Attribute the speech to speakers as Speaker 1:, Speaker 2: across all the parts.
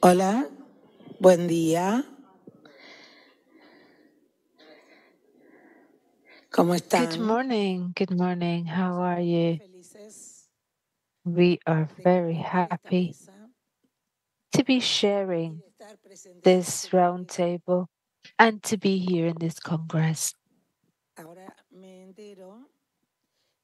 Speaker 1: Hola, buen día. ¿Cómo están?
Speaker 2: Good morning. How are you? We are very happy to be sharing this roundtable and to be here in this Congress.
Speaker 1: Ahora me entero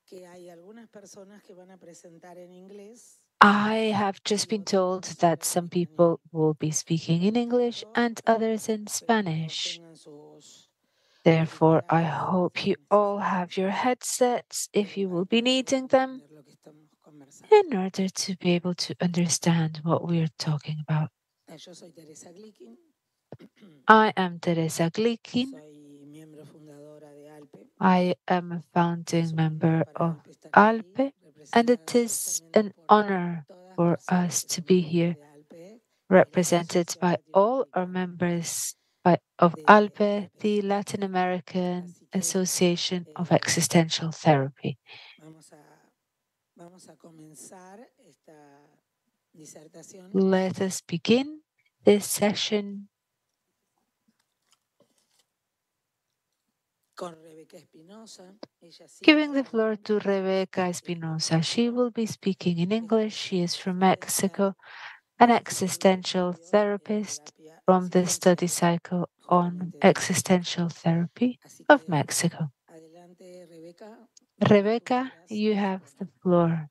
Speaker 1: que hay algunas personas que van a presentar en inglés.
Speaker 2: I have just been told that some people will be speaking in English and others in Spanish. Therefore, I hope you all have your headsets if you will be needing them in order to be able to understand what we are talking about.
Speaker 1: Yo soy Teresa Glikin.
Speaker 2: I am Teresa Glikin.
Speaker 1: Soy miembro fundadora de ALPE.
Speaker 2: I am a founding member of ALPE, and it is an honor for us to be here, represented by all our members of ALPE, the Latin American Association of Existential Therapy.
Speaker 1: Vamos a comenzar esta disertación.
Speaker 2: Let us begin this session giving the floor to Rebeca Espinosa. She will be speaking in English. She is from Mexico, an existential therapist from the study cycle on existential therapy of Mexico. Rebeca, you have the floor.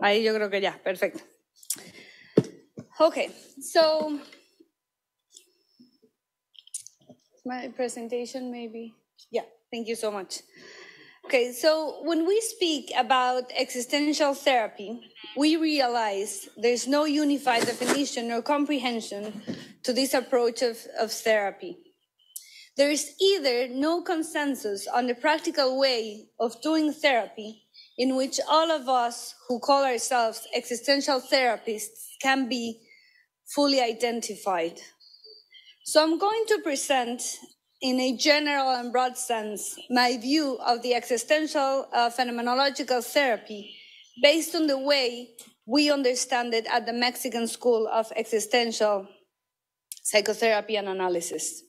Speaker 3: Ahí yo creo que ya, perfecto. Okay, so my presentation maybe. Yeah, thank you so much. Okay, so when we speak about existential therapy, we realize there's no unified definition or comprehension to this approach of therapy. There is either no consensus on the practical way of doing therapy in which all of us who call ourselves existential therapists can be fully identified. So I'm going to present in a general and broad sense my view of the existential phenomenological therapy based on the way we understand it at the Mexican School of Existential Psychotherapy and Analysis.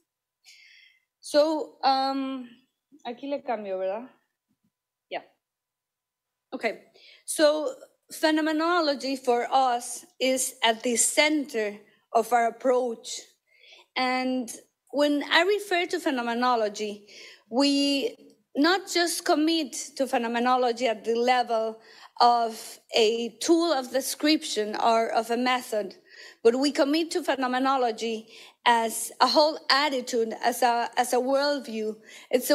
Speaker 3: So, aquí le cambio, ¿verdad? Yeah. Okay. So, phenomenology for us is at the center of our approach. And when I refer to phenomenology, we not just commit to phenomenology at the level of a tool of description or of a method, but we commit to phenomenology as a whole attitude, as a worldview. It's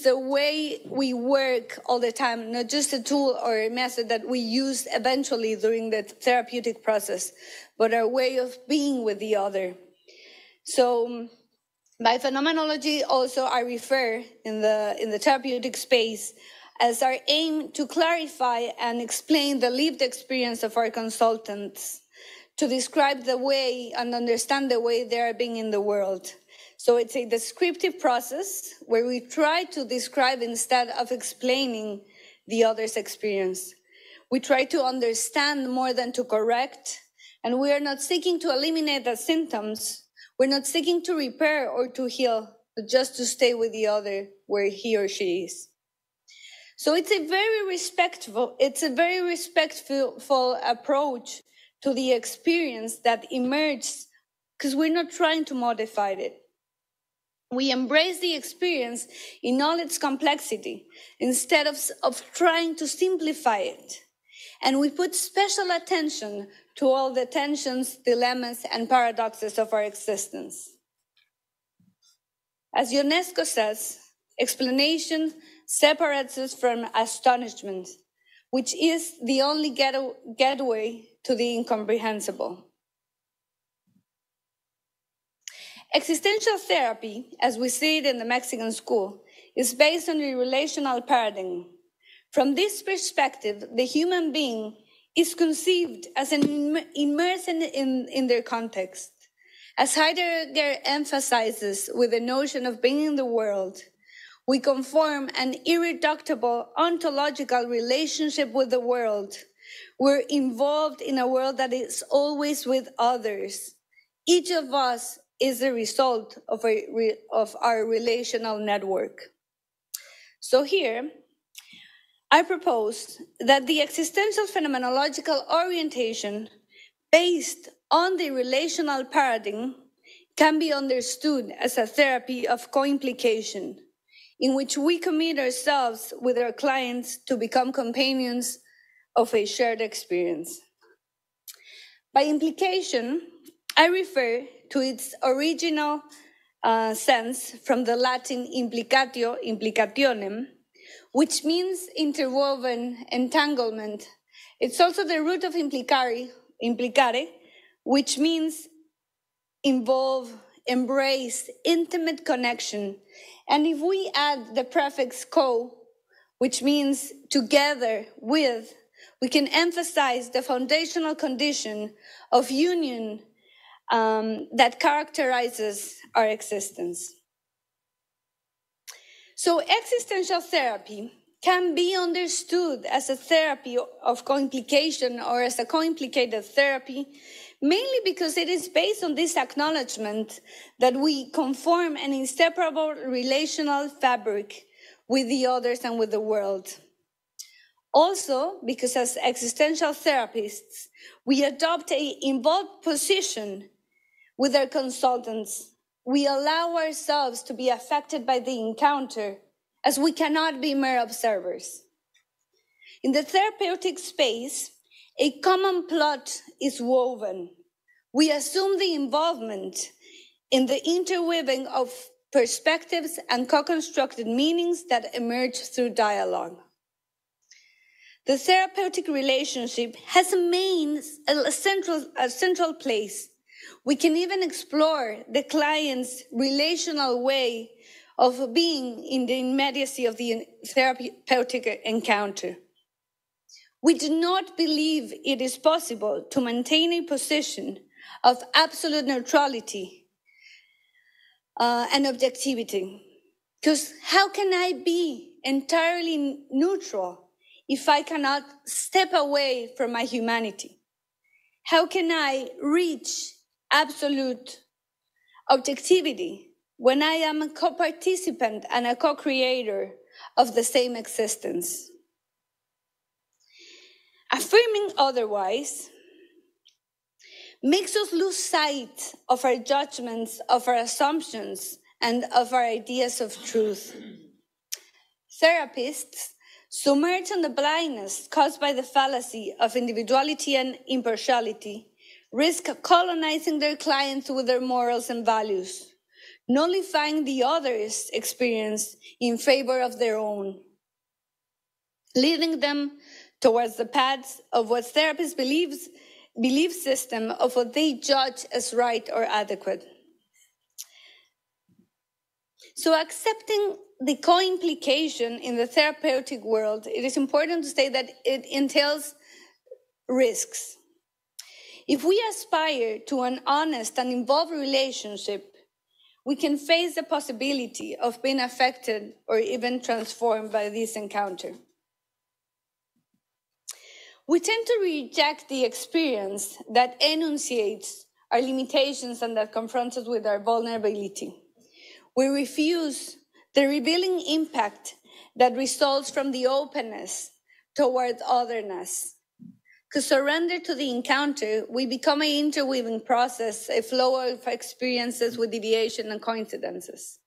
Speaker 3: a way we work all the time, not just a tool or a method that we use eventually during the therapeutic process, but our way of being with the other. So by phenomenology also I refer in the therapeutic space as our aim to clarify and explain the lived experience of our consultants, to describe the way and understand the way they are being in the world. So it's a descriptive process where we try to describe instead of explaining the other's experience. We try to understand more than to correct, and we are not seeking to eliminate the symptoms. We're not seeking to repair or to heal, but just to stay with the other where he or she is. So it's a very respectful approach to the experience that emerges, because we're not trying to modify it. We embrace the experience in all its complexity instead of trying to simplify it. And we put special attention to all the tensions, dilemmas, and paradoxes of our existence. As UNESCO says, explanation separates us from astonishment, which is the only gateway to the incomprehensible. Existential therapy, as we see it in the Mexican school, is based on a relational paradigm. From this perspective, the human being is conceived as an immersed in their context. As Heidegger emphasizes with the notion of being in the world, we conform an irreducible ontological relationship with the world. We're involved in a world that is always with others. Each of us is the result of our relational network. So here, I propose that the existential phenomenological orientation based on the relational paradigm can be understood as a therapy of co-implication, in which we commit ourselves with our clients to become companions of a shared experience. By implication, I refer to its original sense from the Latin implicatio, implicationem, which means interwoven, entanglement. It's also the root of implicare, which means involve, embrace, intimate connection. And if we add the prefix co, which means together with, we can emphasize the foundational condition of union that characterizes our existence. So existential therapy can be understood as a therapy of co-implication or as a co-implicated therapy, mainly because it is based on this acknowledgement that we conform an inseparable relational fabric with the others and with the world. Also, because as existential therapists, we adopt an involved position with our consultants. We allow ourselves to be affected by the encounter, as we cannot be mere observers. In the therapeutic space, a common plot is woven. We assume the involvement in the interweaving of perspectives and co-constructed meanings that emerge through dialogue. The therapeutic relationship has a central place. We can even explore the client's relational way of being in the immediacy of the therapeutic encounter. We do not believe it is possible to maintain a position of absolute neutrality and objectivity. Because how can I be entirely neutral if I cannot step away from my humanity? How can I reach absolute objectivity when I am a co-participant and a co-creator of the same existence? Affirming otherwise makes us lose sight of our judgments, of our assumptions, and of our ideas of truth. Therapists, submerged in the blindness caused by the fallacy of individuality and impartiality, risk colonizing their clients with their morals and values, nullifying the other's experience in favor of their own, leading them towards the paths of what therapists belief system of what they judge as right or adequate. So accepting the co-implication in the therapeutic world, it is important to say that it entails risks. If we aspire to an honest and involved relationship, we can face the possibility of being affected or even transformed by this encounter. We tend to reject the experience that enunciates our limitations and that confronts us with our vulnerability. We refuse the revealing impact that results from the openness toward otherness. Because surrender to the encounter, we become an interweaving process, a flow of experiences with deviation and coincidences.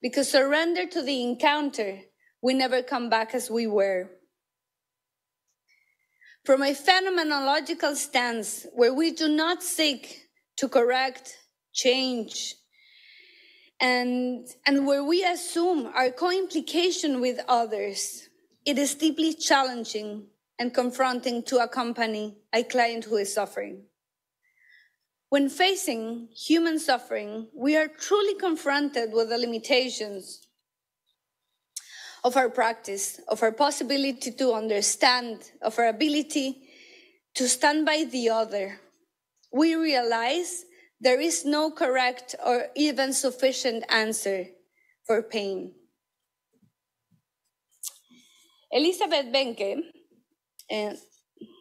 Speaker 3: Because surrender to the encounter, we never come back as we were. From a phenomenological stance where we do not seek to correct, change, and where we assume our co-implication with others, it is deeply challenging and confronting to accompany a client who is suffering. When facing human suffering, we are truly confronted with the limitations of our practice, of our possibility to understand, of our ability to stand by the other, we realize there is no correct or even sufficient answer for pain. Elizabeth Benke,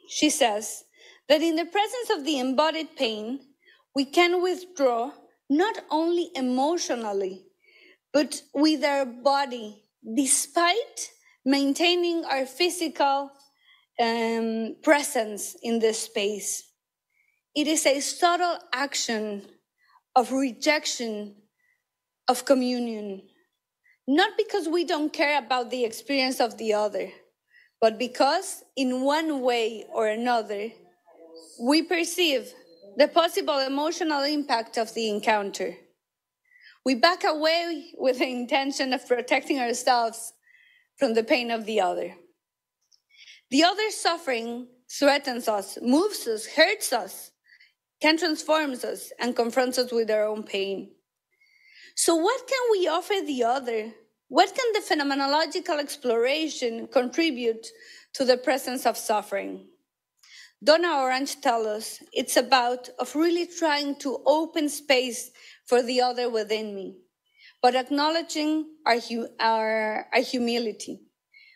Speaker 3: she says that in the presence of the embodied pain, we can withdraw not only emotionally, but with our body, despite maintaining our physical presence in this space. It is a subtle action of rejection of communion, not because we don't care about the experience of the other, but because in one way or another, we perceive the possible emotional impact of the encounter. We back away with the intention of protecting ourselves from the pain of the other. The other's suffering threatens us, moves us, hurts us, can transform us, and confronts us with our own pain. So what can we offer the other? What can the phenomenological exploration contribute to the presence of suffering? Donna Orange tells us it's about of really trying to open space for the other within me, but acknowledging our humility,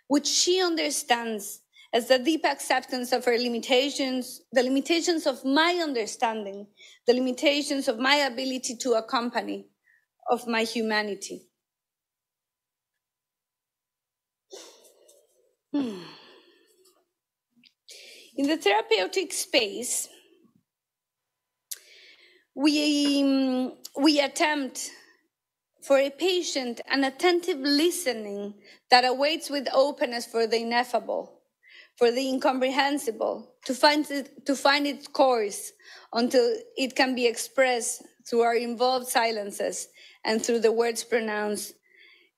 Speaker 3: which she understands as the deep acceptance of her limitations, the limitations of my understanding, the limitations of my ability to accompany, of my humanity. In the therapeutic space, we attempt for a patient an attentive listening that awaits with openness for the ineffable, for the incomprehensible, to find its course until it can be expressed through our involved silences and through the words pronounced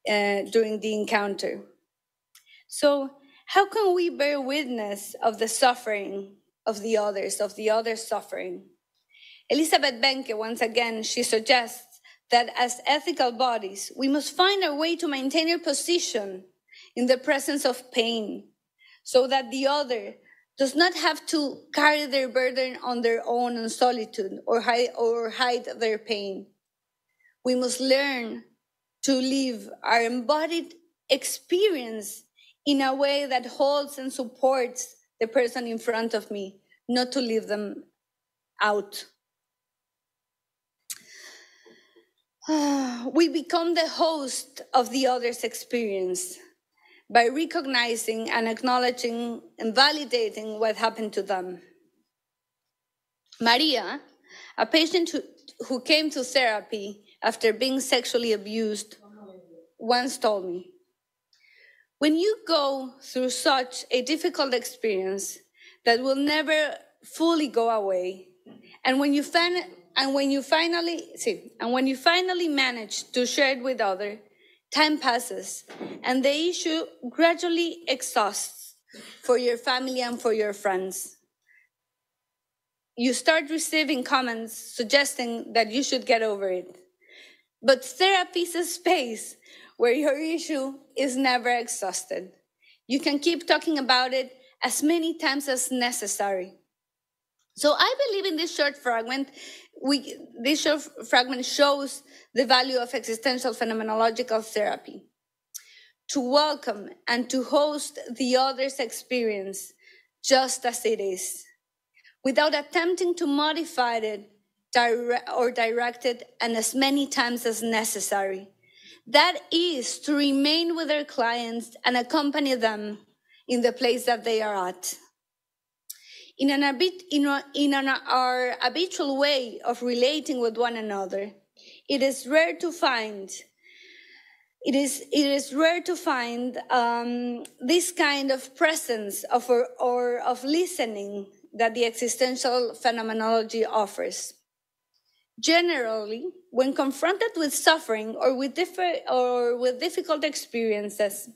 Speaker 3: during the encounter. So how can we bear witness of the suffering of the others, suffering? Elizabeth Benke, once again, she suggests that as ethical bodies, we must find our way to maintain our position in the presence of pain, so that the other does not have to carry their burden on their own in solitude or hide their pain. We must learn to live our embodied experience in a way that holds and supports the person in front of me, not to leave them out. We become the host of the other's experience by recognizing and acknowledging and validating what happened to them. Maria, a patient who came to therapy after being sexually abused, once told me, when you go through such a difficult experience that will never fully go away, and when you finally manage to share it with others, time passes, and the issue gradually exhausts for your family and for your friends. You start receiving comments suggesting that you should get over it. But therapy is a space where your issue is never exhausted. You can keep talking about it as many times as necessary. So I believe in this short fragment, this short fragment shows the value of existential phenomenological therapy. To welcome and to host the other's experience just as it is, without attempting to modify it or direct it and as many times as necessary. That is to remain with our clients and accompany them in the place that they are at. In our habitual way of relating with one another, it is rare to find this kind of presence of listening that the existential phenomenology offers. Generally, when confronted with suffering or with difficult experiences,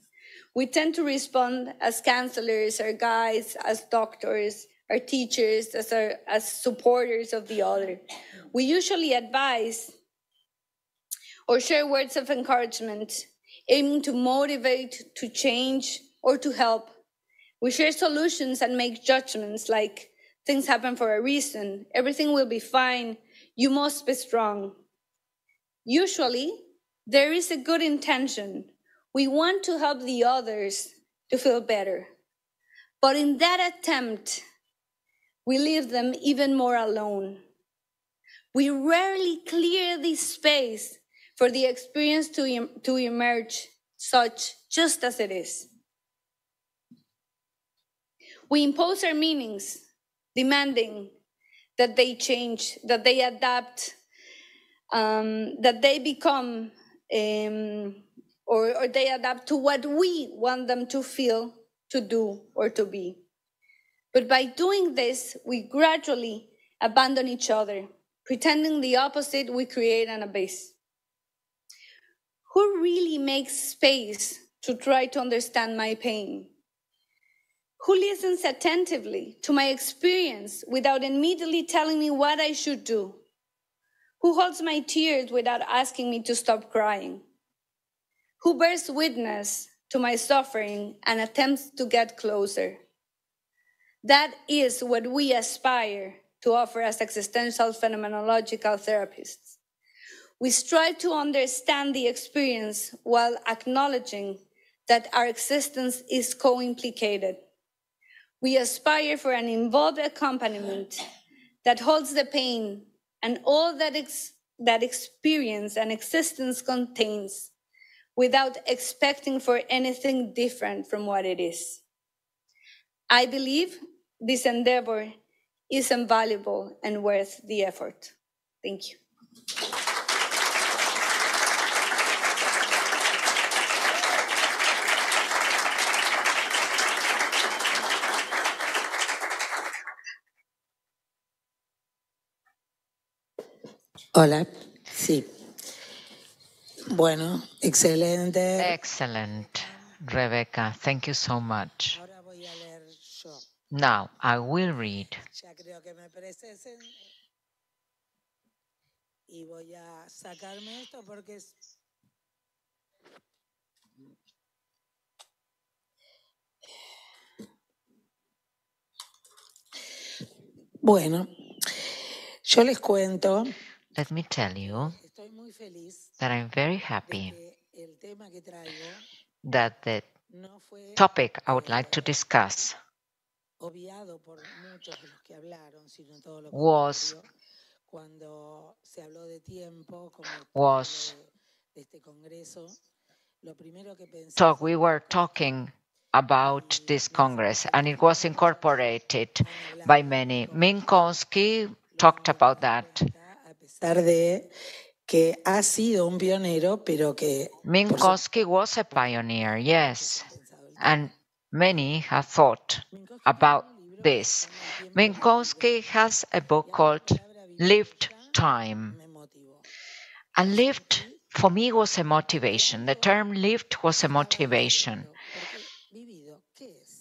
Speaker 3: we tend to respond as counselors, or guides, as doctors, our teachers, as supporters of the other. We usually advise or share words of encouragement aiming to motivate, to change, or to help. We share solutions and make judgments like things happen for a reason, everything will be fine, you must be strong. Usually, there is a good intention. We want to help the others to feel better. But in that attempt, we leave them even more alone. We rarely clear the space for the experience to emerge such just as it is. We impose our meanings, demanding that they change, that they adapt, that they become, or they adapt to what we want them to feel, to do, or to be. But by doing this, we gradually abandon each other, pretending the opposite, we create an abyss. Who really makes space to try to understand my pain? Who listens attentively to my experience without immediately telling me what I should do? Who holds my tears without asking me to stop crying? Who bears witness to my suffering and attempts to get closer? That is what we aspire to offer as existential phenomenological therapists. We strive to understand the experience while acknowledging that our existence is co-implicated. We aspire for an involved accompaniment that holds the pain and all that experience and existence contains without expecting for anything different from what it is. I believe this endeavor is invaluable and worth the effort. Thank you.
Speaker 1: Hola, sí. Bueno, excelente.
Speaker 4: Excellent, Rebecca. Thank you so much.
Speaker 1: Ahora voy a leer yo.
Speaker 4: Now I will read.
Speaker 1: Ya creo que me precesen y voy a sacarme esto porque es... Bueno, yo les cuento.
Speaker 4: Let me tell you
Speaker 1: Estoy muy feliz
Speaker 4: that I'm very
Speaker 1: de
Speaker 4: happy
Speaker 1: que el tema que traigo
Speaker 4: that the
Speaker 1: no fue
Speaker 4: topic I would like to discuss
Speaker 1: obviado por muchos de los que hablaron, sino todo lo
Speaker 4: was
Speaker 1: contrario. Cuando se habló de tiempo, como
Speaker 4: was
Speaker 1: de este congreso, lo primero que pensé
Speaker 4: talk. We were talking about this Congress, and it was incorporated by many. Minkowski talked about that.
Speaker 1: a pesar de que ha sido un pionero, pero que
Speaker 4: Minkowski was a pioneer, yes, and many have thought about this. Minkowski has a book called Lived Time. And lived, for me, was a motivation. The term lived was a motivation.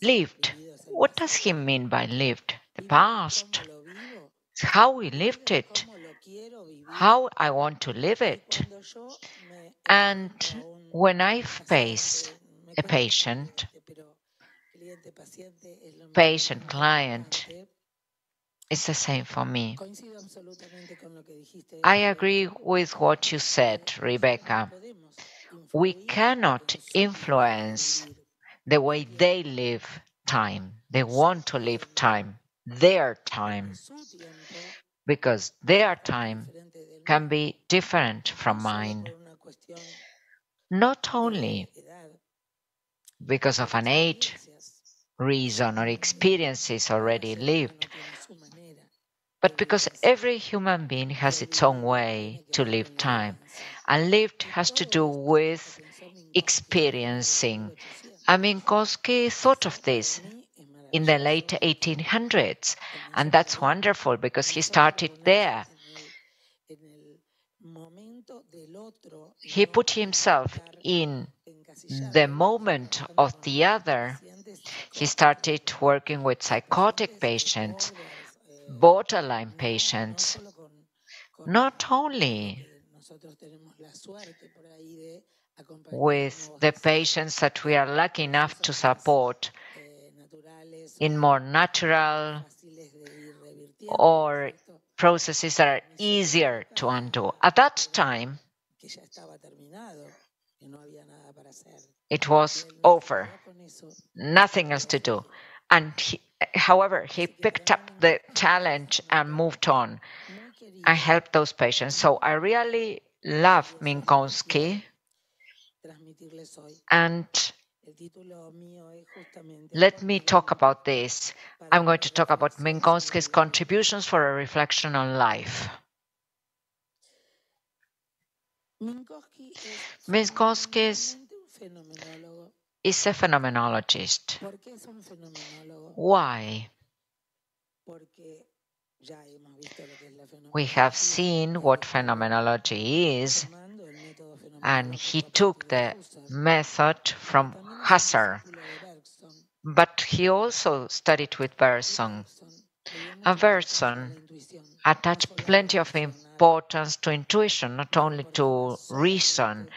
Speaker 4: Lived. What does he mean by lived? The past. How we lived it. How I want to live it. And when I face a patient, client, it's the same for me. I agree with what you said, Rebecca. We cannot influence the way they live time. They want to live time, their time, because their time can be different from mine. Not only because of an age, reason, or experiences already lived, but because every human being has its own way to live time. And lived has to do with experiencing. Minkowski thought of this in the late 1800s, and that's wonderful because he started there. He put himself in the moment of the other. He started working with psychotic patients, borderline patients, not only with the patients that we are lucky enough to support in more natural or processes that are easier to undo. At that time, it was over, nothing else to do. And however, he picked up the challenge and moved on and helped those patients. So I really love Minkowski. And let me talk about this. I'm going to talk about Minkowski's contributions for a reflection on life. Minkowski is a phenomenologist. Why? We have seen what phenomenology is, and he took the method from Husserl, but he also studied with Bergson. And Bergson attached plenty of importance to intuition, not only to reason.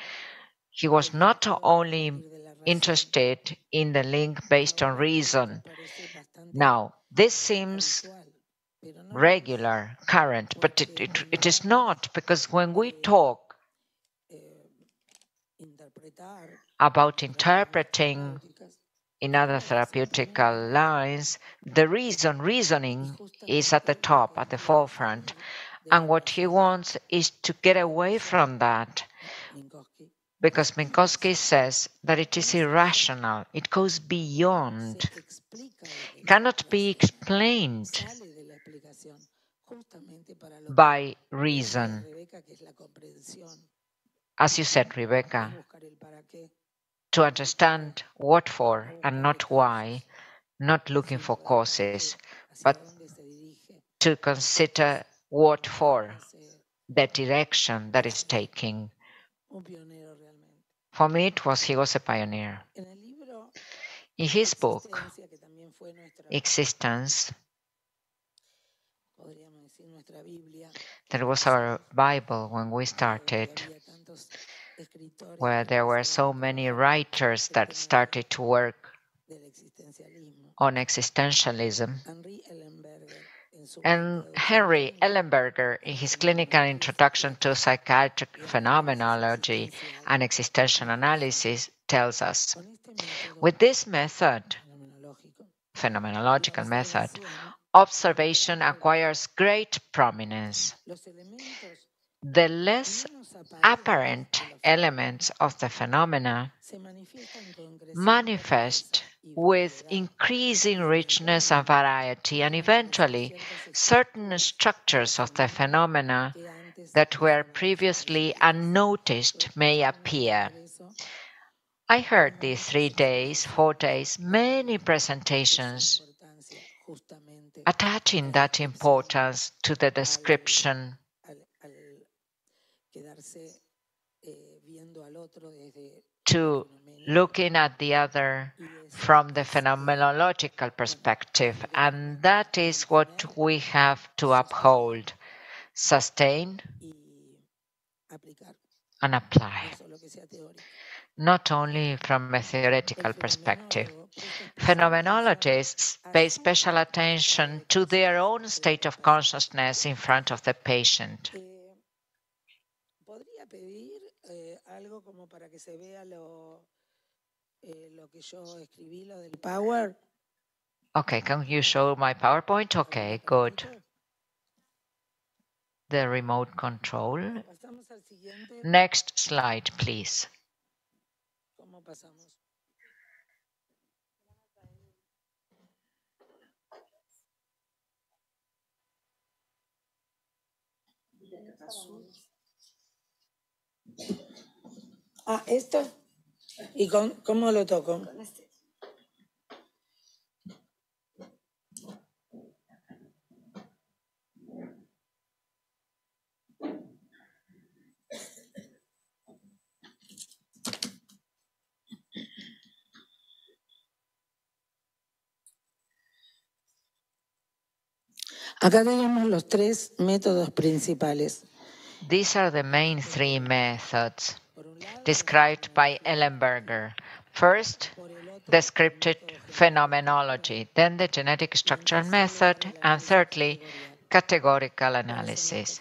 Speaker 4: He was not only interested in the link based on reason. Now, this seems regular, current, but it is not, because when we talk about interpreting in other therapeutical lines, the reasoning is at the top, at the forefront. And what he wants is to get away from that, because Minkowski says that it is irrational, it goes beyond, cannot be explained by reason. As you said, Rebecca, to understand what for and not why, not looking for causes, but to consider what for, the direction that is taking. For me, he was a pioneer. In his book, Existence, that was our Bible when we started, where there were so many writers that started to work on existentialism. And Henry Ellenberger, in his clinical introduction to psychiatric phenomenology and existential analysis, tells us, with this method, phenomenological method, observation acquires great prominence. The less apparent elements of the phenomena manifest with increasing richness and variety, and eventually certain structures of the phenomena that were previously unnoticed may appear. I heard these 3 days, 4 days, many presentations attaching that importance to the description, to looking at the other from the phenomenological perspective. And that is what we have to uphold, sustain, and apply, not only from a theoretical perspective. Phenomenologists pay special attention to their own state of consciousness in front of the patient. Okay, can you show my PowerPoint? Okay, good. The remote control. Next slide, please.
Speaker 1: ¿Esto? ¿Y cómo lo toco? Acá tenemos los 3 métodos principales.
Speaker 4: These are the main 3 methods. described by Ellenberger. First, descriptive phenomenology, then the genetic structural method, and thirdly, categorical analysis.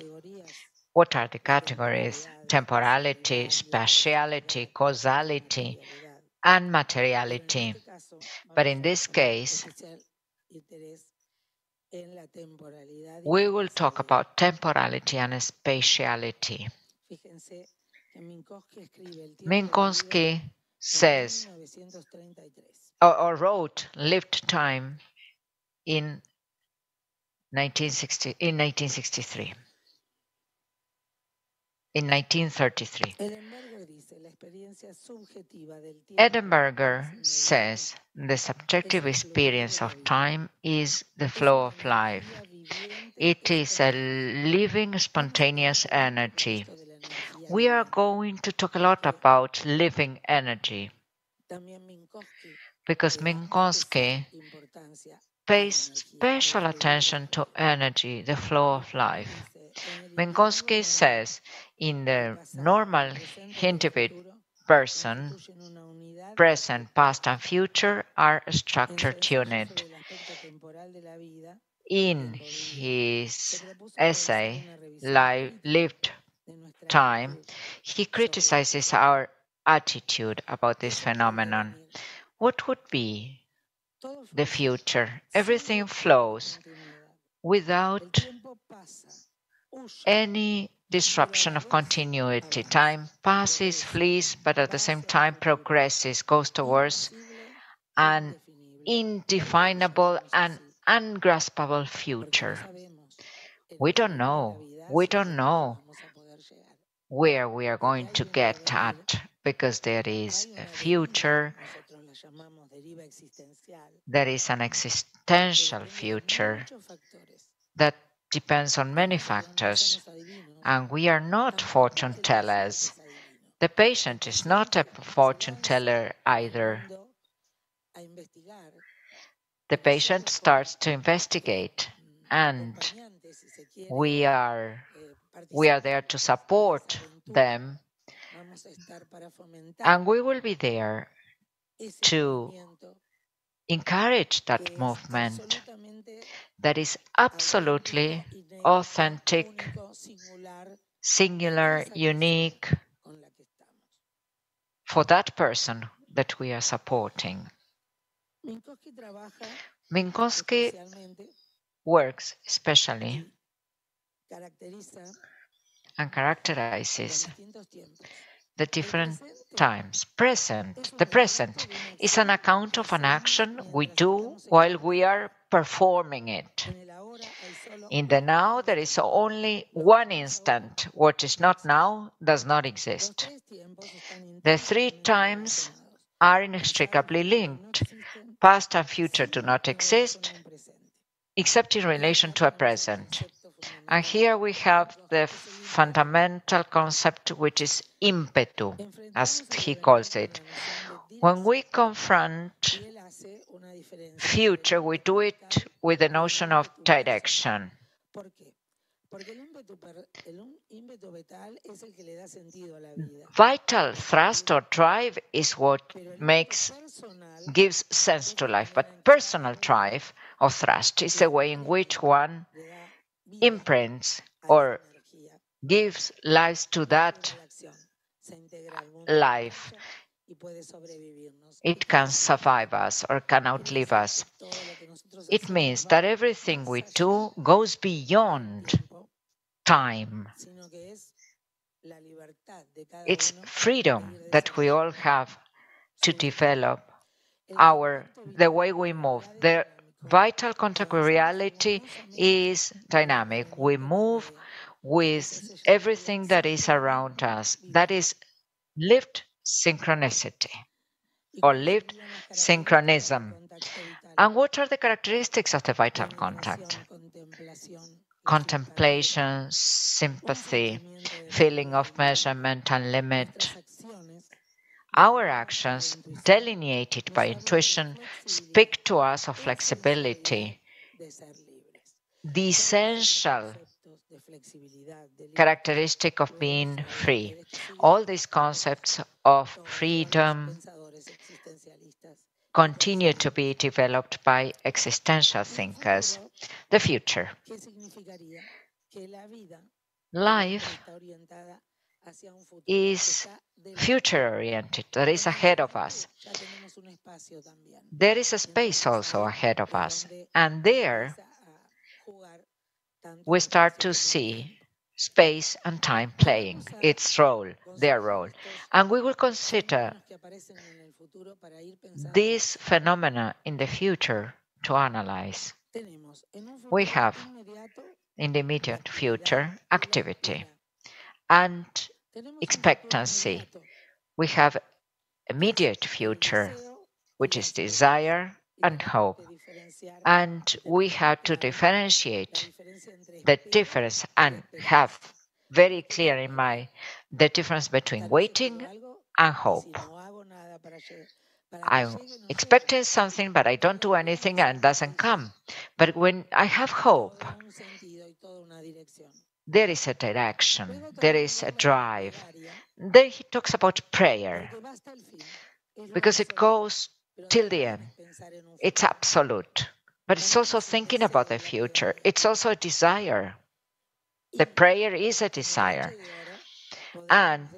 Speaker 4: What are the categories? Temporality, spatiality, causality, and materiality. But in this case, we will talk about temporality and spatiality. Minkowski says, or wrote Lived Time in 1963. In 1933. Edenberger says the subjective experience of time is the flow of life. It is a living, spontaneous energy. We are going to talk a lot about living energy because Minkowski pays special attention to energy, the flow of life. Minkowski says in the normal individual person, present, past, and future are structured unit. In his essay, Lived Time, he criticizes our attitude about this phenomenon. What would be the future? Everything flows without any disruption of continuity. Time passes, flees, but at the same time progresses, goes towards an indefinable and ungraspable future. We don't know. We don't know where we are going to get at because there is a future, there is an existential future that depends on many factors, and we are not fortune tellers. The patient is not a fortune teller either. The patient starts to investigate, and we are there to support them, and we will be there to encourage that movement that is absolutely authentic, singular, unique for that person that we are supporting. Minkowski works especially and characterizes the different times. The present is an account of an action we do while we are performing it. In the now, there is only one instant. What is not now does not exist. The three times are inextricably linked. Past and future do not exist, except in relation to a present. And here we have the fundamental concept, which is impetu, as he calls it. When we confront future, we do it with the notion of direction. Vital thrust or drive is what gives sense to life, but personal drive or thrust is the way in which one imprints or gives life to that life. It can survive us or can outlive us. It means that everything we do goes beyond time. It's freedom that we all have to develop the way we move. The vital contact with reality is dynamic. We move with everything that is around us. That is lived synchronicity or lived synchronism. And what are the characteristics of the vital contact? Contemplation, sympathy, feeling of measurement and limit. Our actions, delineated by intuition, speak to us of flexibility, the essential characteristic of being free. All these concepts of freedom continue to be developed by existential thinkers. The future. Life is future-oriented, that is ahead of us. There is a space also ahead of us, and there we start to see space and time playing its role, their role. And we will consider this phenomena in the future to analyze. We have, in the immediate future, activity and expectancy. We have immediate future, which is desire and hope. And we have to differentiate the difference and have very clear in mind the difference between waiting and hope. I'm expecting something, but I don't do anything and it doesn't come. But when I have hope, there is a direction, there is a drive. Then he talks about prayer, because it goes till the end. It's absolute, but it's also thinking about the future. It's also a desire. The prayer is a desire. And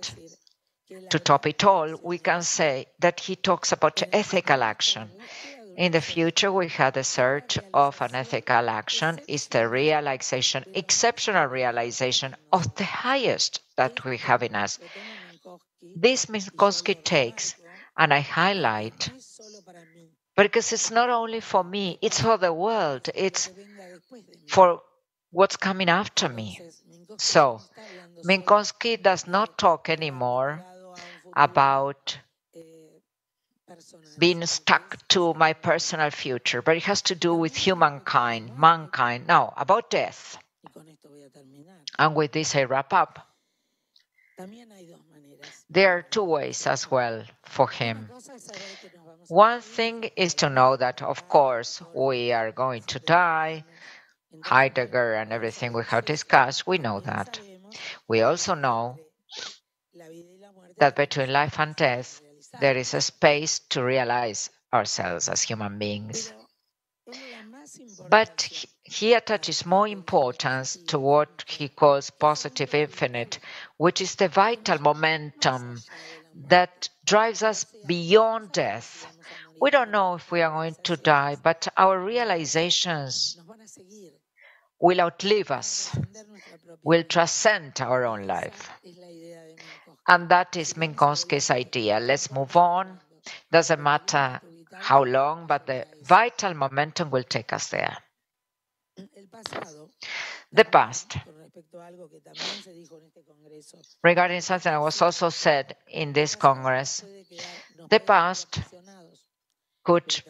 Speaker 4: to top it all, we can say that he talks about ethical action. In the future, we have the search of an ethical action. It's the realization, exceptional realization of the highest that we have in us. This Minkowski takes, and I highlight, because it's not only for me, it's for the world, it's for what's coming after me. So, Minkowski does not talk anymore about being stuck to my personal future, but it has to do with humankind, mankind, now about death. And with this I wrap up. There are two ways as well for him. One thing is to know that, of course, we are going to die. Heidegger and everything we have discussed, we know that. We also know that between life and death, there is a space to realize ourselves as human beings. But he attaches more importance to what he calls positive infinite, which is the vital momentum that drives us beyond death. We don't know if we are going to die, but our realizations will outlive us, will transcend our own life. And that is Minkowski's idea. Let's move on. Doesn't matter how long, but the vital momentum will take us there. The past. Regarding something that was also said in this Congress, the past could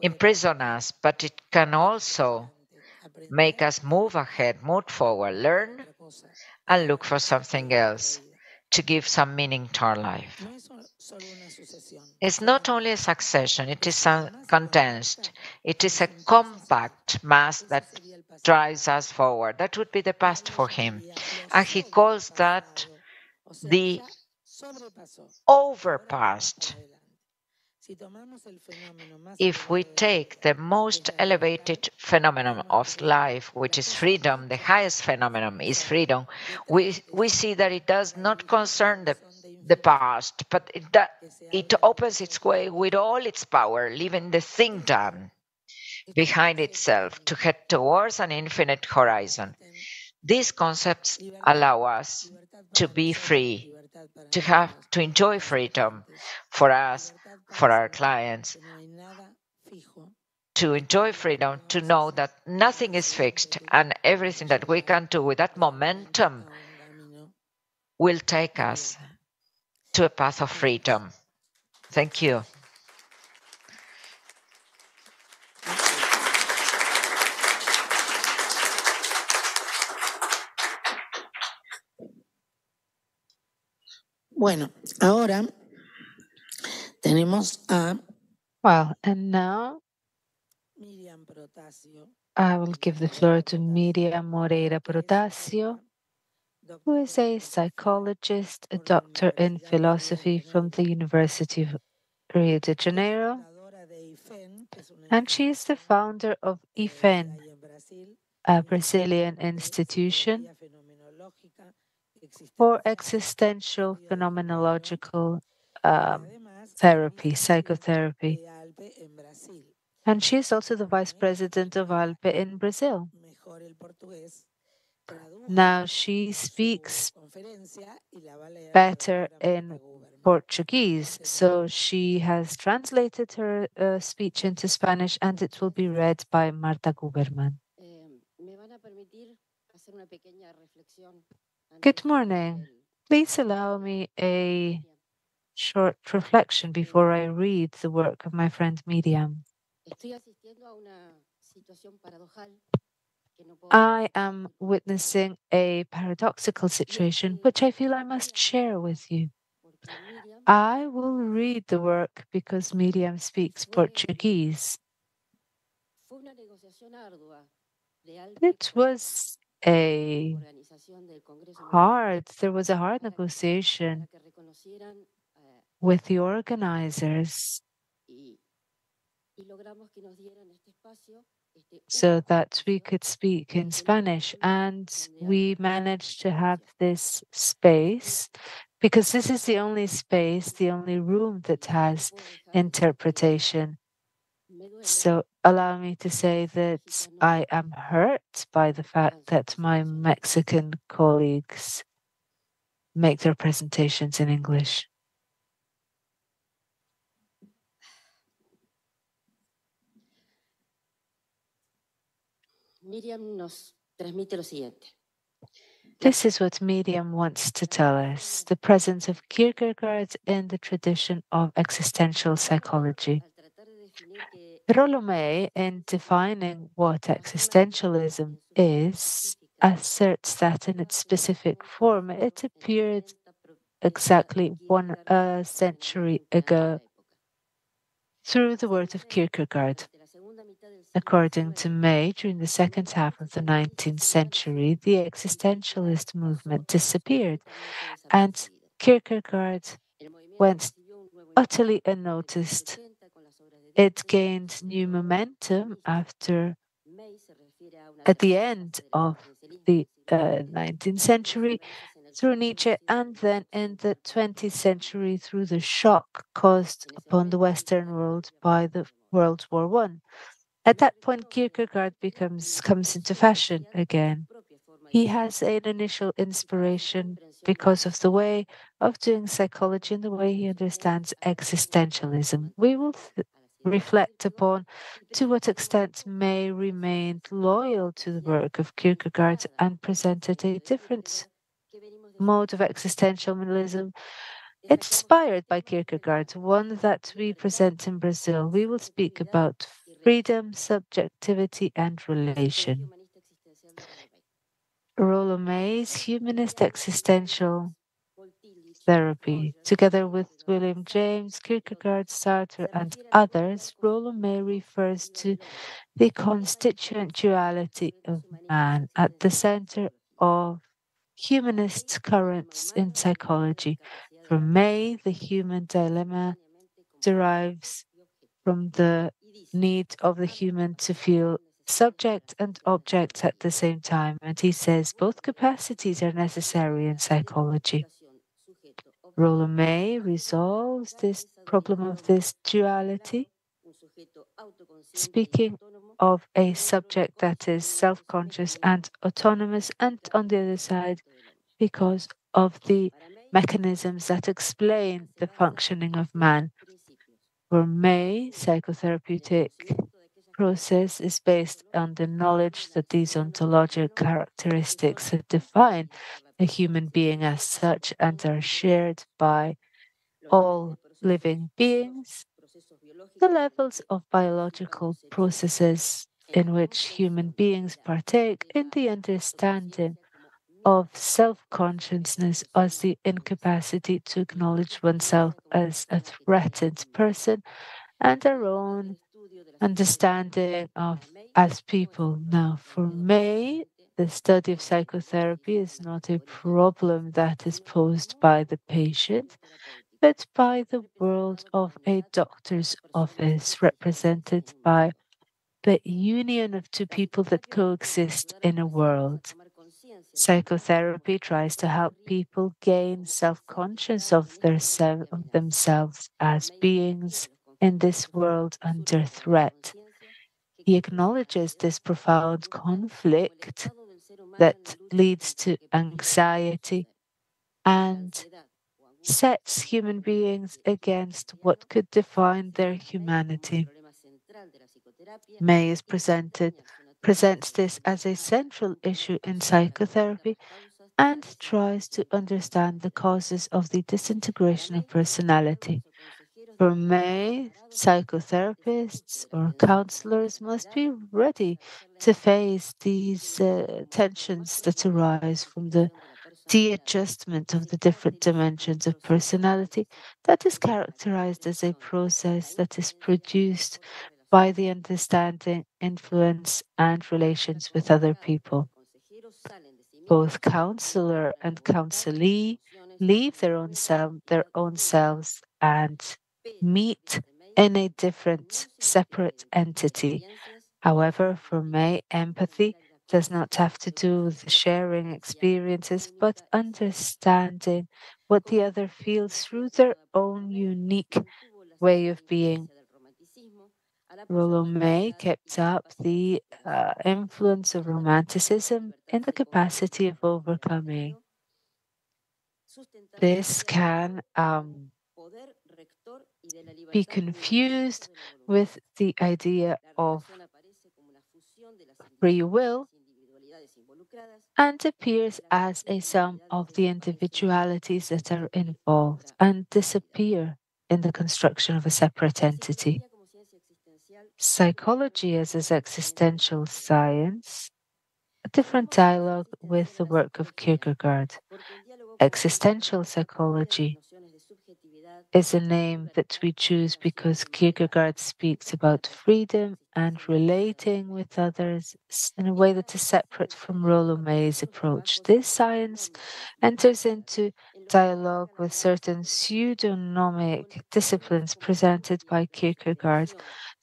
Speaker 4: imprison us, but it can also make us move ahead, move forward, learn, and look for something else to give some meaning to our life. It's not only a succession, it is condensed. It is a compact mass that drives us forward. That would be the past for him. And he calls that the overpast. If we take the most elevated phenomenon of life, which is freedom, the highest phenomenon is freedom, we see that it does not concern the past, but it opens its way with all its power, leaving the thing done behind itself to head towards an infinite horizon. These concepts allow us to be free, to enjoy freedom for us, for our clients, to enjoy freedom, to know that nothing is fixed and everything that we can do with that momentum will take us to a path of freedom. Thank you.
Speaker 1: Bueno, ahora tenemos a...
Speaker 2: Well, and now I will give the floor to Miriam Moreira Protasio, who is a psychologist, a doctor in philosophy from the University of Rio de Janeiro, and she is the founder of IFEN, a Brazilian institution for existential phenomenological therapy, psychotherapy. And she is also the vice president of ALPE in Brazil. Now she speaks better in Portuguese, so she has translated her speech into Spanish and it will be read by Marta Guberman. Good morning. Please allow me a short reflection before I read the work of my friend Miriam. I am witnessing a paradoxical situation which I feel I must share with you. I will read the work because Miriam speaks Portuguese. It was there was a hard negotiation with the organizers so that we could speak in Spanish, and we managed to have this space because this is the only space, the only room that has interpretation. So allow me to say that I am hurt by the fact that my Mexican colleagues make their presentations in English. This is what Miriam wants to tell us, the presence of Kierkegaard in the tradition of existential psychology. Rollo May, in defining what existentialism is, asserts that in its specific form it appeared exactly one century ago through the work of Kierkegaard. According to May, during the second half of the 19th century, the existentialist movement disappeared, and Kierkegaard went utterly unnoticed. It gained new momentum at the end of the 19th century through Nietzsche, and then in the 20th century through the shock caused upon the Western world by the World War I. At that point, Kierkegaard comes into fashion again. He has an initial inspiration because of the way of doing psychology and the way he understands existentialism. We will reflect upon to what extent May remained loyal to the work of Kierkegaard and presented a different mode of existentialism inspired by Kierkegaard, one that we present in Brazil. We will speak about freedom, subjectivity, and relation. Rollo May's humanist existential therapy, together with William James, Kierkegaard, Sartre, and others, Rollo May refers to the constituent duality of man at the center of humanist currents in psychology. For May, the human dilemma derives from the need of the human to feel subject and object at the same time. And he says both capacities are necessary in psychology. Rollo May resolves this problem of this duality, speaking of a subject that is self-conscious and autonomous, and on the other side, because of the mechanisms that explain the functioning of man. For May, psychotherapeutic process is based on the knowledge that these ontological characteristics that define a human being as such and are shared by all living beings, the levels of biological processes in which human beings partake in the understanding of self-consciousness as the incapacity to acknowledge oneself as a threatened person and our own understanding of as people. Now, for me, the study of psychotherapy is not a problem that is posed by the patient, but by the world of a doctor's office, represented by the union of two people that coexist in a world. Psychotherapy tries to help people gain self-conscious of of themselves as beings in this world under threat. He acknowledges this profound conflict that leads to anxiety and sets human beings against what could define their humanity. May is presents this as a central issue in psychotherapy and tries to understand the causes of the disintegration of personality. For May, psychotherapists or counselors must be ready to face these tensions that arise from the de-adjustment of the different dimensions of personality that is characterized as a process that is produced by the understanding, influence, and relations with other people. Both counselor and counselee leave their own selves and meet in a different, separate entity. However, for May, empathy does not have to do with sharing experiences, but understanding what the other feels through their own unique way of being. Rollo May kept up the influence of romanticism in the capacity of overcoming. This can be confused with the idea of free will and appears as a sum of the individualities that are involved and disappear in the construction of a separate entity. Psychology as an existential science, a different dialogue with the work of Kierkegaard. Existential psychology is a name that we choose because Kierkegaard speaks about freedom and relating with others in a way that is separate from Rollo May's approach. This science enters into dialogue with certain pseudonymic disciplines presented by Kierkegaard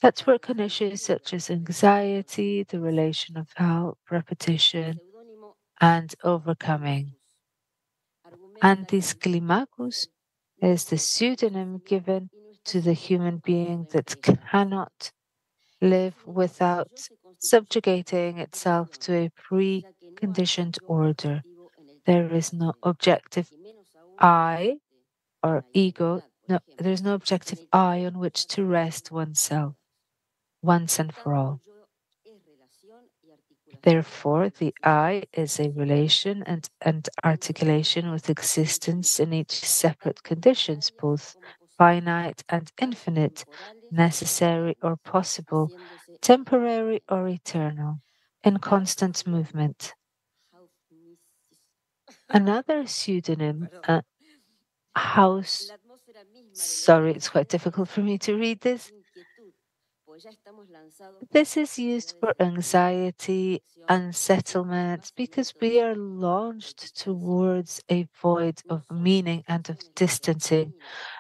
Speaker 2: that work on issues such as anxiety, the relation of help, repetition, and overcoming. Antis-Climacus is the pseudonym given to the human being that cannot live without subjugating itself to a preconditioned order. There is no objective I or ego, no, there's no objective I on which to rest oneself once and for all. Therefore, the I is a relation and articulation with existence in each separate conditions, both finite and infinite, necessary or possible, temporary or eternal, in constant movement. Another pseudonym, house. Sorry, it's quite difficult for me to read this. This is used for anxiety, unsettlement, because we are launched towards a void of meaning and of distancing.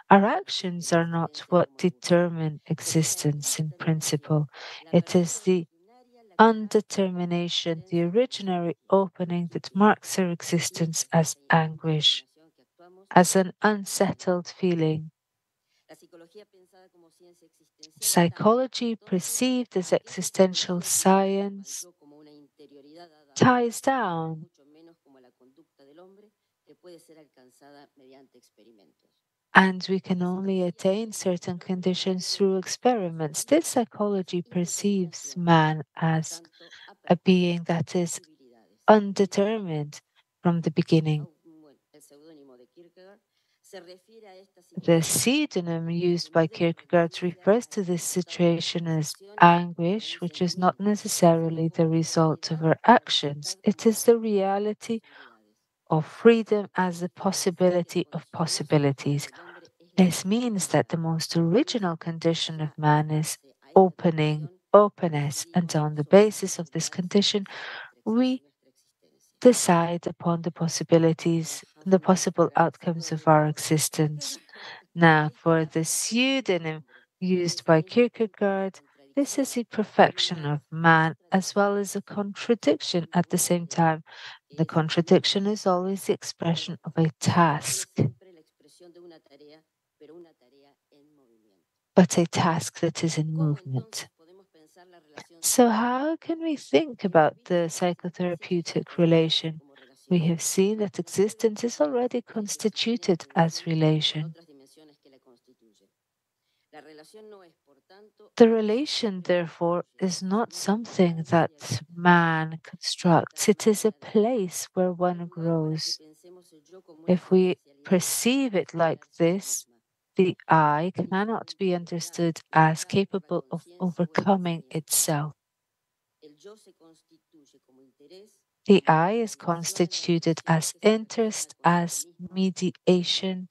Speaker 2: Our actions are not what determine existence in principle. It is the undetermination, the originary opening that marks our existence as anguish, as an unsettled feeling. Psychology, perceived as existential science, ties down and we can only attain certain conditions through experiments. This psychology perceives man as a being that is undetermined from the beginning. The pseudonym used by Kierkegaard refers to this situation as anguish, which is not necessarily the result of our actions. It is the reality of freedom as the possibility of possibilities. This means that the most original condition of man is openness, and on the basis of this condition, we decide upon the possibilities, the possible outcomes of our existence. Now, for the pseudonym used by Kierkegaard, this is a perfection of man as well as a contradiction at the same time. The contradiction is always the expression of a task, but a task that is in movement. So, how can we think about the psychotherapeutic relation? We have seen that existence is already constituted as relation. The relation, therefore, is not something that man constructs, it is a place where one grows. If we perceive it like this, the I cannot be understood as capable of overcoming itself. The I is constituted as interest, as mediation,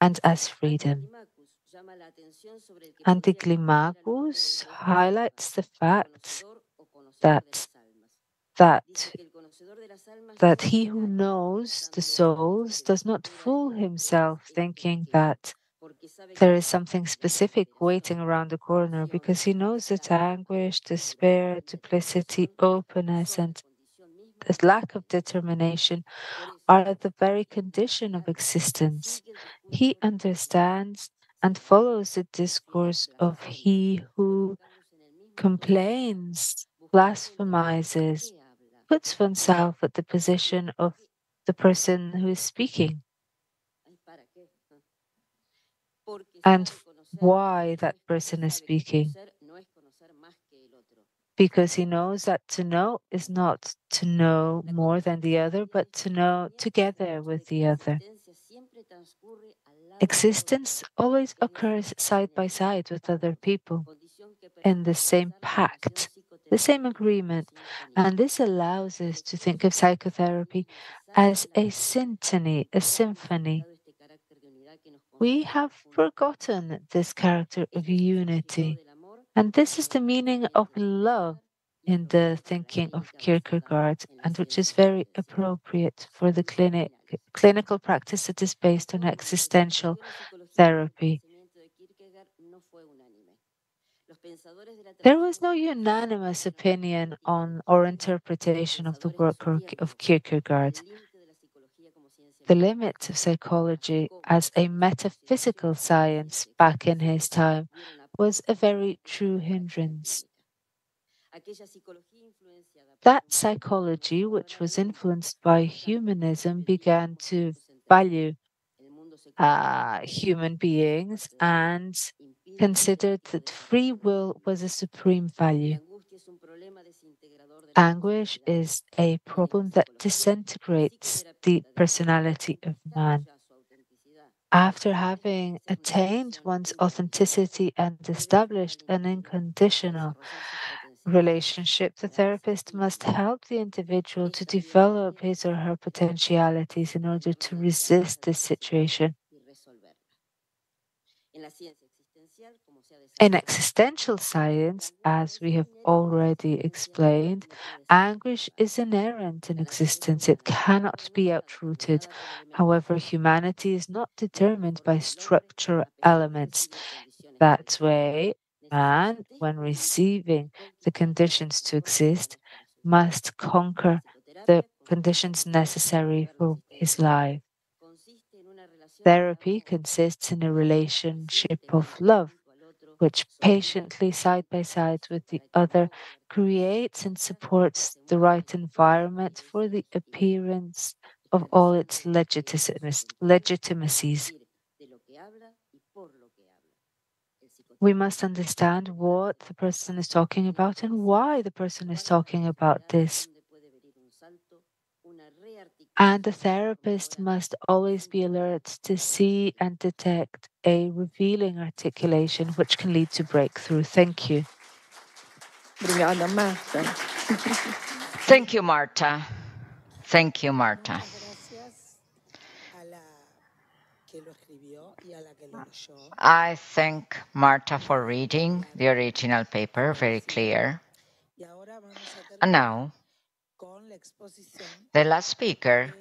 Speaker 2: and as freedom. Anticlimacus highlights the fact that that he who knows the souls does not fool himself thinking that there is something specific waiting around the corner, because he knows that anguish, despair, duplicity, openness, and the lack of determination are the very condition of existence. He understands and follows the discourse of he who complains, blasphemizes, puts oneself at the position of the person who is speaking, and why that person is speaking. Because he knows that to know is not to know more than the other, but to know together with the other. Existence always occurs side by side with other people in the same pact, the same agreement, and this allows us to think of psychotherapy as a symphony, a symphony. We have forgotten this character of unity, and this is the meaning of love in the thinking of Kierkegaard, and which is very appropriate for the clinical practice that is based on existential therapy. There was no unanimous opinion on or interpretation of the work of Kierkegaard. The limits of psychology as a metaphysical science back in his time was a very true hindrance. That psychology, which was influenced by humanism, began to value human beings and considered that free will was a supreme value. Anguish is a problem that disintegrates the personality of man. After having attained one's authenticity and established an unconditional relationship, the therapist must help the individual to develop his or her potentialities in order to resist this situation. In existential science, as we have already explained, anguish is inherent in existence. It cannot be uprooted. However, humanity is not determined by structural elements. That way, man, when receiving the conditions to exist, must conquer the conditions necessary for his life. Therapy consists in a relationship of love, which patiently, side by side with the other, creates and supports the right environment for the appearance of all its legitimacies. We must understand what the person is talking about and why the person is talking about this. And the therapist must always be alert to see and detect a revealing articulation which can lead to breakthrough. Thank you.
Speaker 4: Thank you, Marta. Thank you, Marta. I thank Marta for reading the original paper, very clear. And now, the last speaker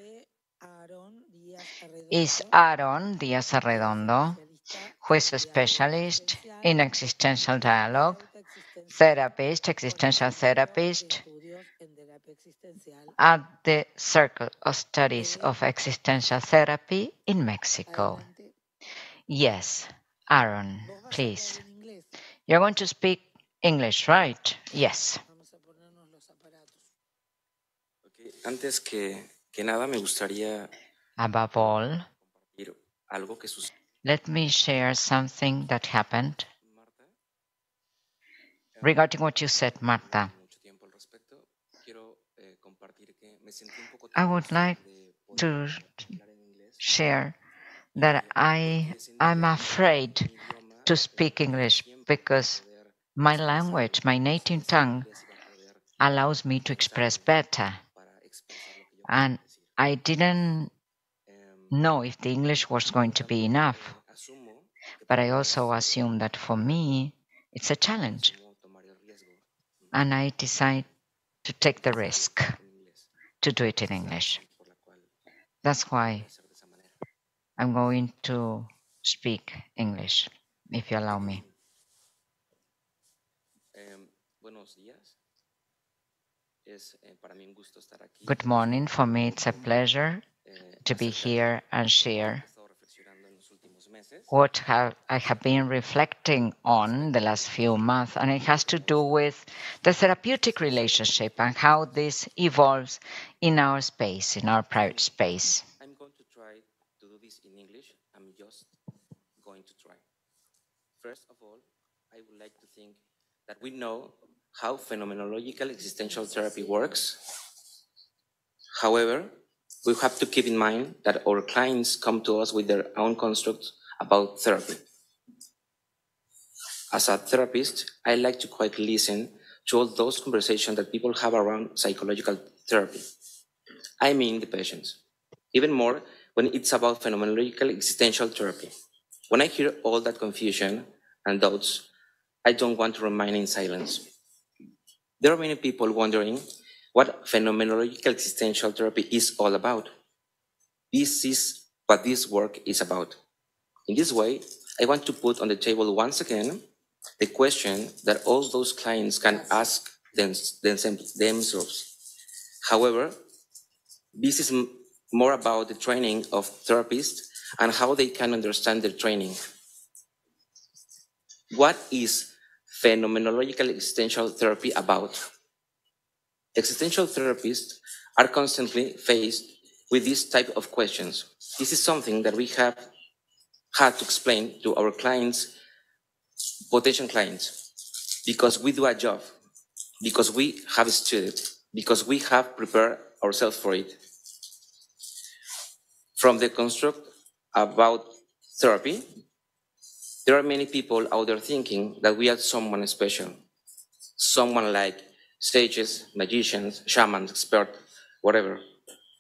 Speaker 4: is Aaron Díaz Arredondo, who is a specialist in existential dialogue, therapist, existential therapist at the Circle of Studies of Existential Therapy in Mexico. Yes, Aaron, please. You're going to speak English, right? Yes.
Speaker 5: Antes que nada, me gustaría
Speaker 4: Above all,
Speaker 5: compartir algo que sucedió.
Speaker 4: let me share something that happened regarding what you said, Marta. I would like to share that I'm afraid to speak English because my language, my native tongue, allows me to express better. And I didn't know if the English was going to be enough. But I also assume that for me, it's a challenge. And I decide to take the risk to do it in English. That's why I'm going to speak English, if you allow me. Good morning. For me, it's a pleasure to be here and share what I have been reflecting on the last few months, and it has to do with the therapeutic relationship and how this evolves in our space, in our private space.
Speaker 5: I'm going to try to do this in English. I'm just going to try. First of all, I would like to think that we know how phenomenological existential therapy works. However, we have to keep in mind that our clients come to us with their own constructs about therapy. As a therapist, I like to quite listen to all those conversations that people have around psychological therapy. I mean the patients. Even more when it's about phenomenological existential therapy. When I hear all that confusion and doubts, I don't want to remain in silence. There are many people wondering what phenomenological existential therapy is all about. This is what this work is about. In this way, I want to put on the table once again the question that all those clients can ask themselves. However, this is more about the training of therapists and how they can understand their training. What is phenomenological existential therapy about? Existential therapists are constantly faced with this type of questions. This is something that we have had to explain to our clients, potential clients, because we do a job, because we have studied, because we have prepared ourselves for it. From the construct about therapy, there are many people out there thinking that we are someone special, someone like sages, magicians, shamans, experts, whatever.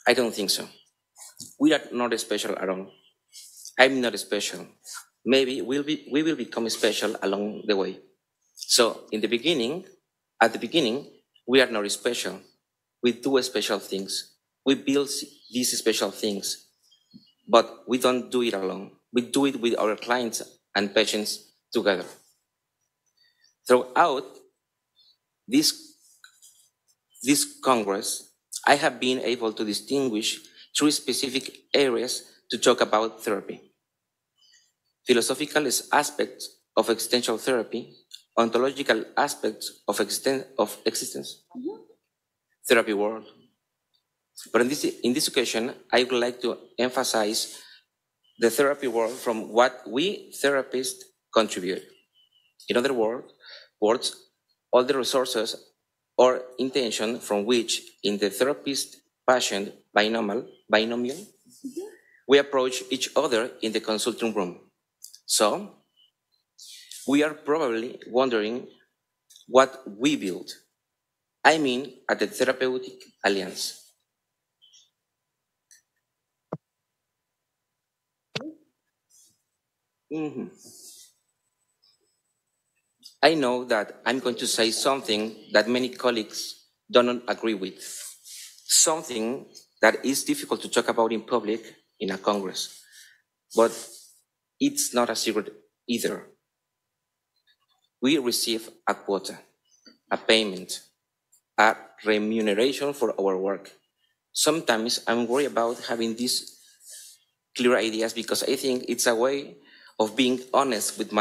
Speaker 5: I don't think so. We are not special at all. I'm not special. Maybe we will become special along the way. So at the beginning, we are not special. We do special things. We build these special things, but we don't do it alone. We do it with our clients and patients together. Throughout this Congress, I have been able to distinguish three specific areas to talk about therapy: philosophical aspects of existential therapy, ontological aspects of existence, therapy world. But in this occasion, I would like to emphasize the therapy world from what we therapists contribute. In other words, all the resources or intention from which in the therapist-patient binomial, we approach each other in the consulting room. So, we are probably wondering what we built. I mean, at the Therapeutic Alliance. I know that I'm going to say something that many colleagues do not agree with, something that is difficult to talk about in public in a Congress, but it's not a secret either. We receive a quota, a payment, a remuneration for our work. Sometimes I'm worried about having these clear ideas because I think it's a way of being honest with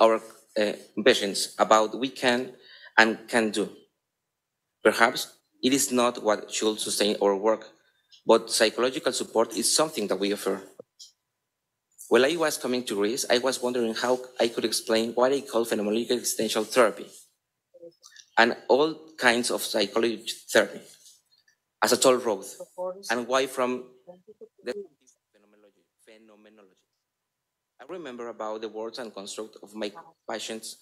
Speaker 5: our patients about what we can and can do. Perhaps it is not what should sustain our work, but psychological support is something that we offer. While I was coming to Greece, I was wondering how I could explain what I call phenomenological existential therapy and all kinds of psychology therapy as a toll road, and why from the phenomenology. I remember about the words and construct of my patients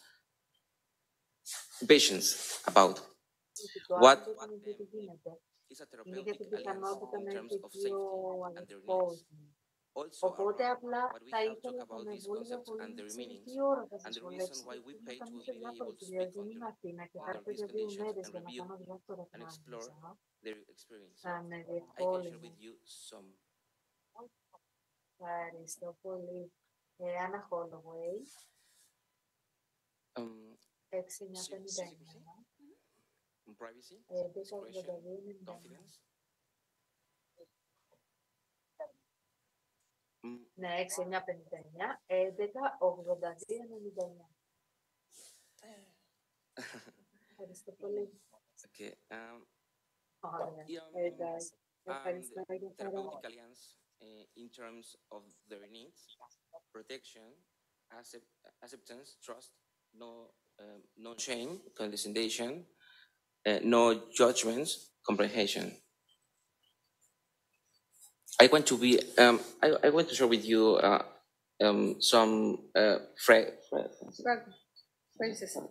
Speaker 5: about what is a therapeutic alliance in terms of safety and their needs. Also around what we have talked about these concepts and their meanings, and the reason why we pay to be able to speak under these conditions and review and explore their experience. I can share with you some. Secrecy, privacy, discretion, confidence. Okay. And therapeutic alliance in terms of their needs, protection, acceptance, trust, no shame, condescension, no judgments, comprehension. I want to be. I want to share with you some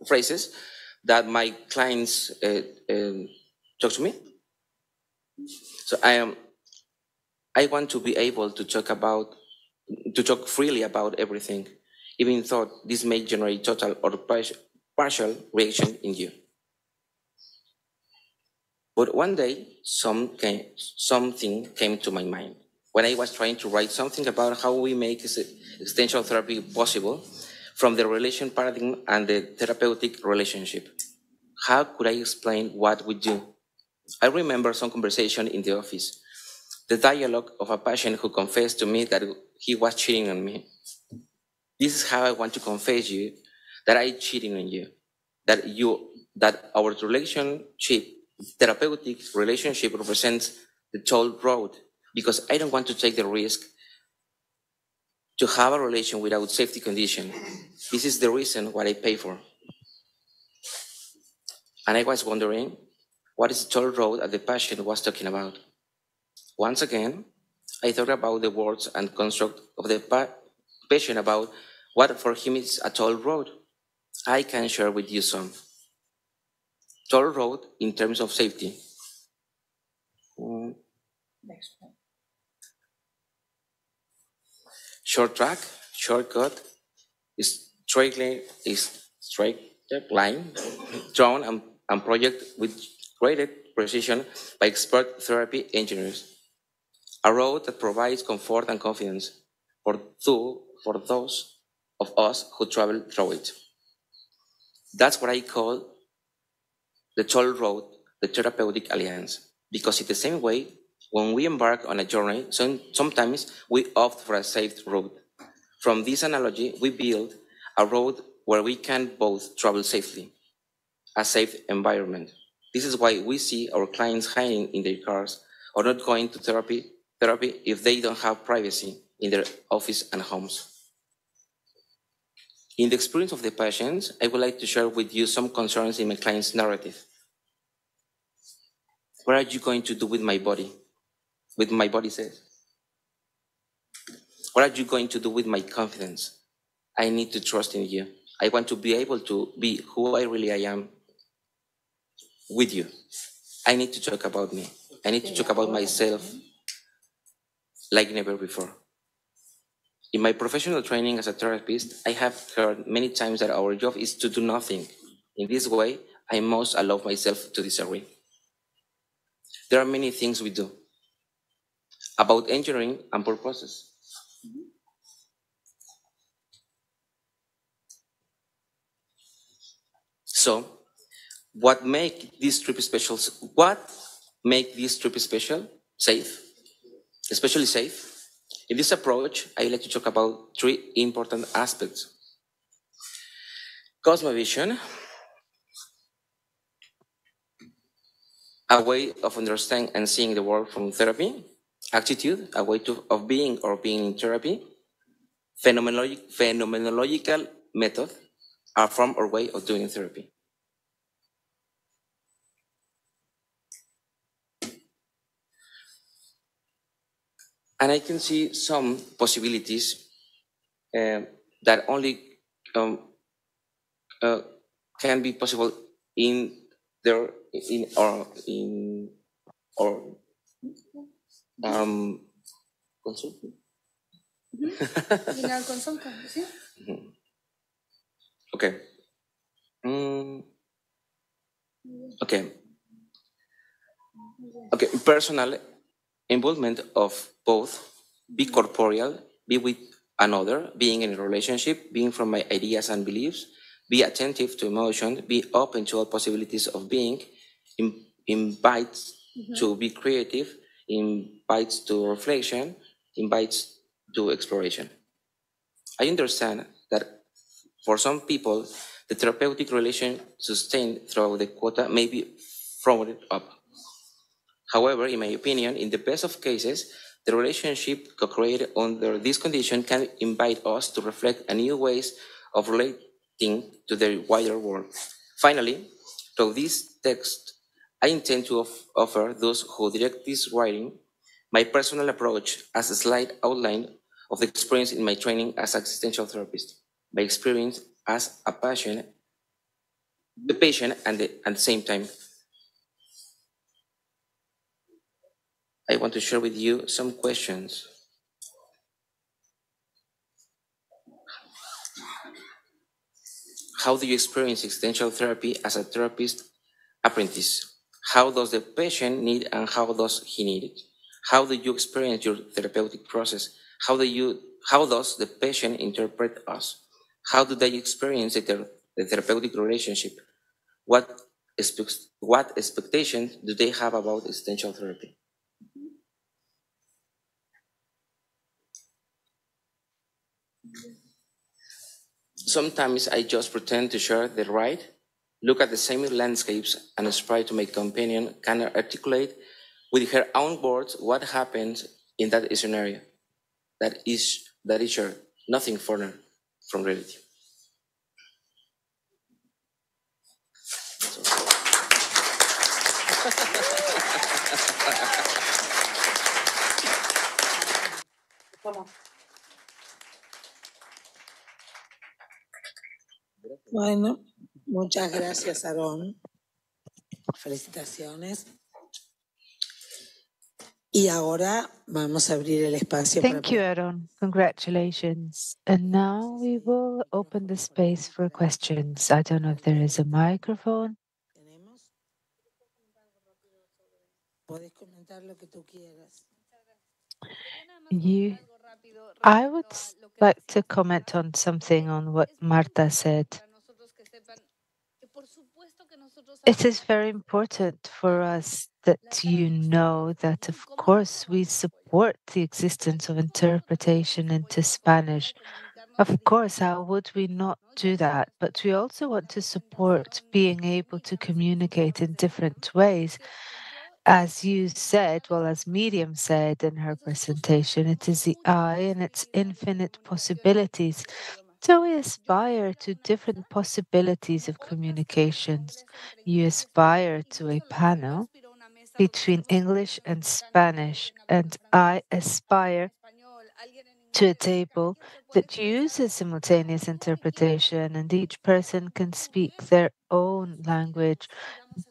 Speaker 5: phrases that my clients talk to me. So I want to be able to talk freely about everything, even though this may generate total or partial reaction in you. But one day, something came to my mind when I was trying to write something about how we make existential therapy possible from the relation paradigm and the therapeutic relationship. How could I explain what we do? I remember some conversation in the office, the dialogue of a patient who confessed to me that he was cheating on me. This is how I want to confess you that I'm cheating on you, that our relationship, therapeutic relationship, represents the toll road, because I don't want to take the risk to have a relation without safety condition. This is the reason what I pay for. And I was wondering, what is the toll road that the patient was talking about? Once again, I thought about the words and construct of the patient about what for him is a toll road. I can share with you some. Toll road in terms of safety. Short track, shortcut, straight line, drawn and project with great precision by expert therapy engineers. A road that provides comfort and confidence for those of us who travel through it. That's what I call the toll road, the therapeutic alliance, because in the same way, when we embark on a journey, sometimes we opt for a safe route. From this analogy, we build a road where we can both travel safely, a safe environment. This is why we see our clients hiding in their cars or not going to therapy if they don't have privacy in their office and homes. In the experience of the patients, I would like to share with you some concerns in my client's narrative. What are you going to do with my body? With my body says. What are you going to do with my confidence? I need to trust in you. I want to be able to be who I really am with you. I need to talk about me. I need to talk about myself like never before. In my professional training as a therapist, I have heard many times that our job is to do nothing. In this way, I must allow myself to disagree. There are many things we do about engineering and purposes. So, what make this trip special? What make this trip special? Safe, especially safe. In this approach, I like to talk about three important aspects: cosmovision, a way of understanding and seeing the world from therapy; attitude, a way of being or being in therapy; phenomenological method, a form or way of doing therapy. And I can see some possibilities that only can be possible in their in or consulting.
Speaker 3: In our consulting, see?
Speaker 5: Okay. Okay. Okay. Personal involvement of both, be corporeal, be with another, being in a relationship, being from my ideas and beliefs, be attentive to emotion, be open to all possibilities of being, invites to be creative, invites to reflection, invites to exploration. I understand that for some people, the therapeutic relation sustained throughout the quota may be frowned up. However, in my opinion, in the best of cases, the relationship co-created under this condition can invite us to reflect on new ways of relating to the wider world. Finally, through this text, I intend to offer those who direct this writing my personal approach as a slight outline of the experience in my training as existential therapist, my experience as a patient, and at the same time, I want to share with you some questions. How do you experience existential therapy as a therapist apprentice? How does the patient need and how does he need it? How do you experience your therapeutic process? How does the patient interpret us? How do they experience the therapeutic relationship? What expectations do they have about existential therapy? Sometimes I just pretend to share the right, look at the same landscapes, and aspire to my companion can articulate with her own words what happens in that scenario. That is shared, nothing further from reality.
Speaker 1: Bueno, muchas gracias, Aarón. Felicitaciones. Y ahora vamos a abrir el espacio.
Speaker 2: Thank you, Aaron. Congratulations. And now we will open the space for questions. I don't know if there is a microphone.
Speaker 1: Puedes comentar lo que tú quieras.
Speaker 2: I would like to comment on something on what Marta said. It is very important for us that you know that, of course, we support the existence of interpretation into Spanish. Of course, how would we not do that? But we also want to support being able to communicate in different ways. As you said, well, as Miriam said in her presentation, it is the eye and its infinite possibilities. So we aspire to different possibilities of communications. You aspire to a panel between English and Spanish, and I aspire to a table that uses simultaneous interpretation, and each person can speak their own language.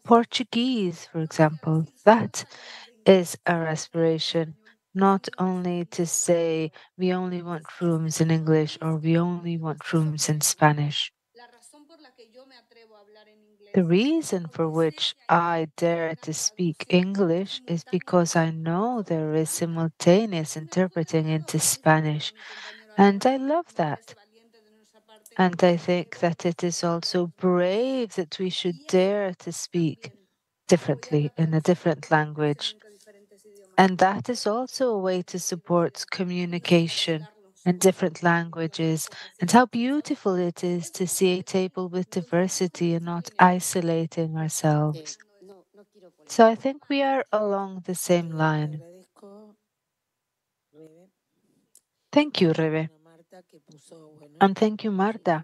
Speaker 2: Portuguese, for example, that is our aspiration. not only to say we only want rooms in English or we only want rooms in Spanish. The reason for which I dare to speak English is because I know there is simultaneous interpreting into Spanish, and I love that. And I think that it is also brave that we should dare to speak differently in a different language. And that is also a way to support communication in different languages, and how beautiful it is to see a table with diversity and not isolating ourselves. So I think we are along the same line. Thank you, Rebe. And thank you, Marta,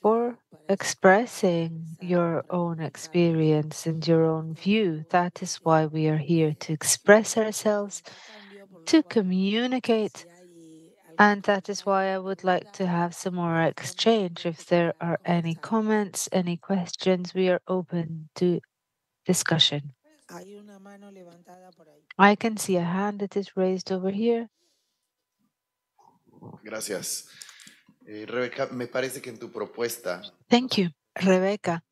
Speaker 2: for expressing your own experience and your own view. That is why we are here, to express ourselves, to communicate. And that is why I would like to have some more exchange. If there are any comments, any questions, we are open to discussion. I can see a hand that is raised over here.
Speaker 6: Gracias. Rebeca, me parece que en tu propuesta.
Speaker 2: Thank you, Rebecca.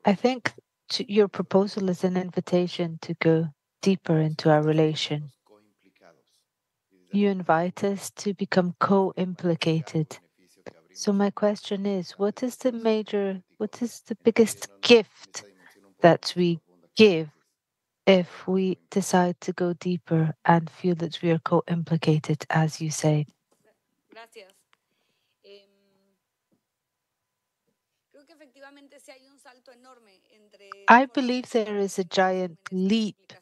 Speaker 2: I think your proposal is an invitation to go deeper into our relation. You invite us to become co-implicated. So my question is, what is the biggest gift that we give if we decide to go deeper and feel that we are co-implicated, as you say? I believe there is a giant leap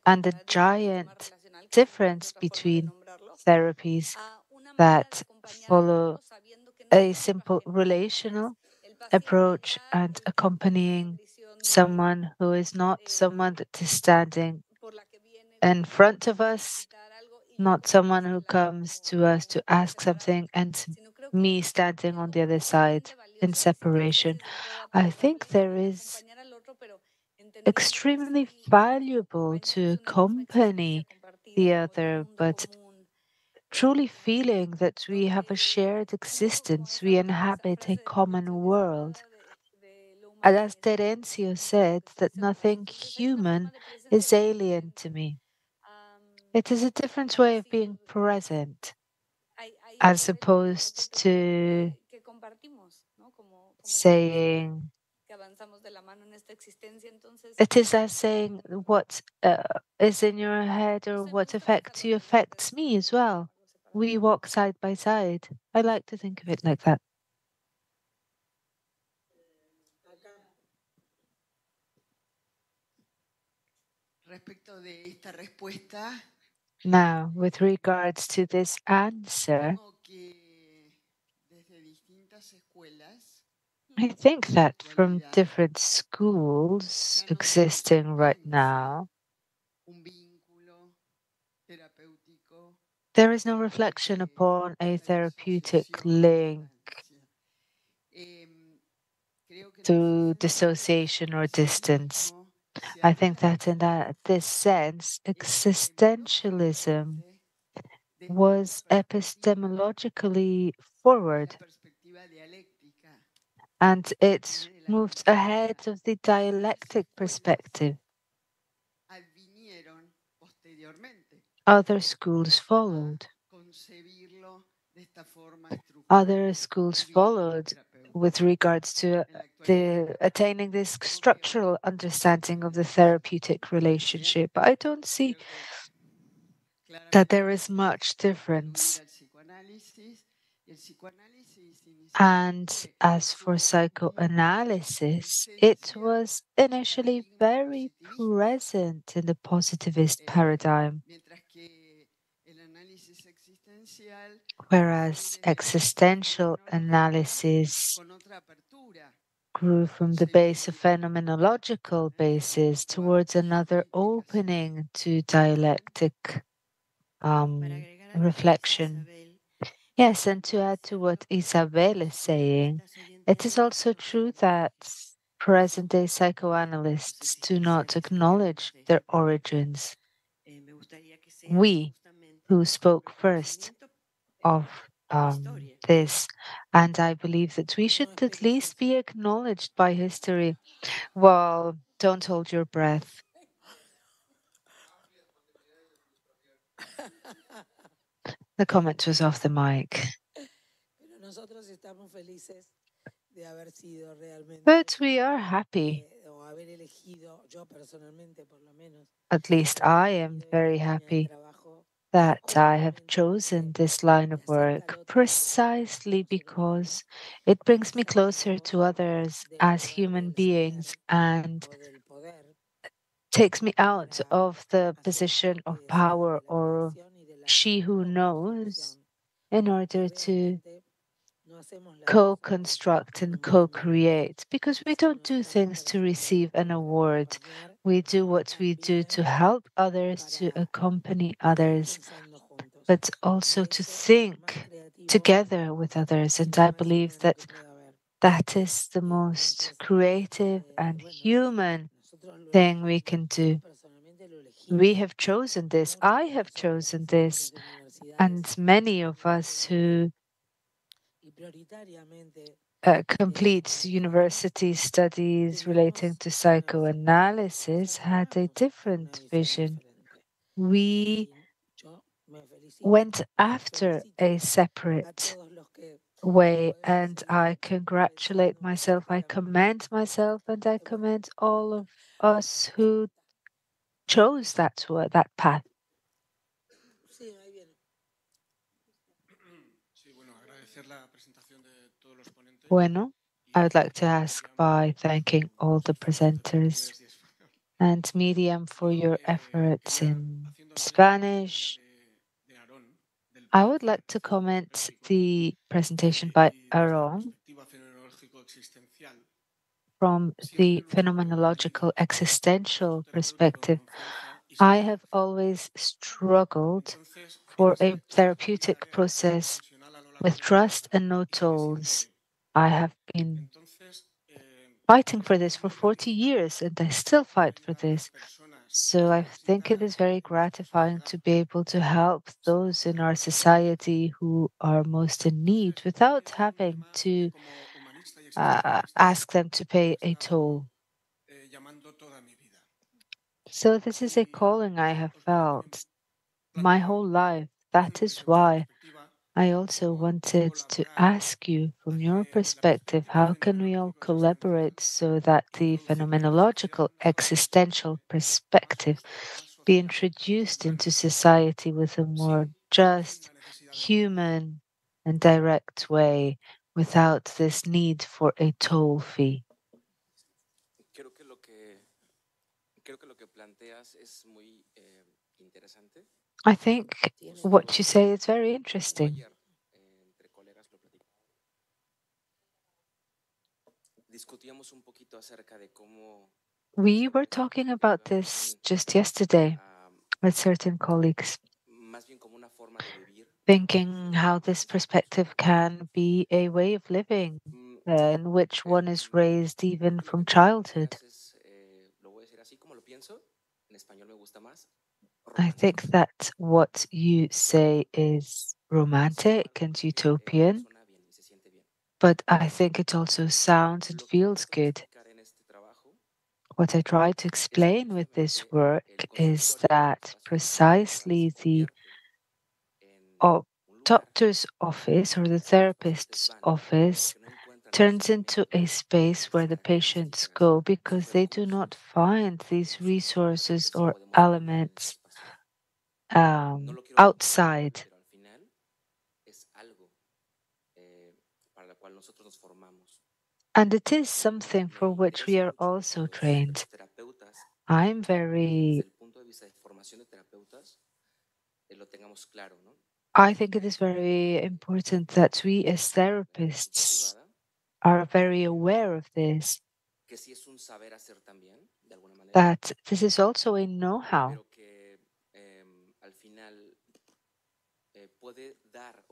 Speaker 2: and a giant difference between therapies that follow a simple relational approach and accompanying someone who is not someone that is standing in front of us, not someone who comes to us to ask something, and me standing on the other side in separation. I think there is extremely valuable to accompany the other, but truly feeling that we have a shared existence, we inhabit a common world. And as Terencio said, that nothing human is alien to me. It is a different way of being present, as opposed to saying, it is as saying what is in your head or what affects you affects me as well. We walk side by side. I like to think of it like that. Now, with regards to this answer, I think that from different schools existing right now, there is no reflection upon a therapeutic link to dissociation or distance. I think that in this sense, existentialism was epistemologically forward, and it moved ahead of the dialectic perspective. Other schools followed. Other schools followed with regards to the attaining this structural understanding of the therapeutic relationship. I don't see that there is much difference. And as for psychoanalysis, it was initially very present in the positivist paradigm, whereas existential analysis grew from the base of phenomenological basis towards another opening to dialectic reflection. Yes, and to add to what Isabel is saying, it is also true that present-day psychoanalysts do not acknowledge their origins. we who spoke first of this, and I believe that we should at least be acknowledged by history. Well, don't hold your breath. The comment was off the mic. But we are happy. At least I am very happy that I have chosen this line of work precisely because it brings me closer to others as human beings and takes me out of the position of power or she who knows in order to co-construct and co-create, because we don't do things to receive an award. We do what we do to help others, to accompany others, but also to think together with others. And I believe that that is the most creative and human thing we can do. We have chosen this. I have chosen this. And many of us who complete university studies relating to psychoanalysis had a different vision. We went after a separate way, and I congratulate myself, I commend myself, and I commend all of us who chose that path. Bueno, I would like to ask by thanking all the presenters and Miriam for your efforts in Spanish. I would like to comment the presentation by Aaron from the phenomenological existential perspective. I have always struggled for a therapeutic process with trust and no tools. I have been fighting for this for 40 years and I still fight for this. So I think it is very gratifying to be able to help those in our society who are most in need without having to ask them to pay a toll. So this is a calling I have felt my whole life. That is why I also wanted to ask you, from your perspective, how can we all collaborate so that the phenomenological existential perspective be introduced into society with a more just, human, and direct way without this need for a toll fee? I think what you say is very interesting. We were talking about this just yesterday with certain colleagues, thinking how this perspective can be a way of living in which one is raised even from childhood. I think that what you say is romantic and utopian, but I think it also sounds and feels good. What I try to explain with this work is that precisely the doctor's office or the therapist's office turns into a space where the patients go because they do not find these resources or elements outside. And it is something for which we are also trained. I'm very I think it is very important that we as therapists are very aware of this, that this is also a know-how.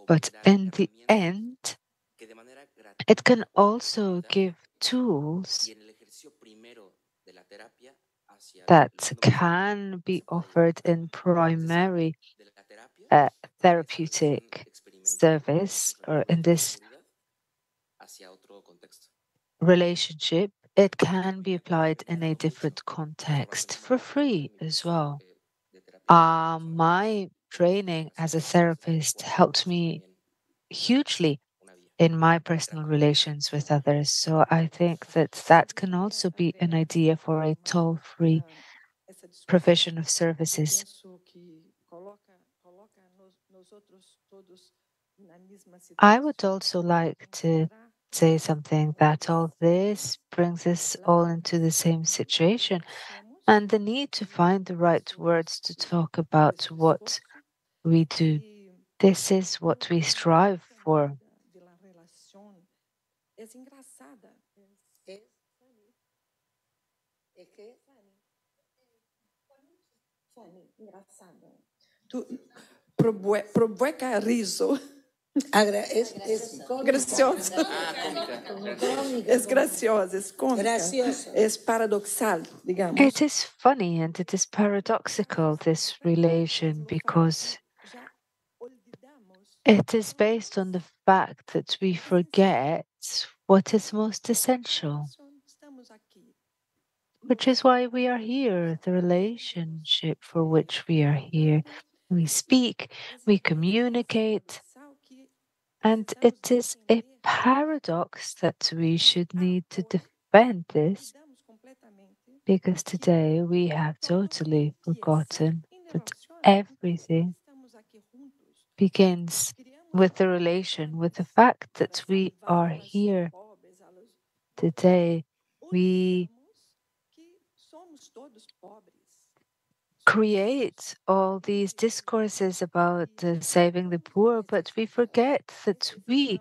Speaker 2: But in the end, it can also give tools that can be offered in primary therapeutic service or in this relationship, it can be applied in a different context for free as well. My training as a therapist helped me hugely in my personal relations with others. So I think that that can also be an idea for a toll-free provision of services. I would also like to say something that all this brings us all into the same situation and the need to find the right words to talk about what we do. This is what we strive for.
Speaker 1: Provoca riso. Es gracioso. Es gracioso, es cómica. Es paradoxal, digamos.
Speaker 2: It is funny and it is paradoxical, this relation, because it is based on the fact that we forget what is most essential, which is why we are here, the relationship for which we are here. We speak, we communicate, and it is a paradox that we should need to defend this, because today we have totally forgotten that everything begins with the relation, with the fact that we are here today. We create all these discourses about saving the poor, but we forget that we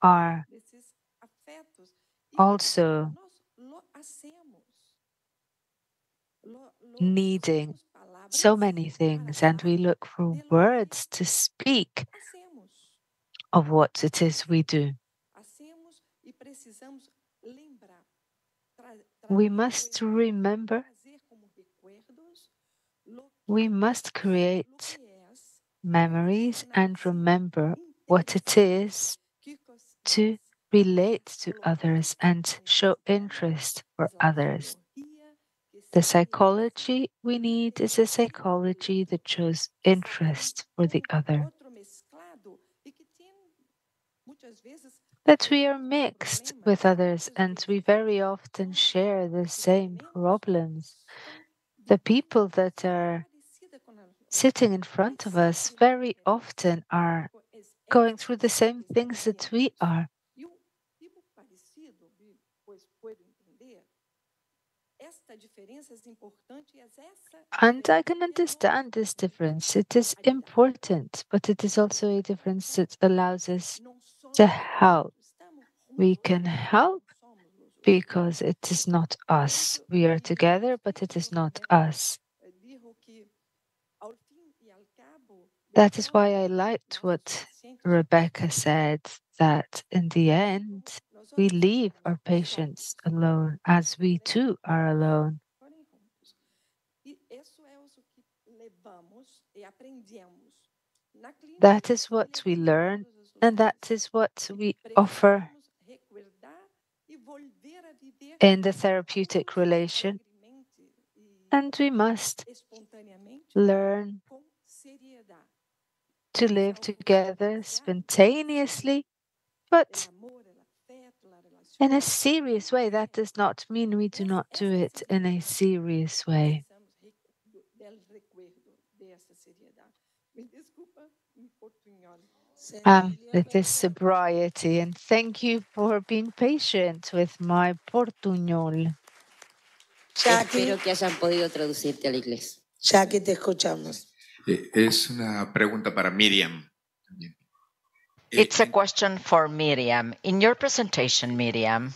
Speaker 2: are also needing so many things, and we look for words to speak of what it is we do. We must remember, we must create memories and remember what it is to relate to others and show interest for others. The psychology we need is a psychology that shows interest for the other. That we are mixed with others and we very often share the same problems. The people that are sitting in front of us very often are going through the same things that we are. And I can understand this difference. It is important, but it is also a difference that allows us to help. We can help because it is not us. We are together, but it is not us. That is why I liked what Rebecca said, that in the end, we leave our patients alone, as we too are alone. That is what we learn, and that is what we offer in the therapeutic relation. And we must learn to live together spontaneously, but in a serious way. That does not mean we do not do it in a serious way. With this sobriety, and thank you for being patient with my portuñol.
Speaker 1: Espero que hayan podido traducirte al inglés. Jackie, te escuchamos.
Speaker 7: Es una pregunta para Miriam.
Speaker 4: It's a question for Miriam. In your presentation, Miriam,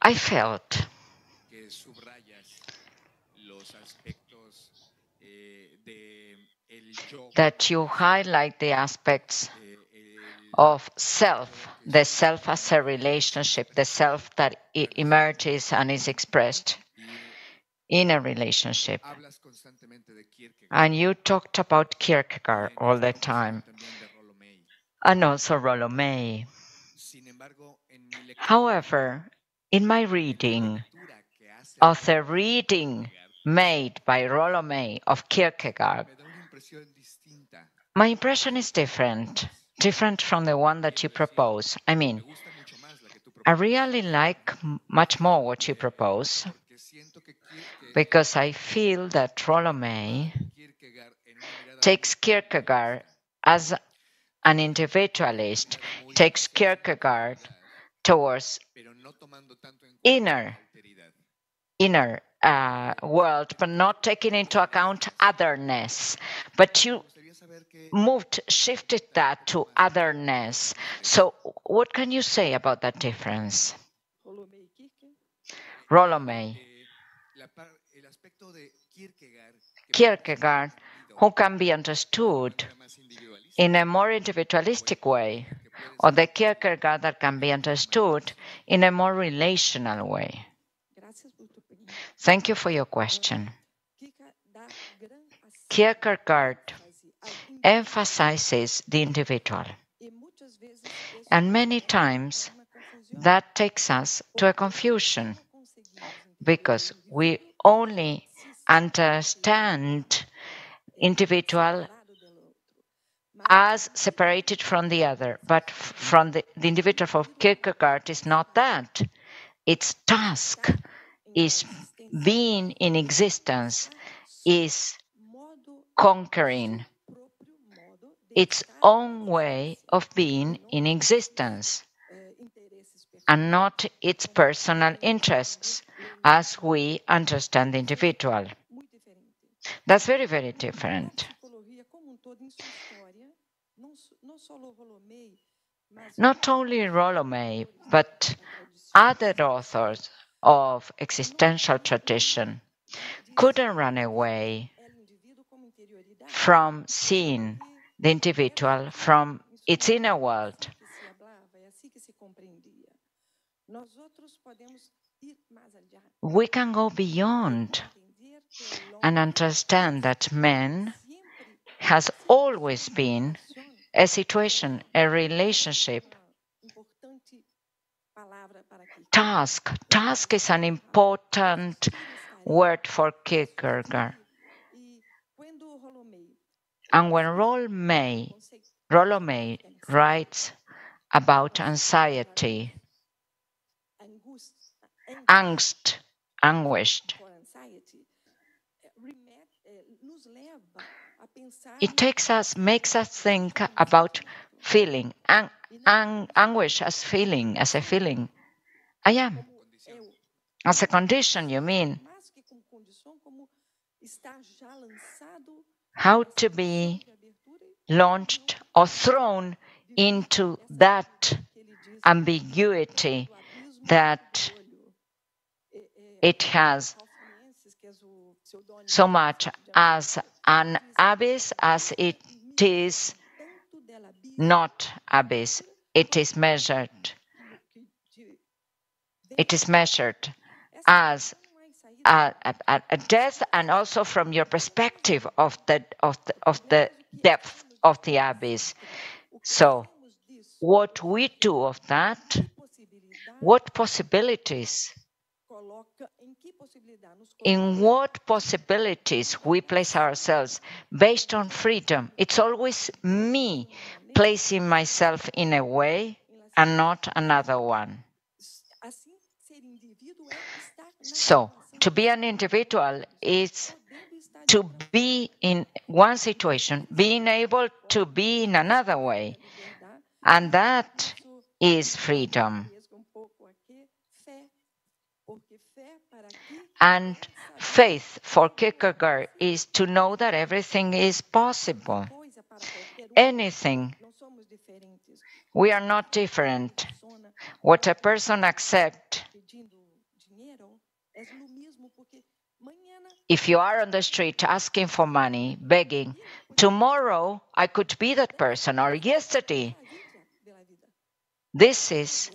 Speaker 4: I felt that you highlight the aspects of self, the self as a relationship, the self that emerges and is expressed. in a relationship. And you talked about Kierkegaard all the time, and also Rollo May. However, in my reading of the reading made by Rollo May of Kierkegaard, my impression is different from the one that you propose. I mean, I really like much more what you propose, because I feel that Rollo May takes Kierkegaard as an individualist, takes Kierkegaard towards inner world, but not taking into account otherness. But you shifted that to otherness. So what can you say about that difference? Rollo May. Kierkegaard, who can be understood in a more individualistic way, or the Kierkegaard that can be understood in a more relational way? Thank you for your question. Kierkegaard emphasizes the individual, and many times that takes us to a confusion, because we only understand individual as separated from the other, but from the individual for Kierkegaard is not that. Its task is being in existence, is conquering its own way of being in existence, and not its personal interests, as we understand the individual. That's very, very different. Not only Rollo May, but other authors of existential tradition couldn't run away from seeing the individual from its inner world. We can go beyond and understand that man has always been a situation, a relationship. Task. Task is an important word for Kierkegaard. And when Rollo May writes about anxiety, angst, anguish, it makes us think about feeling, anguish as feeling, as a feeling. I am. As a condition, you mean? How to be launched or thrown into that ambiguity that it has so much as an abyss as it is not abyss. It is measured. It is measured as a death, and also from your perspective of the depth of the abyss. So, what we do of that, what possibilities, in what possibilities we place ourselves based on freedom. It's always me placing myself in a way and not another one. So, to be an individual is to be in one situation, being able to be in another way. And that is freedom. And faith for Kierkegaard is to know that everything is possible. Anything. We are not different. What a person accepts, if you are on the street asking for money, begging, tomorrow I could be that person, or yesterday. This is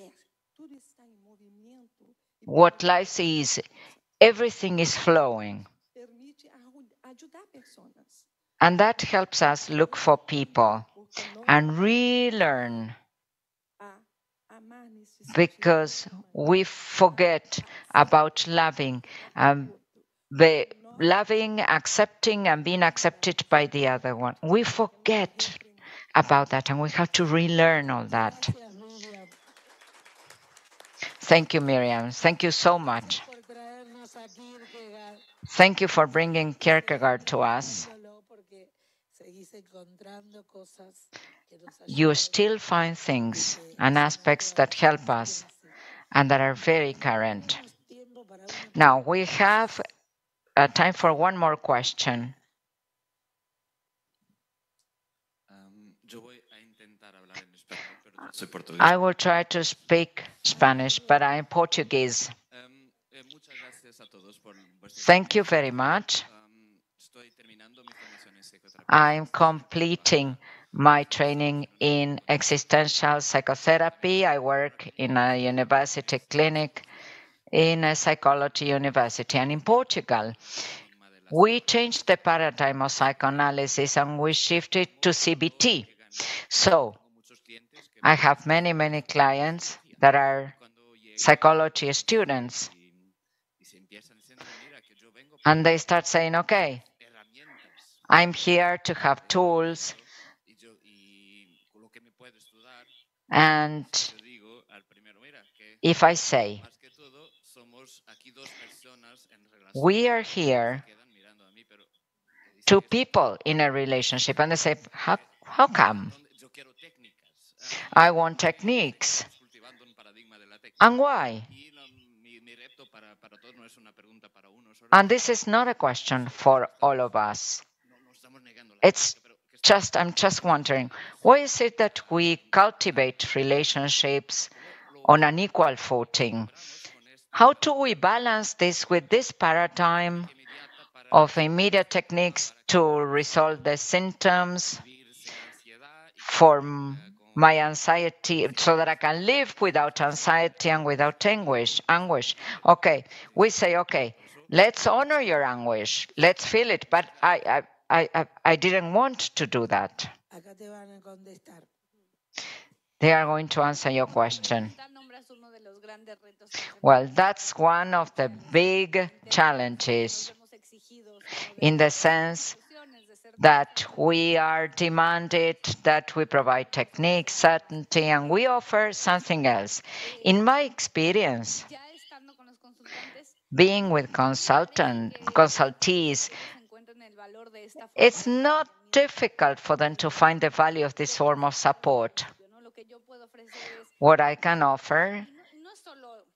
Speaker 4: what life is. everything is flowing. And that helps us look for people and relearn, because we forget about loving, accepting, and being accepted by the other one. We forget about that, and we have to relearn all that. Thank you, Miriam. Thank you so much. Thank you for bringing Kierkegaard to us. You still find things and aspects that help us and that are very current. Now, we have time for one more question. I will try to speak Spanish, but I'm Portuguese. Thank you very much. I'm completing my training in existential psychotherapy. I work in a university clinic in a psychology university. And in Portugal, we changed the paradigm of psychoanalysis and we shifted to CBT. So I have many, many clients that are psychology students. And they start saying, okay, I'm here to have tools. And if I say, we are here, two people in a relationship, and they say, how come? I want techniques. And why? And this is not a question for all of us. I'm just wondering, why is it that we cultivate relationships on an equal footing? How do we balance this with this paradigm of immediate techniques to resolve the symptoms for my anxiety, so that I can live without anxiety and without anguish? Okay, we say, okay, let's honor your anguish, let's feel it, but I didn't want to do that. They are going to answer your question. Well, that's one of the big challenges, in the sense that we are demanded that we provide techniques, certainty, and we offer something else. In my experience, being with consultees, it's not difficult for them to find the value of this form of support. What I can offer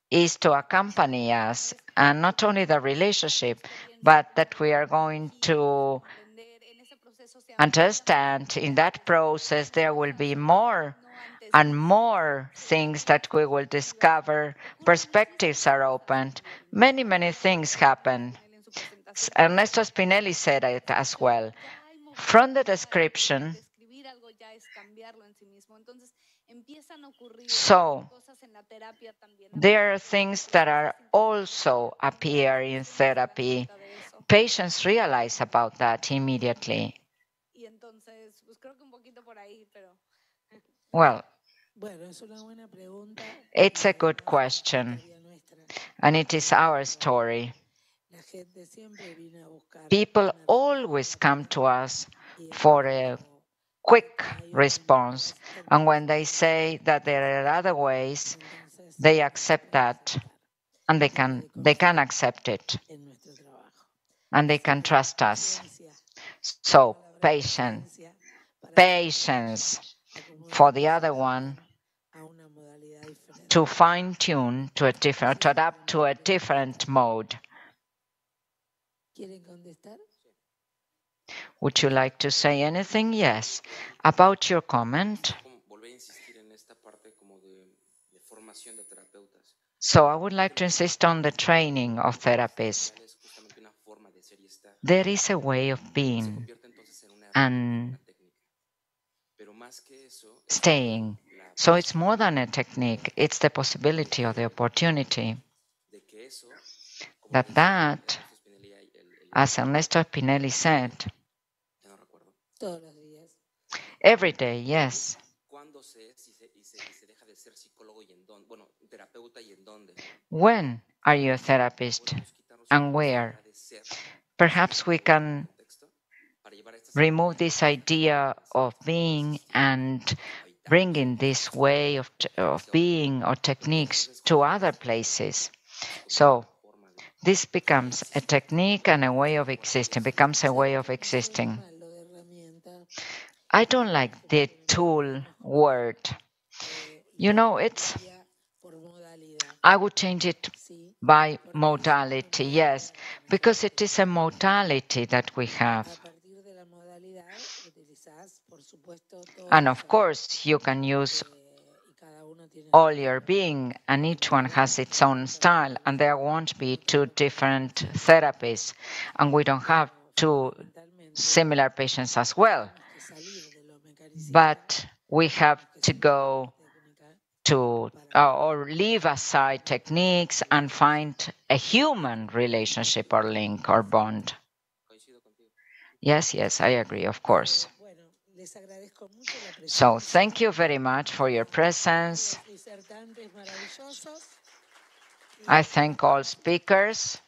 Speaker 4: is to accompany us, and not only the relationship, but that we are going to understand in that process there will be more and more things that we will discover. Perspectives are opened. Many, many things happen. Ernesto Spinelli said it as well. From the description, so there are things that are also appear in therapy. Patients realize about that immediately. Well, it's a good question, and it is our story. People always come to us for a quick response, and when they say that there are other ways, they accept that, and they can accept it, and they can trust us. So patience for the other one to fine-tune to adapt to a different mode. Would you like to say anything? Yes. About your comment. So I would like to insist on the training of therapists. There is a way of being and staying. So it's more than a technique. It's the possibility or the opportunity that, as Ernesto Spinelli said, every day, yes. When are you a therapist and where? Perhaps we can remove this idea of being and bringing this way of being or techniques to other places. So this becomes a technique and a way of existing, becomes a way of existing. I don't like the tool word. You know, I would change it by modality, yes, because it is a modality that we have. And of course, you can use all your being, and each one has its own style, and there won't be two different therapies, and we don't have two similar patients as well. But we have to go to or leave aside techniques and find a human relationship or link or bond. Yes, I agree, of course. So thank you very much for your presence. I thank all speakers.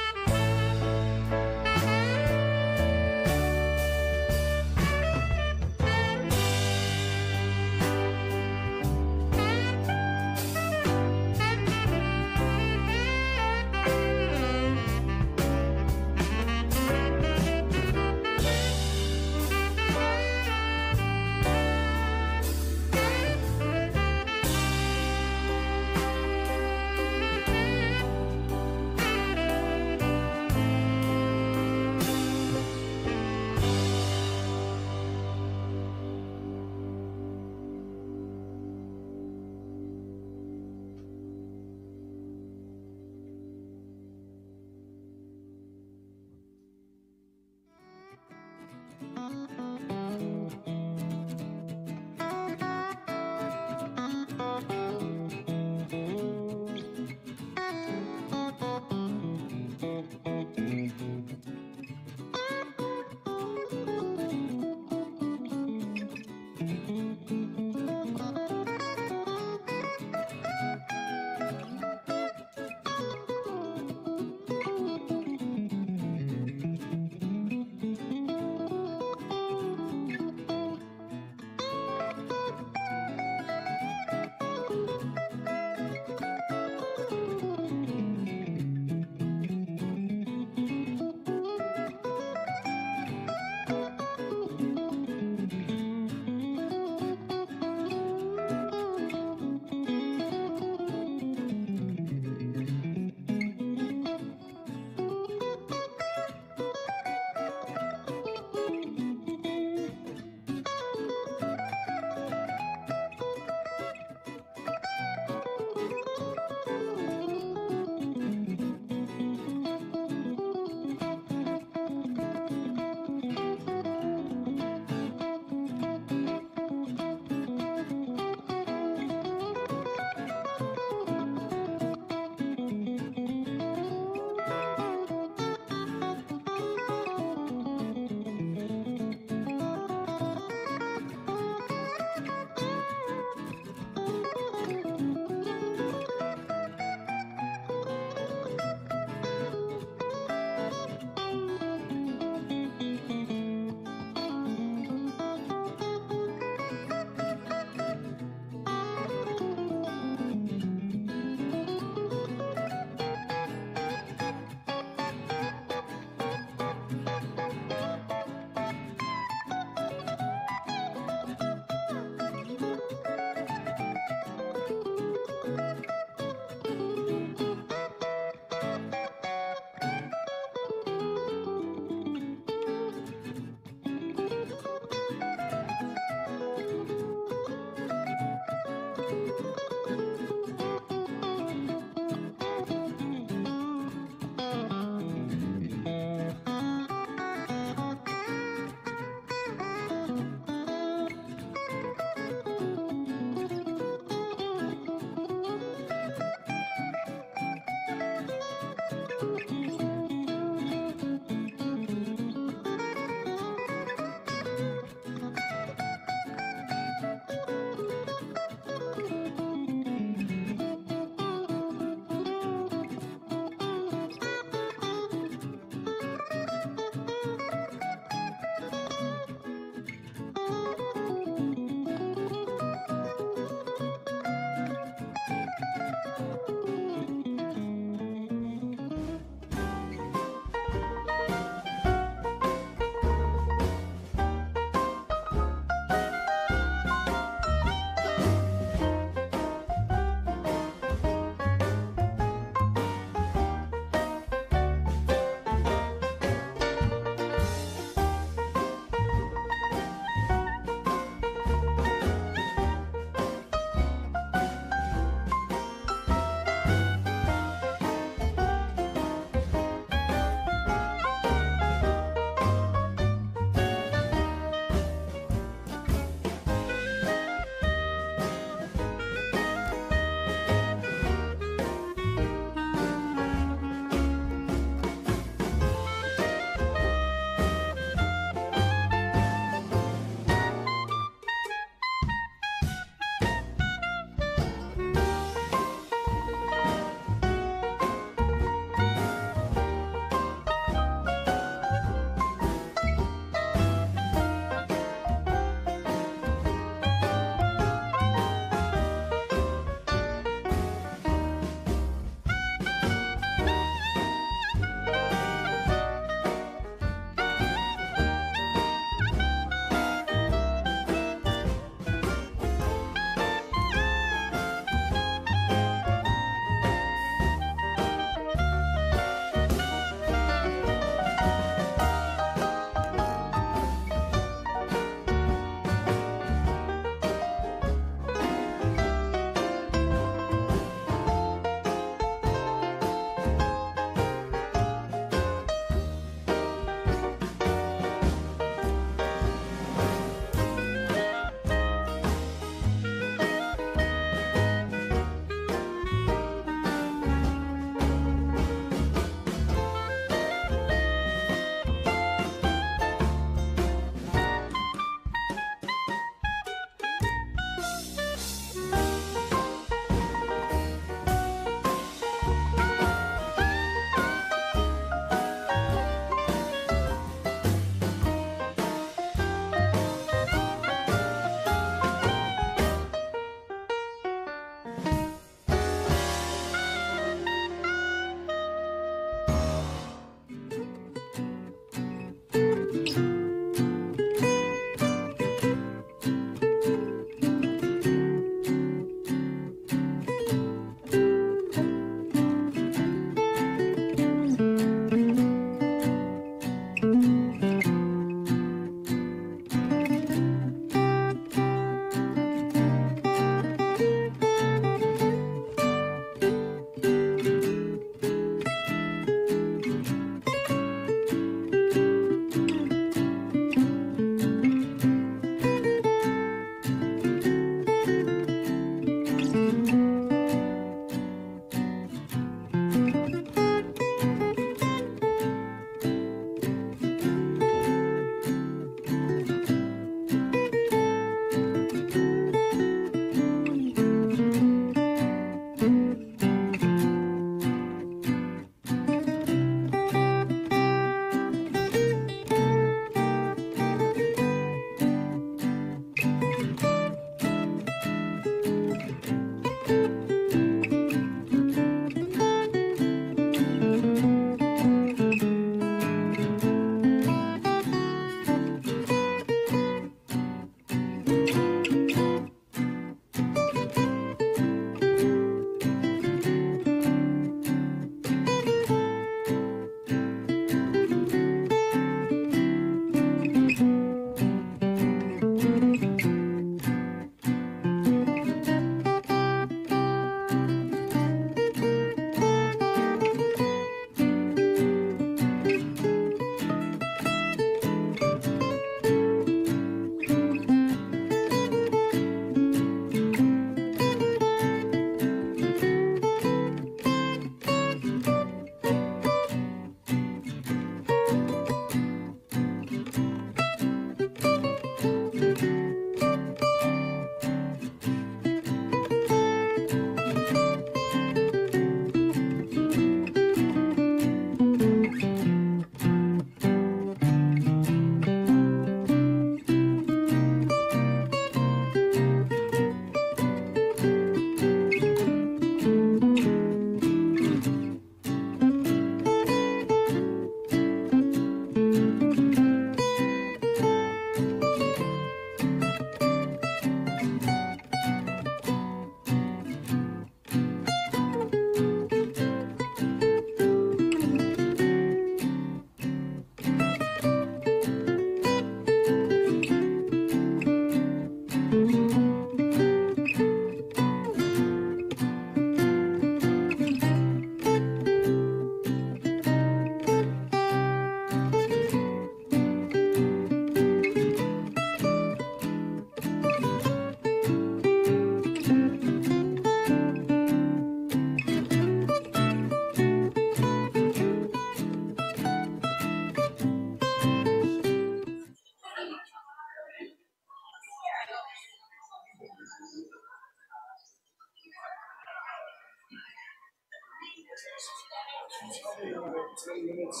Speaker 8: 10 minutes.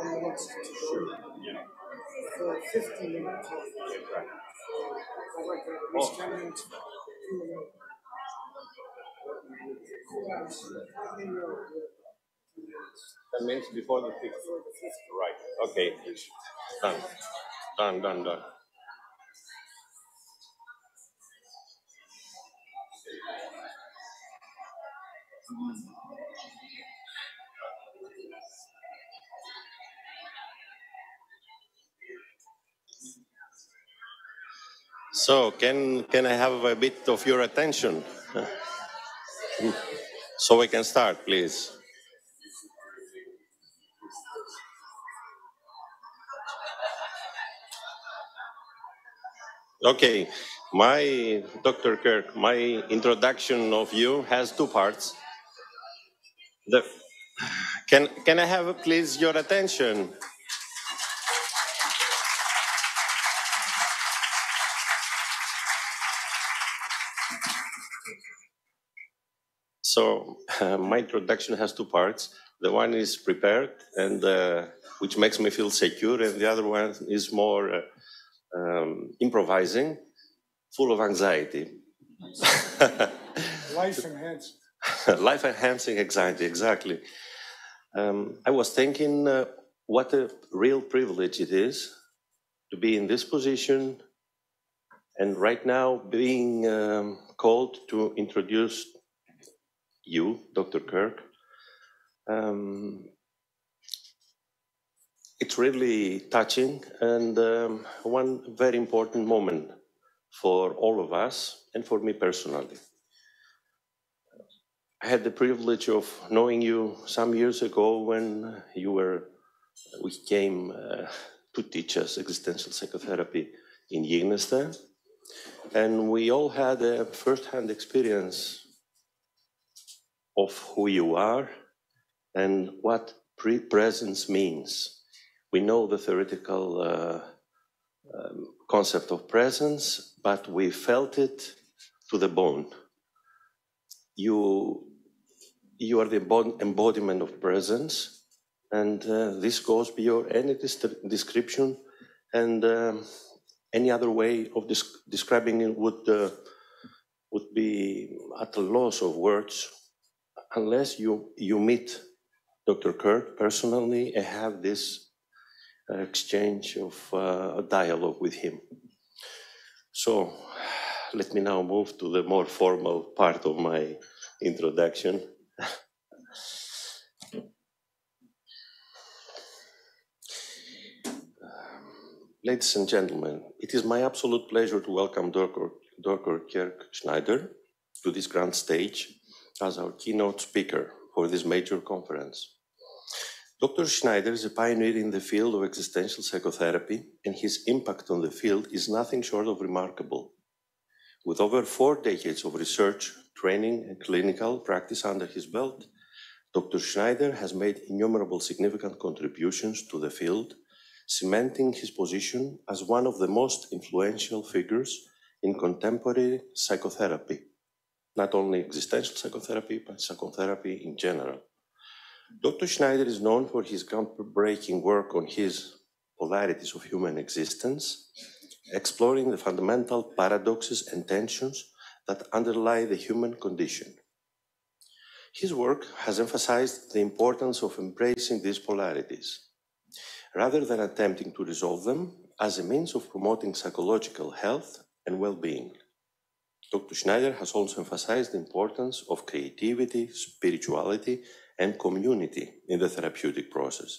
Speaker 8: 10 minutes for 15 minutes. Like at least 10 minutes.
Speaker 9: 10 minutes before the 5th. Right. Okay. Done. So, can I have a bit of your attention? So we can start, please. Okay, Dr. Kirk, my introduction of you has two parts. Can I have, please, your attention? So my introduction has two parts. The one is prepared, and which makes me feel secure, and the other one is more improvising, full of anxiety.
Speaker 8: Life enhancing.
Speaker 9: Life enhancing anxiety, exactly. I was thinking what a real privilege it is to be in this position, and right now being called to introduce you, Dr. Kirk. It's really touching and one very important moment for all of us and for me personally. I had the privilege of knowing you some years ago when we came to teach us existential psychotherapy in Gignestai, and we all had a first-hand experience of who you are and what presence means. We know the theoretical concept of presence, but we felt it to the bone. You are the embodiment of presence, and this goes beyond any description, and any other way of describing it would be at a loss of words, unless you meet Dr. Kirk personally and have this exchange of dialogue with him. So let me now move to the more formal part of my introduction. Ladies and gentlemen, it is my absolute pleasure to welcome Dr. Gignestai to this grand stage as our keynote speaker for this major conference. Dr. Gignestai is a pioneer in the field of existential psychotherapy, and his impact on the field is nothing short of remarkable. With over 4 decades of research, training, and clinical practice under his belt, Dr. Gignestai has made innumerable significant contributions to the field, cementing his position as one of the most influential figures in contemporary psychotherapy, not only existential psychotherapy, but psychotherapy in general. Dr. Gignestai is known for his groundbreaking work on his polarities of human existence, exploring the fundamental paradoxes and tensions that underlie the human condition. His work has emphasized the importance of embracing these polarities, rather than attempting to resolve them, as a means of promoting psychological health and well-being. Dr. Gignestai has also emphasized the importance of creativity, spirituality, and community in the therapeutic process,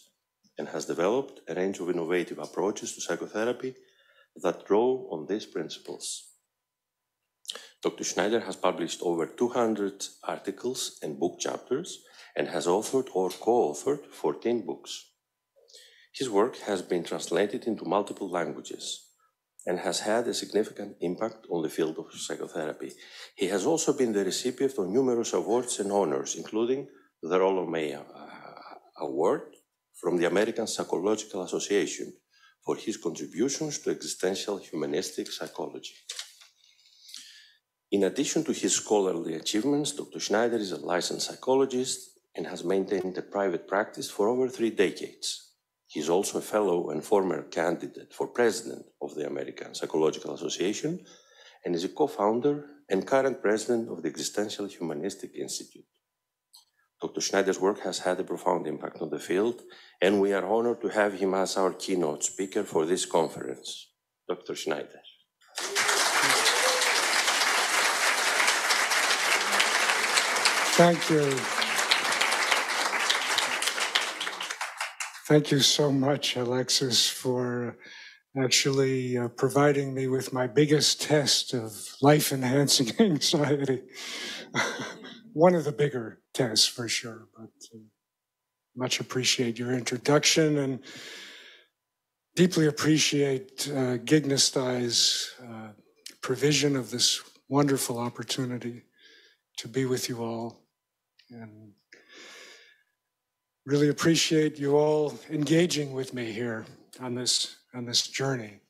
Speaker 9: and has developed a range of innovative approaches to psychotherapy that draw on these principles. Dr. Gignestai has published over 200 articles and book chapters, and has authored or co-authored 14 books. His work has been translated into multiple languages and has had a significant impact on the field of psychotherapy. He has also been the recipient of numerous awards and honors, including the Rollo May Award from the American Psychological Association for his contributions to existential humanistic psychology. In addition to his scholarly achievements, Dr. Gignestai is a licensed psychologist and has maintained a private practice for over 3 decades. He is also a fellow and former candidate for president of the American Psychological Association and is a co-founder and current president of the Existential Humanistic Institute. Dr. Schneider's work has had a profound impact on the field, and we are honored to have him as our keynote speaker for this conference. Dr. Schneider.
Speaker 8: Thank you. Thank you so much, Alexis, for actually providing me with my biggest test of life-enhancing anxiety. One of the bigger tests, for sure, but much appreciate your introduction and deeply appreciate Gignestai's provision of this wonderful opportunity to be with you all, and really appreciate you all engaging with me here on this journey.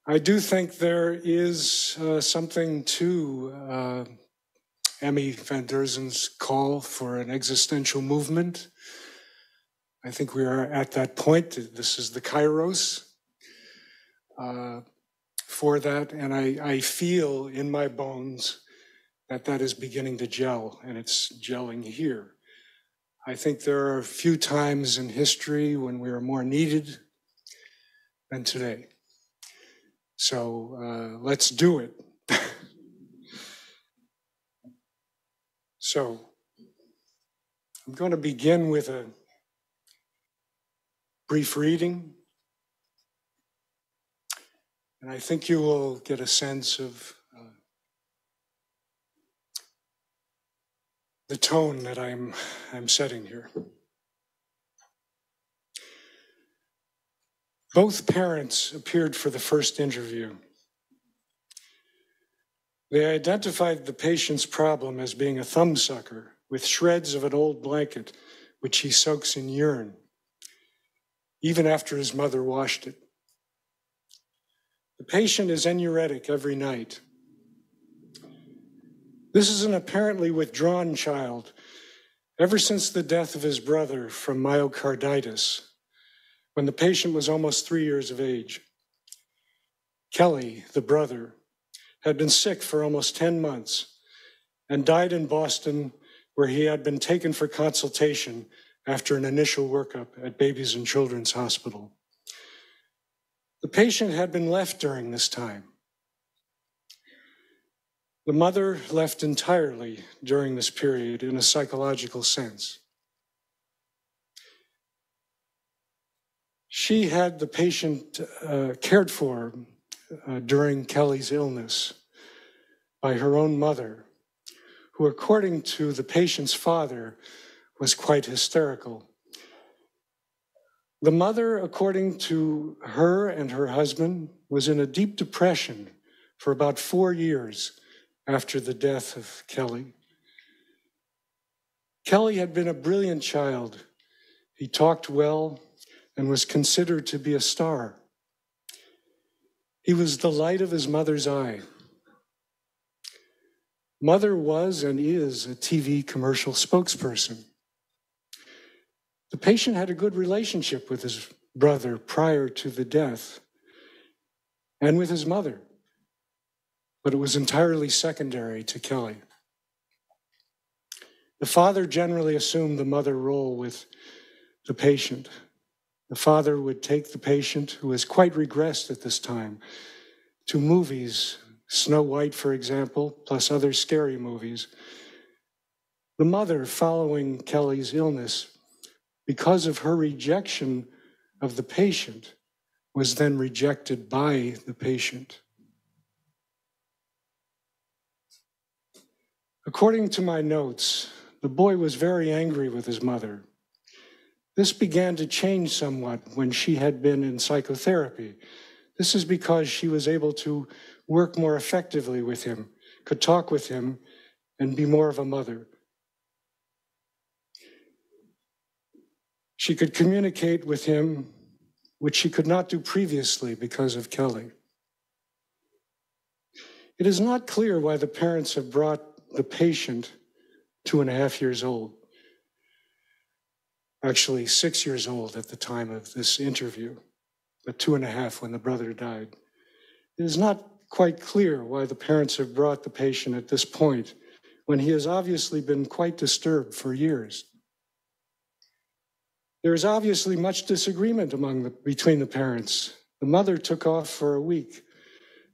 Speaker 8: I do think there is something to Emmy van Derzen's call for an existential movement. I think we are at that point. This is the kairos for that, and I feel in my bones that is beginning to gel, and it's gelling here. I think there are a few times in history when we are more needed than today. So let's do it. So I'm going to begin with a brief reading, and I think you will get a sense of the tone that I'm setting here. Both parents appeared for the first interview. They identified the patient's problem as being a thumbsucker with shreds of an old blanket, which he soaks in urine, even after his mother washed it. The patient is anuretic every night. This is an apparently withdrawn child ever since the death of his brother from myocarditis, when the patient was almost 3 years of age. Kelly, the brother, had been sick for almost 10 months and died in Boston, where he had been taken for consultation after an initial workup at Babies and Children's Hospital. The patient had been left during this time. The mother left entirely during this period in a psychological sense. She had the patient cared for during Kelly's illness by her own mother, who, according to the patient's father, was quite hysterical. The mother, according to her and her husband, was in a deep depression for about 4 years after the death of Kelly. Kelly had been a brilliant child. He talked well and was considered to be a star. He was the light of his mother's eye. Mother was and is a TV commercial spokesperson. The patient had a good relationship with his brother prior to the death and with his mother, but it was entirely secondary to Kelly. The father generally assumed the mother role with the patient. The father would take the patient, who was quite regressed at this time, to movies, Snow White, for example, plus other scary movies. The mother, following Kelly's illness, because of her rejection of the patient, was then rejected by the patient. According to my notes, the boy was very angry with his mother. This began to change somewhat when she had been in psychotherapy. This is because she was able to work more effectively with him, could talk with him, and be more of a mother. She could communicate with him, which she could not do previously because of Kelly. It is not clear why the parents have brought the patient 2.5 years old. actually 6 years old at the time of this interview, but 2.5 when the brother died. It is not quite clear why the parents have brought the patient at this point, when he has obviously been quite disturbed for years. There is obviously much disagreement between the parents. The mother took off for a week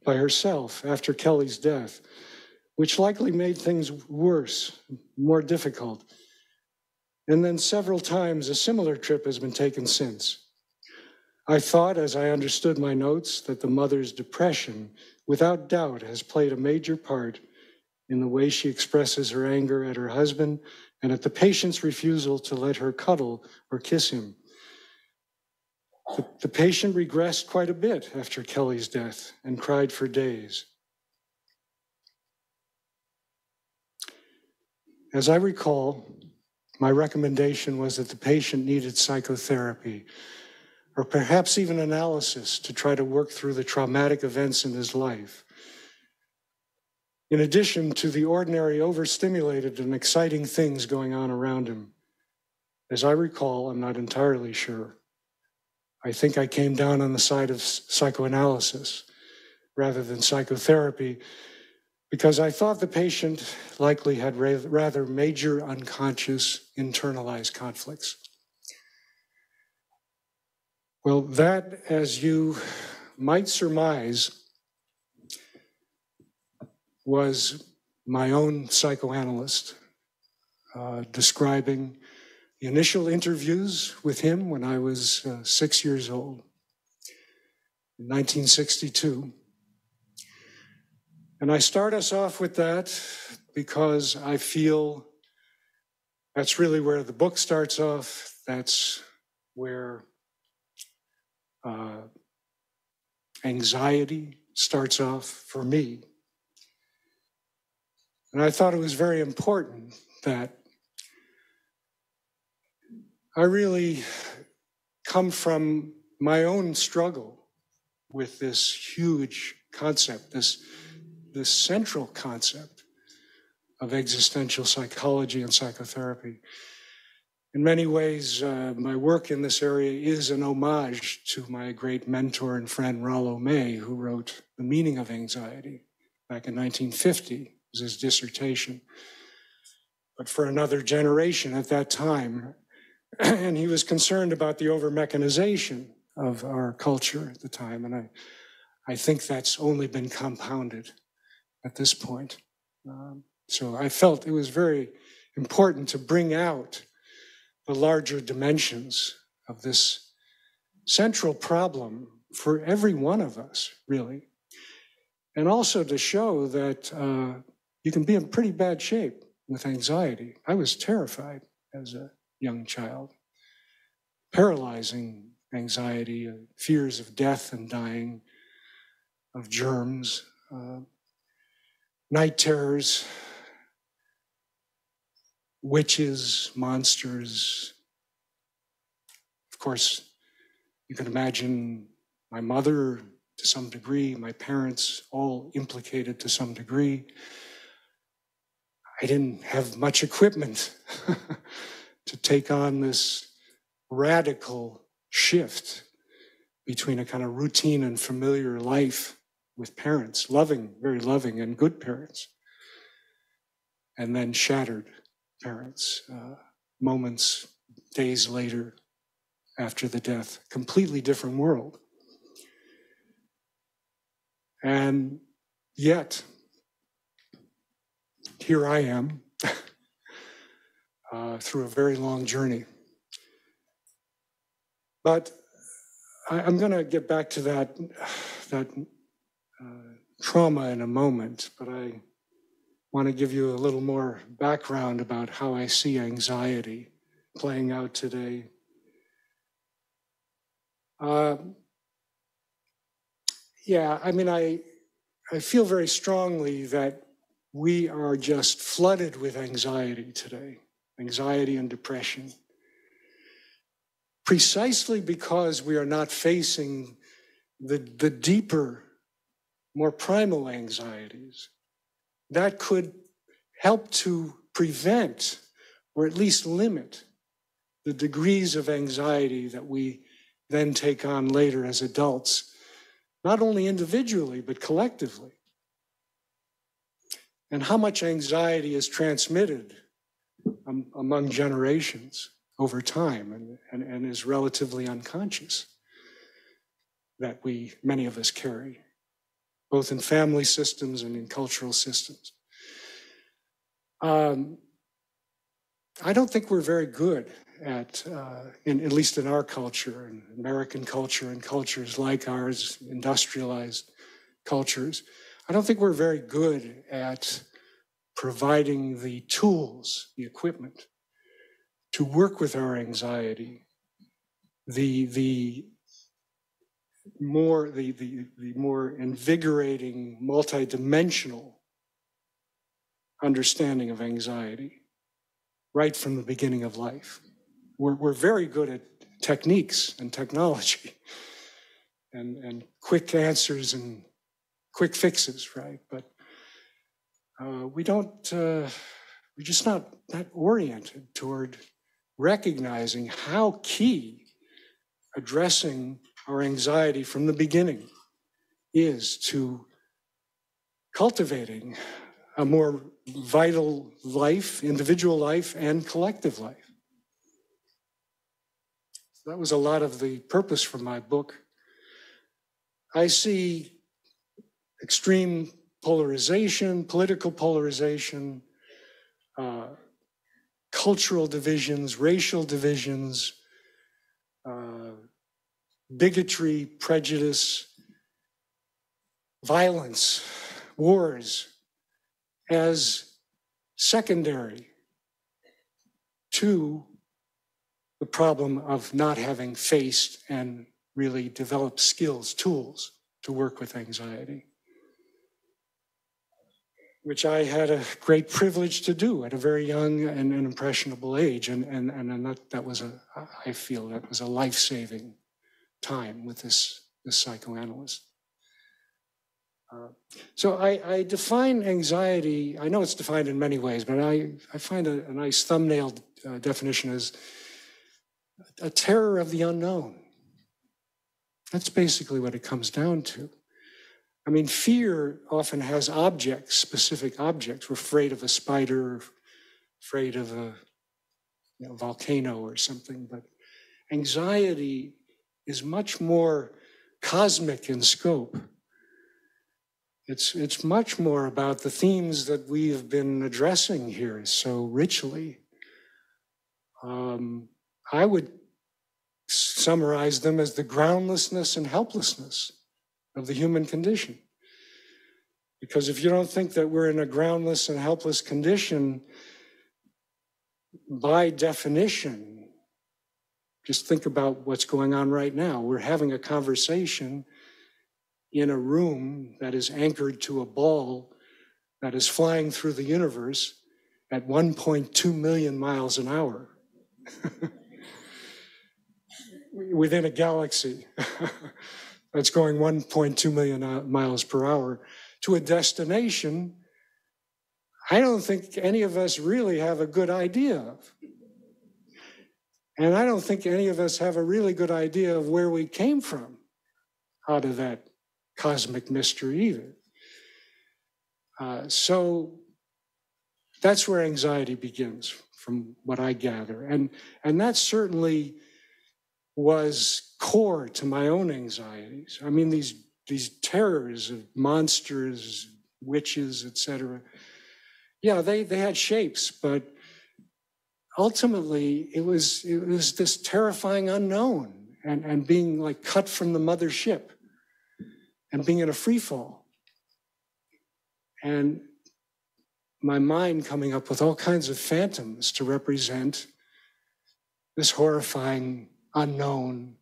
Speaker 8: by herself after Kelly's death, which likely made things worse, more difficult. And then several times a similar trip has been taken since. I thought, as I understood my notes, that the mother's depression, without doubt, has played a major part in the way she expresses her anger at her husband and at the patient's refusal to let her cuddle or kiss him. The patient regressed quite a bit after Kelly's death and cried for days. As I recall, my recommendation was that the patient needed psychotherapy, or perhaps even analysis, to try to work through the traumatic events in his life. In addition to the ordinary overstimulated and exciting things going on around him. As I recall, I'm not entirely sure, I think I came down on the side of psychoanalysis rather than psychotherapy, because I thought the patient likely had rather major unconscious internalized conflicts. Well, that, as you might surmise, was my own psychoanalyst describing the initial interviews with him when I was 6 years old, in 1962. And I start us off with that because I feel that's really where the book starts off. That's where anxiety starts off for me. And I thought it was very important that I really come from my own struggle with this huge concept, this central concept of existential psychology and psychotherapy. In many ways, my work in this area is an homage to my great mentor and friend, Rollo May, who wrote The Meaning of Anxiety back in 1950, it was his dissertation. But for another generation at that time, and he was concerned about the over-mechanization of our culture at the time, and I think that's only been compounded at this point. So I felt it was very important to bring out the larger dimensions of this central problem for every one of us, really. And also to show that you can be in pretty bad shape with anxiety. I was terrified as a young child. Paralyzing anxiety, fears of death and dying, of germs, night terrors, witches, monsters. Of course, you can imagine my mother to some degree, my parents all implicated to some degree. I didn't have much equipment to take on this radical shift between a kind of routine and familiar life with parents, loving, very loving and good parents, and then shattered parents, moments, days later after the death, completely different world. And yet, here I am through a very long journey. But I'm going to get back to that trauma in a moment, but I want to give you a little more background about how I see anxiety playing out today. I feel very strongly that we are just flooded with anxiety today, anxiety and depression, precisely because we are not facing the deeper, more primal anxieties that could help to prevent or at least limit the degrees of anxiety that we then take on later as adults, not only individually, but collectively. And how much anxiety is transmitted among generations over time and is relatively unconscious that many of us carry, both in family systems and in cultural systems. I don't think we're very good at least in our culture, and American culture and cultures like ours, industrialized cultures, I don't think we're very good at providing the tools, the equipment, to work with our anxiety, the more invigorating, multidimensional understanding of anxiety right from the beginning of life. We're very good at techniques and technology and quick answers and quick fixes, right? But we're just not that oriented toward recognizing how key addressing our anxiety from the beginning is to cultivating a more vital life, individual life, and collective life. That was a lot of the purpose for my book. I see extreme polarization, political polarization, cultural divisions, racial divisions, bigotry, prejudice, violence, wars as secondary to the problem of not having faced and really developed skills, tools to work with anxiety, which I had a great privilege to do at a very young and impressionable age. And that was I feel that was a life-saving time with this psychoanalyst. So I define anxiety, I know it's defined in many ways, but I find a nice thumbnail definition as a terror of the unknown. That's basically what it comes down to. I mean, fear often has objects, specific objects. We're afraid of a spider, afraid of a volcano or something, but anxiety is much more cosmic in scope. It's much more about the themes that we have been addressing here so richly. I would summarize them as the groundlessness and helplessness of the human condition. Because if you don't think that we're in a groundless and helpless condition, by definition, just think about what's going on right now. We're having a conversation in a room that is anchored to a ball that is flying through the universe at 1.2 million miles an hour within a galaxy that's going 1.2 million miles per hour to a destination I don't think any of us really have a good idea of. And I don't think any of us have a really good idea of where we came from out of that cosmic mystery either. So that's where anxiety begins, from what I gather. And that certainly was core to my own anxieties. I mean, these terrors of monsters, witches, etc. Yeah, they had shapes, but ultimately it was this terrifying unknown and being like cut from the mothership and being in a free fall. And my mind coming up with all kinds of phantoms to represent this horrifying unknown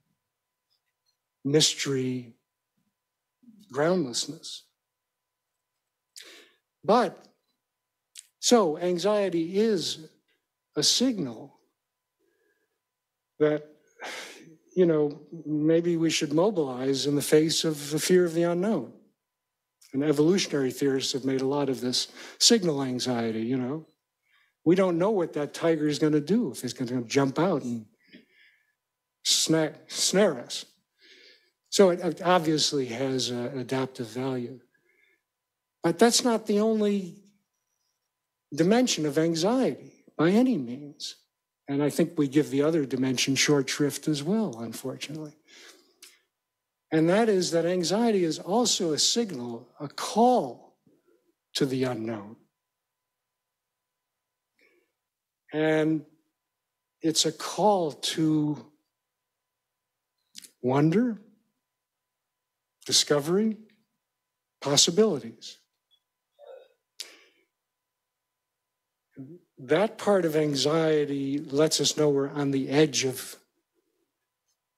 Speaker 8: mystery, groundlessness. But so anxiety is a signal that, you know, maybe we should mobilize in the face of the fear of the unknown. And evolutionary theorists have made a lot of this signal anxiety, you know. we don't know what that tiger is going to do, if it's going to jump out and snare us. So it obviously has adaptive value. But that's not the only dimension of anxiety by any means. And I think we give the other dimension short shrift as well, unfortunately. And that is that anxiety is also a signal, a call to the unknown. And it's a call to wonder, discovery, possibilities. That part of anxiety lets us know we're on the edge of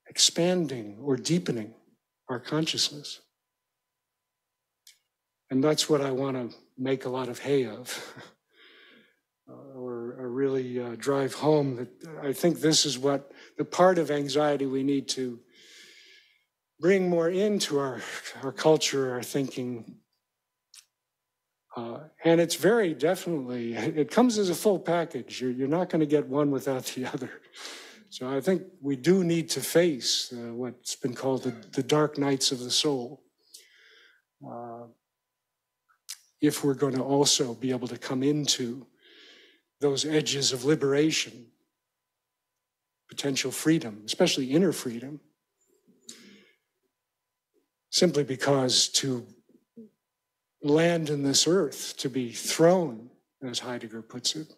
Speaker 8: expanding or deepening our consciousness. And that's what I want to make a lot of hay of, or really drive home. That I think this is what the part of anxiety we need to bring more into our culture, our thinking. And it's very definitely, it comes as a full package. You're not going to get one without the other. So I think we do need to face what's been called the dark nights of the soul, if we're going to also be able to come into those edges of liberation, potential freedom, especially inner freedom, simply because to land in this earth, to be thrown, as Heidegger puts it,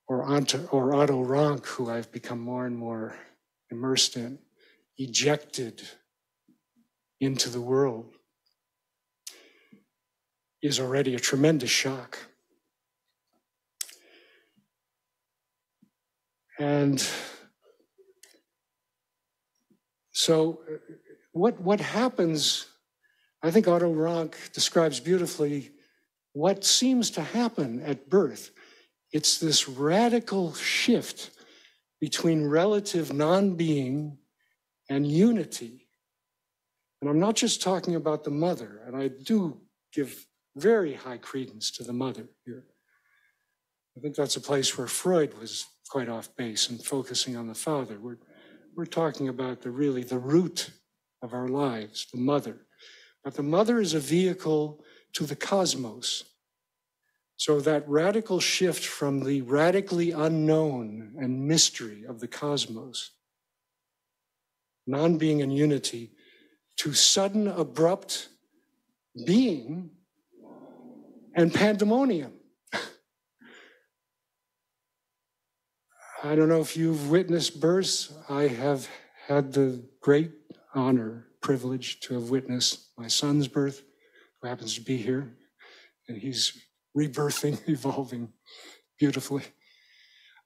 Speaker 8: or Otto Rank, who I've become more and more immersed in, ejected into the world, is already a tremendous shock. And so what happens, I think Otto Rank describes beautifully what seems to happen at birth. It's this radical shift between relative non-being and unity. And I'm not just talking about the mother, and I do give very high credence to the mother here. I think that's a place where Freud was quite off base and focusing on the father. We're talking about the root of our lives, the mother. But the mother is a vehicle to the cosmos. So that radical shift from the radically unknown and mystery of the cosmos, non-being and unity, to sudden, abrupt being and pandemonium. I don't know if you've witnessed births. I have had the great honor, privilege to have witnessed my son's birth, who happens to be here, and he's rebirthing, evolving beautifully.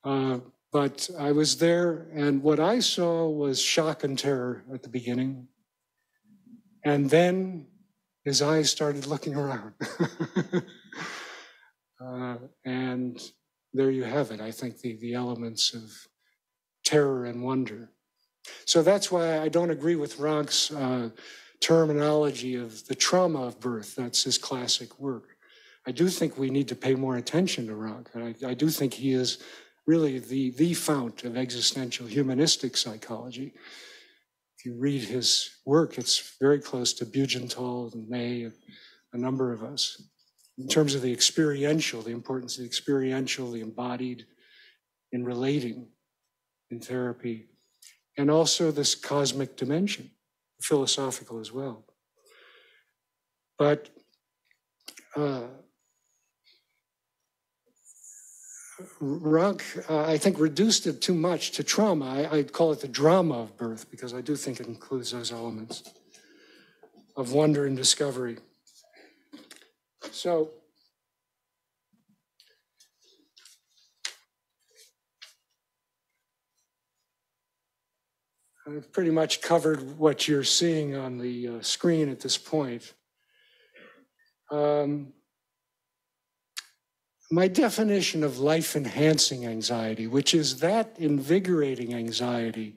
Speaker 8: But I was there, and what I saw was shock and terror at the beginning. And then his eyes started looking around. And there you have it, I think, the elements of terror and wonder. So that's why I don't agree with Rank's terminology of the trauma of birth. That's his classic work. I do think we need to pay more attention to Rank. I do think he is really the fount of existential humanistic psychology. If you read his work, it's very close to Bugental and May, and a number of us. In terms of the experiential, the importance of the experiential, the embodied in relating in therapy, and also this cosmic dimension, philosophical as well. But Rank, I think, reduced it too much to trauma. I'd call it the drama of birth, because I do think it includes those elements of wonder and discovery. So, I've pretty much covered what you're seeing on the screen at this point. My definition of life-enhancing anxiety, which is that invigorating anxiety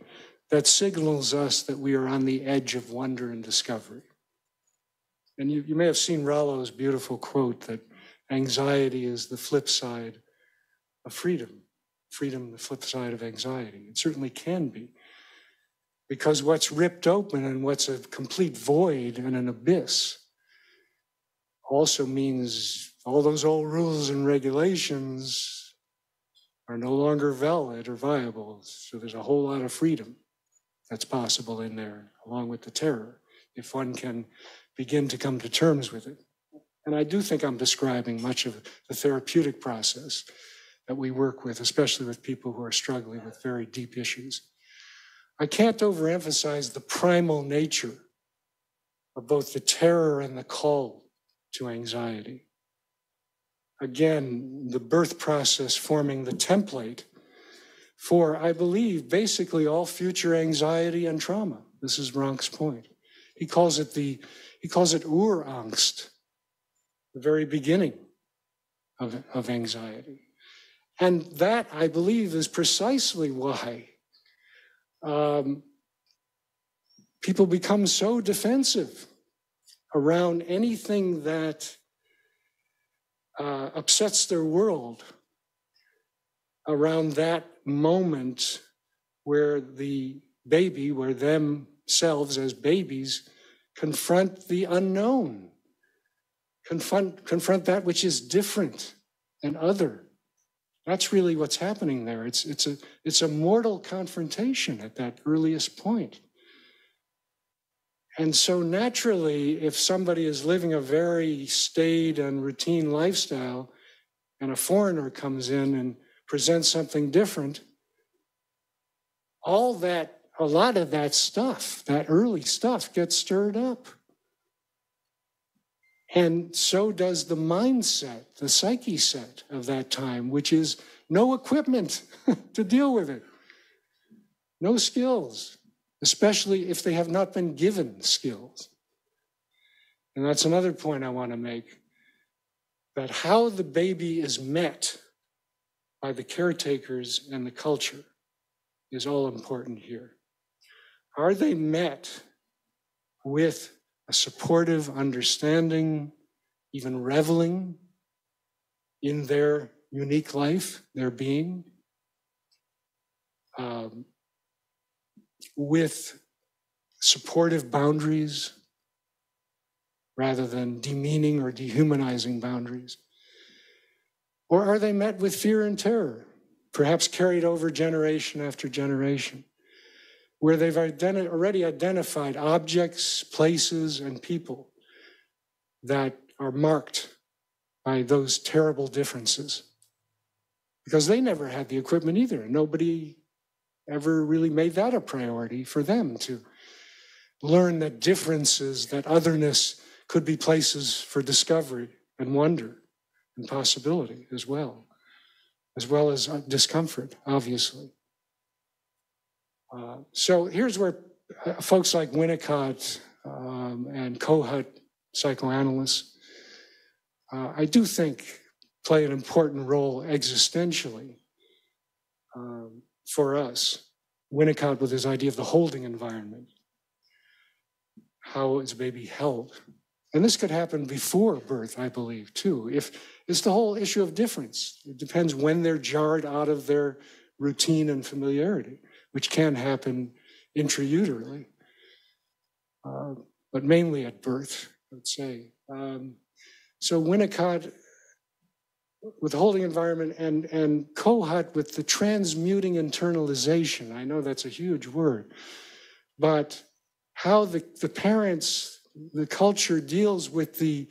Speaker 8: that signals us that we are on the edge of wonder and discovery. And you may have seen Rollo's beautiful quote that anxiety is the flip side of freedom. Freedom, the flip side of anxiety. It certainly can be. Because what's ripped open and what's a complete void and an abyss also means all those old rules and regulations are no longer valid or viable. So there's a whole lot of freedom that's possible in there, along with the terror, if one can begin to come to terms with it. And I do think I'm describing much of the therapeutic process that we work with, especially with people who are struggling with very deep issues. I can't overemphasize the primal nature of both the terror and the call to anxiety. Again, the birth process forming the template for, I believe, basically all future anxiety and trauma. This is Rank's point. He calls it Urangst, the very beginning of anxiety. And that, I believe, is precisely why people become so defensive around anything that upsets their world, around that moment where the baby, where themselves as babies, confront the unknown, confront that which is different and other. That's really what's happening there. It's a mortal confrontation at that earliest point. And so naturally, if somebody is living a very staid and routine lifestyle and a foreigner comes in and presents something different, a lot of that stuff, that early stuff, gets stirred up. And so does the mindset, the psyche set of that time, which is no equipment to deal with it, no skills, especially if they have not been given skills. And that's another point I want to make, that how the baby is met by the caretakers and the culture is all important here. Are they met with a supportive understanding, even reveling in their unique life, their being, with supportive boundaries rather than demeaning or dehumanizing boundaries? Or are they met with fear and terror, perhaps carried over generation after generation, where they've already identified objects, places, and people that are marked by those terrible differences? Because they never had the equipment either. Nobody ever really made that a priority for them to learn that differences, that otherness could be places for discovery and wonder and possibility as well as discomfort, obviously. So here's where folks like Winnicott and Kohut, psychoanalysts, I do think play an important role existentially for us. Winnicott with his idea of the holding environment. How is a baby held? And this could happen before birth, I believe, too. It's the whole issue of difference. It depends when they're jarred out of their routine and familiarity, which can happen intrauterally, but mainly at birth, let's say. So Winnicott with the holding environment and Kohut with the transmuting internalization. I know that's a huge word, but how the parents, the culture deals with the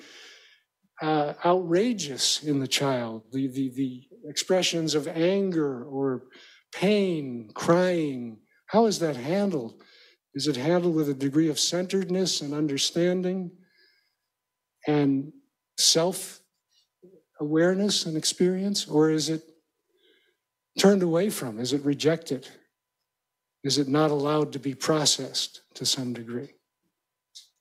Speaker 8: outrageous in the child, the expressions of anger or pain, crying. How is that handled? Is it handled with a degree of centeredness and understanding and self-awareness and experience? Or is it turned away from? Is it rejected? Is it not allowed to be processed to some degree?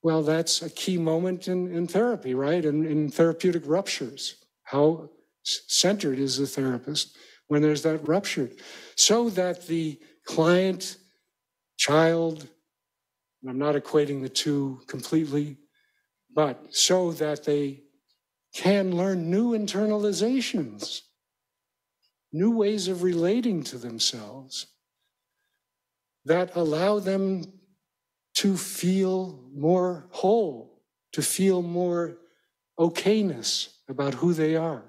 Speaker 8: Well, that's a key moment in therapy, right? And in therapeutic ruptures. How centered is the therapist when there's that rupture? So that the client, child, and I'm not equating the two completely, but so that they can learn new internalizations, new ways of relating to themselves that allow them to feel more whole, to feel more okayness about who they are.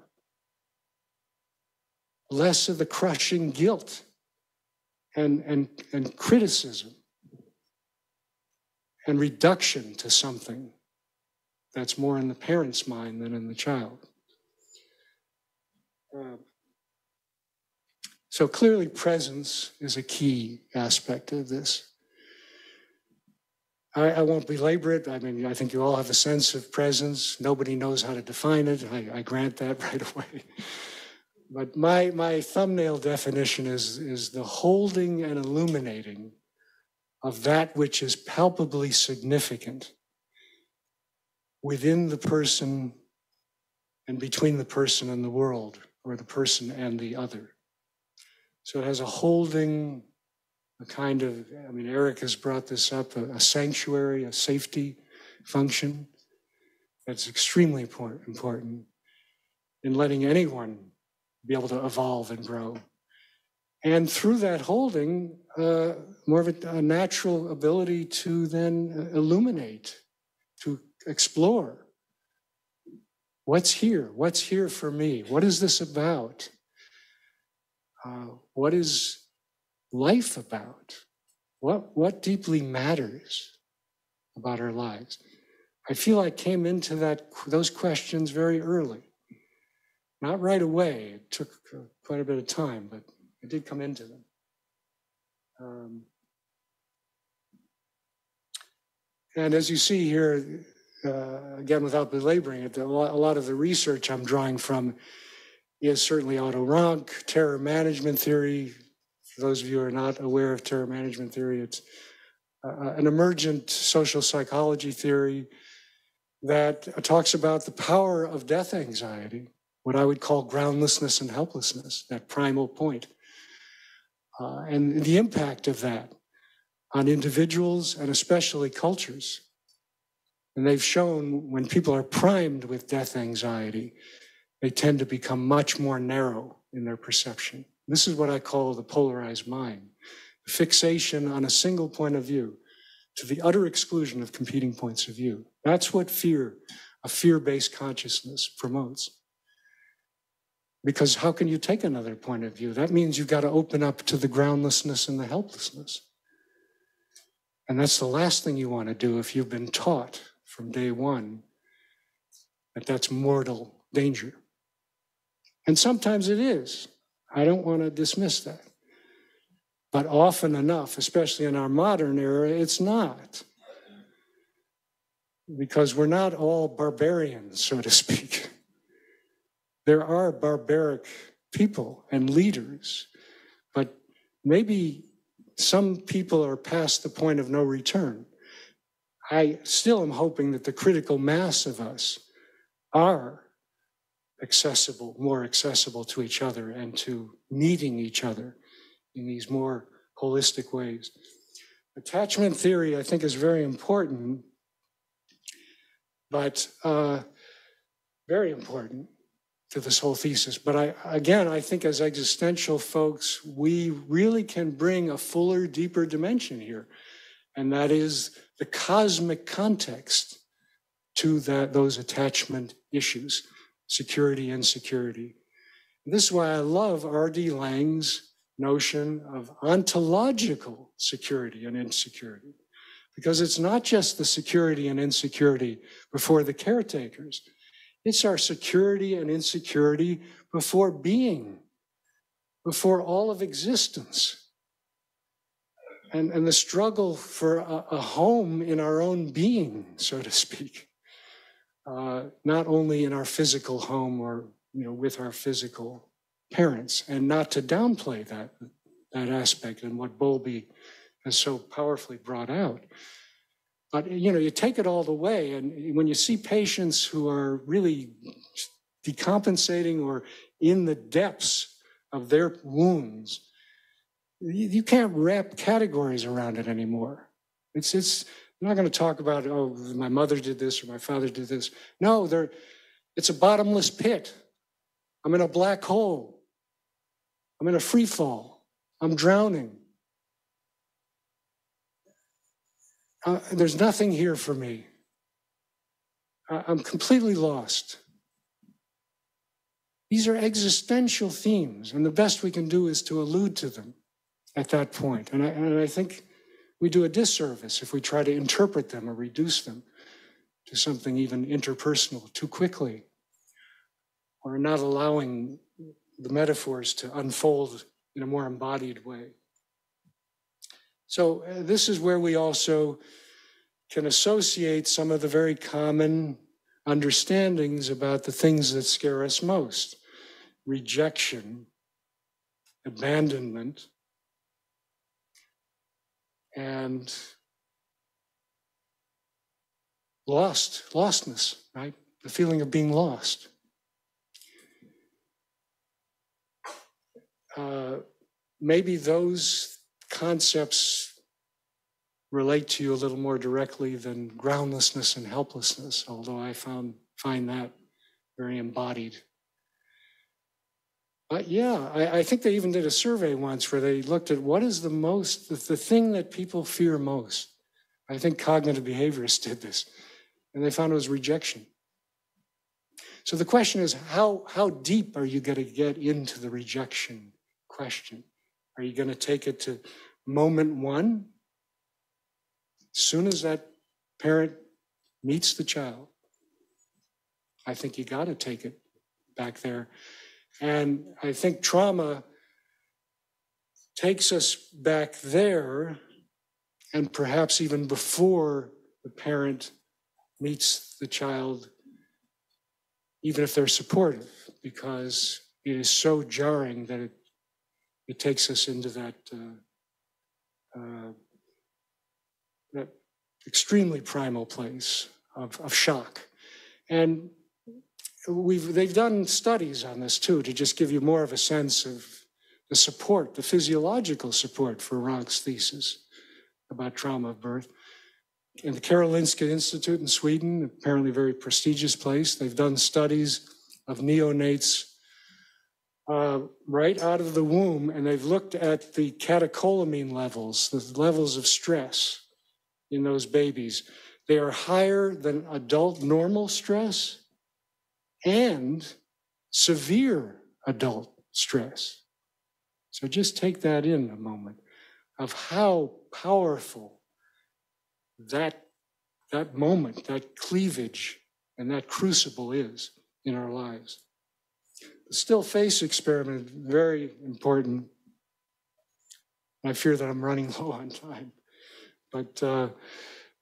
Speaker 8: Less of the crushing guilt and criticism and reduction to something that's more in the parent's mind than in the child. So clearly presence is a key aspect of this. I won't belabor it. I mean, I think you all have a sense of presence. Nobody knows how to define it. I grant that right away. But my thumbnail definition is the holding and illuminating of that which is palpably significant within the person and between the person and the world, or the person and the other. So it has a holding, a kind of, I mean, Eric has brought this up, a sanctuary, a safety function that's extremely important in letting anyone be able to evolve and grow. And through that holding, more of a natural ability to then illuminate, to explore. What's here? What's here for me? What is this about? What is life about? What deeply matters about our lives? I feel I came into those questions very early. Not right away. It took quite a bit of time, but I did come into them. And as you see here, again, without belaboring it, a lot of the research I'm drawing from is certainly Otto Rank, terror management theory. For those of you who are not aware of terror management theory, it's an emergent social psychology theory that talks about the power of death anxiety, what I would call groundlessness and helplessness, that primal point, and the impact of that on individuals and especially cultures. And they've shown when people are primed with death anxiety, they tend to become much more narrow in their perception. This is what I call the polarized mind, the fixation on a single point of view to the utter exclusion of competing points of view. That's what a fear-based consciousness promotes. Because how can you take another point of view? That means you've got to open up to the groundlessness and the helplessness. And that's the last thing you want to do if you've been taught from day one that that's mortal danger. And sometimes it is. I don't want to dismiss that. But often enough, especially in our modern era, it's not. Because we're not all barbarians, so to speak. There are barbaric people and leaders, but maybe some people are past the point of no return. I still am hoping that the critical mass of us are accessible, more accessible to each other and to meeting each other in these more holistic ways. Attachment theory, I think, is very important, but very important to this whole thesis. But I think as existential folks, we really can bring a fuller, deeper dimension here. And that is the cosmic context to those attachment issues, security, insecurity. This is why I love R.D. Laing's notion of ontological security and insecurity, because it's not just the security and insecurity before the caretakers. It's our security and insecurity before being, before all of existence. And the struggle for a home in our own being, so to speak, not only in our physical home or with our physical parents, and not to downplay that aspect and what Bowlby has so powerfully brought out. But you take it all the way, and when you see patients who are really decompensating or in the depths of their wounds, you can't wrap categories around it anymore. I'm not going to talk about, oh, my mother did this or my father did this. No, It's a bottomless pit. I'm in a black hole. I'm in a free fall. I'm drowning. There's nothing here for me. I'm completely lost. These are existential themes, and the best we can do is to allude to them at that point. And I think we do a disservice if we try to interpret them or reduce them to something even interpersonal too quickly, or not allowing the metaphors to unfold in a more embodied way. So this is where we also can associate some of the very common understandings about the things that scare us most: rejection, abandonment, and lostness, right? The feeling of being lost. Maybe those concepts relate to you a little more directly than groundlessness and helplessness, although I find that very embodied. But yeah, I think they even did a survey once where they looked at what is the thing that people fear most. I think cognitive behaviorists did this, and they found it was rejection. So the question is, how deep are you going to get into the rejection question? Are you going to take it to moment one? As soon as that parent meets the child, I think you got to take it back there. And I think trauma takes us back there, and perhaps even before the parent meets the child, even if they're supportive, because it is so jarring that it takes us into that extremely primal place of shock. And they've done studies on this too, to just give you more of a sense of the support, the physiological support for Rank's thesis about trauma of birth. In the Karolinska Institute in Sweden, apparently a very prestigious place, they've done studies of neonates right out of the womb, and they've looked at the catecholamine levels, the levels of stress in those babies. They are higher than adult normal stress and severe adult stress. So just take that in a moment of how powerful that moment, that cleavage, and that crucible is in our lives. The still face experiment, very important. I fear that I'm running low on time, but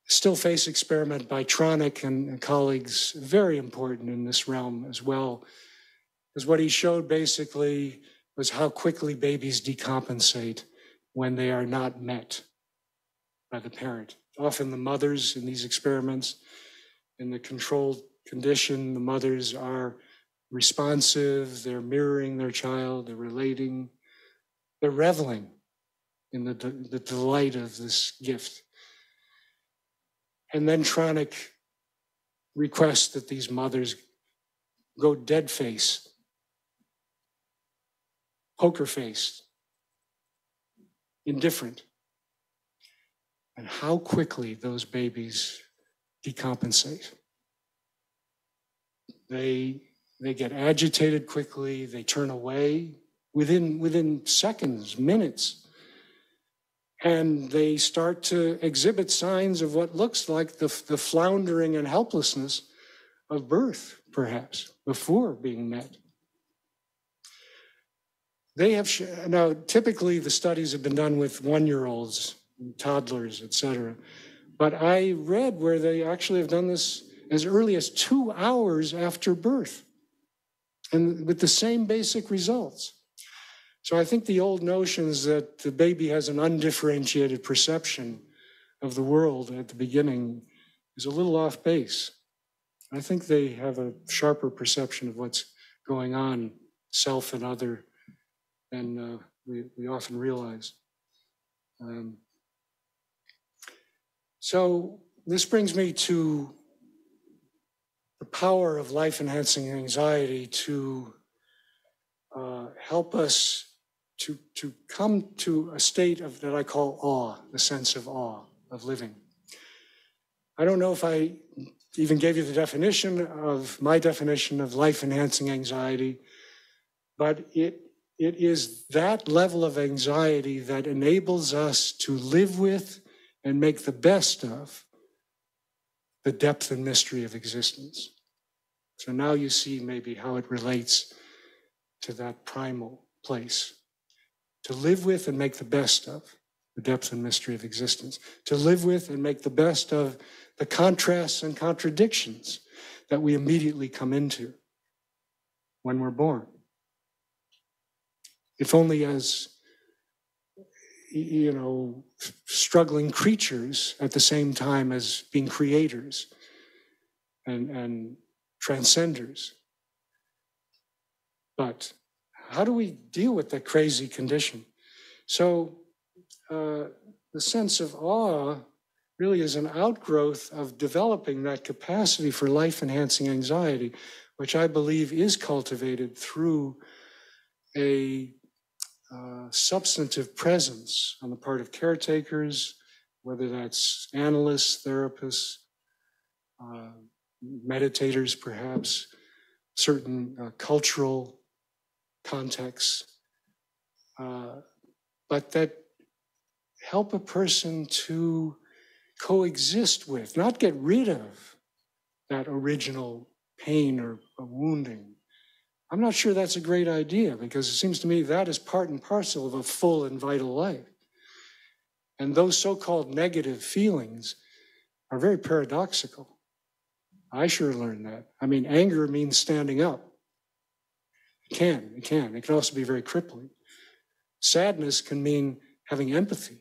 Speaker 8: still face experiment by Tronick and colleagues, very important in this realm as well, because what he showed basically was how quickly babies decompensate when they are not met by the parent. Often the mothers in these experiments, in the controlled condition, the mothers are responsive, they're mirroring their child, they're relating, they're reveling in the delight of this gift. And then Tronick requests that these mothers go dead-faced, poker-faced, indifferent. And how quickly those babies decompensate. They get agitated quickly, they turn away within seconds, minutes. And they start to exhibit signs of what looks like the floundering and helplessness of birth, perhaps, before being met. They have, now typically the studies have been done with 1-year-olds, toddlers, etc. But I read where they actually have done this as early as 2 hours after birth, and with the same basic results. So I think the old notions that the baby has an undifferentiated perception of the world at the beginning is a little off base. I think they have a sharper perception of what's going on, self and other, than we often realize. So this brings me to the power of life-enhancing anxiety to help us to come to a state of that I call awe, the sense of awe of living. I don't know if I even gave you the definition of my definition of life-enhancing anxiety, but it is that level of anxiety that enables us to live with and make the best of the depth and mystery of existence. So now you see maybe how it relates to that primal place. To live with and make the best of the depth and mystery of existence. To live with and make the best of the contrasts and contradictions that we immediately come into when we're born. If only as, struggling creatures at the same time as being creators and transcenders. But how do we deal with that crazy condition? So the sense of awe really is an outgrowth of developing that capacity for life-enhancing anxiety, which I believe is cultivated through a substantive presence on the part of caretakers, whether that's analysts, therapists, meditators perhaps, certain cultural contexts, but that help a person to coexist with, not get rid of that original pain or wounding. I'm not sure that's a great idea, because it seems to me that is part and parcel of a full and vital life. And those so-called negative feelings are very paradoxical. I sure learned that. I mean, anger means standing up. It can. It can also be very crippling. Sadness can mean having empathy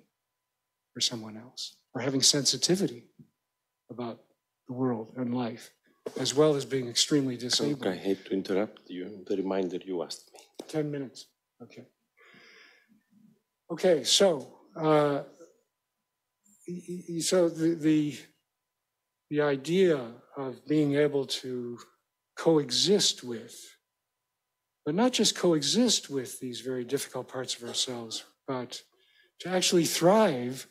Speaker 8: for someone else, or having sensitivity about the world and life, as well as being extremely disabled.
Speaker 9: I hate to interrupt you. The reminder you asked me.
Speaker 8: 10 minutes. Okay. Okay, so the idea of being able to coexist with, but not just coexist with these very difficult parts of ourselves, but to actually thrive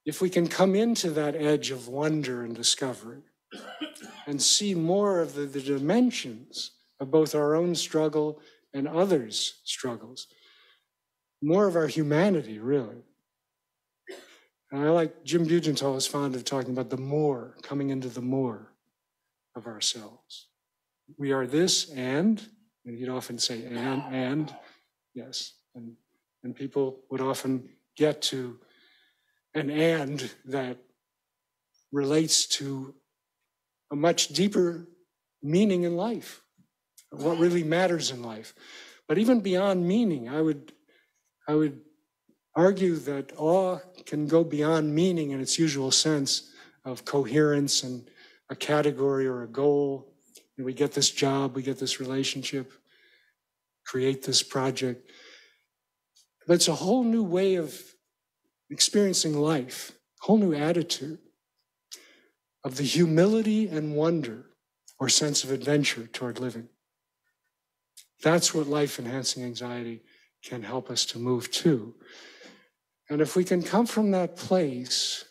Speaker 8: if we can come into that edge of wonder and discovery and see more of the dimensions of both our own struggle and others' struggles, more of our humanity, really. And I like Jim Bugenthal is fond of talking about the more, coming into the more of ourselves. We are this and he'd often say and, yes. And people would often get to an and that relates to a much deeper meaning in life, what really matters in life. But even beyond meaning, I would argue that awe can go beyond meaning in its usual sense of coherence and a category or a goal. And we get this job, we get this relationship, create this project. But it's a whole new way of experiencing life, a whole new attitude of the humility and wonder or sense of adventure toward living. That's what life-enhancing anxiety can help us to move to. And if we can come from that place,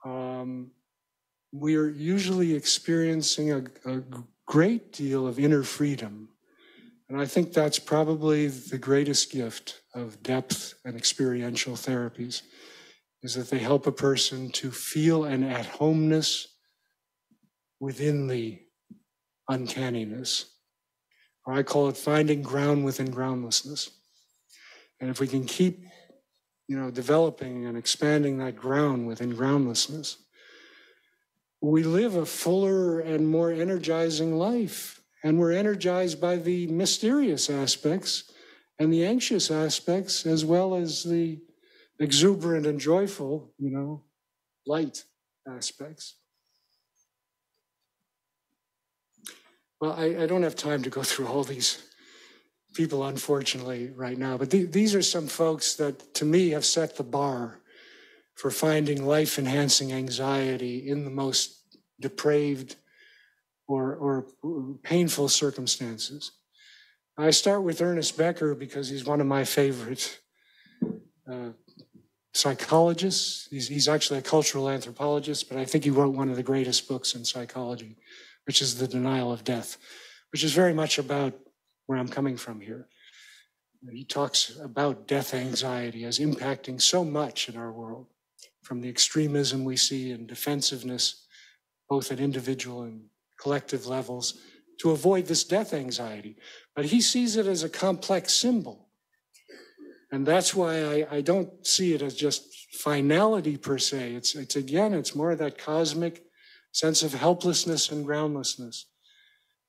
Speaker 8: we are usually experiencing a great deal of inner freedom. And I think that's probably the greatest gift of depth and experiential therapies, is that they help a person to feel an at-homeness within the uncanniness. Or I call it finding ground within groundlessness. And if we can keep, developing and expanding that ground within groundlessness, we live a fuller and more energizing life. And we're energized by the mysterious aspects and the anxious aspects, as well as the exuberant and joyful, light aspects. Well, I don't have time to go through all these people, unfortunately, right now, but these are some folks that, to me, have set the bar for finding life-enhancing anxiety in the most depraved, or painful circumstances. I start with Ernest Becker because he's one of my favorite psychologists. He's actually a cultural anthropologist, but I think he wrote one of the greatest books in psychology, which is The Denial of Death, which is very much about where I'm coming from here. He talks about death anxiety as impacting so much in our world, from the extremism we see in defensiveness, both at individual and collective levels, to avoid this death anxiety. But he sees it as a complex symbol. And that's why I don't see it as just finality per se. It's more of that cosmic sense of helplessness and groundlessness.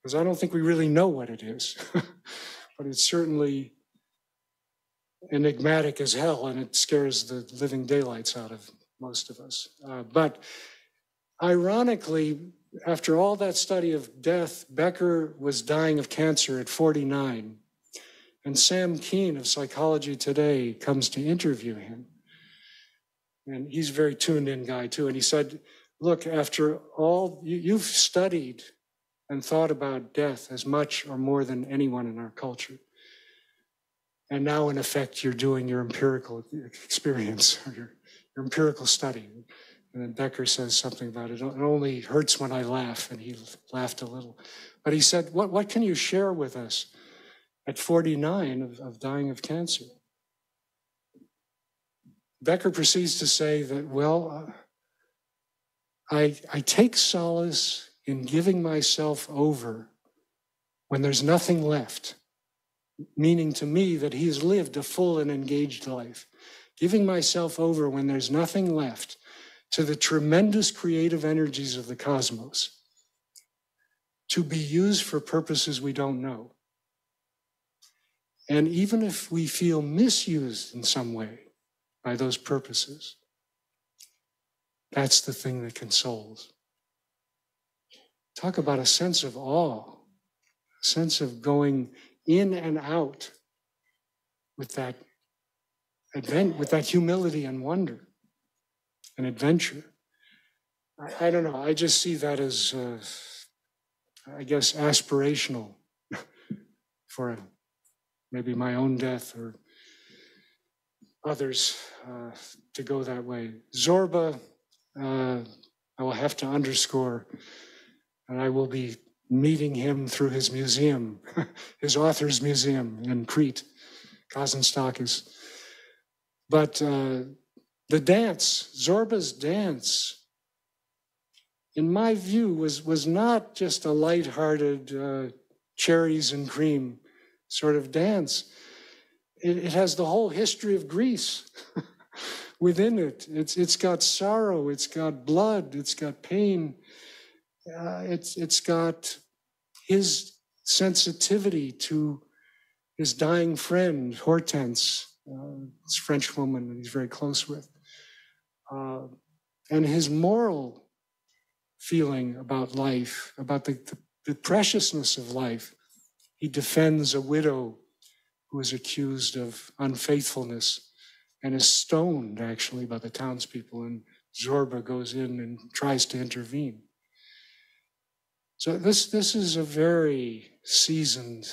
Speaker 8: Because I don't think we really know what it is. But it's certainly enigmatic as hell, and it scares the living daylights out of most of us. But ironically, after all that study of death, Becker was dying of cancer at 49. And Sam Keane of Psychology Today comes to interview him. And he's a very tuned-in guy, too. And he said, look, after all, you've studied and thought about death as much or more than anyone in our culture. And now, in effect, you're doing your empirical experience, or your empirical study. And then Becker says something about it. It only hurts when I laugh, and he laughed a little. But he said, what can you share with us at 49 of dying of cancer? Becker proceeds to say that, well, I take solace in giving myself over when there's nothing left, meaning to me that he has lived a full and engaged life. Giving myself over when there's nothing left to the tremendous creative energies of the cosmos to be used for purposes we don't know. And even if we feel misused in some way by those purposes, that's the thing that consoles. Talk about a sense of awe, a sense of going in and out with that humility and wonder and adventure. I don't know, I just see that as, I guess, aspirational for maybe my own death or others to go that way. Zorba, I will have to underscore, and I will be meeting him through his museum, his author's museum in Crete, Kazantzakis. But the dance, Zorba's dance, in my view, was not just a lighthearted cherries and cream sort of dance. It has the whole history of Greece within it. It's got sorrow, it's got blood, it's got pain. It's got his sensitivity to his dying friend, Hortense, this French woman that he's very close with, and his moral feeling about life, about the preciousness of life. He defends a widow who is accused of unfaithfulness and is stoned, actually, by the townspeople, and Zorba goes in and tries to intervene. So this is a very seasoned,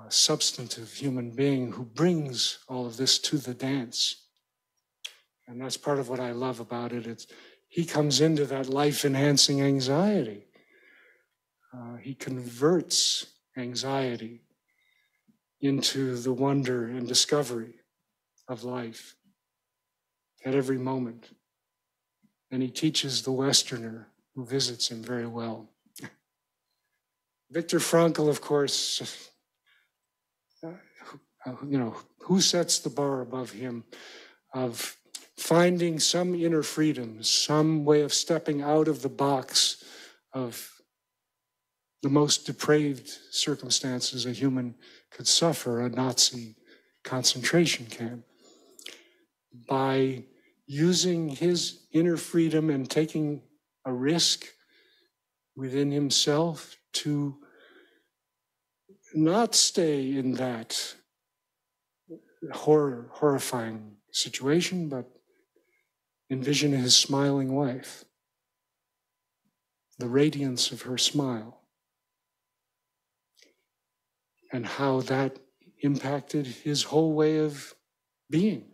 Speaker 8: substantive human being who brings all of this to the dance. And that's part of what I love about it. He comes into that life-enhancing anxiety. He converts anxiety into the wonder and discovery of life at every moment. And he teaches the Westerner who visits him very well. Viktor Frankl, of course, who sets the bar above him of finding some inner freedom, some way of stepping out of the box of the most depraved circumstances a human could suffer, a Nazi concentration camp, by using his inner freedom and taking a risk within himself to not stay in that horrifying situation, but envision his smiling wife the radiance of her smile, and how that impacted his whole way of being.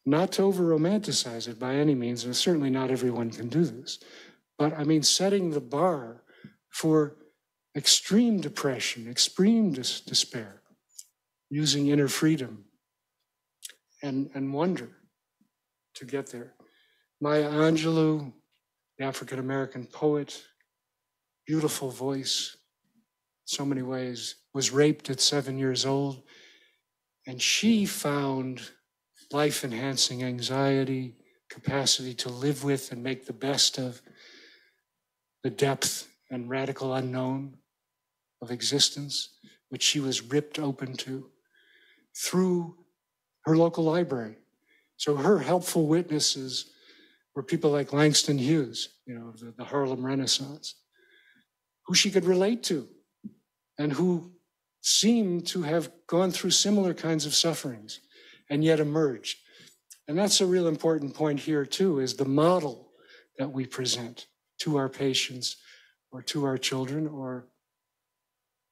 Speaker 8: Not to over-romanticize it by any means, and certainly not everyone can do this, but I mean setting the bar for extreme depression, extreme despair, using inner freedom and wonder to get there. Maya Angelou, the African-American poet, beautiful voice, so many ways, was raped at 7 years old, and she found life-enhancing anxiety, capacity to live with and make the best of the depth and radical unknown of existence, which she was ripped open to through her local library. So her helpful witnesses were people like Langston Hughes, the Harlem Renaissance, who she could relate to and who seemed to have gone through similar kinds of sufferings and yet emerged. And that's a real important point here too, is the model that we present to our patients or to our children or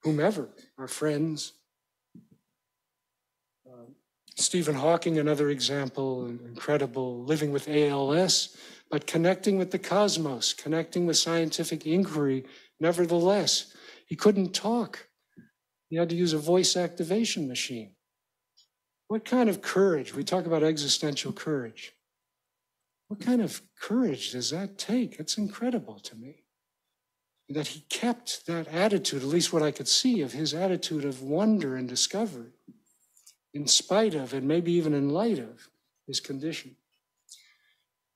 Speaker 8: whomever, our friends. Stephen Hawking, another example, incredible, living with ALS, but connecting with the cosmos, connecting with scientific inquiry. Nevertheless, he couldn't talk. He had to use a voice activation machine. What kind of courage? We talk about existential courage. What kind of courage does that take? It's incredible to me that he kept that attitude, at least what I could see of his attitude of wonder and discovery, in spite of, and maybe even in light of, his condition.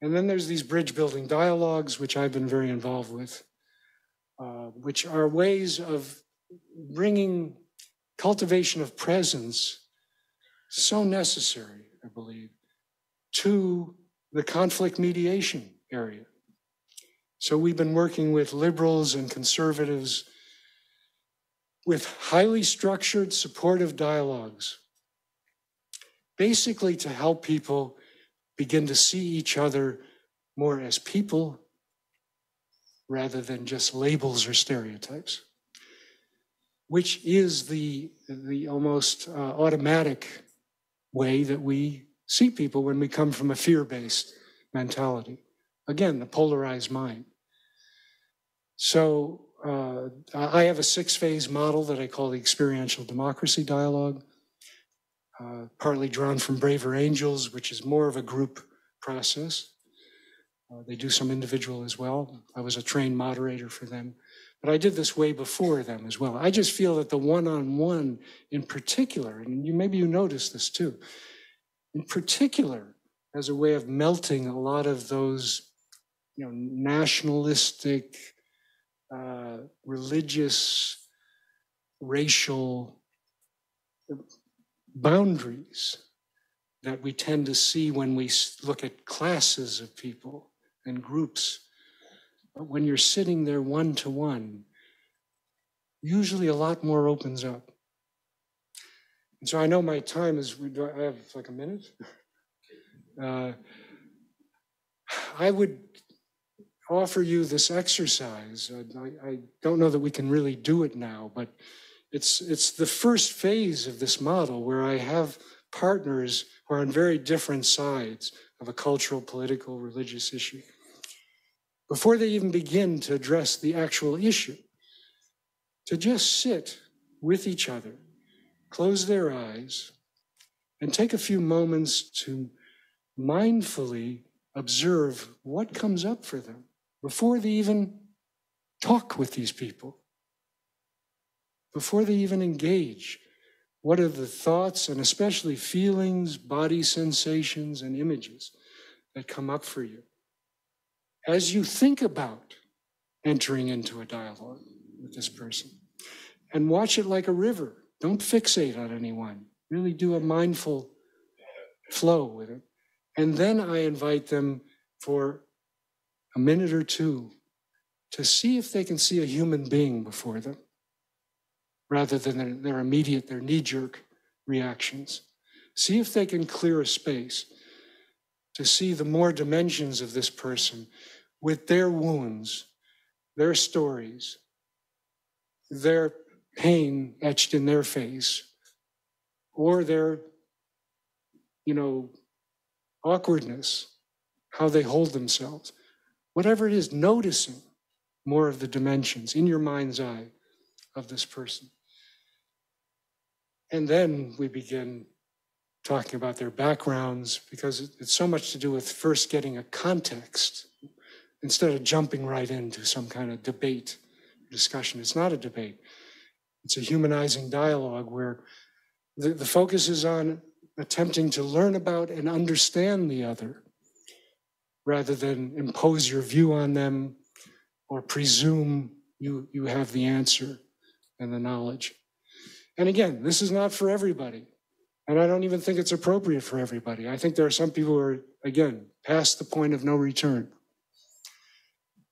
Speaker 8: And then there's these bridge-building dialogues, which I've been very involved with, which are ways of bringing cultivation of presence, so necessary, I believe, to the conflict mediation area. So we've been working with liberals and conservatives with highly structured, supportive dialogues, basically to help people begin to see each other more as people rather than just labels or stereotypes, which is the almost automatic way that we see people when we come from a fear-based mentality. Again, the polarized mind. So I have a 6-phase model that I call the experiential democracy dialogue, partly drawn from Braver Angels, which is more of a group process. They do some individual as well. I was a trained moderator for them, but I did this way before them as well. I just feel that the one-on-one in particular, and maybe you notice this too, in particular, as a way of melting a lot of those, nationalistic, religious, racial boundaries that we tend to see when we look at classes of people and groups. But when you're sitting there one-to-one, usually a lot more opens up. And so I know my time is, I have like a minute? I would offer you this exercise. I don't know that we can really do it now, but it's the first phase of this model where I have partners who are on very different sides of a cultural, political, religious issue. Before they even begin to address the actual issue, to just sit with each other, close their eyes, and take a few moments to mindfully observe what comes up for them before they even talk with these people, before they even engage. What are the thoughts and especially feelings, body sensations, and images that come up for you as you think about entering into a dialogue with this person? And watch it like a river. Don't fixate on anyone. Really do a mindful flow with it. And then I invite them for a minute or two to see if they can see a human being before them, rather than their immediate, their knee-jerk reactions. See if they can clear a space to see the more dimensions of this person with their wounds, their stories, their pain etched in their face, or their, awkwardness, how they hold themselves. Whatever it is, noticing more of the dimensions in your mind's eye of this person. And then we begin talking about their backgrounds, because it's so much to do with first getting a context instead of jumping right into some kind of debate, discussion. It's not a debate. It's a humanizing dialogue where the focus is on attempting to learn about and understand the other, rather than impose your view on them or presume you have the answer and the knowledge. And again, this is not for everybody. And I don't even think it's appropriate for everybody. I think there are some people who are, again, past the point of no return.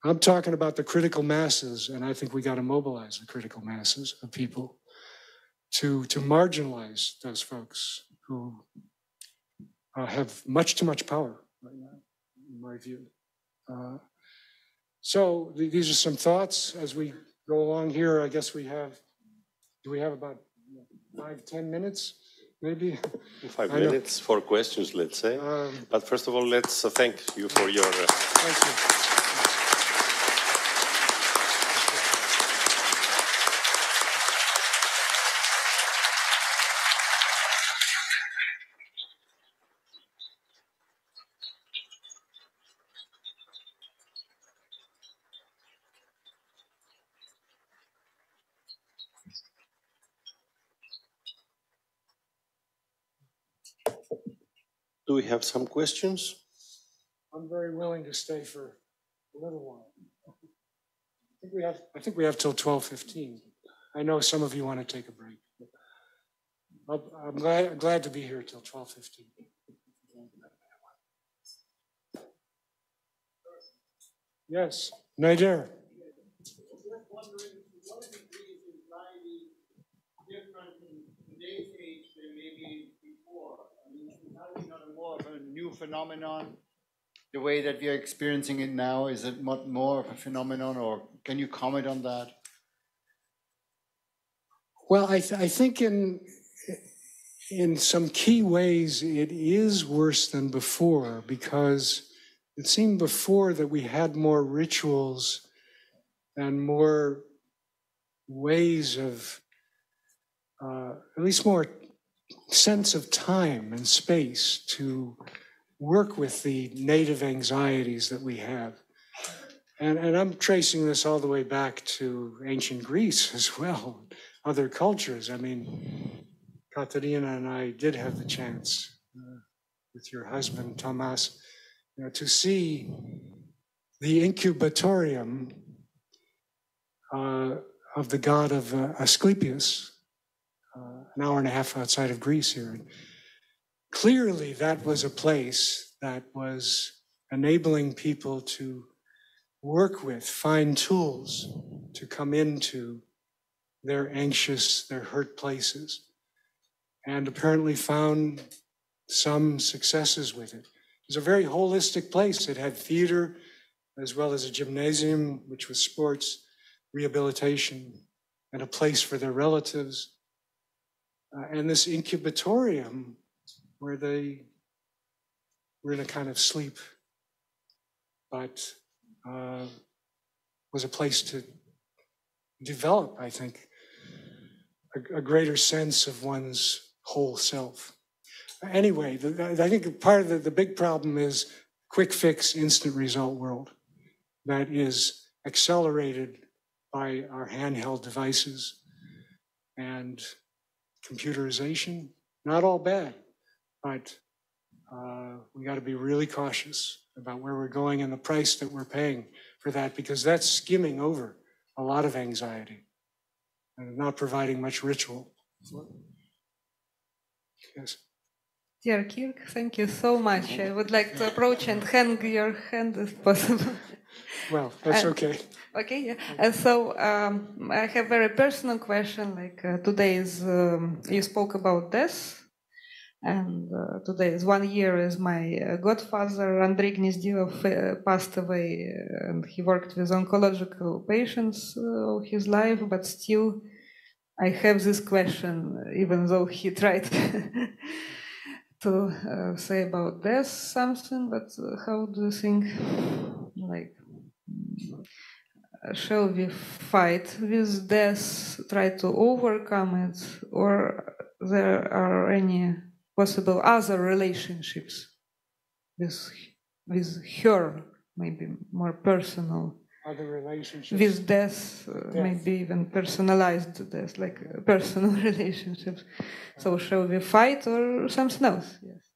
Speaker 8: I'm talking about the critical masses, and I think we got to mobilize the critical masses of people to marginalize those folks who have much too much power right now, in my view. So these are some thoughts as we go along here. I guess do we have about 5-10 minutes, maybe?
Speaker 9: 5 minutes for questions, let's say. But first of all, let's thank you for your...
Speaker 8: Thank you.
Speaker 9: Do we have some questions?
Speaker 8: I'm very willing to stay for a little while. I think we have till 12:15. I know some of you want to take a break. I'm glad to be here till 12:15. Yes, Nader.
Speaker 10: New phenomenon, the way that we are experiencing it now? Is it more of a phenomenon, or can you comment on that?
Speaker 8: Well, I think in some key ways it is worse than before, because it seemed before that we had more rituals and more ways of, at least more sense of time and space to work with the native anxieties that we have. And I'm tracing this all the way back to ancient Greece as well, other cultures. I mean, Katerina and I did have the chance with your husband, Thomas, to see the incubatorium of the god of Asclepius, an hour and a half outside of Greece here. Clearly, that was a place that was enabling people to work with, find tools to come into their anxious, their hurt places, and apparently found some successes with it. It was a very holistic place. It had theater as well as a gymnasium, which was sports, rehabilitation, and a place for their relatives. And this incubatorium where they were in a kind of sleep, but was a place to develop, I think, a greater sense of one's whole self. Anyway, I think part of the big problem is quick fix, instant result world that is accelerated by our handheld devices and computerization. Not all bad, but we got to be really cautious about where we're going and the price that we're paying for that, because that's skimming over a lot of anxiety and not providing much ritual. Yes.
Speaker 11: Dear Kirk, thank you so much. I would like to approach and hang your hand if possible.
Speaker 8: Well, that's okay.
Speaker 11: Okay, yeah. And so I have a very personal question. Like today is, you spoke about death, And today is 1 year as my godfather, Andrei Gnestai, passed away, and he worked with oncological patients all his life, but still I have this question, even though he tried to say about death something, but how do you think, like, shall we fight with death, try to overcome it, or there are any possible other relationships with her, maybe more personal,
Speaker 8: other relationships
Speaker 11: with death, maybe even personalized death, like personal relationships. So shall we fight or something else? Yes.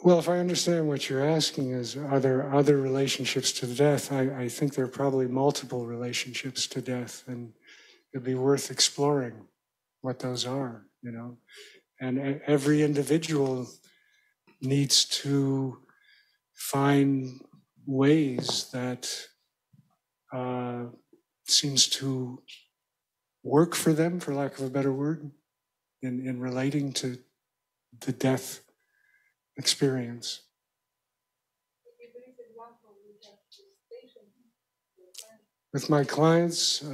Speaker 8: Well, if I understand what you're asking is, are there other relationships to death? I think there are probably multiple relationships to death, and it'd be worth exploring what those are, you know. And every individual needs to find ways that seems to work for them, for lack of a better word, in relating to the death experience. With my clients,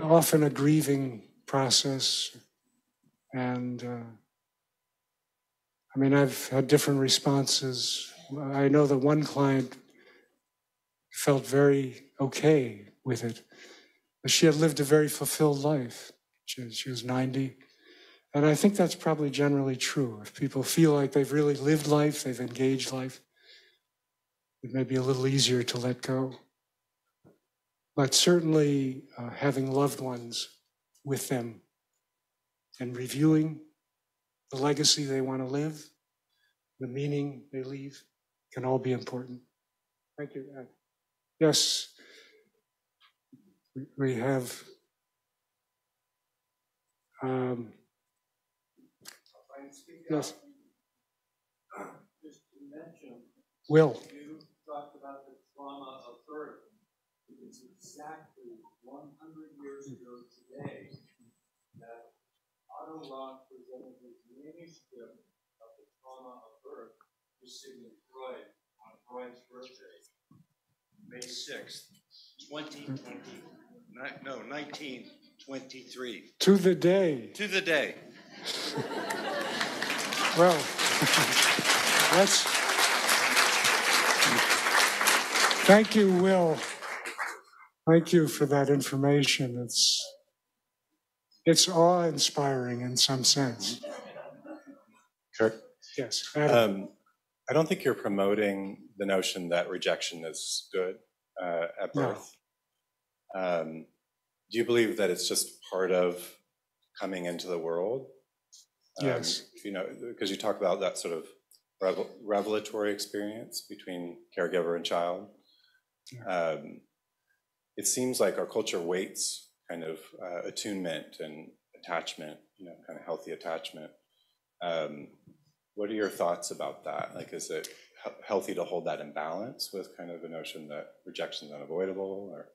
Speaker 8: often a grieving process, and I mean, I've had different responses. I know that one client felt very okay with it, but she had lived a very fulfilled life. She was 90. And I think that's probably generally true. If people feel like they've really lived life, they've engaged life, it may be a little easier to let go. But certainly having loved ones with them and reviewing the legacy they want to live, the meaning they leave, can all be important. Thank you. Yes, we have yes. Will.
Speaker 12: You talked about the trauma of birth. It's exactly 100 years ago today that Otto Rock presented his manuscript of the trauma of birth to Sigmund Freud on Freud's birthday, May 6th, 1923.
Speaker 8: To the day.
Speaker 12: To the day.
Speaker 8: Well, that's. Thank you, Will. Thank you for that information. It's awe-inspiring in some sense.
Speaker 13: Kirk?
Speaker 8: Yes.
Speaker 13: I don't think you're promoting the notion that rejection is good at birth. No. Do you believe that it's just part of coming into the world?
Speaker 8: Yes.
Speaker 13: You know, because you talk about that sort of revelatory experience between caregiver and child. Yeah. It seems like our culture weights kind of attunement and attachment, you know, kind of healthy attachment. What are your thoughts about that? Like, is it healthy to hold that in balance with kind of the notion that rejection is unavoidable? Or?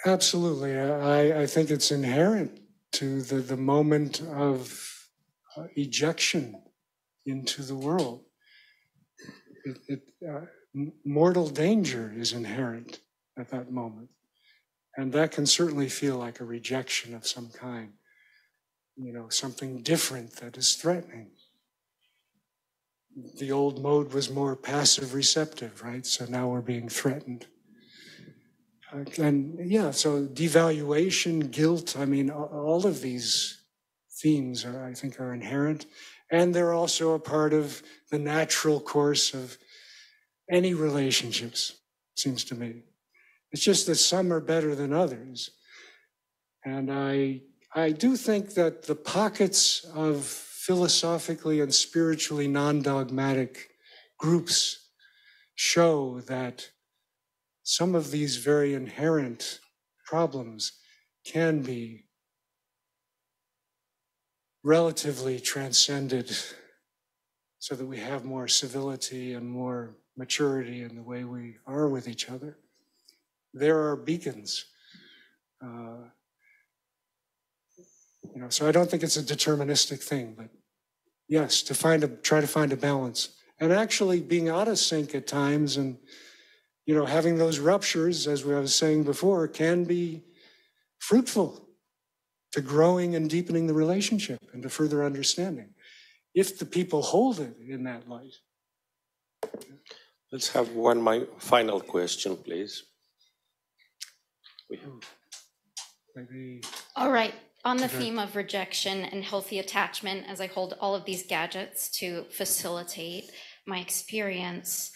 Speaker 8: Absolutely. I think it's inherent to the moment of ejection into the world. Mortal danger is inherent at that moment. And that can certainly feel like a rejection of some kind, you know, something different that is threatening. The old mode was more passive receptive, right? So now we're being threatened. And yeah, so devaluation, guilt, I mean, all of these themes I think are inherent. And they're also a part of the natural course of any relationships, seems to me. It's just that some are better than others. And I do think that the pockets of philosophically and spiritually non-dogmatic groups show that some of these very inherent problems can be relatively transcended so that we have more civility and more maturity in the way we are with each other. There are beacons So I don't think it's a deterministic thing, but yes, try to find a balance. And actually being out of sync at times and, having those ruptures, as I was saying before, can be fruitful to growing and deepening the relationship and to further understanding, if the people hold it in that light.
Speaker 9: Let's have my final question, please.
Speaker 8: Maybe.
Speaker 14: All right. On the theme of rejection and healthy attachment, as I hold all of these gadgets to facilitate my experience,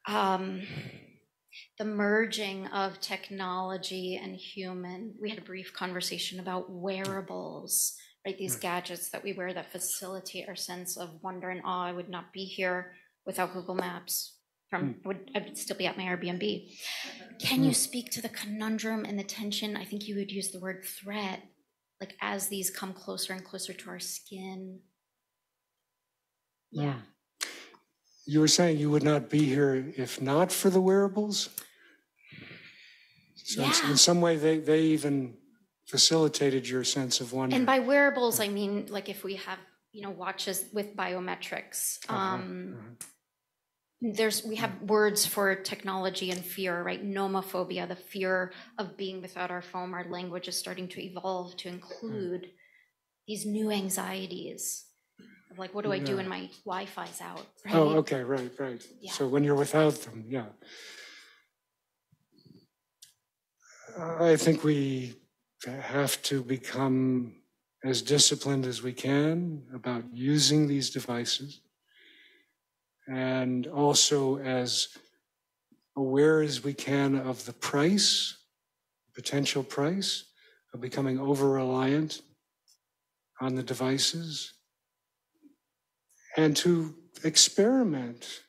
Speaker 14: the merging of technology and human, we had a brief conversation about wearables, right? These gadgets that we wear that facilitate our sense of wonder and awe. I would not be here without Google Maps. I would still be at my Airbnb. Can you speak to the conundrum and the tension? I think you would use the word threat, like as these come closer and closer to our skin. Yeah.
Speaker 8: You were saying you would not be here if not for the wearables? So in some way, they even facilitated your sense of wonder.
Speaker 14: And by wearables, I mean, like if we have, watches with biometrics, we have words for technology and fear, right? Nomophobia, the fear of being without our phone. Our language is starting to evolve to include these new anxieties. Like, what do I do when my Wi-Fi's out? Right?
Speaker 8: Oh, okay, right. Yeah. So when you're without them, I think we have to become as disciplined as we can about using these devices, and also as aware as we can of the potential price of becoming over-reliant on the devices, and to experiment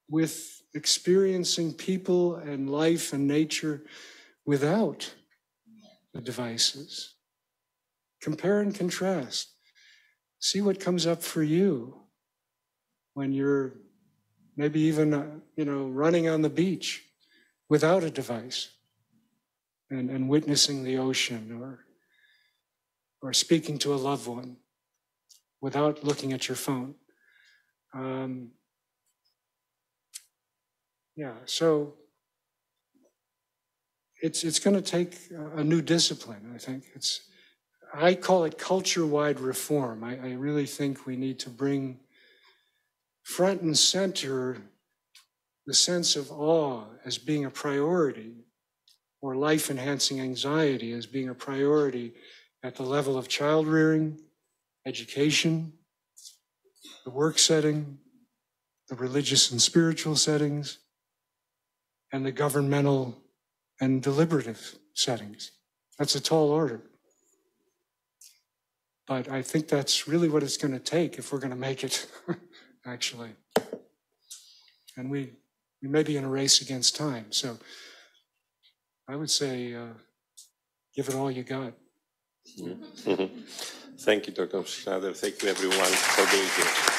Speaker 8: with experiencing people and life and nature without the devices. Compare and contrast. See what comes up for you when you're maybe even, running on the beach without a device and witnessing the ocean, or speaking to a loved one without looking at your phone. So it's going to take a new discipline, I think. I call it culture-wide reform. I really think we need to bring front and center the sense of awe as being a priority, or life-enhancing anxiety as being a priority at the level of child rearing, education, the work setting, the religious and spiritual settings, and the governmental and deliberative settings. That's a tall order. But I think that's really what it's going to take if we're going to make it, actually. And we may be in a race against time. So I would say, give it all you got.
Speaker 9: Thank you, Dr. Schneider. Thank you, everyone, for being here.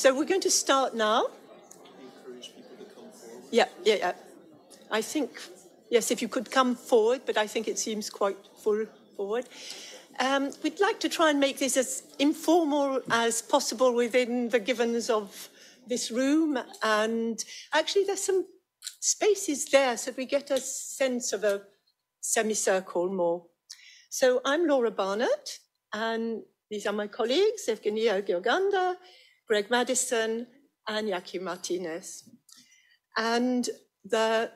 Speaker 15: So we're going to start now. Yeah. I think, yes, if you could come forward, but I think it seems quite full forward. We'd like to try and make this as informal as possible within the givens of this room. And actually, there's some spaces there so we get a sense of a semicircle more. So I'm Laura Barnett, and these are my colleagues, Evgenia Georganda, Greg Madison, and Yaki Martinez. And the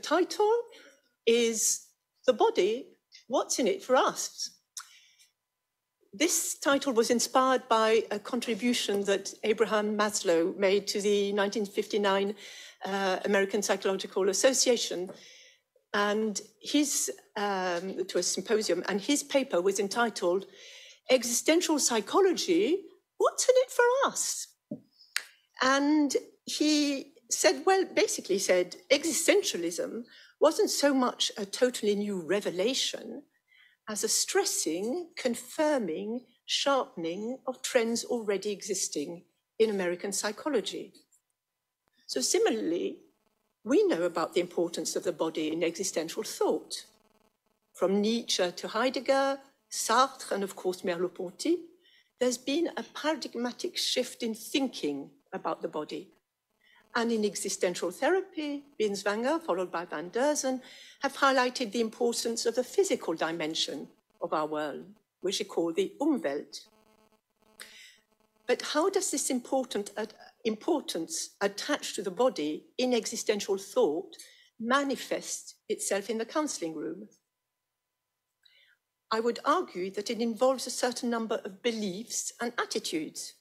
Speaker 15: title is The Body, What's in It for Us? This title was inspired by a contribution that Abraham Maslow made to the 1959 American Psychological Association, and to a symposium, and his paper was entitled Existential Psychology, What's in It for Us? And he said, well, basically said, existentialism wasn't so much a totally new revelation as a stressing, confirming, sharpening of trends already existing in American psychology. So similarly, we know about the importance of the body in existential thought. From Nietzsche to Heidegger, Sartre, and of course Merleau-Ponty, there's been a paradigmatic shift in thinking about the body. And in existential therapy, Binswanger, followed by Van Derzen, have highlighted the importance of the physical dimension of our world, which we call the Umwelt. But how does this importance attached to the body in existential thought manifest itself in the counseling room? I would argue that it involves a certain number of beliefs and attitudes.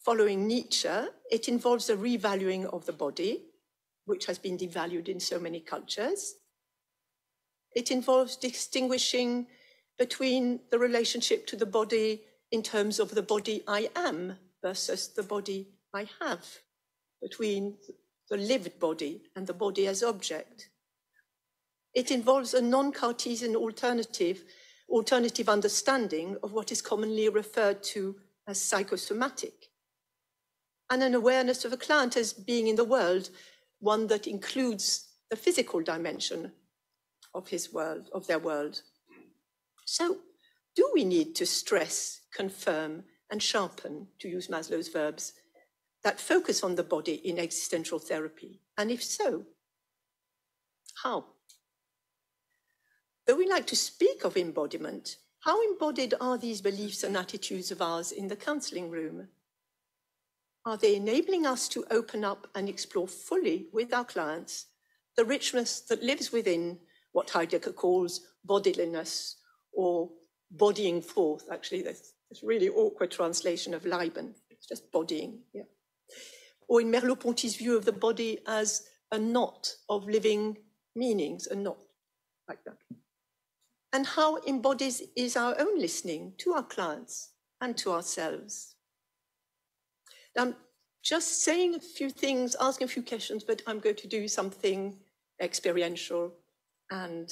Speaker 15: Following Nietzsche, it involves a revaluing of the body, which has been devalued in so many cultures. It involves distinguishing between the relationship to the body in terms of the body I am versus the body I have, between the lived body and the body as object. It involves a non-Cartesian alternative understanding of what is commonly referred to as psychosomatic, and an awareness of a client as being in the world, one that includes the physical dimension of his world, of their world. So, do we need to stress, confirm, and sharpen, to use Maslow's verbs, that focus on the body in existential therapy? And if so, how? Though we like to speak of embodiment, how embodied are these beliefs and attitudes of ours in the counseling room? Are they enabling us to open up and explore fully with our clients the richness that lives within what Heidegger calls bodiliness, or bodying forth? Actually, that's a really awkward translation of Leiben. It's just bodying, yeah. Or in Merleau-Ponty's view of the body as a knot of living meanings, a knot like that. And how embodied is our own listening to our clients and to ourselves? I'm just saying a few things, asking a few questions, but I'm going to do something experiential and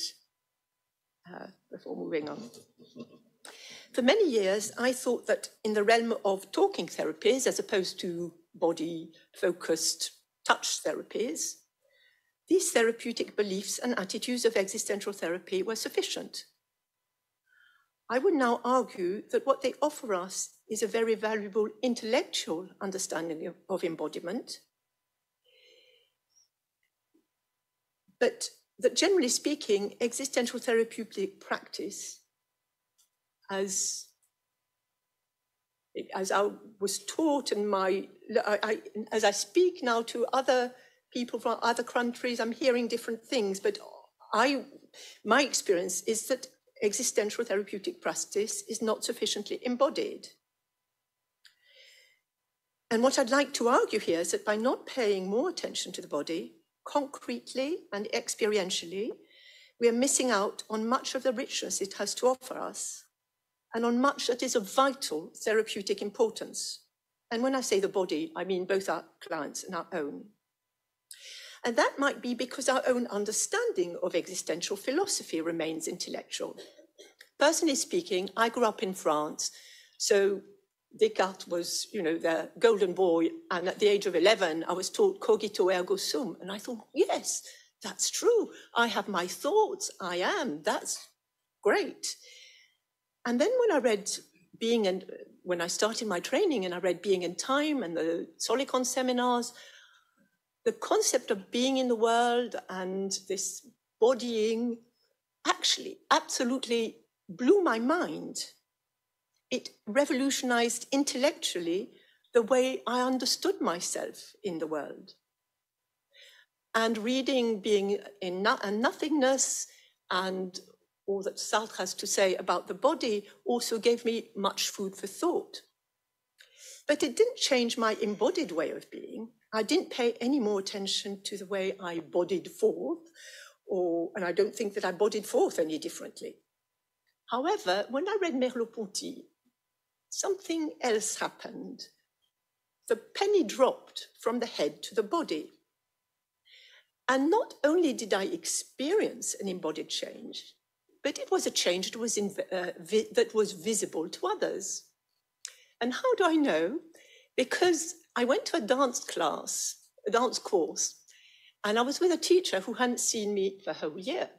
Speaker 15: before moving on. For many years, I thought that in the realm of talking therapies, as opposed to body-focused touch therapies, these therapeutic beliefs and attitudes of existential therapy were sufficient. I would now argue that what they offer us is a very valuable intellectual understanding of embodiment, but that generally speaking, existential therapeutic practice, as I was taught in as I speak now to other people from other countries, I'm hearing different things, but my experience is that existential therapeutic practice is not sufficiently embodied. And what I'd like to argue here is that by not paying more attention to the body, concretely and experientially, we are missing out on much of the richness it has to offer us, and on much that is of vital therapeutic importance. And when I say the body, I mean both our clients and our own. And that might be because our own understanding of existential philosophy remains intellectual. Personally speaking, I grew up in France, so Descartes was, you know, the golden boy, and at the age of 11, I was taught cogito ergo sum, and I thought, yes, that's true. I have my thoughts. I am. That's great. And then when I read when I started my training and I read Being in Time and the Solicon seminars, the concept of being in the world and this bodying actually absolutely blew my mind. It revolutionized intellectually the way I understood myself in the world. And reading Being in Nothingness and all that Sartre has to say about the body also gave me much food for thought. But it didn't change my embodied way of being. I didn't pay any more attention to the way I bodied forth, and I don't think that I bodied forth any differently. However, when I read Merleau-Ponty, something else happened. The penny dropped from the head to the body. And not only did I experience an embodied change, but it was a change that was visible to others. And how do I know? Because I went to a dance course, and I was with a teacher who hadn't seen me for a whole year.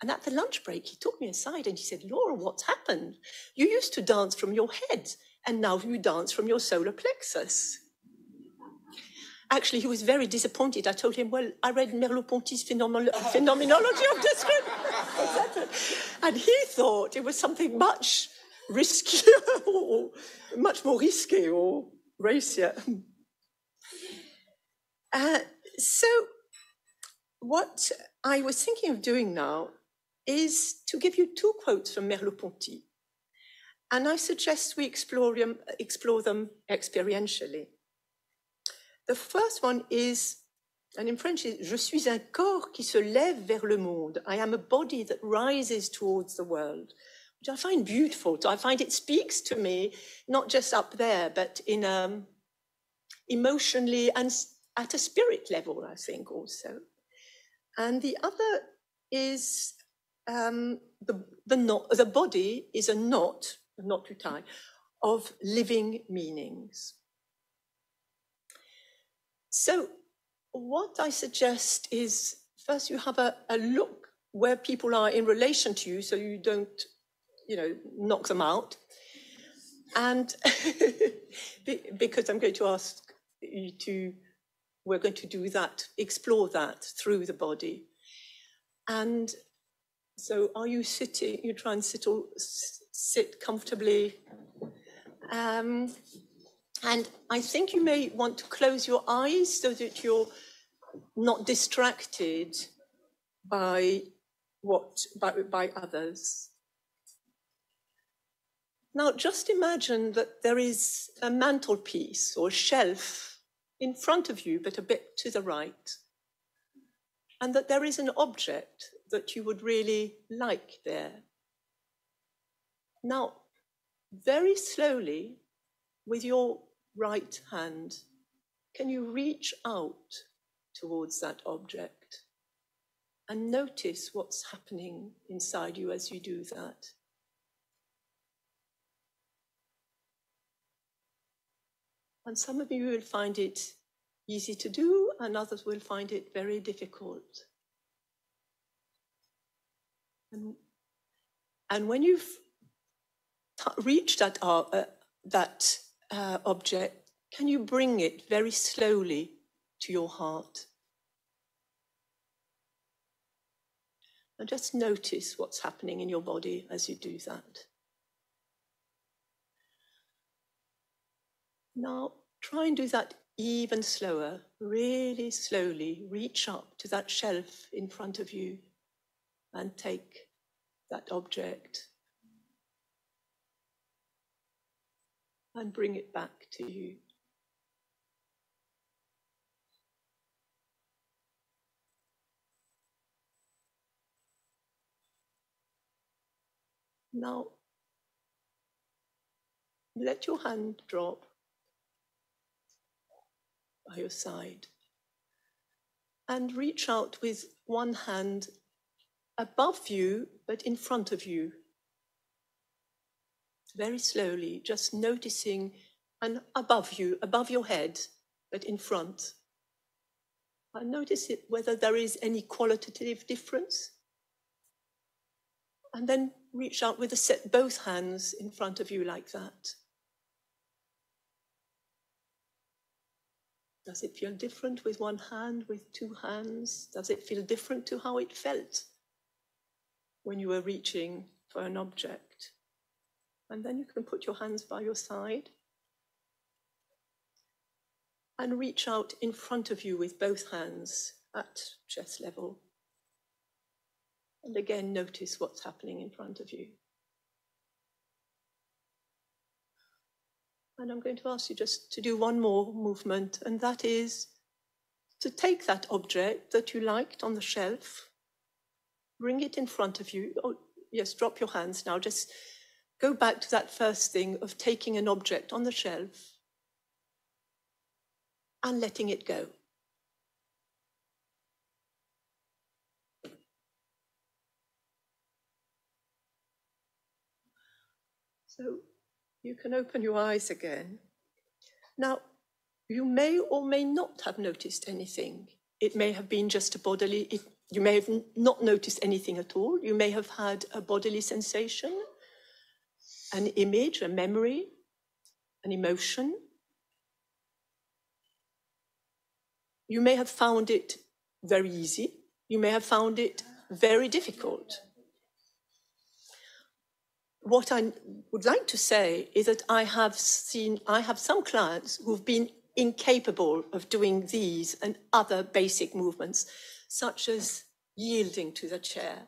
Speaker 15: And at the lunch break, he took me aside and he said, Laura, what's happened? You used to dance from your head, and now you dance from your solar plexus. Actually, he was very disappointed. I told him, well, I read Merleau-Ponty's Phenomenology of Description. And he thought it was something much riskier, or much more risky or racier. So what I was thinking of doing now is to give you two quotes from Merleau-Ponty. And I suggest we explore them experientially. The first one is, and in French is, Je suis un corps qui se lève vers le monde. I am a body that rises towards the world, which I find beautiful. So I find it speaks to me, not just up there, but in emotionally and at a spirit level, I think also. And the other is the body is a knot, not too tight, of living meanings. So what I suggest is, first you have a look where people are in relation to you, so you don't, knock them out. And because I'm going to ask you we're going to do that, explore that through the body. And so are you sitting? You try and sit comfortably. And I think you may want to close your eyes so that you're not distracted by others. Now, just imagine that there is a mantelpiece or shelf in front of you, but a bit to the right, and that there is an object that you would really like there. Now, very slowly, with your right hand, can you reach out towards that object and notice what's happening inside you as you do that? And some of you will find it easy to do, and others will find it very difficult. And when you've reached that object, can you bring it very slowly to your heart? And just notice what's happening in your body as you do that. Now, try and do that even slower, really slowly. Reach up to that shelf in front of you and take that object and bring it back to you. Now, let your hand drop by your side and reach out with one hand above you, but in front of you. very slowly, just noticing, and above you, above your head, but in front. And notice it, whether there is any qualitative difference. And then reach out with both hands in front of you like that. Does it feel different with one hand, with two hands? Does it feel different to how it felt when you were reaching for an object? And then you can put your hands by your side and reach out in front of you with both hands at chest level. And again, notice what's happening in front of you. And I'm going to ask you just to do one more movement, and that is to take that object that you liked on the shelf, bring it in front of you. Oh, yes, drop your hands now. Just go back to that first thing of taking an object on the shelf and letting it go. So you can open your eyes again. Now, you may or may not have noticed anything. It may have been just a bodily, you may have not noticed anything at all. You may have had a bodily sensation, an image, a memory, an emotion. You may have found it very easy. You may have found it very difficult. What I would like to say is that I have some clients who've been incapable of doing these and other basic movements, such as yielding to the chair.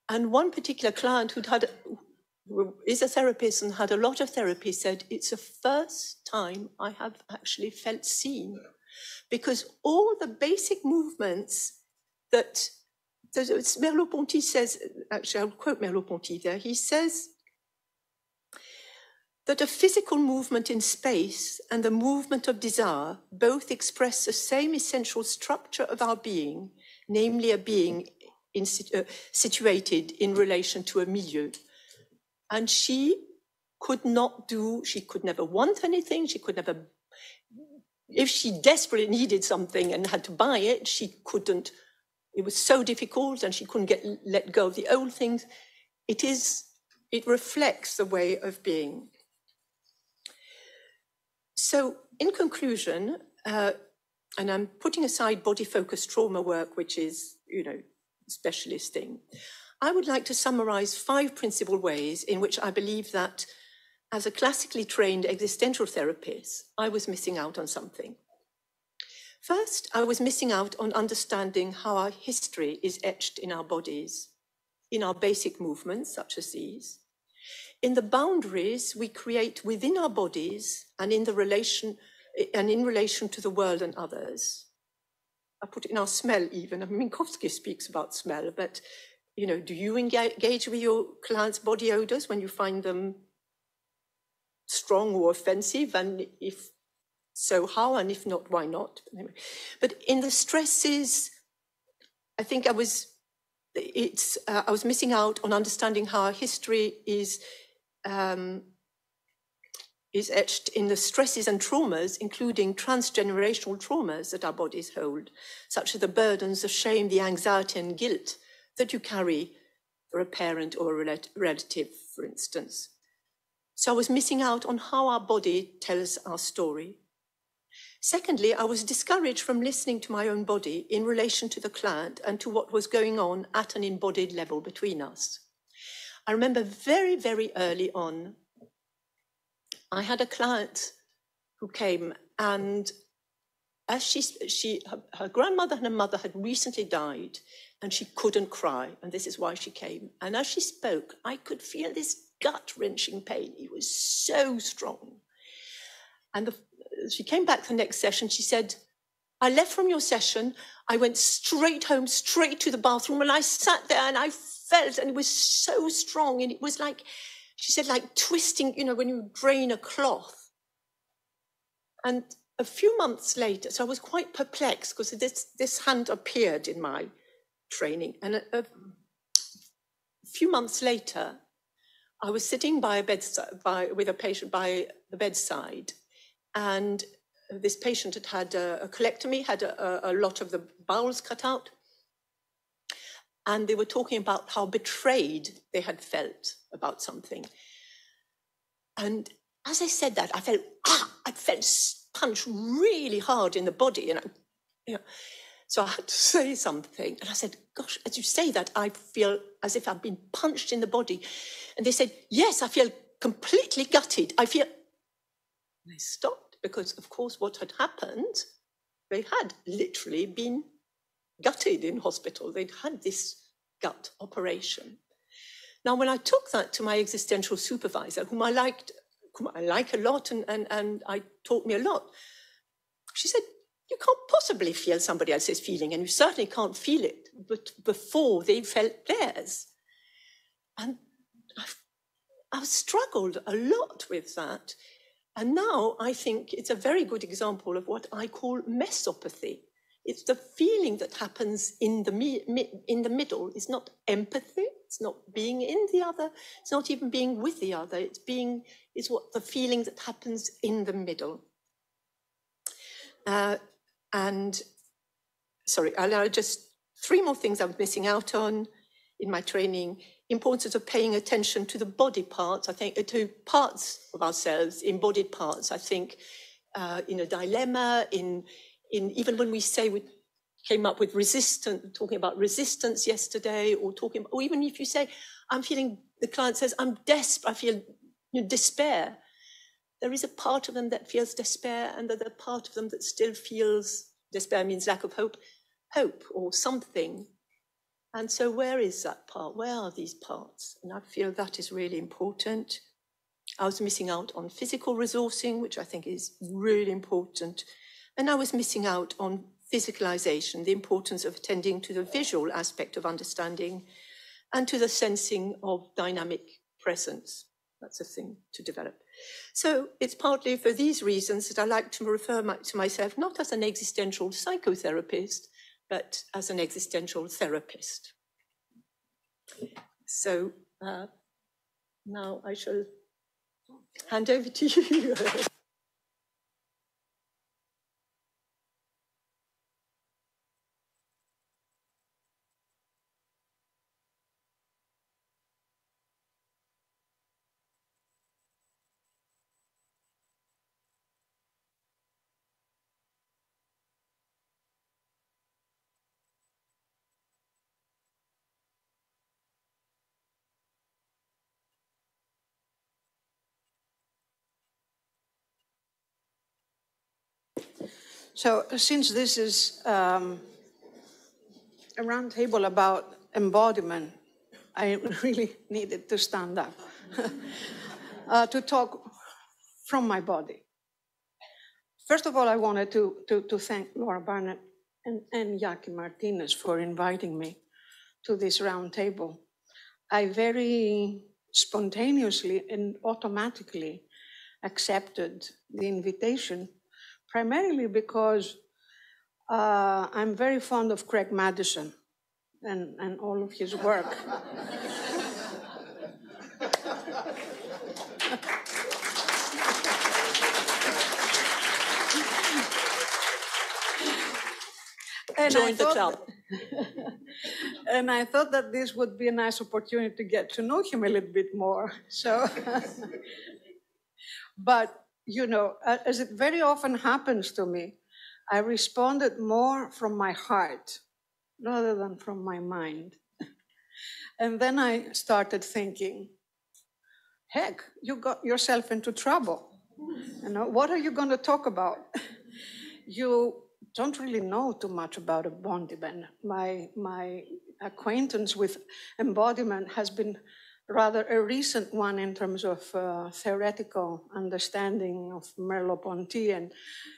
Speaker 15: And one particular client who is a therapist and had a lot of therapy said, it's the first time I have actually felt seen, because all the basic movements that Merleau-Ponty says, actually I'll quote Merleau-Ponty there, he says that a physical movement in space and the movement of desire both express the same essential structure of our being, namely a being situated in relation to a milieu. And she could never want anything, she could never, if she desperately needed something and had to buy it, she couldn't. It was so difficult and she couldn't let go of the old things. It reflects the way of being. So in conclusion, and I'm putting aside body-focused trauma work, which is, a specialist thing, I would like to summarize 5 principal ways in which I believe that as a classically trained existential therapist, I was missing out on something. First, I was missing out on understanding how our history is etched in our bodies, in our basic movements, such as these, in the boundaries we create within our bodies and in relation to the world and others. I put it in our smell even. I mean, Minkowski speaks about smell, but, do you engage with your clients' body odors when you find them strong or offensive? And if so, how? And if not, why not? Anyway. But in the stresses, I think I was missing out on understanding how our history is etched in the stresses and traumas, including transgenerational traumas that our bodies hold, such as the burdens, the shame, the anxiety and guilt that you carry for a parent or a relative, for instance. So I was missing out on how our body tells our story. Secondly, I was discouraged from listening to my own body in relation to the client and to what was going on at an embodied level between us. I remember very, very early on, I had a client who came, and as her grandmother and her mother had recently died, and she couldn't cry, and this is why she came. And as she spoke, I could feel this gut-wrenching pain. It was so strong. And she came back the next session. She said, I left from your session. I went straight home, straight to the bathroom, and I sat there and I felt, and it was so strong. And it was like, she said, like twisting, when you drain a cloth. And a few months later, so I was quite perplexed because this hand appeared in my training. And a few months later, I was sitting by a bedside, with a patient by the bedside, and this patient had had a colectomy, had a lot of the bowels cut out, and they were talking about how betrayed they had felt about something. And as I said that, I felt punched really hard in the body, and so I had to say something. And I said, gosh, as you say that, I feel as if I've been punched in the body. And they said, yes, I feel completely gutted. And I stopped because, of course, what had happened, they had literally been gutted in hospital. They'd had this gut operation. Now, when I took that to my existential supervisor, whom I like a lot and I taught me a lot, she said, you can't possibly feel somebody else's feeling, and you certainly can't feel it but before they felt theirs. And I've struggled a lot with that. And now I think it's a very good example of what I call mesopathy. It's the feeling that happens in the middle. It's not empathy. It's not being in the other. It's not even being with the other. It's what the feeling that happens in the middle. And sorry, I'll just 3 more things I was missing out on in my training. Importance of paying attention to the body parts, I think, to parts of ourselves, embodied parts. I think in a dilemma, in even when we say we came up with talking about resistance yesterday, or even if you say, I'm feeling, the client says, I'm desperate, I feel despair. There is a part of them that feels despair, and there's a part of them that still feels, despair means lack of hope or something. And so where is that part? Where are these parts? And I feel that is really important. I was missing out on physical resourcing, which I think is really important. And I was missing out on physicalization, the importance of attending to the visual aspect of understanding and to the sensing of dynamic presence. That's a thing to develop. So it's partly for these reasons that I like to refer to myself not as an existential psychotherapist, but as an existential therapist. So now I shall hand over to you.
Speaker 16: So since this is a round table about embodiment, I really needed to stand up to talk from my body. First of all, I wanted to thank Laura Barnett and Jackie Martinez for inviting me to this round table. I very spontaneously and automatically accepted the invitation, primarily because I'm very fond of Craig Madison and all of his work.
Speaker 15: Join the club.
Speaker 16: And I thought that this would be a nice opportunity to get to know him a little bit more. So, but you know, as it very often happens to me, I responded more from my heart rather than from my mind. And then I started thinking, heck, you got yourself into trouble. You know, what are you going to talk about? You don't really know too much about embodiment. My acquaintance with embodiment has been rather a recent one in terms of theoretical understanding of Merleau-Ponty, and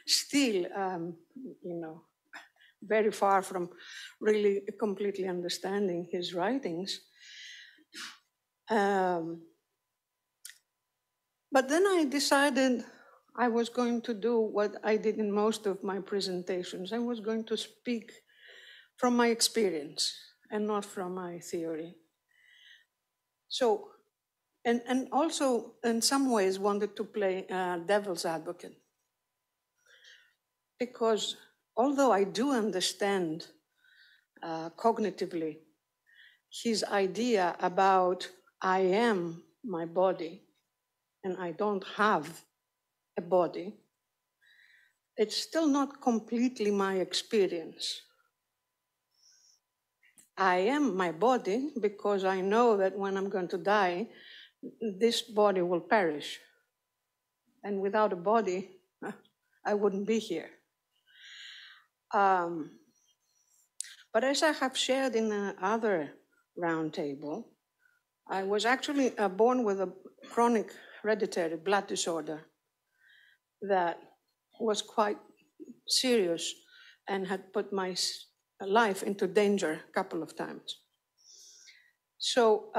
Speaker 16: still, you know, very far from really completely understanding his writings. But then I decided I was going to do what I did in most of my presentations. I was going to speak from my experience and not from my theory. So and also in some ways wanted to play devil's advocate. Because although I do understand cognitively his idea about I am my body and I don't have a body, it's still not completely my experience. I am my body because I know that when I'm going to die, this body will perish. And without a body, I wouldn't be here. But as I have shared in another roundtable, I was actually born with a chronic hereditary blood disorder that was quite serious and had put my life into danger a couple of times. So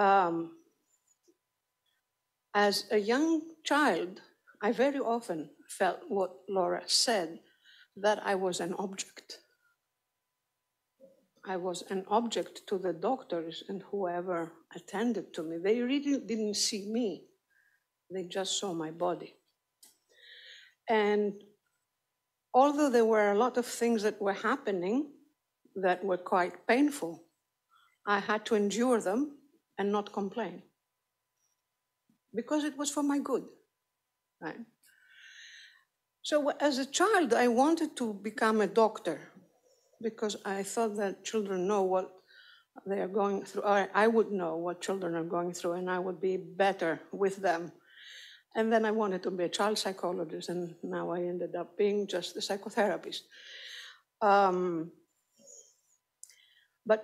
Speaker 16: as a young child, I very often felt what Laura said, that I was an object. I was an object to the doctors and whoever attended to me. They really didn't see me. They just saw my body. And although there were a lot of things that were happening that were quite painful, I had to endure them and not complain. Because it was for my good, right? So as a child, I wanted to become a doctor because I thought that children know what they are going through. Or I would know what children are going through and I would be better with them. And then I wanted to be a child psychologist, and now I ended up being just a psychotherapist. But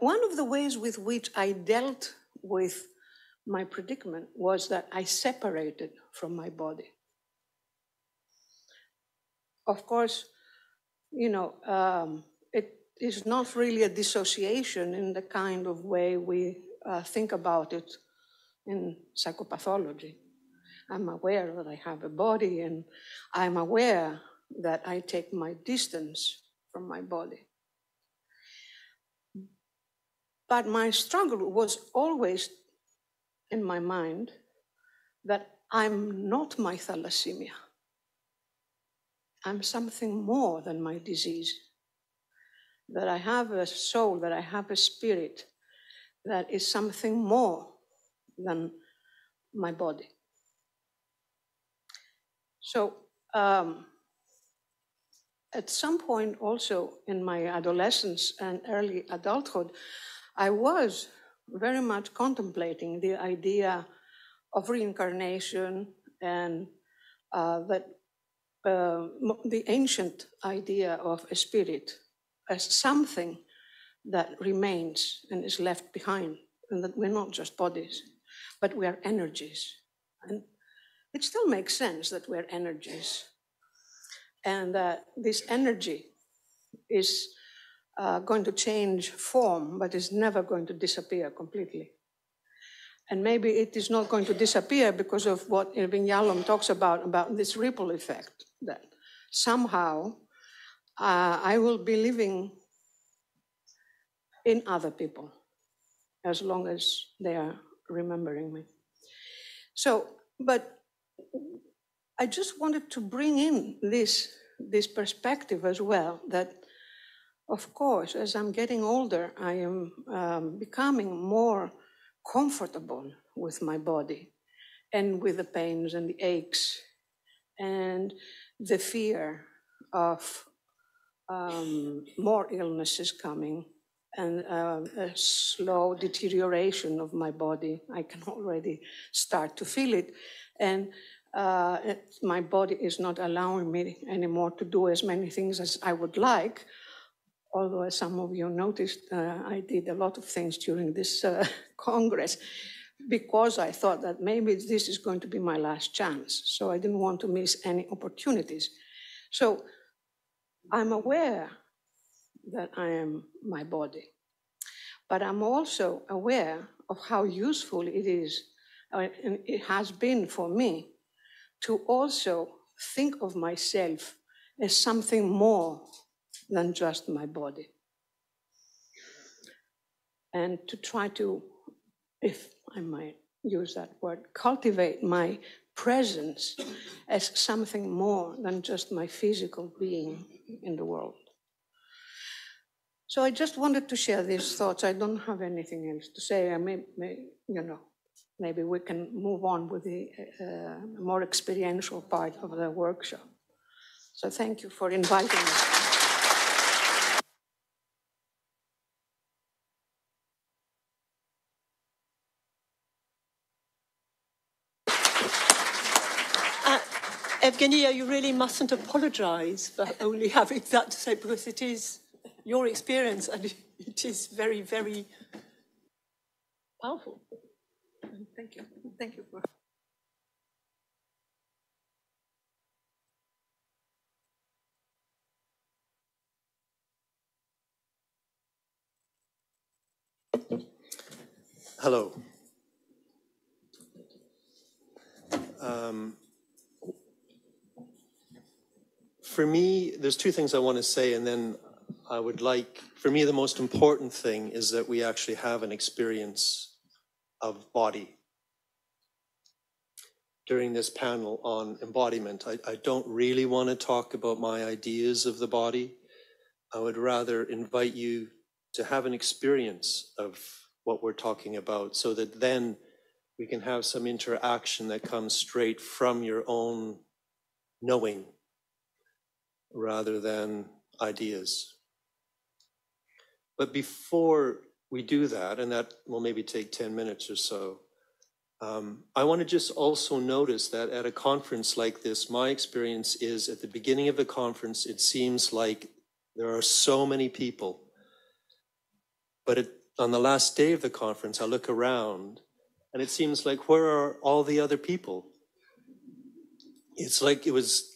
Speaker 16: one of the ways with which I dealt with my predicament was that I separated from my body. Of course, you know, it is not really a dissociation in the kind of way we think about it in psychopathology. I'm aware that I have a body, and I'm aware that I take my distance from my body. But my struggle was always in my mind that I'm not my thalassemia. I'm something more than my disease. That I have a soul, that I have a spirit, that is something more than my body. So at some point also in my adolescence and early adulthood, I was very much contemplating the idea of reincarnation and the ancient idea of a spirit as something that remains and is left behind, and that we're not just bodies, but we are energies. And it still makes sense that we're energies, and that this energy is going to change form, but is never going to disappear completely. And maybe it is not going to disappear because of what Irving Yalom talks about this ripple effect, that somehow I will be living in other people as long as they are remembering me. So, but I just wanted to bring in this perspective as well, that of course, as I'm getting older, I am becoming more comfortable with my body and with the pains and the aches and the fear of more illnesses coming and a slow deterioration of my body. I can already start to feel it. And my body is not allowing me anymore to do as many things as I would like. Although, as some of you noticed, I did a lot of things during this Congress because I thought that maybe this is going to be my last chance. So I didn't want to miss any opportunities. So I'm aware that I am my body, but I'm also aware of how useful it is, and it has been for me, to also think of myself as something more than just my body. And to try to, if I might use that word, cultivate my presence as something more than just my physical being in the world. So I just wanted to share these thoughts. I don't have anything else to say. I maybe we can move on with the more experiential part of the workshop. So thank you for inviting me.
Speaker 15: Evgenia, you really mustn't apologize for only having that to say, because it is your experience and it is very, very powerful. Thank you. Thank you for.
Speaker 17: Hello. For me, there's two things I want to say, and then I would like, for me, the most important thing is that we actually have an experience of body. During this panel on embodiment, I don't really want to talk about my ideas of the body. I would rather invite you to have an experience of what we're talking about, so that then we can have some interaction that comes straight from your own knowing rather than ideas. But before we do that, and that will maybe take 10 minutes or so, I want to just also notice that at a conference like this, my experience is at the beginning of the conference, it seems like there are so many people. But on the last day of the conference, I look around and it seems like, where are all the other people? It's like it was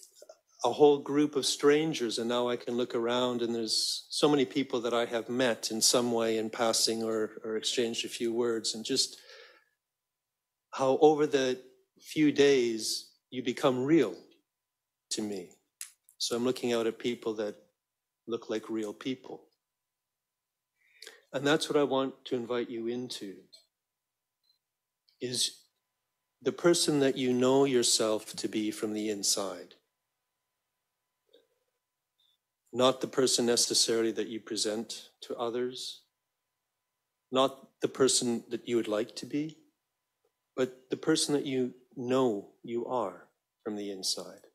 Speaker 17: a whole group of strangers, and now I can look around and there's so many people that I have met in some way in passing or exchanged a few words, and just how over the few days you become real to me. So I'm looking out at people that look like real people. And that's what I want to invite you into, is the person that you know yourself to be from the inside. Not the person necessarily that you present to others, not the person that you would like to be, but the person that you know you are from the inside.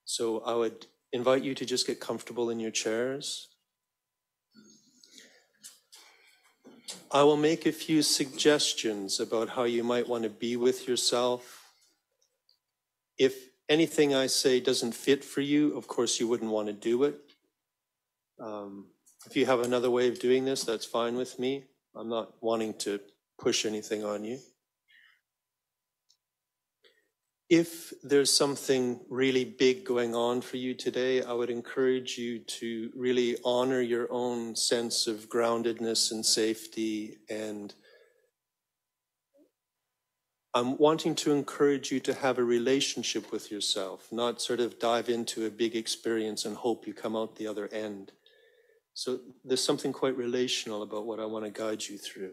Speaker 17: So I would invite you to just get comfortable in your chairs. I will make a few suggestions about how you might want to be with yourself. If anything I say doesn't fit for you, of course you wouldn't want to do it. If you have another way of doing this, that's fine with me. I'm not wanting to push anything on you. If there's something really big going on for you today, I would encourage you to really honor your own sense of groundedness and safety. And I'm wanting to encourage you to have a relationship with yourself, not sort of dive into a big experience and hope you come out the other end. So there's something quite relational about what I want to guide you through.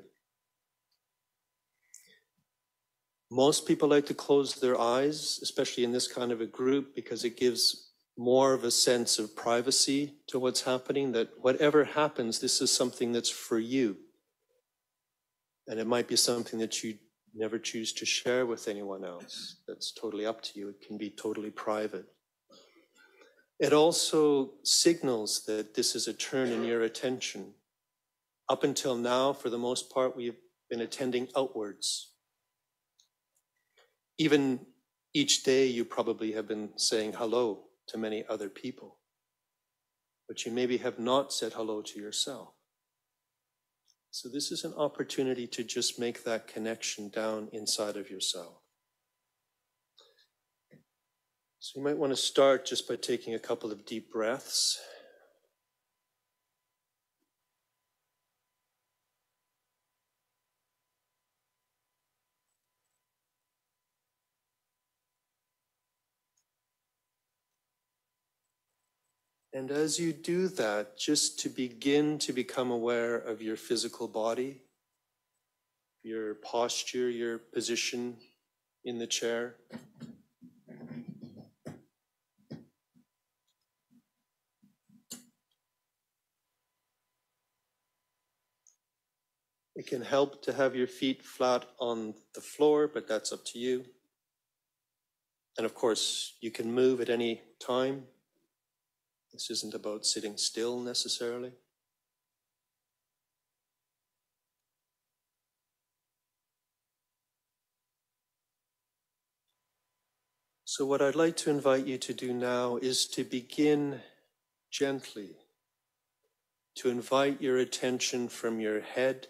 Speaker 17: Most people like to close their eyes, especially in this kind of a group, because it gives more of a sense of privacy to what's happening, that whatever happens, this is something that's for you. And it might be something that you never choose to share with anyone else. That's totally up to you. It can be totally private. It also signals that this is a turn in your attention. Up until now, for the most part, we've been attending outwards. Even each day, you probably have been saying hello to many other people, but you maybe have not said hello to yourself. So this is an opportunity to just make that connection down inside of yourself. So you might want to start just by taking a couple of deep breaths. And as you do that, just to begin to become aware of your physical body, your posture, your position in the chair. It can help to have your feet flat on the floor, but that's up to you. And of course, you can move at any time. This isn't about sitting still necessarily. So what I'd like to invite you to do now is to begin gently, to invite your attention from your head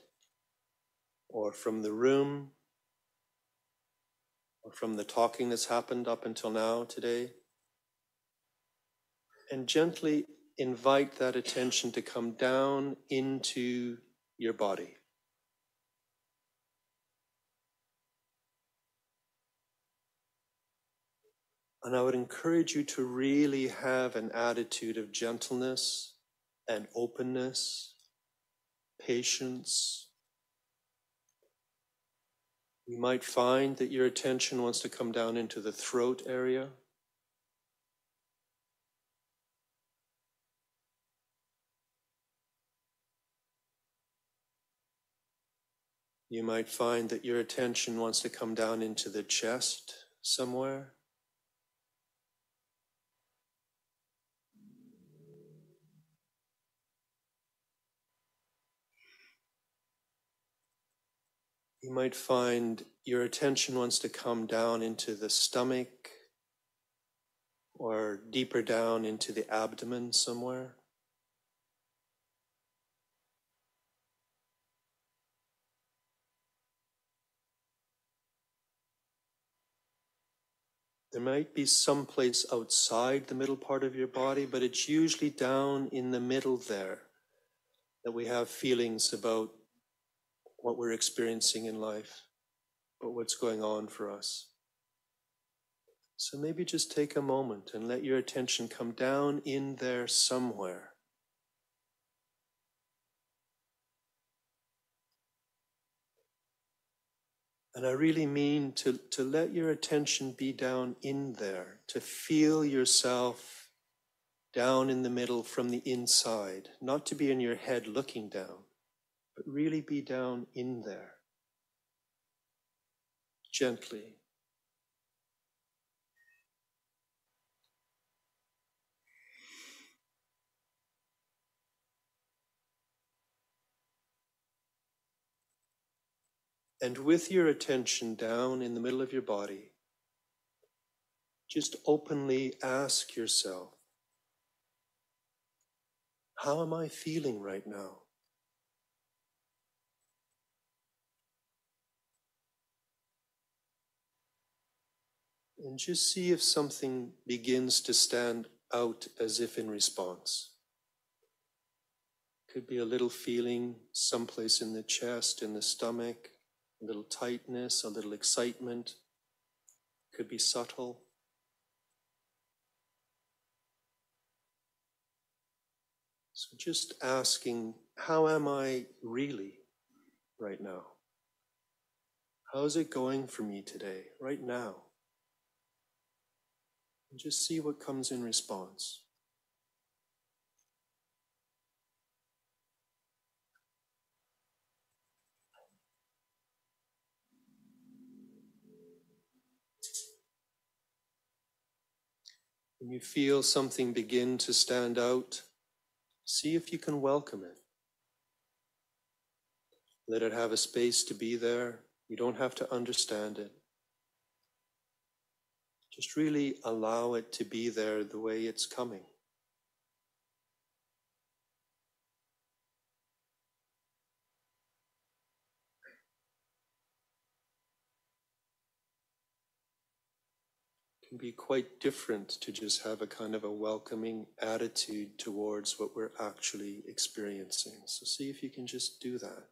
Speaker 17: or from the room or from the talking that's happened up until now today, and gently invite that attention to come down into your body. And I would encourage you to really have an attitude of gentleness and openness, patience. You might find that your attention wants to come down into the throat area. You might find that your attention wants to come down into the chest somewhere. You might find your attention wants to come down into the stomach or deeper down into the abdomen somewhere. There might be some place outside the middle part of your body, but it's usually down in the middle there that we have feelings about what we're experiencing in life, about what's going on for us. So maybe just take a moment and let your attention come down in there somewhere. And I really mean to let your attention be down in there, to feel yourself down in the middle from the inside, not to be in your head looking down, but really be down in there, gently. And with your attention down in the middle of your body, just openly ask yourself, how am I feeling right now? And just see if something begins to stand out as if in response. Could be a little feeling someplace in the chest, in the stomach, a little tightness, a little excitement. Could be subtle. So just asking, how am I really right now? How is it going for me today, right now? And just see what comes in response. When you feel something begin to stand out, see if you can welcome it. Let it have a space to be there. You don't have to understand it. Just really allow it to be there the way it's coming. It can be quite different to just have a kind of a welcoming attitude towards what we're actually experiencing. So see if you can just do that.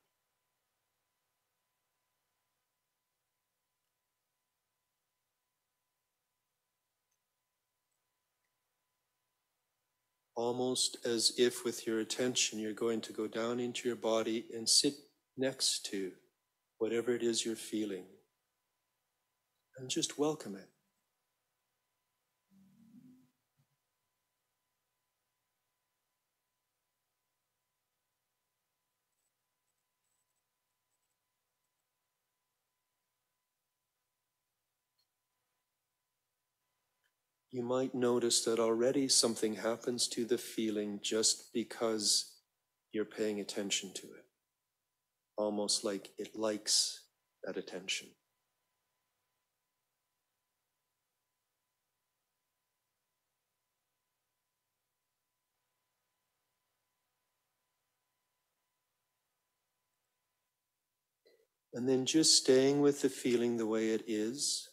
Speaker 17: Almost as if with your attention you're going to go down into your body and sit next to whatever it is you're feeling, and just welcome it. You might notice that already something happens to the feeling just because you're paying attention to it, almost like it likes that attention. And then just staying with the feeling the way it is,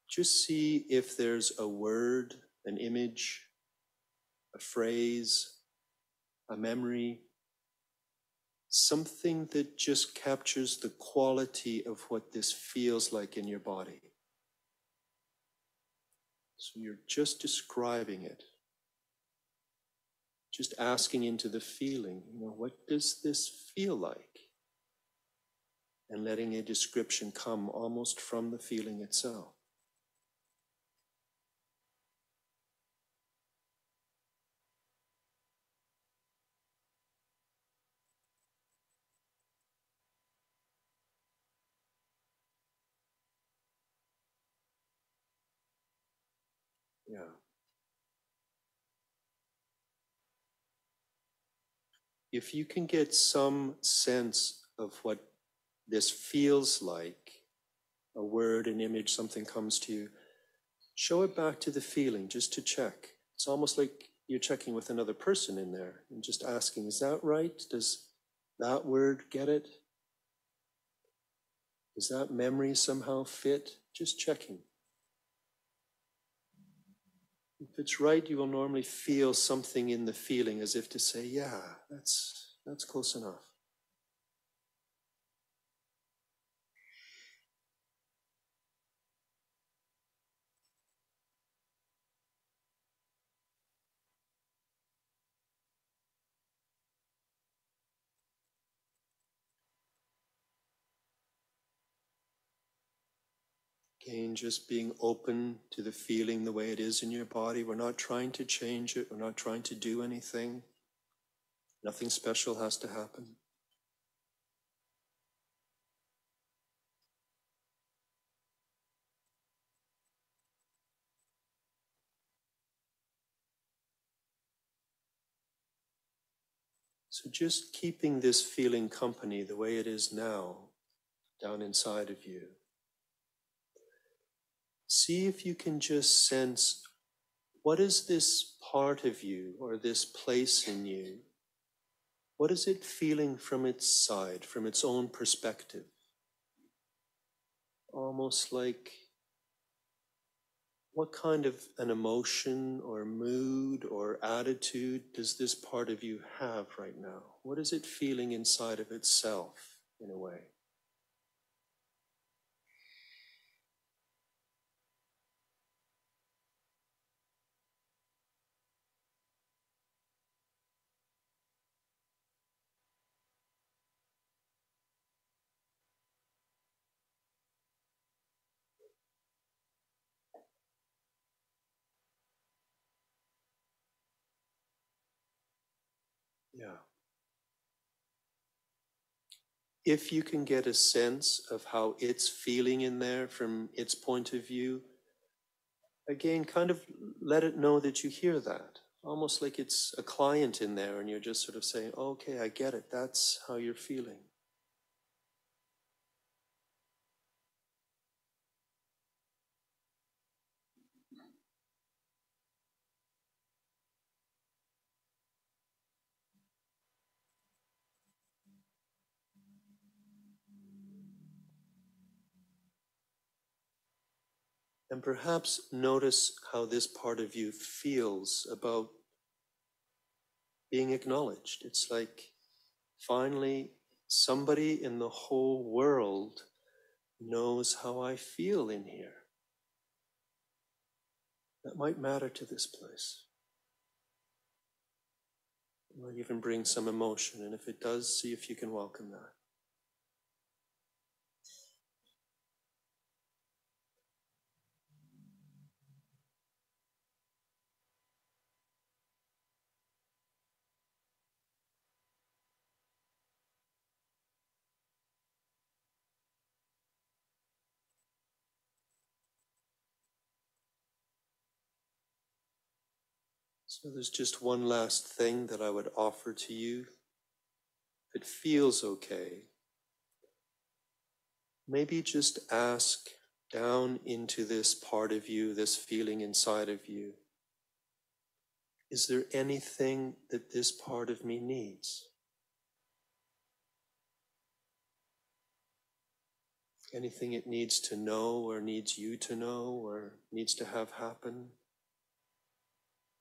Speaker 17: just see if there's a word, an image, a phrase, a memory, something that just captures the quality of what this feels like in your body. So you're just describing it, just asking into the feeling, what does this feel like? And letting a description come almost from the feeling itself. Yeah. If you can get some sense of what this feels like, a word, an image, something comes to you, show it back to the feeling just to check. It's almost like you're checking with another person in there and just asking, is that right? Does that word get it? Does that memory somehow fit? Just checking. If it's right, you will normally feel something in the feeling as if to say, yeah, that's close enough. Again, just being open to the feeling the way it is in your body. We're not trying to change it. We're not trying to do anything. Nothing special has to happen. So just keeping this feeling company the way it is now, down inside of you. See if you can just sense, what is this part of you or this place in you? What is it feeling from its side, from its own perspective? Almost like, what kind of an emotion or mood or attitude does this part of you have right now? What is it feeling inside of itself, in a way? Yeah. If you can get a sense of how it's feeling in there from its point of view, again, kind of let it know that you hear that. Almost like it's a client in there and you're just sort of saying, oh, okay, I get it. That's how you're feeling. And perhaps notice how this part of you feels about being acknowledged. It's like finally somebody in the whole world knows how I feel in here. That might matter to this place. It might even bring some emotion, and if it does, see if you can welcome that. So there's just one last thing that I would offer to you. If it feels okay, maybe just ask down into this part of you, this feeling inside of you. Is there anything that this part of me needs? Anything it needs to know or needs you to know or needs to have happen?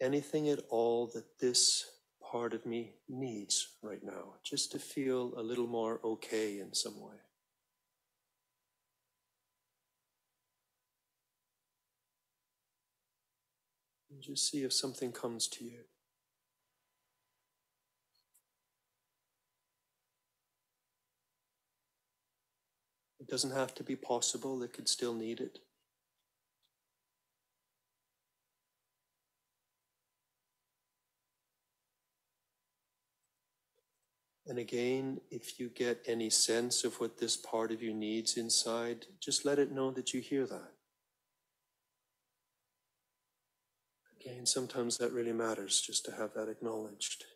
Speaker 17: Anything at all that this part of me needs right now, just to feel a little more okay in some way. And just see if something comes to you. It doesn't have to be possible, it could still need it. And again, if you get any sense of what this part of you needs inside, just let it know that you hear that. Again, sometimes that really matters, just to have that acknowledged.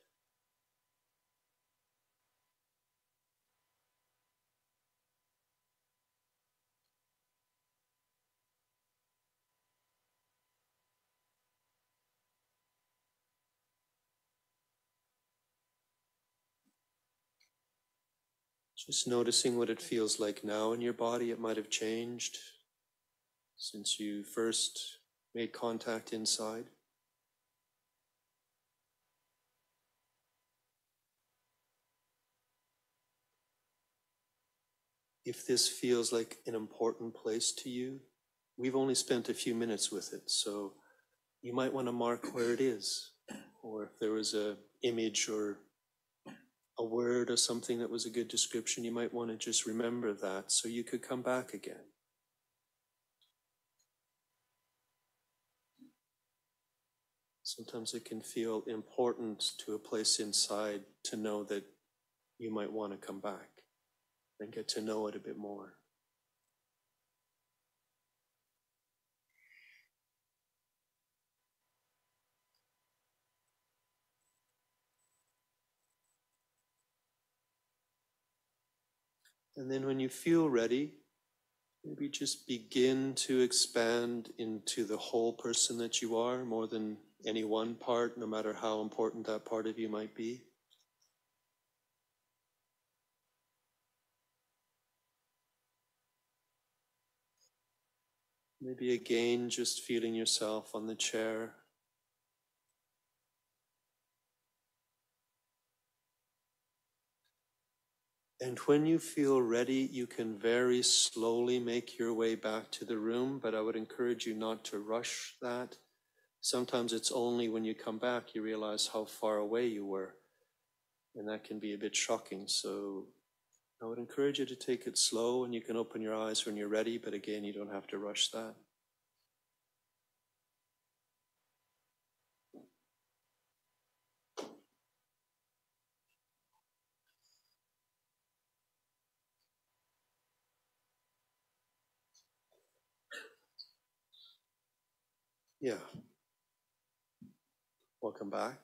Speaker 17: Just noticing what it feels like now in your body. It might have changed since you first made contact inside. If this feels like an important place to you, we've only spent a few minutes with it, so you might want to mark where it is, or if there was an image or a word or something that was a good description, you might want to just remember that so you could come back again. Sometimes it can feel important to a place inside to know that you might want to come back and get to know it a bit more. And then when you feel ready, maybe just begin to expand into the whole person that you are, more than any one part, no matter how important that part of you might be. Maybe again, just feeling yourself on the chair. And when you feel ready, you can very slowly make your way back to the room, but I would encourage you not to rush that. Sometimes it's only when you come back you realize how far away you were, and that can be a bit shocking. So I would encourage you to take it slow, and you can open your eyes when you're ready, but again, you don't have to rush that. Yeah. Welcome back.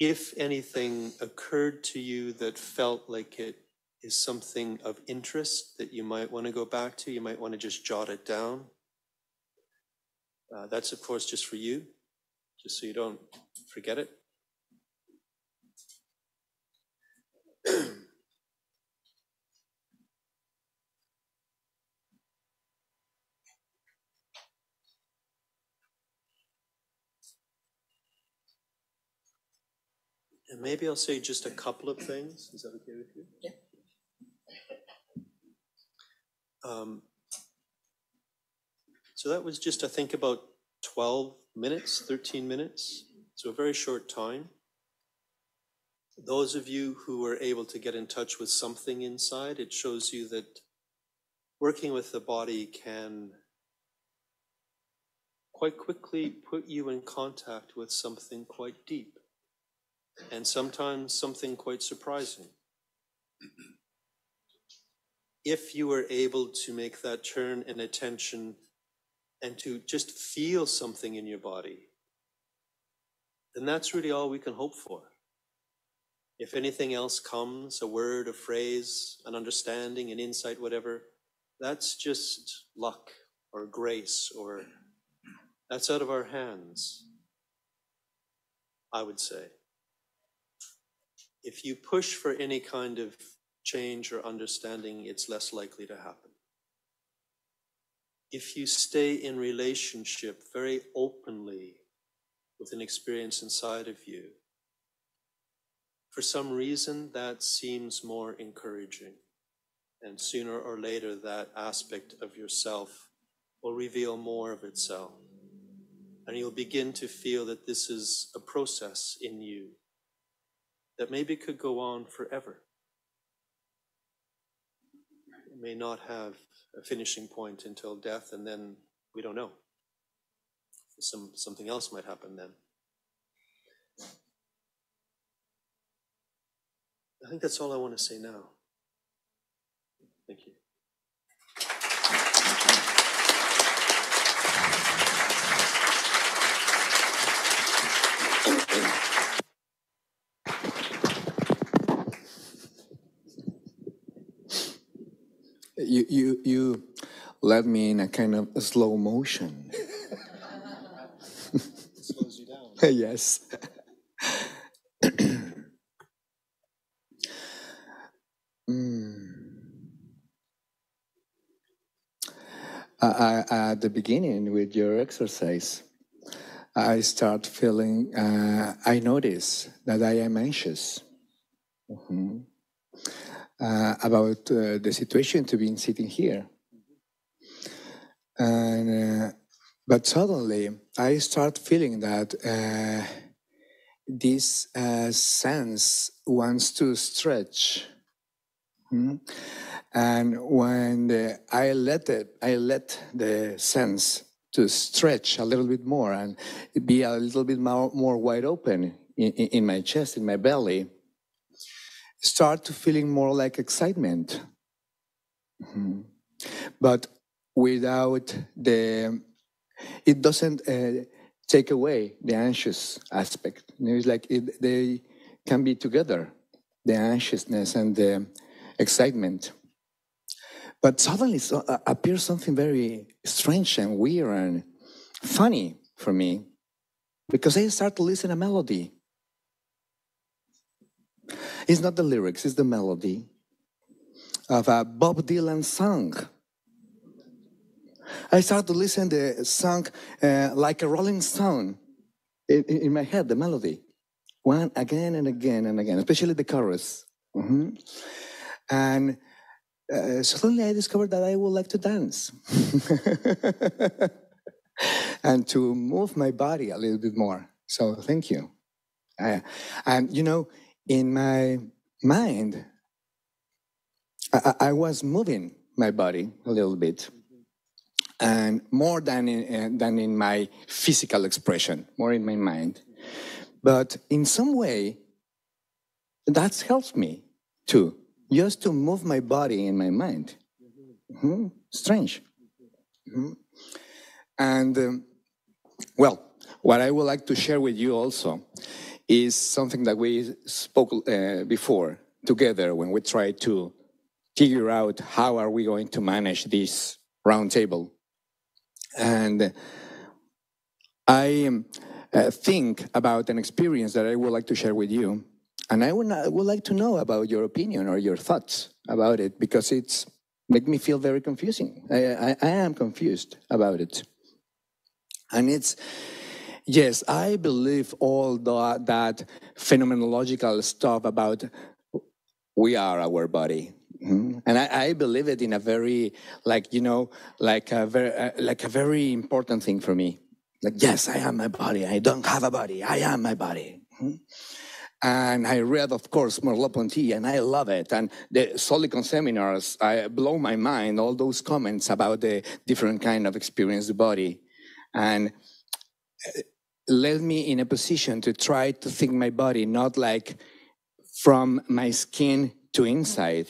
Speaker 17: If anything occurred to you that felt like it is something of interest that you might want to go back to, you might want to just jot it down. That's, of course, just for you, just so you don't forget it. And maybe I'll say just a couple of things. Is that okay with you? Yeah. So that was just, I think, about 12 minutes, 13 minutes. So a very short time. Those of you who were able to get in touch with something inside, it shows you that working with the body can quite quickly put you in contact with something quite deep, and sometimes something quite surprising. If you were able to make that turn in attention and to just feel something in your body, then that's really all we can hope for. If anything else comes, a word, a phrase, an understanding, an insight, whatever, that's just luck or grace, or that's out of our hands, I would say. If you push for any kind of change or understanding, it's less likely to happen. If you stay in relationship very openly with an experience inside of you, for some reason that seems more encouraging. And sooner or later that aspect of yourself will reveal more of itself. And you'll begin to feel that this is a process in you that maybe could go on forever. It may not have a finishing point until death, and then we don't know. Something else might happen then. I think that's all I want to say now. Thank you.
Speaker 18: You led me in a kind of slow motion.
Speaker 17: It slows you down.
Speaker 18: Yes. At the beginning with your exercise, I start feeling, I notice that I am anxious about the situation to be sitting here. And, but suddenly I start feeling that this sense wants to stretch. And when I let the sense to stretch a little bit more and be a little bit more wide open in my chest, in my belly, start to feeling more like excitement. But without it doesn't take away the anxious aspect. It's like they can be together, the anxiousness and the excitement. But suddenly appears something very strange and weird and funny for me, because I start to listen to a melody. It's not the lyrics, it's the melody of a Bob Dylan song. I start to listen to the song like a Rolling Stone in my head, the melody. One again and again and again, especially the chorus. And suddenly I discovered that I would like to dance and to move my body a little bit more. So thank you. And you know, in my mind, I was moving my body a little bit, and more than in my physical expression, more in my mind. But in some way, that helps me too. Just to move my body and my mind. Strange. And, well, what I would like to share with you also is something that we spoke before together when we tried to figure out how are we going to manage this round table. And I think about an experience that I would like to share with you. And I would like to know about your opinion or your thoughts about it, because it's make me feel very confusing. I am confused about it. And it's, yes, I believe all that phenomenological stuff about we are our body. And I believe it in a very, like, you know, like a very important thing for me. Like, yes, I am my body. I don't have a body. I am my body. And I read, of course, Merleau-Ponty, and I love it. And the Solicon seminars, I blow my mind, all those comments about the different kind of experience the body. And led me in a position to try to think my body not like from my skin to inside,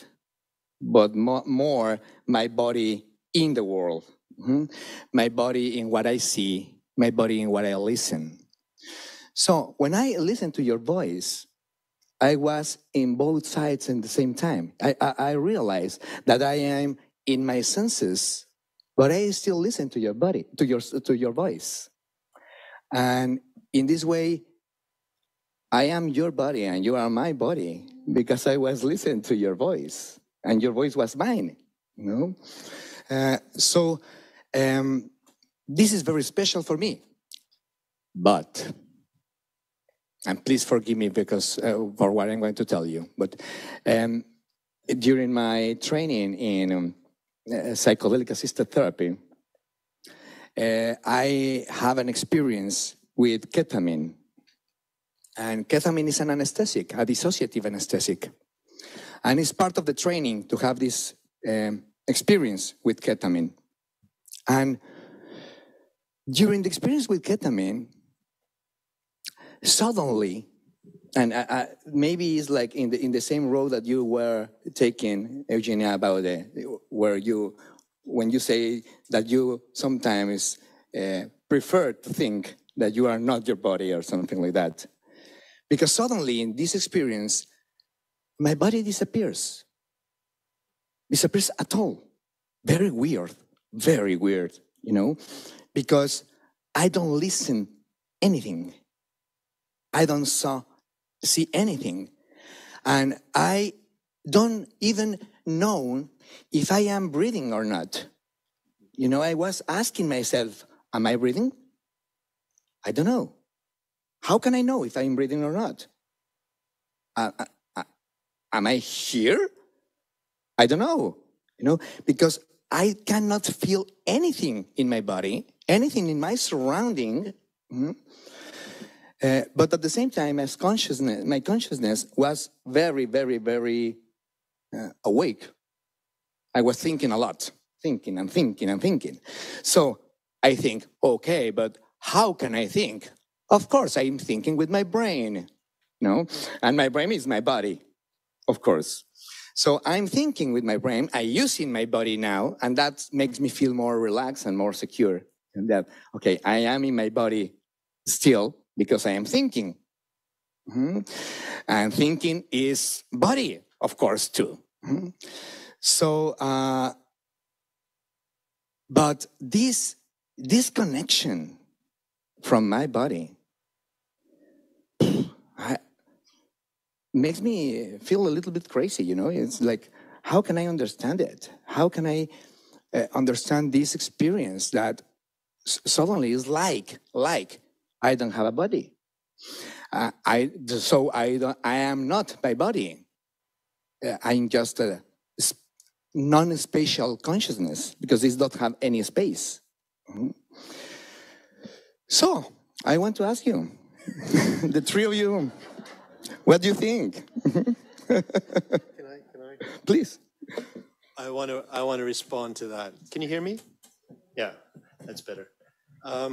Speaker 18: but more my body in the world. my body in what I see, my body in what I listen. So when I listen to your voice, I was in both sides at the same time. I realized that I am in my senses, but I still listen to your body, to your voice. And in this way, I am your body and you are my body because I was listening to your voice and your voice was mine. So this is very special for me. But, and please forgive me because for what I'm going to tell you, but during my training in psychedelic assisted therapy, I have an experience with ketamine. And ketamine is an anesthetic, a dissociative anesthetic. And it's part of the training to have this experience with ketamine. And during the experience with ketamine, suddenly, and maybe it's like in the same road that you were taking, Eugenia, about when you say that you sometimes prefer to think that you are not your body or something like that. Because suddenly in this experience, my body disappears. Disappears at all. Very weird, because I don't listen anything. I don't see anything. And I don't even know if I am breathing or not. I was asking myself, am I breathing? I don't know. How can I know if I'm breathing or not? Am I here? I don't know, because I cannot feel anything in my body, anything in my surrounding. But at the same time, my consciousness was very, very, very awake. I was thinking a lot, thinking and thinking and thinking. So I think, okay, but how can I think? Of course, I'm thinking with my brain, and my brain is my body, of course. So I'm thinking with my brain, I'm using my body now, and that makes me feel more relaxed and more secure. And that, okay, I am in my body still because I am thinking. And thinking is body, of course, too. So, but this connection from my body makes me feel a little bit crazy, It's like, how can I understand it? How can I understand this experience that suddenly is like I don't have a body. I am not my body. I'm just a non-spatial consciousness because it doesn't have any space. So I want to ask you, the three of you, what do you think?
Speaker 17: Can I?
Speaker 18: Please.
Speaker 17: I want to respond to that. Can you hear me? Yeah, that's better. I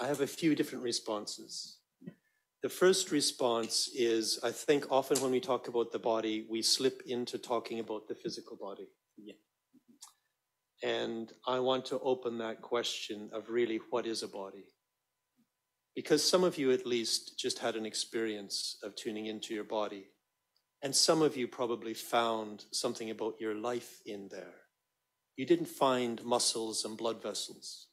Speaker 17: have a few different responses. The first response is, I think often when we talk about the body, we slip into talking about the physical body. Yeah. And I want to open that question of really what is a body? Because some of you at least just had an experience of tuning into your body. And some of you probably found something about your life in there. You didn't find muscles and blood vessels.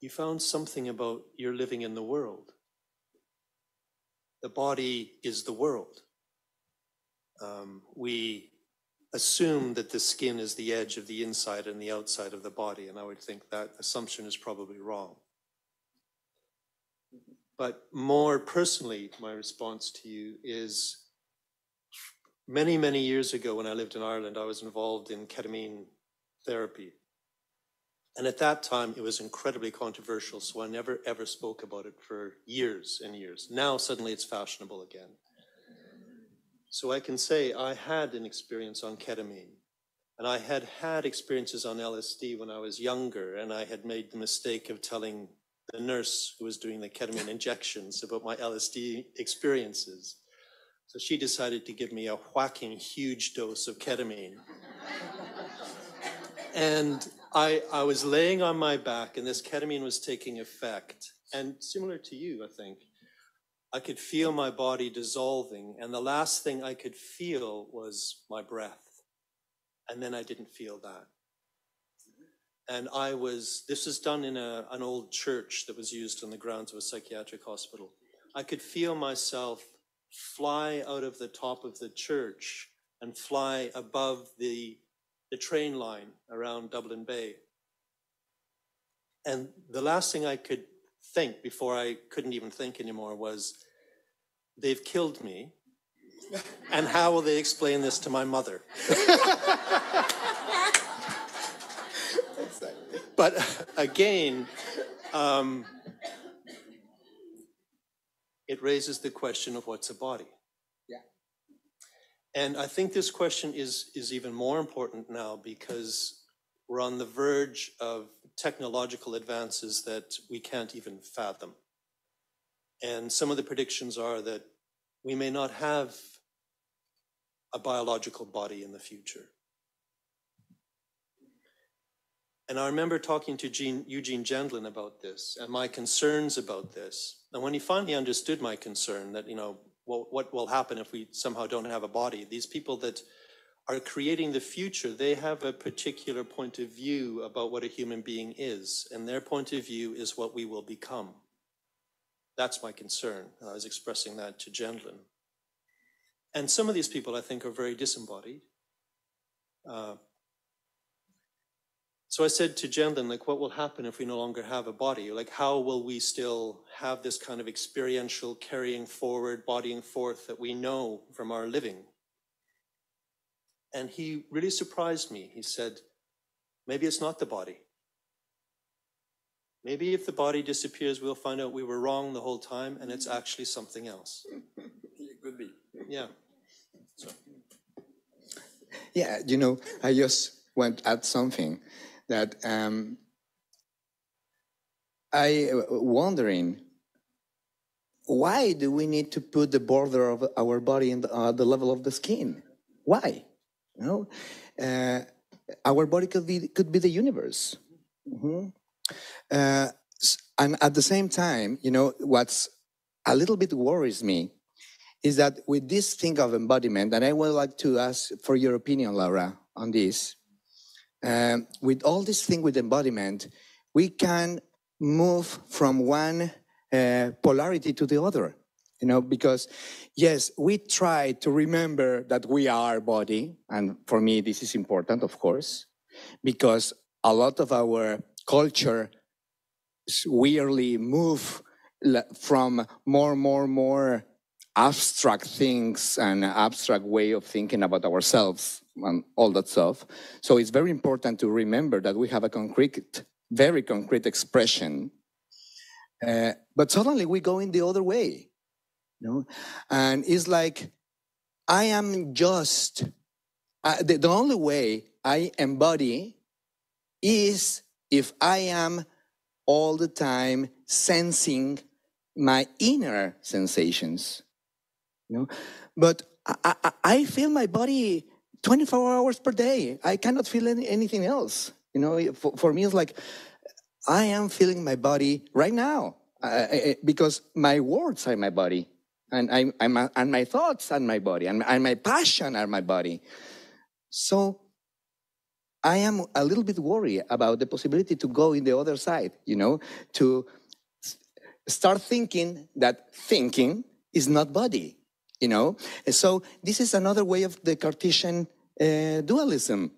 Speaker 17: You found something about your living in the world. The body is the world. We assume that the skin is the edge of the inside and the outside of the body, and I would think that assumption is probably wrong. But more personally, my response to you is, many, many years ago when I lived in Ireland, I was involved in ketamine therapy. And at that time, it was incredibly controversial, so I never, ever spoke about it for years and years. Now, suddenly, it's fashionable again. So I can say I had an experience on ketamine, and I had had experiences on LSD when I was younger, and I had made the mistake of telling the nurse who was doing the ketamine injections about my LSD experiences. So she decided to give me a whacking huge dose of ketamine. And I was laying on my back and this ketamine was taking effect. And similar to you, I think, I could feel my body dissolving. And the last thing I could feel was my breath. And then I didn't feel that. And this was done in an old church that was used on the grounds of a psychiatric hospital. I could feel myself fly out of the top of the church and fly above the train line around Dublin Bay. And the last thing I could think before I couldn't even think anymore was, they've killed me, and how will they explain this to my mother? But again, it raises the question of what's a body. And I think this question is even more important now because we're on the verge of technological advances that we can't even fathom. And some of the predictions are that we may not have a biological body in the future. And I remember talking to Eugene Gendlin about this and my concerns about this. And when he finally understood my concern that, what will happen if we somehow don't have a body? These people that are creating the future, they have a particular point of view about what a human being is. And their point of view is what we will become. That's my concern. And I was expressing that to Gendlin. And some of these people, I think, are very disembodied. So I said to Gendlin, what will happen if we no longer have a body? How will we still have this kind of experiential carrying forward, bodying forth that we know from our living? And he really surprised me. He said, maybe it's not the body. Maybe if the body disappears, we'll find out we were wrong the whole time and it's actually something else.
Speaker 18: It could be.
Speaker 17: Yeah. So.
Speaker 18: Yeah, I just want to add something that I wondering, why do we need to put the border of our body in the level of the skin? Why? Our body could be the universe. Mm-hmm. And at the same time, what's a little bit worries me is that with this thing of embodiment, and I would like to ask for your opinion, Laura, on this. With all this thing with embodiment, we can move from one polarity to the other, because yes, we try to remember that we are body. And for me, this is important, of course, because a lot of our culture weirdly move from more abstract things and abstract way of thinking about ourselves and all that stuff. So it's very important to remember that we have a very concrete expression. But suddenly we go in the other way, and it's like, I am just, the only way I embody is if I am all the time sensing my inner sensations. But I feel my body 24 hours per day. I cannot feel anything else. For me, it's like I am feeling my body right now because my words are my body, and my thoughts are my body, and my passion are my body. So I am a little bit worried about the possibility to go in the other side. To start thinking that thinking is not body. So this is another way of the Cartesian dualism.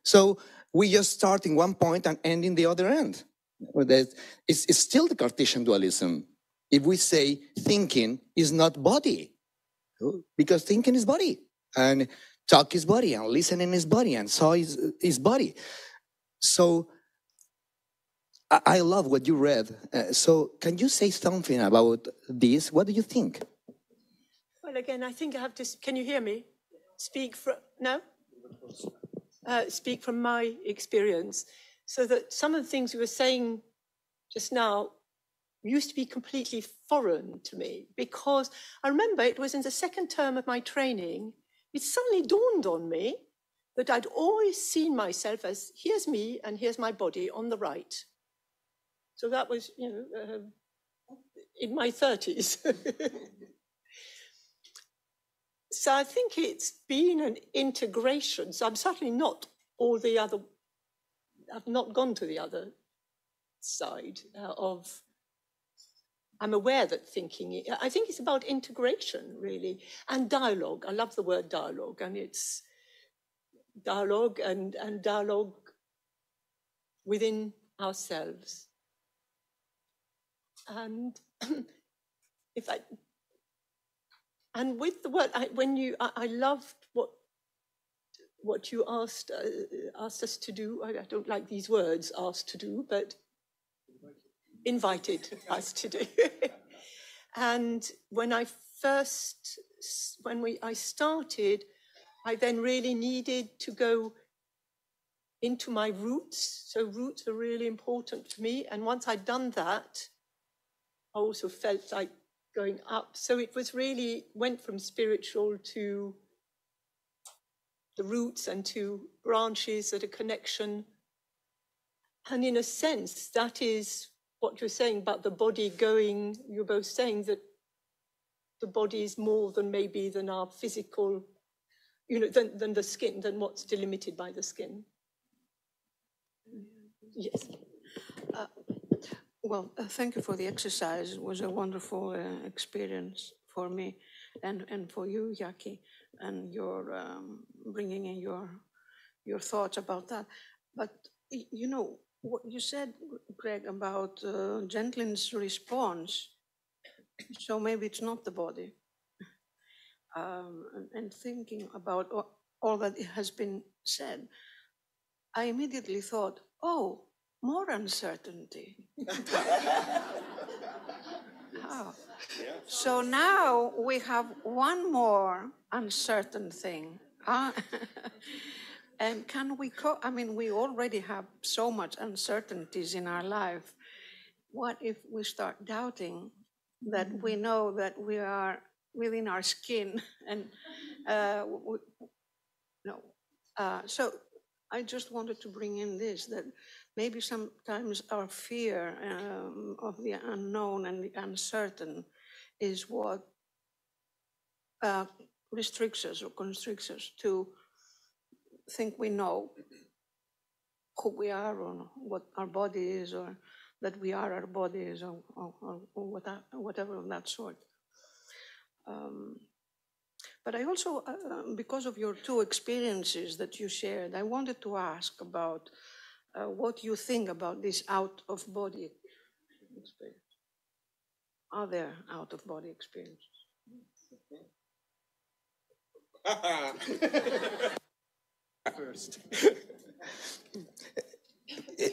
Speaker 18: So we just start in one point and end in the other end. It's still the Cartesian dualism. If we say thinking is not body, because thinking is body, and talk is body, and listening is body, and so is body. So I love what you read. So can you say something about this? What do you think?
Speaker 15: Well, again, I think I have to. Can you hear me? Speak from speak from my experience, so that some of the things we were saying just now used to be completely foreign to me, because I remember it was in the second term of my training, it suddenly dawned on me that I'd always seen myself as, here's me and here's my body on the right. So that was, in my 30s. So I think it's been an integration. So I'm certainly not all the other, I've not gone to the other side of, I'm aware that thinking, I think it's about integration, really, and dialogue. I love the word dialogue, and it's dialogue and dialogue within ourselves. And if I, and with the word, I loved what you asked us to do. I don't like these words, asked to do, but invited us to do. And when I started, I then really needed to go into my roots. So roots are really important for me. And once I'd done that, I also felt like going up. So it was really, went from spiritual to the roots and to branches at a connection. And in a sense, that is what you're saying about the body going, you're both saying that the body is more than maybe than our physical, than the skin, than what's delimited by the skin. Yes.
Speaker 16: Thank you for the exercise. It was a wonderful experience for me and for you, Jackie, and your bringing in your thoughts about that. But, what you said, Greg, about Gentlin's response, so maybe it's not the body. And thinking about all that has been said, I immediately thought, oh, more uncertainty. Oh. So now we have one more uncertain thing. And can we, we already have so much uncertainties in our life. What if we start doubting that we know that we are within our skin? And so I just wanted to bring in this, that maybe sometimes our fear of the unknown and the uncertain is what restricts us or constricts us to think we know who we are or what our body is, or that we are our bodies, or whatever of that sort. But I also, because of your two experiences that you shared, I wanted to ask about what you think about this out-of-body experience. Are there out-of-body experiences?
Speaker 18: First.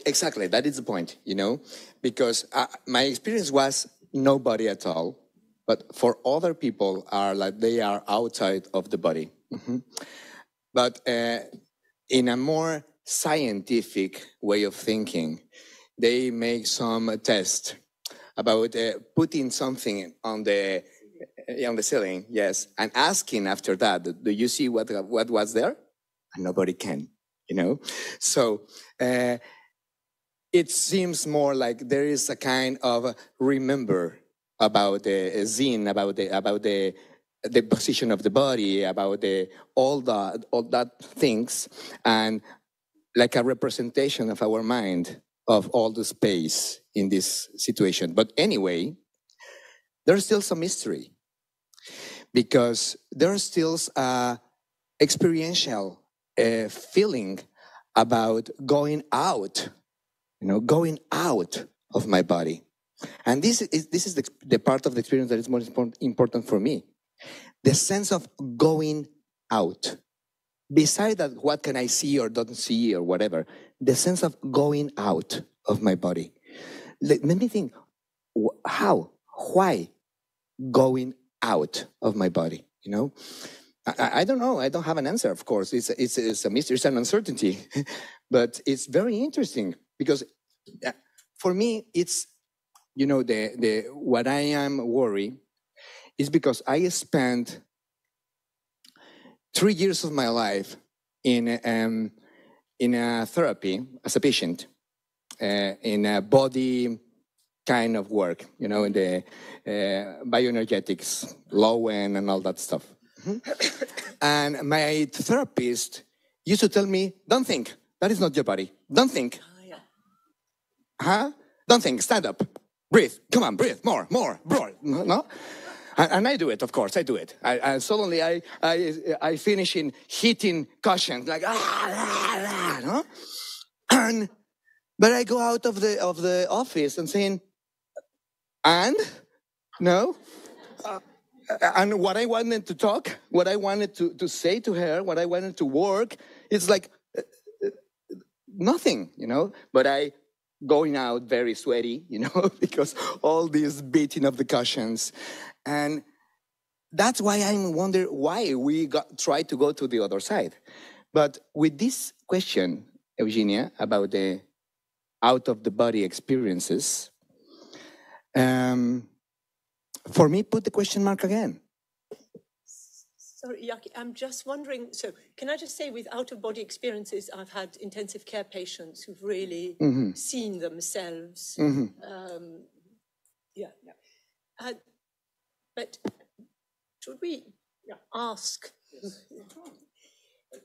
Speaker 18: Exactly, that is the point, because my experience was nobody at all, but for other people are like they are outside of the body. Mm-hmm. But in a more scientific way of thinking, they make some test about putting something on the ceiling, yes, and asking after that, do you see what was there? And nobody can, So it seems more like there is a kind of remember about the Zen, about the position of the body, about all that things, and like a representation of our mind of all the space in this situation. But anyway, there's still some mystery because there's still experiential feeling about going out, going out of my body. And this is the part of the experience that is most important for me. The sense of going out. Beside that, what can I see or don't see or whatever, the sense of going out of my body. Let me think, how, why going out of my body, I don't know. I don't have an answer, of course. It's a mystery, it's an uncertainty. But it's very interesting because for me, it's, what I am worried is because I spent 3 years of my life in a therapy as a patient, in a body kind of work, you know, in the bioenergetics, low end and all that stuff. And my therapist used to tell me, don't think, that is not your body. Don't think. Huh? Don't think, stand up, breathe, come on, breathe, more, no? And I do it, of course, I do it. And suddenly I finish in hitting cushions, like, no? But I go out of the office and saying, and? No? And what I wanted to talk, what I wanted to say to her, what I wanted to work, it's like nothing, you know? But I going out very sweaty, you know, because all this beating of the cushions. And that's why I wonder why we try to go to the other side. But with this question, Eugenia, about the out-of-the-body experiences, for me, put the question mark again.
Speaker 15: Sorry, Yaki, I'm just wondering, so can I just say with out-of-body experiences, I've had intensive care patients who've really seen themselves. But should we ask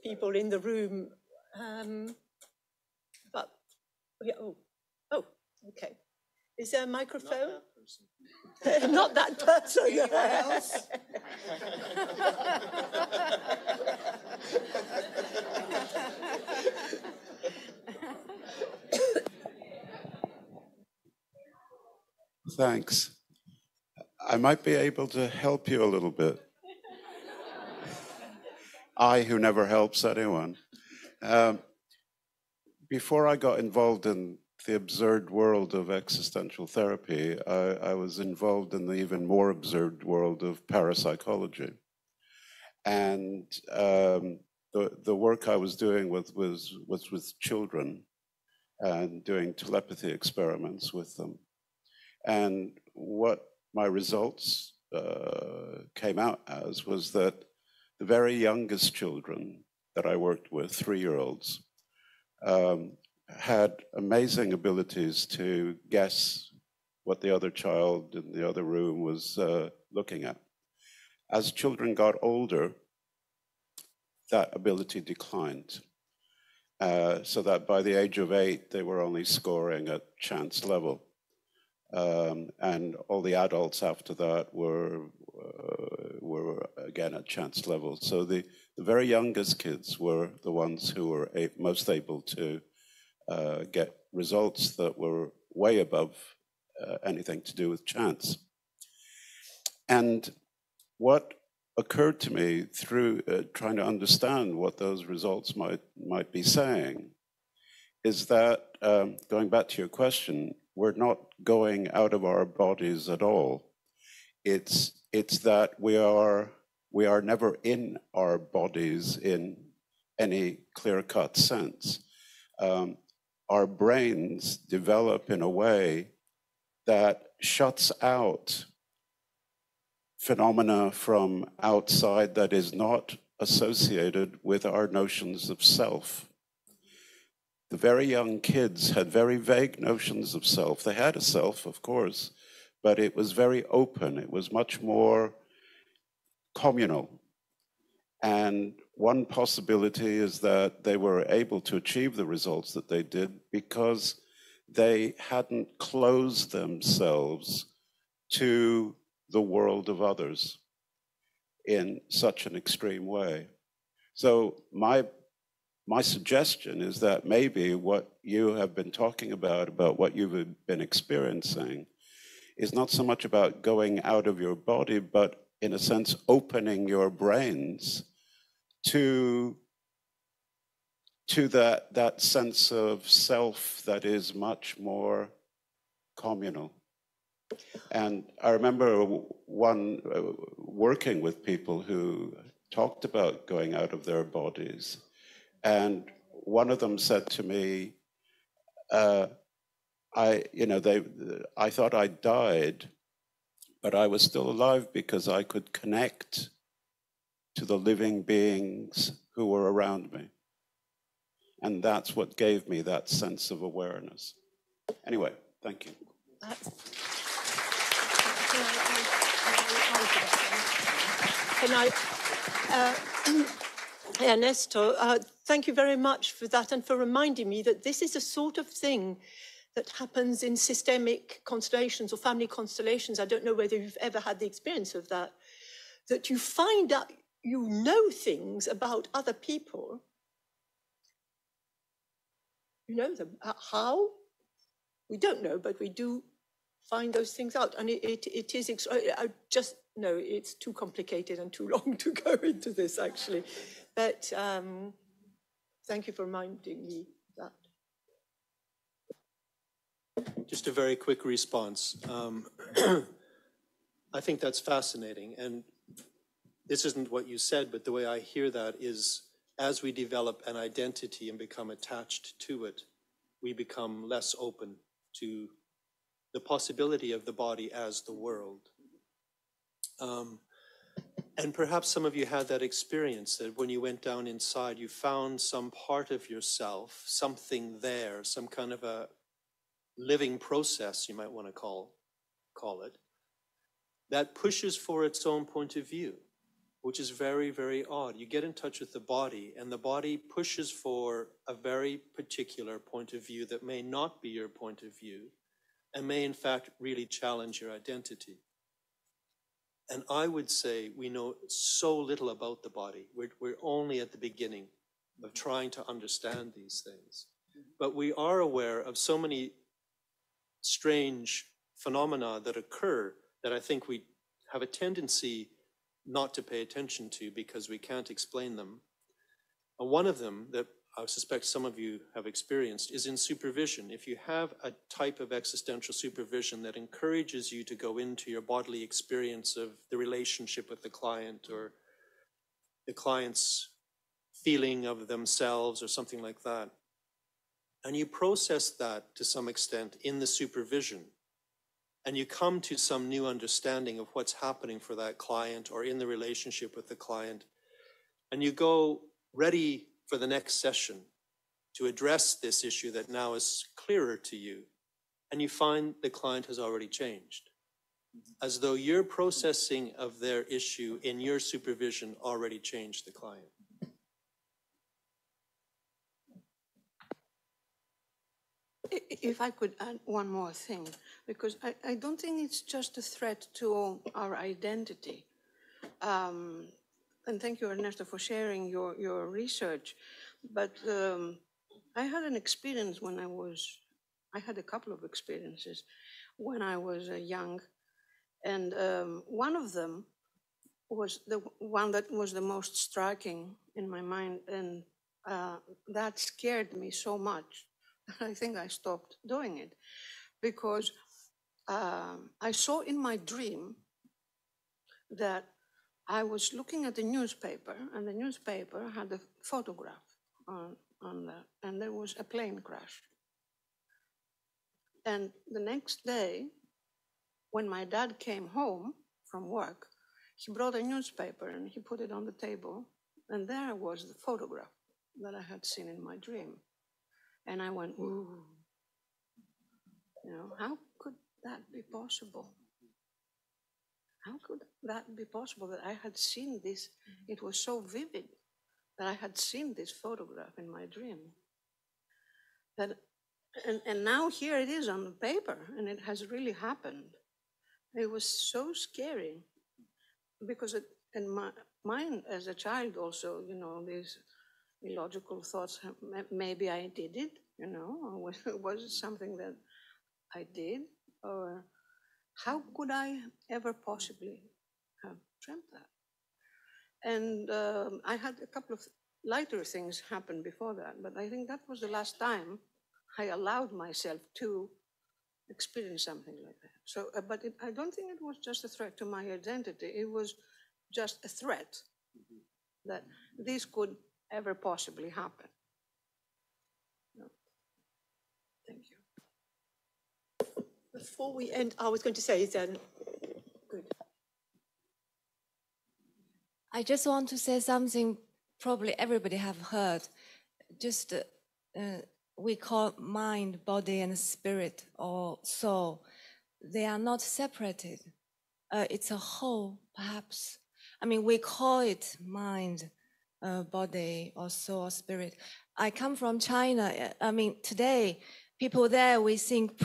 Speaker 15: people in the room about, okay. Is there a microphone? Not that person.
Speaker 19: Anyone else?
Speaker 20: Thanks. I might be able to help you a little bit. I, who never helps anyone. Before I got involved in the absurd world of existential therapy, I was involved in the even more absurd world of parapsychology. And the work I was doing was with children and doing telepathy experiments with them. And what my results came out as was that the very youngest children that I worked with, 3-year-olds, had amazing abilities to guess what the other child in the other room was looking at. As children got older, that ability declined. So that by the age of 8, they were only scoring at chance level. And all the adults after that were again at chance level. So the very youngest kids were the ones who were most able to get results that were way above anything to do with chance. And what occurred to me through trying to understand what those results might be saying is that, going back to your question, we're not going out of our bodies at all. It's that we are never in our bodies in any clear-cut sense. Our brains develop in a way that shuts out phenomena from outside that is not associated with our notions of self. The very young kids had very vague notions of self. They had a self, of course, but it was very open. It was much more communal. And one possibility is that they were able to achieve the results that they did because they hadn't closed themselves to the world of others in such an extreme way. So my suggestion is that maybe what you have been talking about what you've been experiencing, is not so much about going out of your body, but in a sense, opening your brains to that sense of self that is much more communal. And I remember working with people who talked about going out of their bodies. And one of them said to me, I thought I died, but I was still alive because I could connect to the living beings who were around me. And that's what gave me that sense of awareness. Anyway, thank you.
Speaker 15: Can I, Ernesto, thank you very much for that and for reminding me that this is a sort of thing that happens in systemic constellations or family constellations. I don't know whether you've ever had the experience of that, that you find out, you know things about other people. You know them. How? We don't know, but we do find those things out. And it is, I just, no, it's too complicated and too long to go into this, actually. But thank you for reminding me of that.
Speaker 17: Just a very quick response. I think that's fascinating. And this isn't what you said, but the way I hear that is as we develop an identity and become attached to it, we become less open to the possibility of the body as the world. And perhaps some of you had that experience that when you went down inside, you found some part of yourself, something there, some kind of a living process, you might want to call it, that pushes for its own point of view, which is very, very odd. You get in touch with the body, and the body pushes for a very particular point of view that may not be your point of view, and may in fact really challenge your identity. And I would say we know so little about the body. We're only at the beginning of trying to understand these things. But we are aware of so many strange phenomena that occur that I think we have a tendency not to pay attention to because we can't explain them. And one of them that I suspect some of you have experienced is in supervision. If you have a type of existential supervision that encourages you to go into your bodily experience of the relationship with the client or the client's feeling of themselves or something like that, and you process that to some extent in the supervision, and you come to some new understanding of what's happening for that client or in the relationship with the client, and you go ready for the next session to address this issue that now is clearer to you, and you find the client has already changed, as though your processing of their issue in your supervision already changed the client.
Speaker 16: If I could add one more thing, because I don't think it's just a threat to our identity. And thank you, Ernesto, for sharing your research. But I had an experience when I had a couple of experiences when I was young. And one of them was the one that was the most striking in my mind. And that scared me so much. I think I stopped doing it because I saw in my dream that I was looking at the newspaper, and the newspaper had a photograph on that, and there was a plane crash. And the next day, when my dad came home from work, he brought a newspaper and he put it on the table, and there was the photograph that I had seen in my dream. And I went, ooh, how could that be possible? How could that be possible that I had seen this? It was so vivid that I had seen this photograph in my dream. And now here it is on the paper, and it has really happened. It was so scary because in my mind as a child also, these illogical thoughts, maybe I did it, or was it something that I did, or how could I ever possibly have dreamt that? And I had a couple of lighter things happen before that, but I think that was the last time I allowed myself to experience something like that. So, but I don't think it was just a threat to my identity. It was just a threat that this could ever possibly happen. Thank you.
Speaker 15: Before we end, I was going to say then, good.
Speaker 19: I just want to say something probably everybody have heard. Just we call mind, body, and spirit or soul. They are not separated. It's a whole, perhaps. I mean, we call it mind, body, or soul, or spirit. I come from China. I mean, today, people there, we think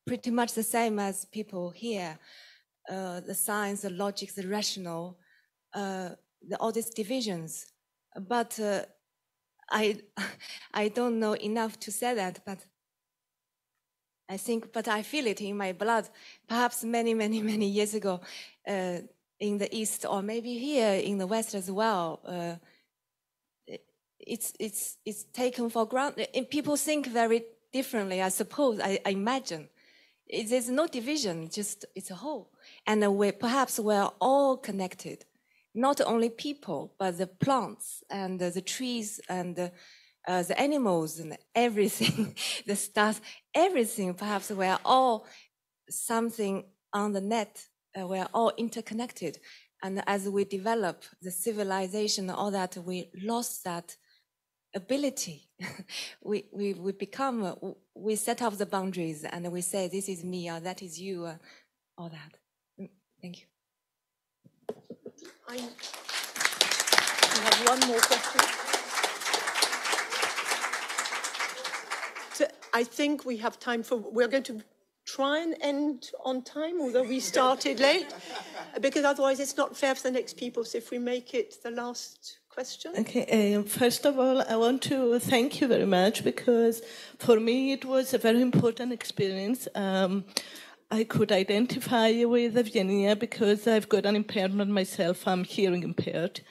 Speaker 19: pretty much the same as people here. The science, the logic, the rational, all these divisions. But I don't know enough to say that, but I feel it in my blood. Perhaps many, many, many years ago, in the East, or maybe here in the West as well, it's taken for granted. And people think very differently, I suppose. I imagine there's no division; just it's a whole, and perhaps we're all connected. Not only people, but the plants and the trees and the animals and everything, the stars, everything. Perhaps we're all something on the net. We're all interconnected. And as we develop the civilization, all that, we lost that ability. we set up the boundaries and we say, this is me, or that is you, all that. Thank you.
Speaker 15: I have one more question. So I think we have time we're going to try and end on time, although we started late, because otherwise it's not fair for the next people. So if we make it the last question.
Speaker 21: Okay, first of all, I want to thank you very much, because for me it was a very important experience. I could identify with Evgenia because I've got an impairment myself. I'm hearing impaired.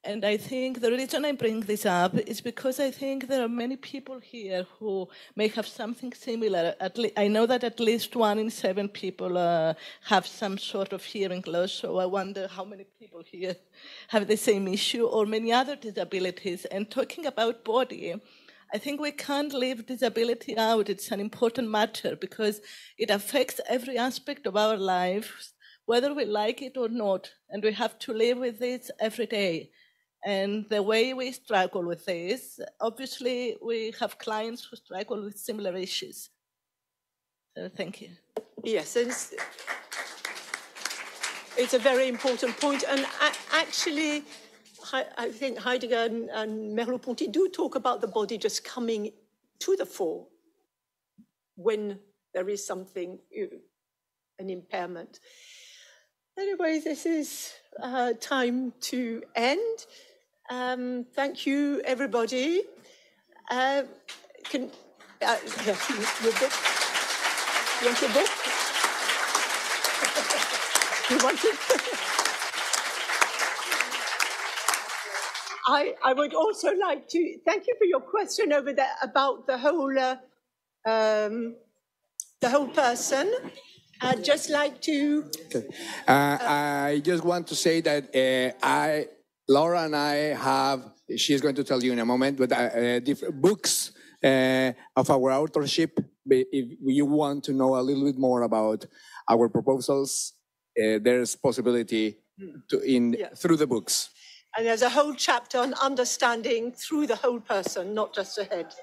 Speaker 21: And I think the reason I bring this up is because I think there are many people here who may have something similar. I know that at least 1 in 7 people have some sort of hearing loss, so I wonder how many people here have the same issue or many other disabilities. And talking about body, I think we can't leave disability out. It's an important matter because it affects every aspect of our lives, whether we like it or not, and we have to live with this every day. And the way we struggle with this, obviously we have clients who struggle with similar issues. So thank you.
Speaker 15: Yes, it's a very important point. And actually, I think Heidegger and Merleau-Ponty do talk about the body just coming to the fore when there is something, an impairment. Anyway, this is time to end. Thank you, everybody. Your book? You want your book? You want it? I would also like to thank you for your question over there about the whole person. I'd just like to...
Speaker 18: Okay. I just want to say that Laura and I have, she's going to tell you in a moment, but different books of our authorship. If you want to know a little bit more about our proposals, there's possibility through the books.
Speaker 15: And there's a whole chapter on understanding through the whole person, not just the head.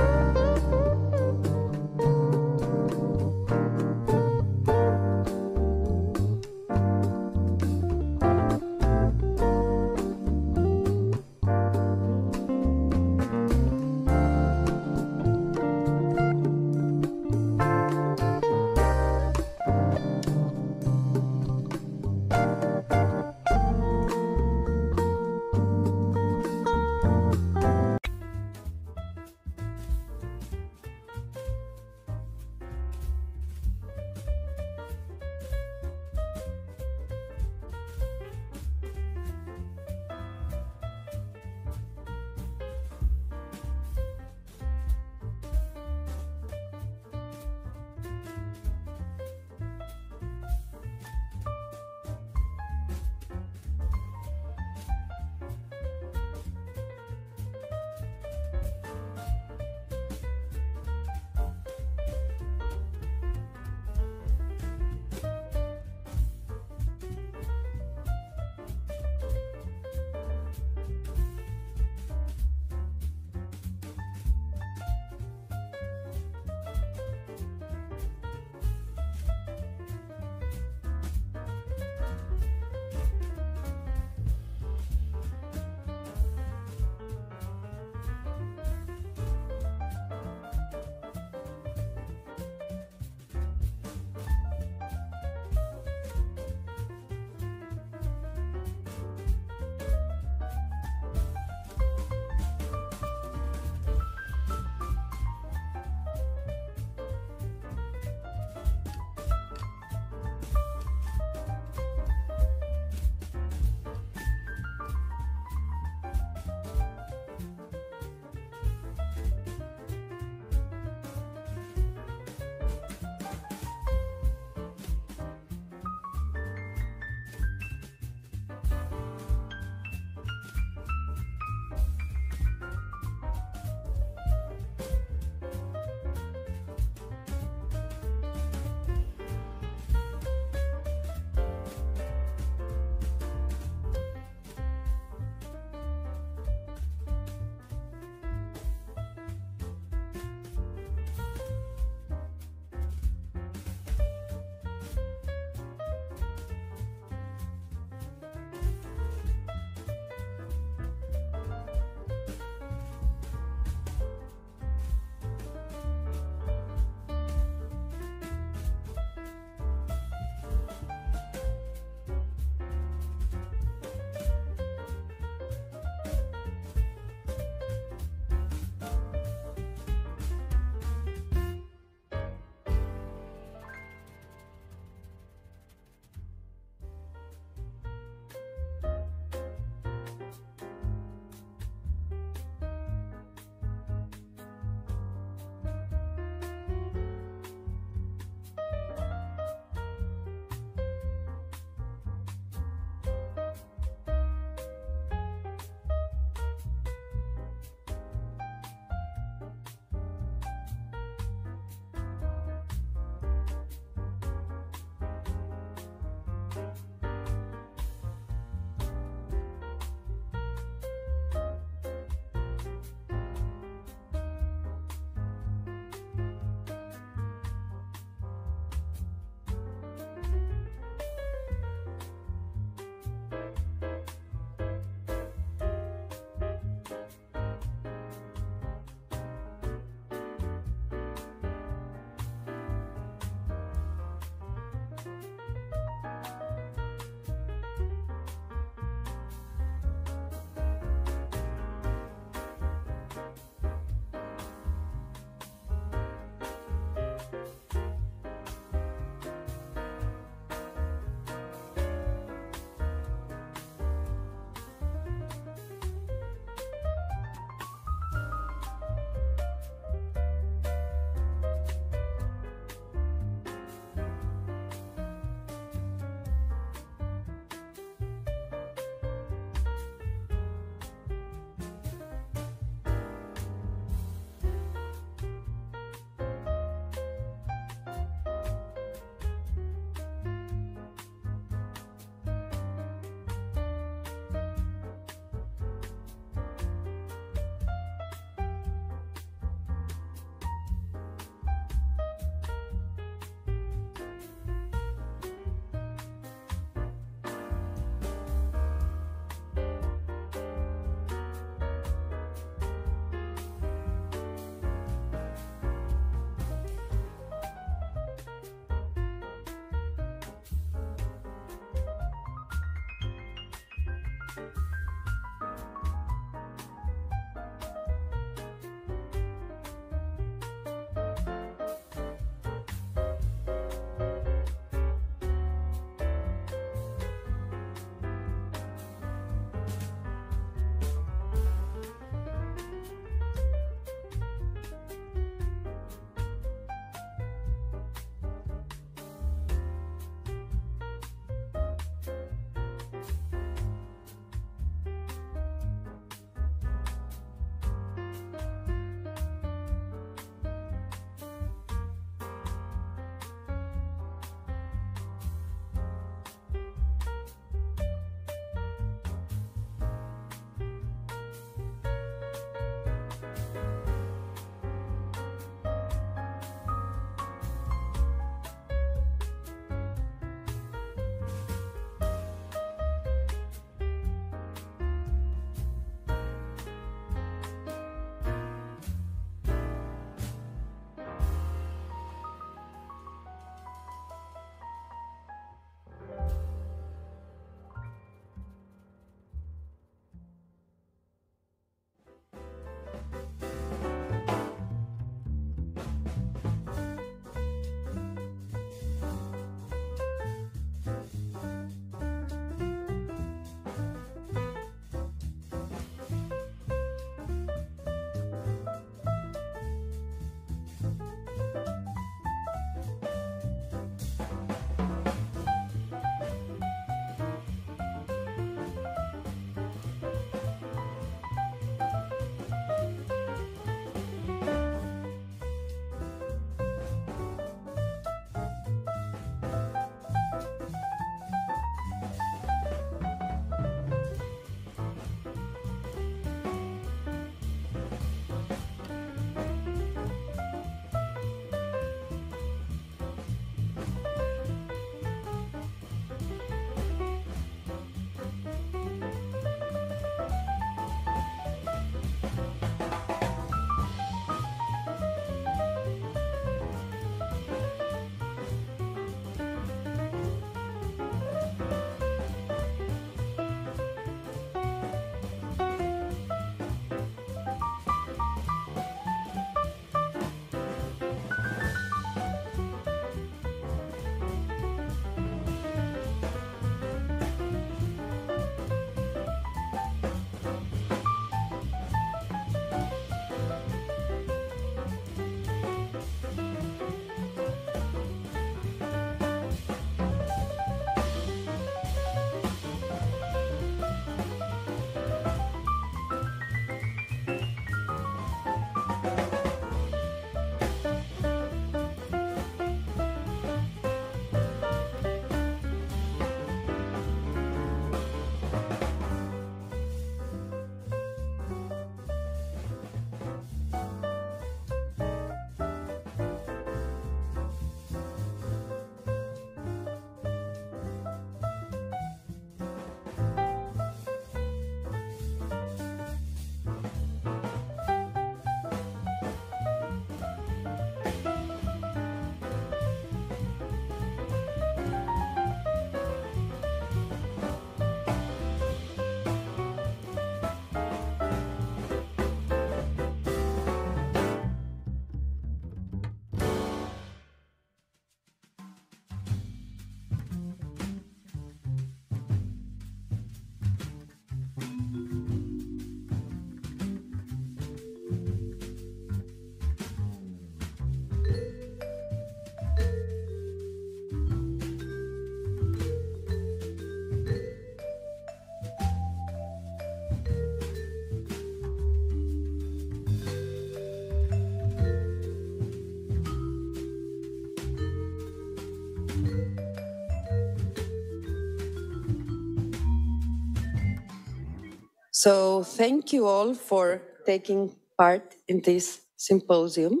Speaker 3: So thank you all for taking part in this symposium.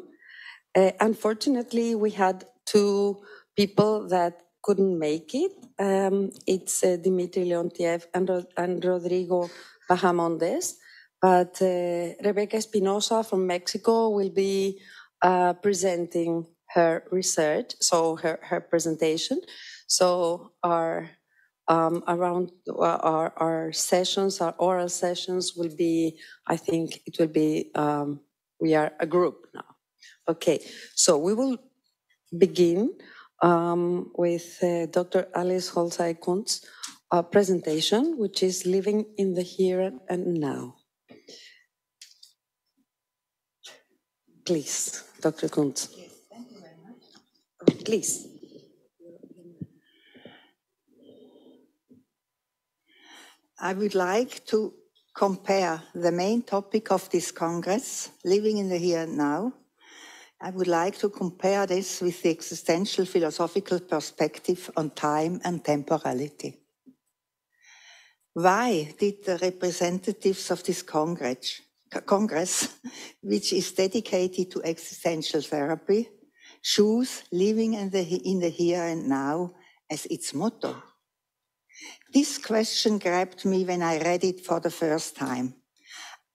Speaker 3: Unfortunately, we had two people that couldn't make it. It's Dimitri Leontiev and Rodrigo Bahamondes. But Rebecca Espinosa from Mexico will be presenting her research, so her presentation. So our sessions, our oral sessions will be, I think it will be, we are a group now. Okay, so we will begin with Dr. Alice Holzai-Kuntz presentation, which is Living in the Here and Now. Please, Dr. Kuntz.
Speaker 22: Yes, thank you very much.
Speaker 3: Please.
Speaker 22: I would like to compare the main topic of this Congress, Living in the Here and Now. I would like to compare this with the existential philosophical perspective on time and temporality. Why did the representatives of this Congress, which is dedicated to existential therapy, choose living in the here and now as its motto? This question grabbed me when I read it for the first time,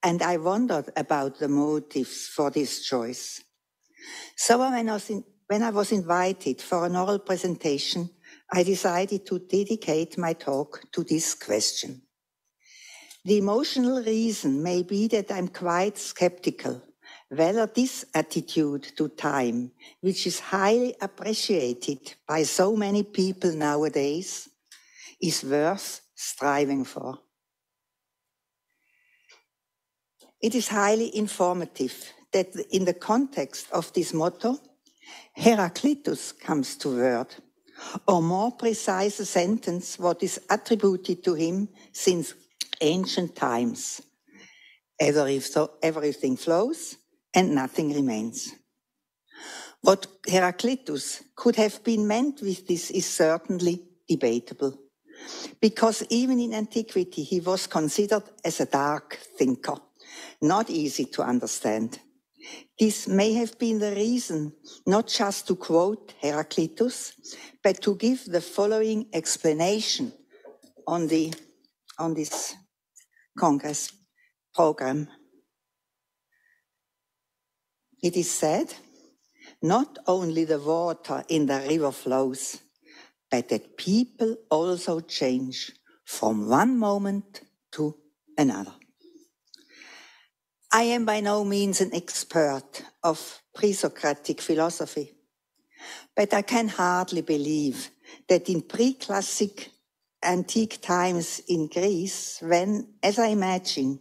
Speaker 22: and I wondered about the motives for this choice. So when I was invited for an oral presentation, I decided to dedicate my talk to this question. The emotional reason may be that I'm quite skeptical whether this attitude to time, which is highly appreciated by so many people nowadays, is worth striving for. It is highly informative that in the context of this motto, Heraclitus comes to word, or more precise a sentence what is attributed to him since ancient times. Everything flows and nothing remains. What Heraclitus could have been meant with this is certainly debatable, because even in antiquity he was considered as a dark thinker, not easy to understand. This may have been the reason not just to quote Heraclitus, but to give the following explanation on this Congress program. It is said, not only the water in the river flows, but that people also change from one moment to another. I am by no means an expert of pre-Socratic philosophy, but I can hardly believe that in pre-classic antique times in Greece, when, as I imagine,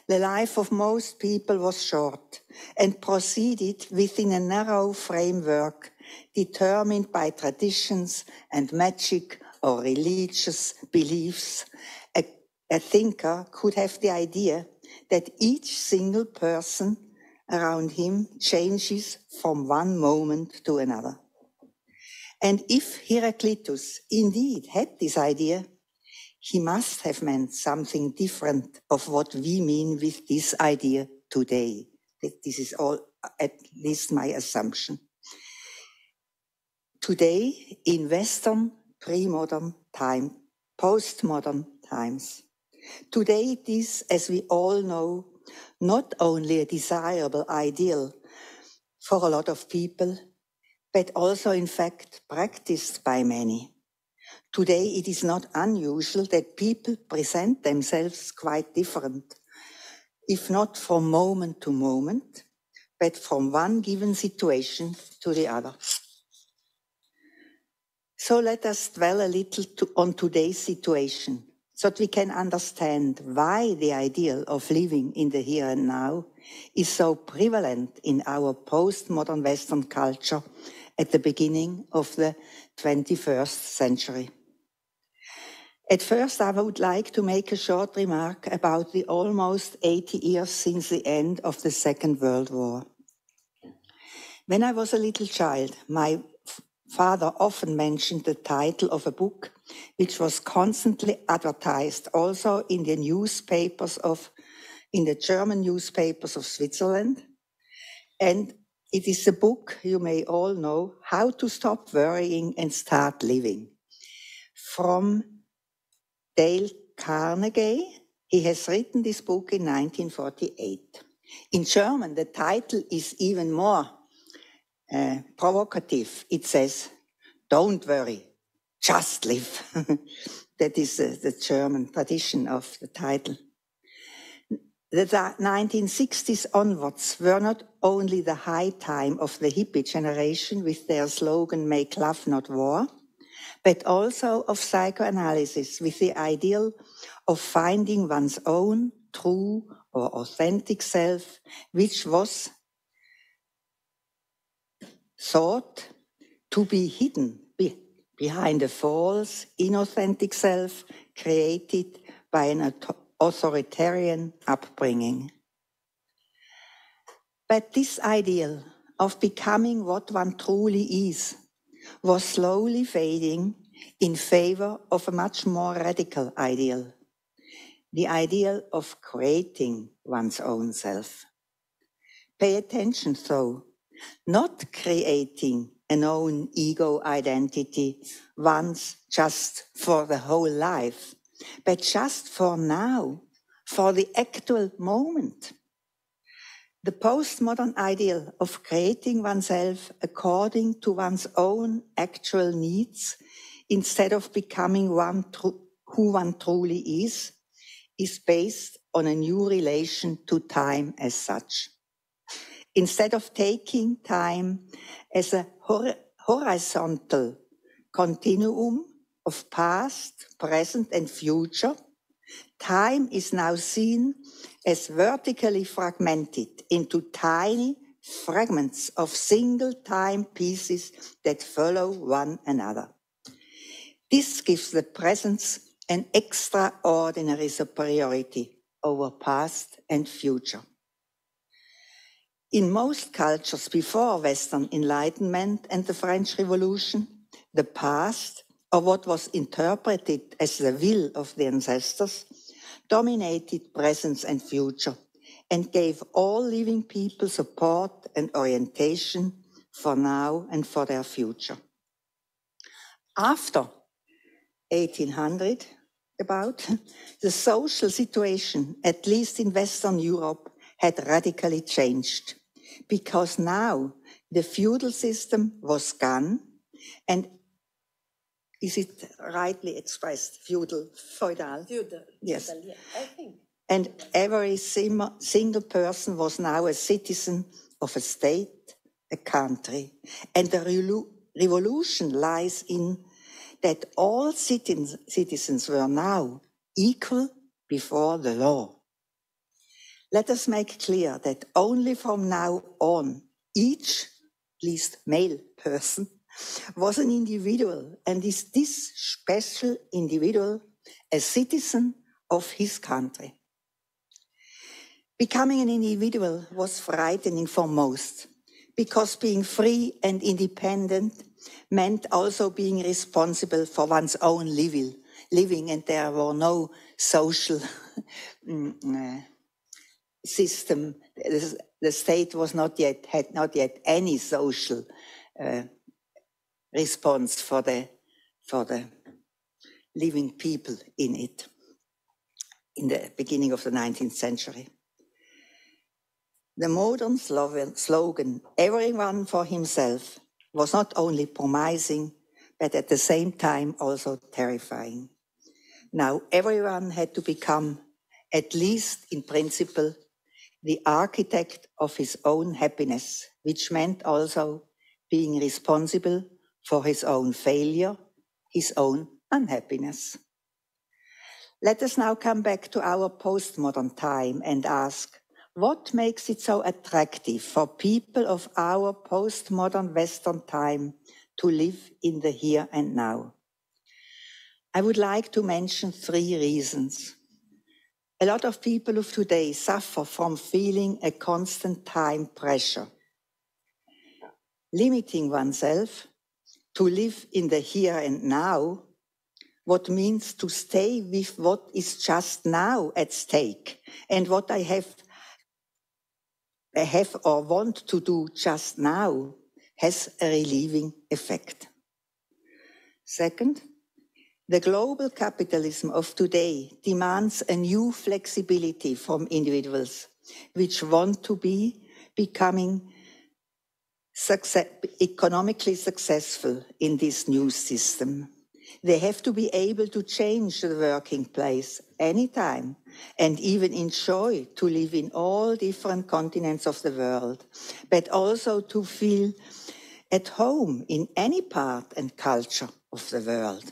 Speaker 22: the life of most people was short and proceeded within a narrow framework determined by traditions and magic or religious beliefs, a thinker could have the idea that each single person around him changes from one moment to another. And if Heraclitus indeed had this idea, he must have meant something different of what we mean with this idea today. This is all, at least my assumption. Today, in Western, pre-modern time, post-modern times, today it is, as we all know, not only a desirable ideal for a lot of people, but also in fact practiced by many. Today it is not unusual that people present themselves quite different, if not from moment to moment, but from one given situation to the other. So let us dwell a little on today's situation, so that we can understand why the ideal of living in the here and now is so prevalent in our postmodern Western culture at the beginning of the 21st century. At first, I would like to make a short remark about the almost 80 years since the end of the Second World War. When I was a little child, my father often mentioned the title of a book which was constantly advertised also in the German newspapers of Switzerland. And it is a book you may all know, How to Stop Worrying and Start Living, from Dale Carnegie. He has written this book in 1948. In German, the title is even more provocative. It says, "Don't worry, just live." That is the German tradition of the title. The 1960s onwards were not only the high time of the hippie generation with their slogan, "Make love, not war," but also of psychoanalysis with the ideal of finding one's own true or authentic self, which was thought to be hidden behind a false, inauthentic self created by an authoritarian upbringing. But this ideal of becoming what one truly is was slowly fading in favor of a much more radical ideal, the ideal of creating one's own self. Pay attention, though, not creating an own ego identity once just for the whole life, but just for now, for the actual moment. The postmodern ideal of creating oneself according to one's own actual needs, instead of becoming who one truly is based on a new relation to time as such. Instead of taking time as a horizontal continuum of past, present, and future, time is now seen as vertically fragmented into tiny fragments of single time pieces that follow one another. This gives the present an extraordinary superiority over past and future. In most cultures before Western Enlightenment and the French Revolution, the past, or what was interpreted as the will of the ancestors, dominated present and future and gave all living people support and orientation for now and for their future. After 1800, the social situation, at least in Western Europe, had radically changed, because now the feudal system was gone, and is it rightly expressed, feudal? Yes.
Speaker 16: Yeah, I think.
Speaker 22: And every single person was now a citizen of a state, a country. And the revolution lies in that all citizens were now equal before the law. Let us make clear that only from now on, each, at least male person, was an individual, and is this special individual a citizen of his country. Becoming an individual was frightening for most, because being free and independent meant also being responsible for one's own living, and there were no social system. The state had not yet any social response for the living people in it in the beginning of the 19th century. The modern slogan, "Everyone for himself," was not only promising, but at the same time also terrifying. Now everyone had to become, at least in principle, the architect of his own happiness, which meant also being responsible for his own failure, his own unhappiness. Let us now come back to our postmodern time and ask, what makes it so attractive for people of our postmodern Western time to live in the here and now? I would like to mention 3 reasons. A lot of people of today suffer from feeling a constant time pressure. Limiting oneself to live in the here and now, what means to stay with what is just now at stake and what I have or want to do just now has a relieving effect. Second, the global capitalism of today demands a new flexibility from individuals which want to be becoming economically successful in this new system. They have to be able to change the working place anytime and even enjoy to live in all different continents of the world, but also to feel at home in any part and culture of the world.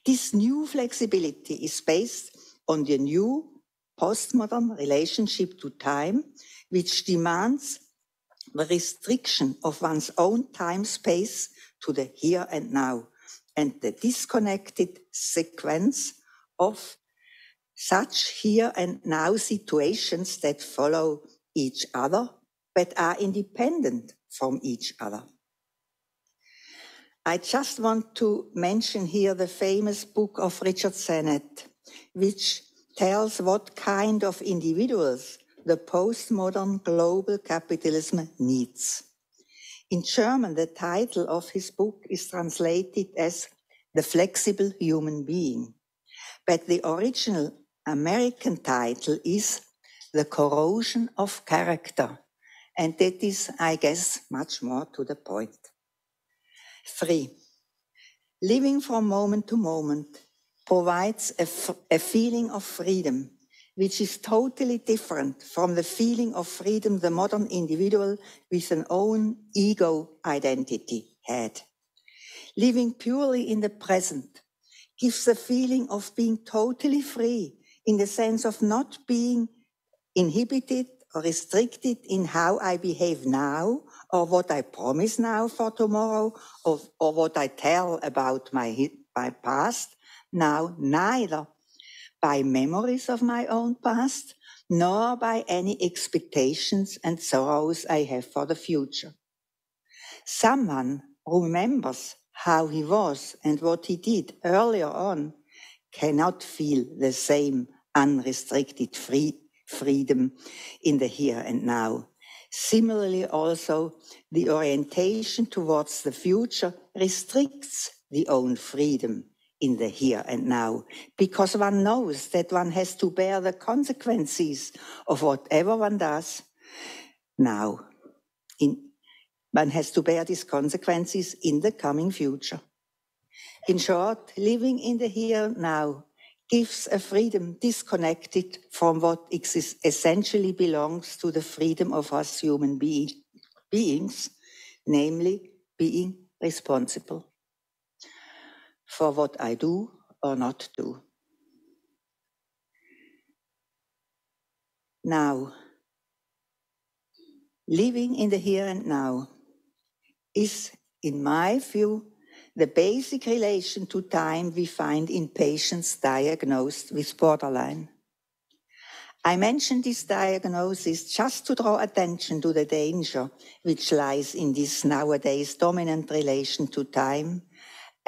Speaker 22: This new flexibility is based on the new postmodern relationship to time, which demands the restriction of one's own time-space to the here and now, and the disconnected sequence of such here and now situations that follow each other, but are independent from each other. I just want to mention here the famous book of Richard Sennett, which tells what kind of individuals the postmodern global capitalism needs. In German, the title of his book is translated as The Flexible Human Being, but the original American title is The Corrosion of Character, and that is, I guess, much more to the point. 3. Living from moment to moment provides a feeling of freedom, which is totally different from the feeling of freedom the modern individual with an own ego identity had. Living purely in the present gives a feeling of being totally free in the sense of not being inhibited or restricted in how I behave now or what I promise now for tomorrow or what I tell about my past now, neither by memories of my own past, nor by any expectations and sorrows I have for the future. Someone who remembers how he was and what he did earlier on cannot feel the same unrestricted freedom in the here and now. Similarly, also, the orientation towards the future restricts the own freedom in the here and now, because one knows that one has to bear the consequences of whatever one does now. One has to bear these consequences in the coming future. In short, living in the here and now gives a freedom disconnected from what essentially belongs to the freedom of us human beings, namely being responsible for what I do or not do. Now, living in the here and now is, in my view, the basic relation to time we find in patients diagnosed with borderline. I mention this diagnosis just to draw attention to the danger which lies in this nowadays dominant relation to time,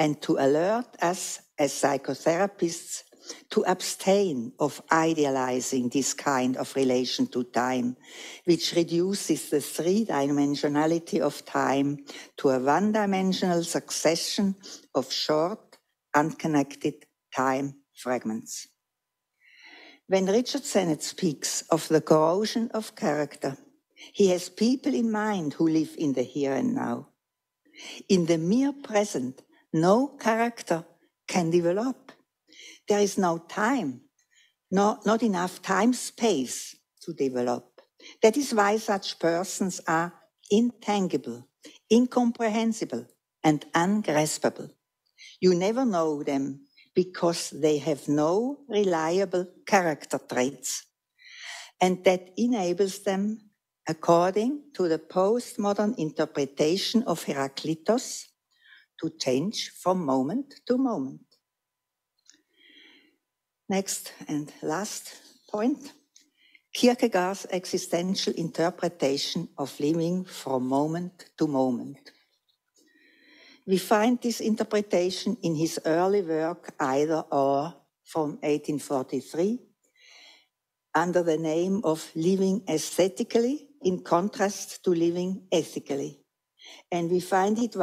Speaker 22: and to alert us as psychotherapists to abstain of idealizing this kind of relation to time, which reduces the three-dimensionality of time to a one-dimensional succession of short, unconnected time fragments. When Richard Sennett speaks of the corrosion of character, he has people in mind who live in the here and now. In the mere present, no character can develop. There is no time, not enough time-space to develop. That is why such persons are intangible, incomprehensible, and ungraspable. You never know them because they have no reliable character traits. And that enables them, according to the postmodern interpretation of Heraclitus, to change from moment to moment. Next and last point, Kierkegaard's existential interpretation of living from moment to moment. We find this interpretation in his early work, Either Or, from 1843, under the name of Living Aesthetically, in contrast to living ethically. And we find it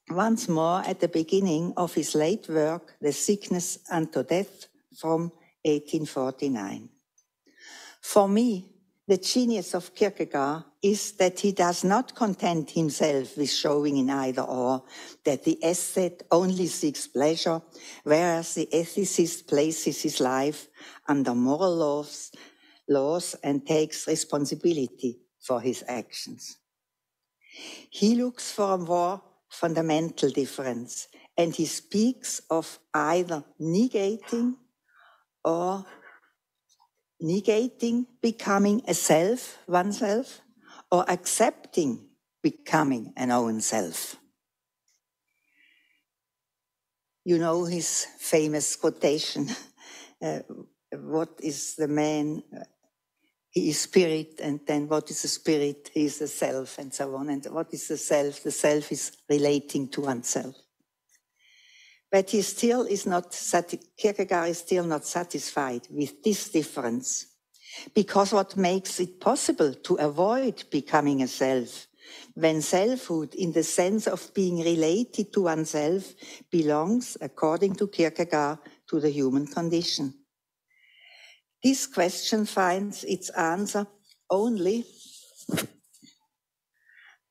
Speaker 22: once more at the beginning of his late work, The Sickness Unto Death, from 1849. For me, the genius of Kierkegaard is that he does not content himself with showing in Either Or that the aesthete only seeks pleasure, whereas the ethicist places his life under moral laws and takes responsibility for his actions. He looks for a more fundamental difference, and he speaks of either negating becoming a self, oneself, or accepting becoming an own self. You know his famous quotation, what is the man? He is spirit, and then what is the spirit? He is the self, and so on. And what is the self? The self is relating to oneself. But he still is not, Kierkegaard is still not satisfied with this difference. Because what makes it possible to avoid becoming a self, when selfhood in the sense of being related to oneself belongs, according to Kierkegaard, to the human condition? This question finds its answer only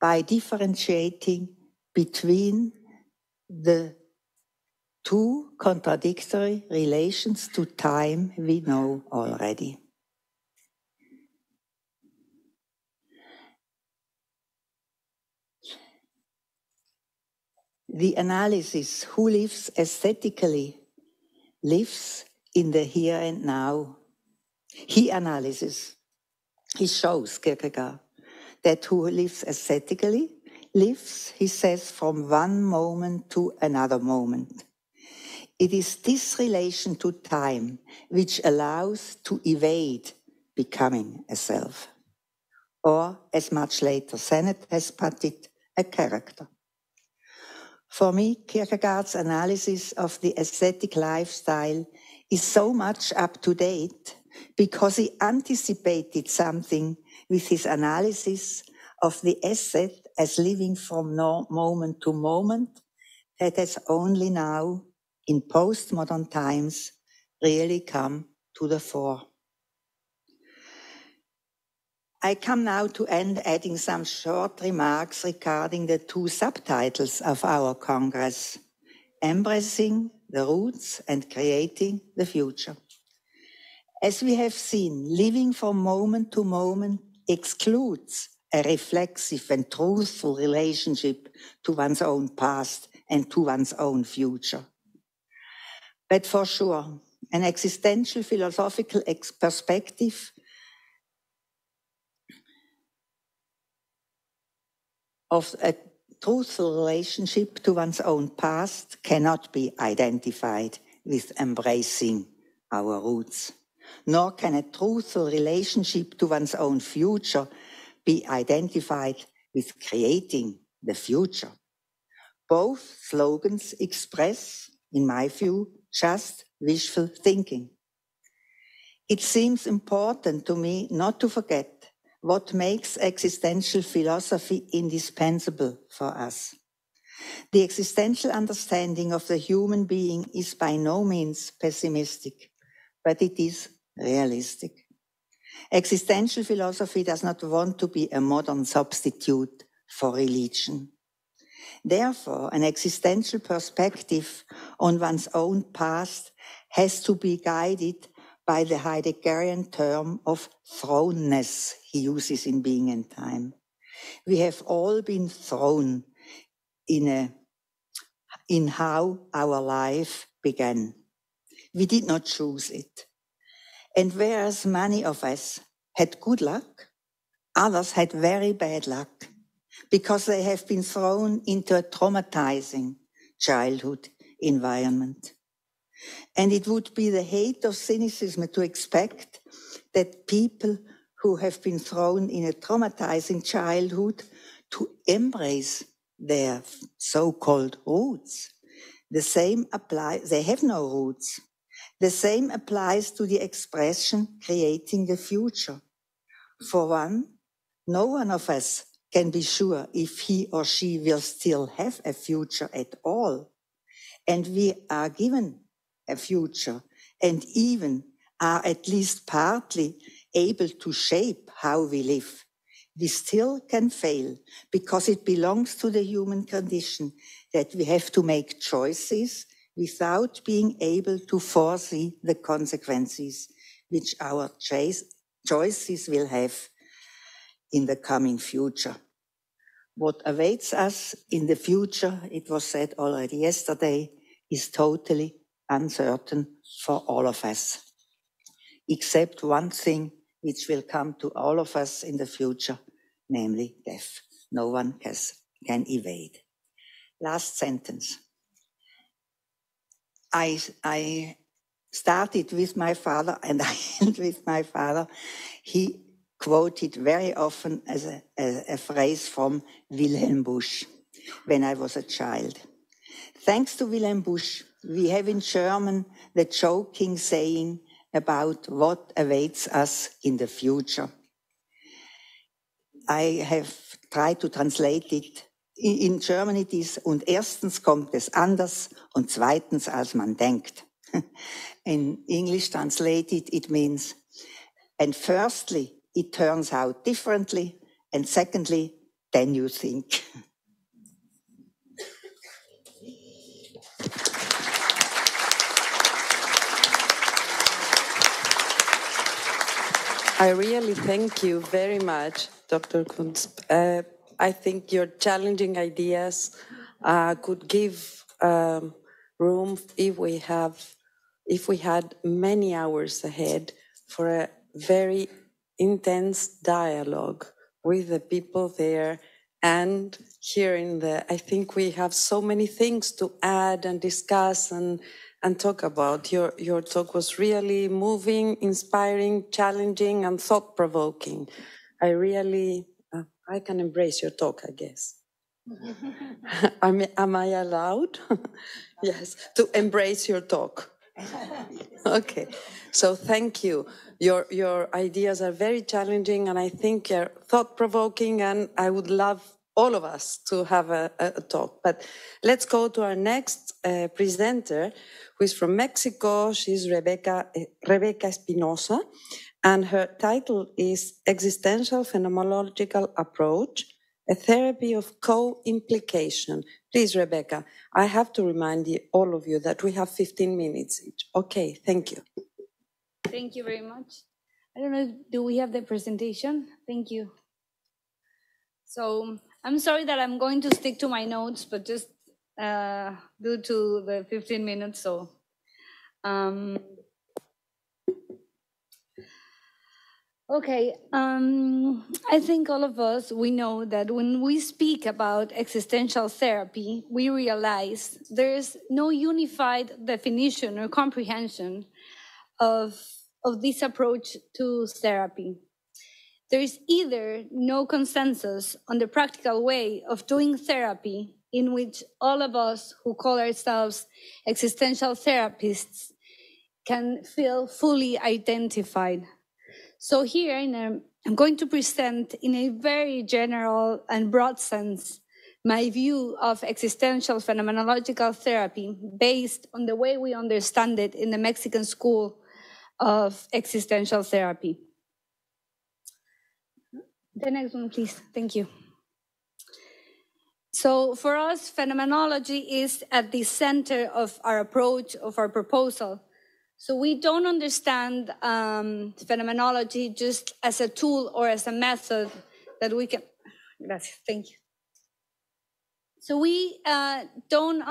Speaker 22: by differentiating between the two contradictory relations to time we know already. The analysis, who lives aesthetically, lives in the here and now. He analyzes, he shows, Kierkegaard, that who lives aesthetically lives, he says, from one moment to another moment. It is this relation to time which allows to evade becoming a self. Or, as much later Sennett has put it, a character. For me, Kierkegaard's analysis of the aesthetic lifestyle is so much up to date because he anticipated something with his analysis of the ascet as living from moment to moment that has only now, in postmodern times, really come to the fore. I come now to end adding some short remarks regarding the two subtitles of our Congress, Embracing the Roots and Creating the Future. As we have seen, living from moment to moment excludes a reflexive and truthful relationship to one's own past and to one's own future. But for sure, an existential philosophical perspective of a truthful relationship to one's own past cannot be identified with embracing our roots, nor can a truthful relationship to one's own future be identified with creating the future. Both slogans express, in my view, just wishful thinking. It seems important to me not to forget what makes existential philosophy indispensable for us. The existential understanding of the human being is by no means pessimistic, but it is realistic. Existential philosophy does not want to be a modern substitute for religion. Therefore, an existential perspective on one's own past has to be guided by the Heideggerian term of thrownness he uses in Being and Time. We have all been thrown in how our life began. We did not choose it. And whereas many of us had good luck, others had very bad luck because they have been thrown into a traumatizing childhood environment. And it would be the hate of cynicism to expect that people who have been thrown in a traumatizing childhood to embrace their so-called roots. The same applies, they have no roots. The same applies to the expression creating the future. For one, no one of us can be sure if he or she will still have a future at all. And we are given a future and even are at least partly able to shape how we live. We still can fail because it belongs to the human condition that we have to make choices without being able to foresee the consequences which our choices will have in the coming future. What awaits us in the future, it was said already yesterday, is totally uncertain for all of us. Except one thing which will come to all of us in the future, namely death. No one can evade. Last sentence. I started with my father and I end with my father. He quoted very often as a phrase from Wilhelm Busch when I was a child. Thanks to Wilhelm Busch, we have in German the joking saying about what awaits us in the future. I have tried to translate it. In German it is, und erstens kommt es anders und zweitens als man denkt. In English translated it means, and firstly it turns out differently, and secondly, than you think.
Speaker 3: I really thank you very much, Dr. Kunz. I think your challenging ideas could give room if we had many hours ahead for a very intense dialogue with the people there and here I think we have so many things to add and discuss and talk about. Your talk was really moving, inspiring, challenging, and thought-provoking. I can embrace your talk, I guess. Am I allowed? Yes, to embrace your talk. Okay, so thank you. Your ideas are very challenging, and I think they're thought-provoking, and I would love all of us to have a talk. But let's go to our next presenter, who is from Mexico. She's Rebecca Espinosa, and her title is Existential Phenomenological Approach, a Therapy of Co-Implication. Please, Rebecca, I have to remind all of you that we have 15 minutes each. Okay, thank you.
Speaker 5: Thank you very much. I don't know, do we have the presentation? Thank you. So I'm sorry that I'm going to stick to my notes, but just due to the 15 minutes, so. Okay, I think all of us, we know that when we speak about existential therapy, we realize there is no unified definition or comprehension of this approach to therapy. There is either no consensus on the practical way of doing therapy in which all of us who call ourselves existential therapists can feel fully identified. So here I'm going to present in a very general and broad sense my view of existential phenomenological therapy based on the way we understand it in the Mexican School of Existential Therapy. The next one, please. Thank you. So for us, phenomenology is at the center of our approach, of our proposal. So we don't understand phenomenology just as a tool or as a method that we can... Gracias, thank you. So we don't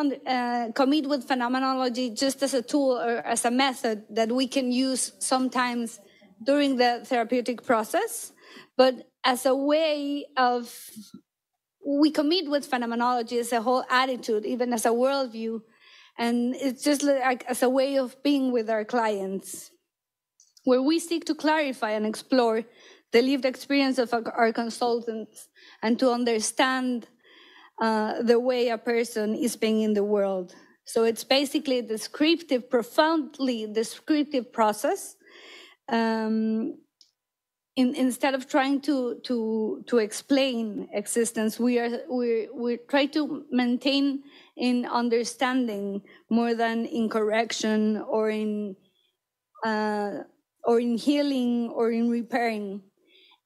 Speaker 5: commit with phenomenology just as a tool or as a method that we can use sometimes during the therapeutic process, but as a way of... We commit with phenomenology as a whole attitude, even as a worldview, and it's just like as a way of being with our clients, where we seek to clarify and explore the lived experience of our consultants and to understand the way a person is being in the world. So it's basically a descriptive, profoundly descriptive process. Instead of trying to explain existence, we try to maintain in understanding more than in correction or in healing or in repairing.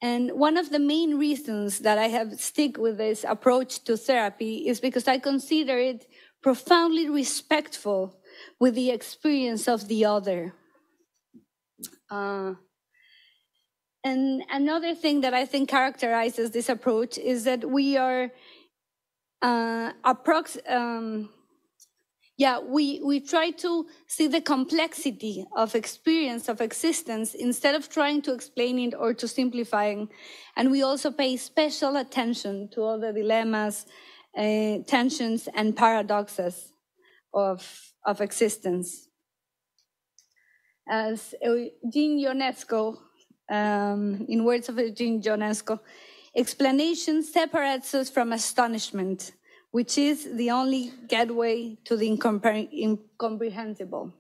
Speaker 5: And one of the main reasons that I have stick with this approach to therapy is because I consider it profoundly respectful with the experience of the other. And another thing that I think characterizes this approach is that we are we try to see the complexity of experience, of existence, instead of trying to explain it or to simplifying. And we also pay special attention to all the dilemmas, tensions, and paradoxes of existence. As Jean Ionesco, in words of Jean Ionesco, explanation separates us from astonishment, which is the only gateway to the incomprehensible.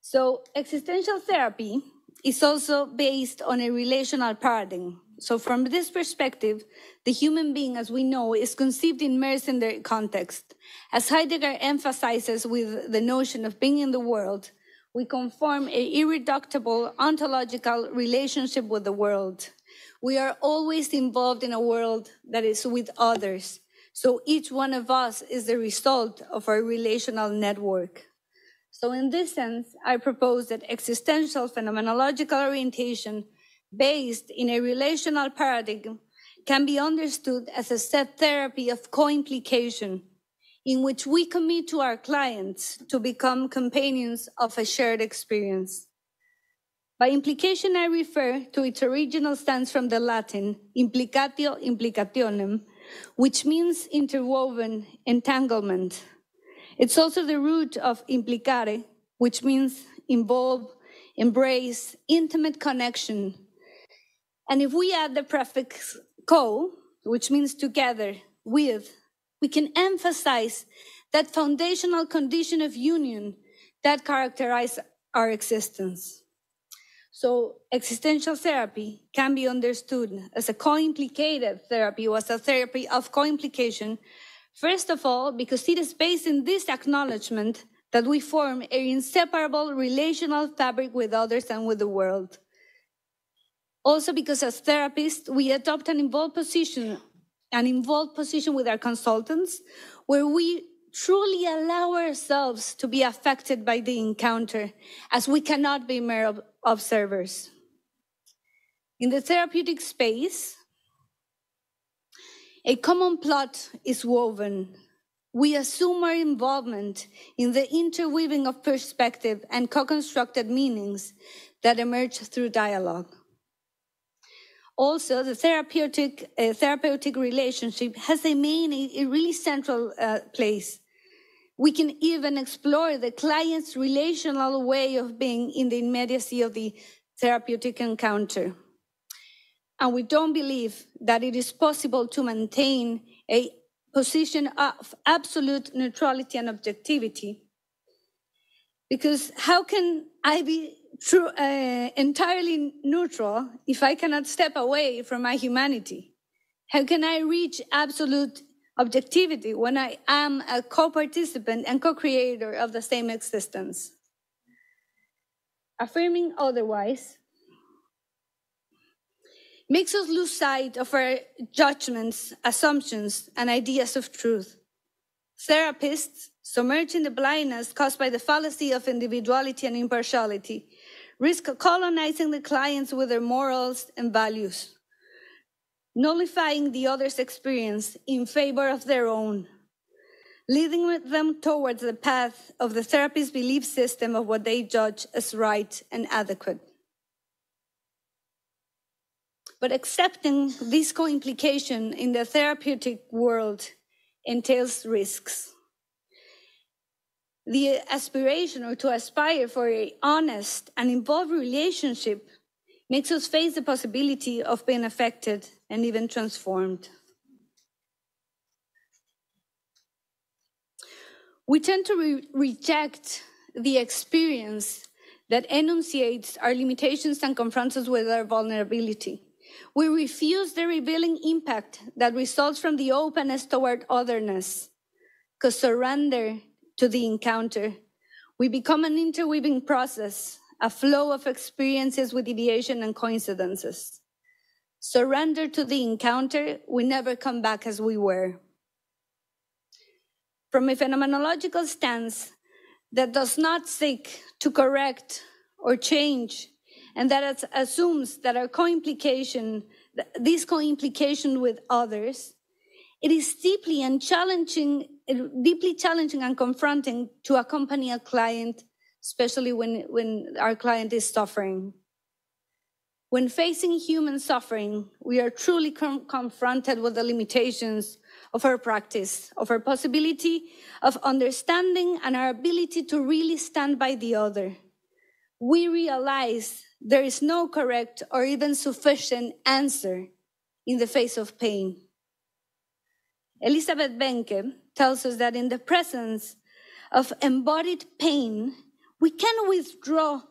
Speaker 5: So existential therapy is also based on a relational paradigm. So from this perspective, the human being, as we know, is conceived immersed in their context. As Heidegger emphasizes with the notion of being in the world, we conform an irreducible ontological relationship with the world. We are always involved in a world that is with others. So each one of us is the result of our relational network. So in this sense, I propose that existential phenomenological orientation based in a relational paradigm can be understood as a set therapy of co-implication, in which we commit to our clients to become companions of a shared experience. By implication, I refer to its original stance from the Latin, implicatio implicationem, which means interwoven, entanglement. It's also the root of implicare, which means involve, embrace, intimate connection. And if we add the prefix co, which means together, with, we can emphasize that foundational condition of union that characterizes our existence. So existential therapy can be understood as a co-implicated therapy, or as a therapy of co-implication, first of all, because it is based in this acknowledgement that we form an inseparable relational fabric with others and with the world. Also because as therapists, we adopt an involved position with our consultants, where we truly allow ourselves to be affected by the encounter, as we cannot be mere observers. In the therapeutic space, a common plot is woven. We assume our involvement in the interweaving of perspective and co-constructed meanings that emerge through dialogue. Also, the therapeutic relationship has a really central place. We can even explore the client's relational way of being in the immediacy of the therapeutic encounter. And we don't believe that it is possible to maintain a position of absolute neutrality and objectivity. Because how can I be entirely neutral if I cannot step away from my humanity? How can I reach absolute objectivity when I am a co-participant and co-creator of the same existence? Affirming otherwise makes us lose sight of our judgments, assumptions, and ideas of truth. Therapists, submerged in the blindness caused by the fallacy of individuality and impartiality, risk colonizing the clients with their morals and values, nullifying the other's experience in favor of their own, leading them towards the path of the therapist's belief system of what they judge as right and adequate. But accepting this co-implication in the therapeutic world entails risks. The aspiration, or to aspire for an honest and involved relationship, makes us face the possibility of being affected and even transformed. We tend to reject the experience that enunciates our limitations and confronts us with our vulnerability. We refuse the revealing impact that results from the openness toward otherness, because surrender to the encounter. We become an interweaving process, a flow of experiences with deviation and coincidences. Surrender to the encounter, we never come back as we were. From a phenomenological stance that does not seek to correct or change, and that assumes that our this co-implication with others, it is deeply challenging and confronting to accompany a client, especially when our client is suffering. When facing human suffering, we are truly confronted with the limitations of our practice, of our possibility of understanding and our ability to really stand by the other. We realize there is no correct or even sufficient answer in the face of pain. Elisabeth Benke tells us that in the presence of embodied pain, we can withdraw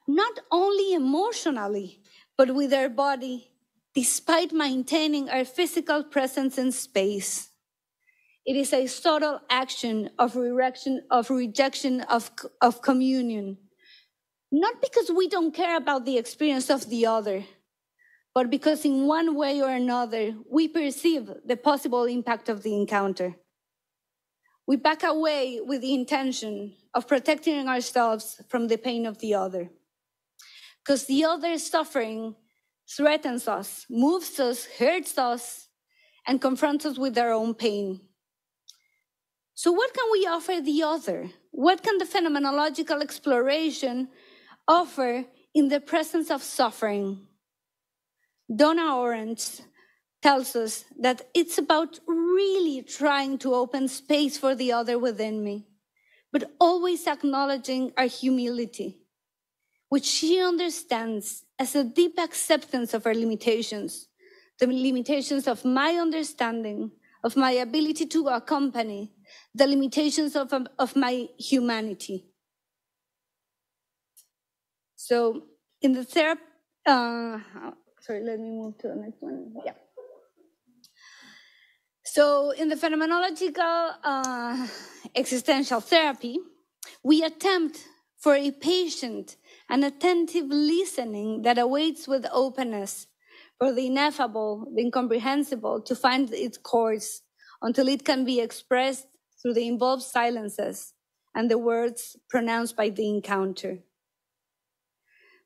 Speaker 5: not only emotionally, but with our body, despite maintaining our physical presence in space. It is a subtle action of rejection of communion, not because we don't care about the experience of the other, but because in one way or another, we perceive the possible impact of the encounter. We back away with the intention of protecting ourselves from the pain of the other. Because the other's suffering threatens us, moves us, hurts us, and confronts us with our own pain. So what can we offer the other? What can the phenomenological exploration offer in the presence of suffering? Donna Orange tells us that it's about really trying to open space for the other within me, but always acknowledging our humility, which she understands as a deep acceptance of our limitations, the limitations of my understanding, of my ability to accompany, the limitations of my humanity. So in the therapy, sorry, let me move to the next one. Yeah. So in the phenomenological existential therapy, we attempt for a patient an attentive listening that awaits with openness for the ineffable, the incomprehensible to find its course until it can be expressed through the involved silences and the words pronounced by the encounter.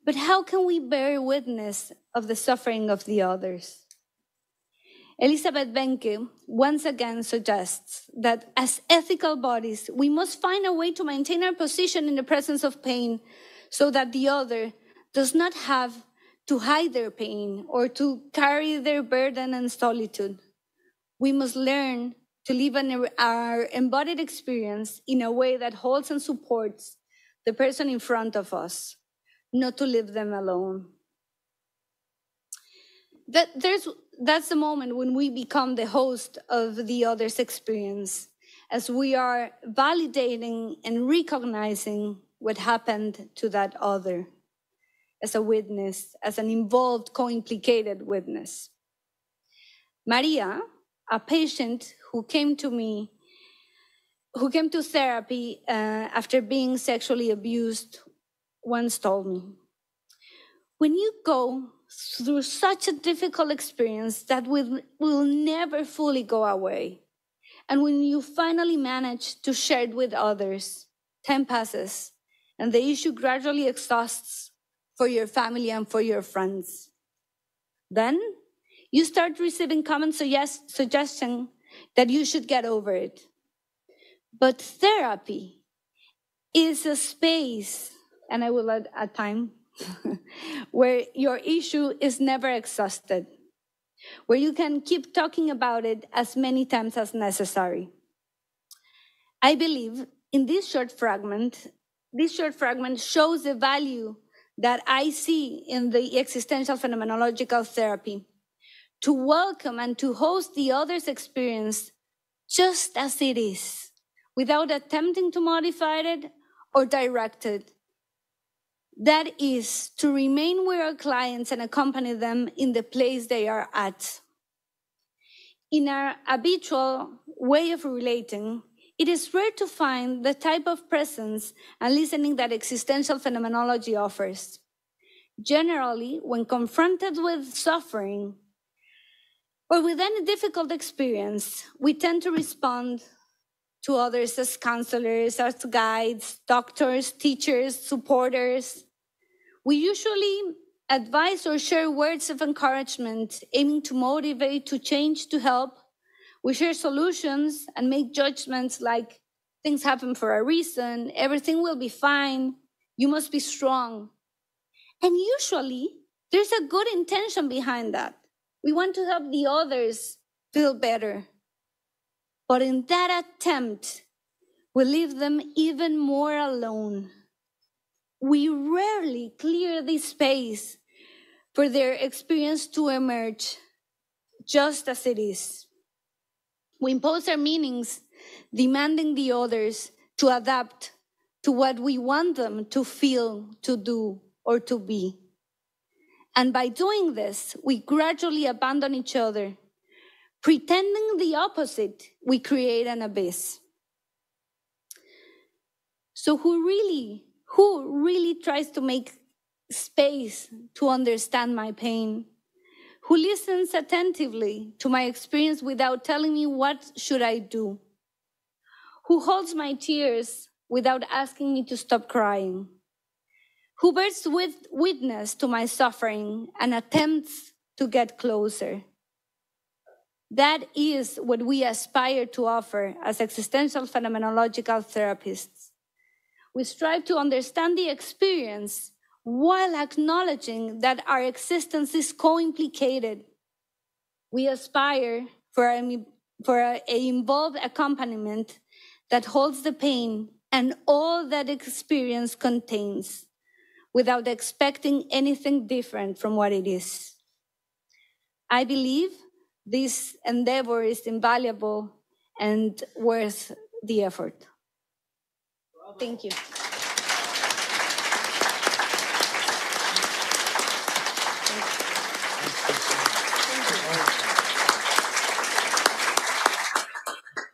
Speaker 5: But how can we bear witness of the suffering of the others? Elisabeth Benke once again suggests that as ethical bodies, we must find a way to maintain our position in the presence of pain so that the other does not have to hide their pain or to carry their burden and solitude. We must learn to live our embodied experience in a way that holds and supports the person in front of us, not to leave them alone. That's the moment when we become the host of the other's experience, as we are validating and recognizing what happened to that other as a witness, as an involved, co-implicated witness. Maria, a patient who came to therapy after being sexually abused, once told me, when you go through such a difficult experience that will never fully go away, and when you finally manage to share it with others, time passes, and the issue gradually exhausts for your family and for your friends. Then you start receiving common suggestions that you should get over it. But therapy is a space, and I will add time, where your issue is never exhausted, where you can keep talking about it as many times as necessary. I believe in this short fragment shows the value that I see in the existential phenomenological therapy, to welcome and to host the other's experience just as it is, without attempting to modify it or direct it. That is, to remain with our clients and accompany them in the place they are at. In our habitual way of relating, it is rare to find the type of presence and listening that existential phenomenology offers. Generally, when confronted with suffering or with any difficult experience, we tend to respond to others as counselors, as guides, doctors, teachers, supporters. We usually advise or share words of encouragement, aiming to motivate, to change, to help. We share solutions and make judgments like, things happen for a reason, everything will be fine, you must be strong. And usually, there's a good intention behind that. We want to help the others feel better. But in that attempt, we leave them even more alone. We rarely clear the space for their experience to emerge just as it is. We impose our meanings, demanding the others to adapt to what we want them to feel, to do, or to be. And by doing this, we gradually abandon each other. Pretending the opposite, we create an abyss. So who really tries to make space to understand my pain? Who listens attentively to my experience without telling me what should I do? Who holds my tears without asking me to stop crying? Who bears witness to my suffering and attempts to get closer? That is what we aspire to offer as existential phenomenological therapists. We strive to understand the experience while acknowledging that our existence is co-implicated. We aspire for an involved accompaniment that holds the pain and all that experience contains, without expecting anything different from what it is. I believe this endeavor is invaluable and worth the effort. Thank you.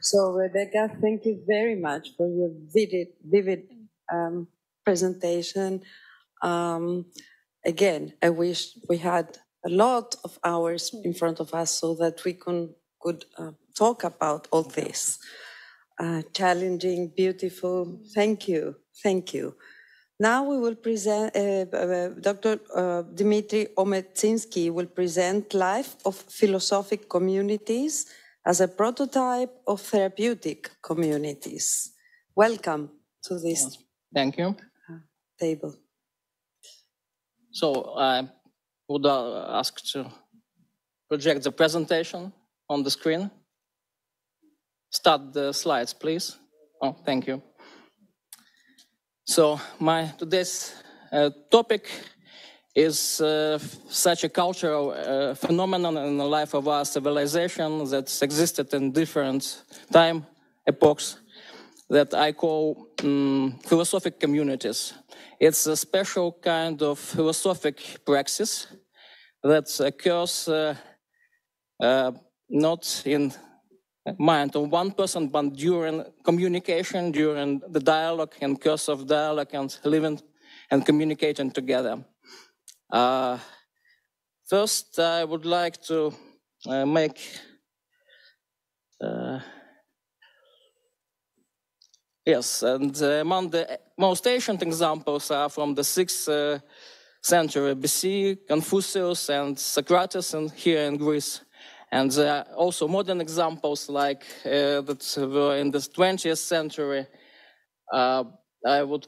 Speaker 3: So, Rebecca, thank you very much for your vivid presentation. Again, I wish we had a lot of hours in front of us so that we could talk about all this. Challenging, beautiful. Thank you. Thank you. Now we will present, Dr. Dmitry Ometzinsky will present Life of Philosophic Communities as a prototype of therapeutic communities. Welcome to this
Speaker 2: Thank you.
Speaker 3: Table.
Speaker 2: So I would ask to project the presentation on the screen. Start the slides, please. Oh, thank you. So my today's topic is such a cultural phenomenon in the life of our civilization that's existed in different time epochs that I call philosophic communities. It's a special kind of philosophic praxis that occurs not in mind of one person, but during communication, during the dialogue and course of dialogue and living and communicating together. First, I would like to make yes, and among the most ancient examples are from the 6th century BC, Confucius and Socrates, and here in Greece. And there are also modern examples like that were in the 20th century. I would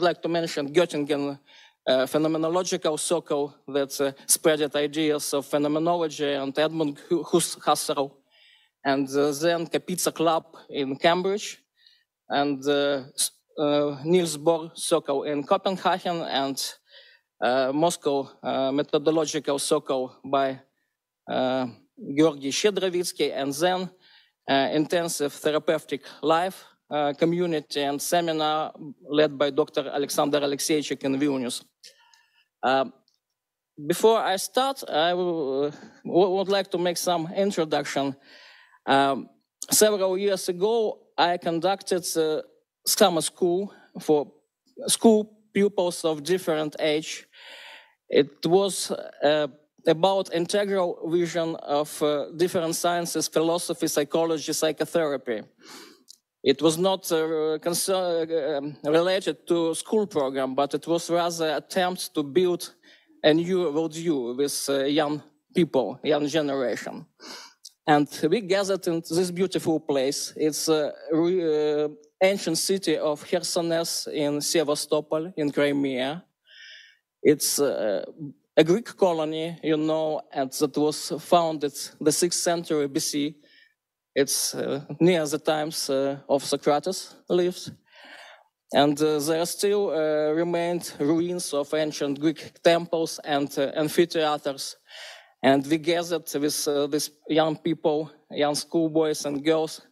Speaker 2: like to mention Göttingen phenomenological circle that spreaded ideas of phenomenology, and Edmund Husserl, and then Kapitsa Club in Cambridge, and Niels Bohr circle in Copenhagen, and Moscow methodological circle by Georgy Shchedrovitsky, and then intensive therapeutic life community and seminar led by Dr. Alexander Alexeychik in Vilnius. Before I start, I would like to make some introduction. Several years ago, I conducted a summer school for school pupils of different age. It was about integral vision of different sciences, philosophy, psychology, psychotherapy. It was not related to school program, but it was rather an attempt to build a new worldview with young people, young generation. And we gathered in this beautiful place. It's ancient city of Chersones in Sevastopol, in Crimea. It's a Greek colony, you know, and that was founded the 6th century BC. It's near the times of Socrates lived. And there still remained ruins of ancient Greek temples and amphitheaters. And we gathered with these young people, young schoolboys and girls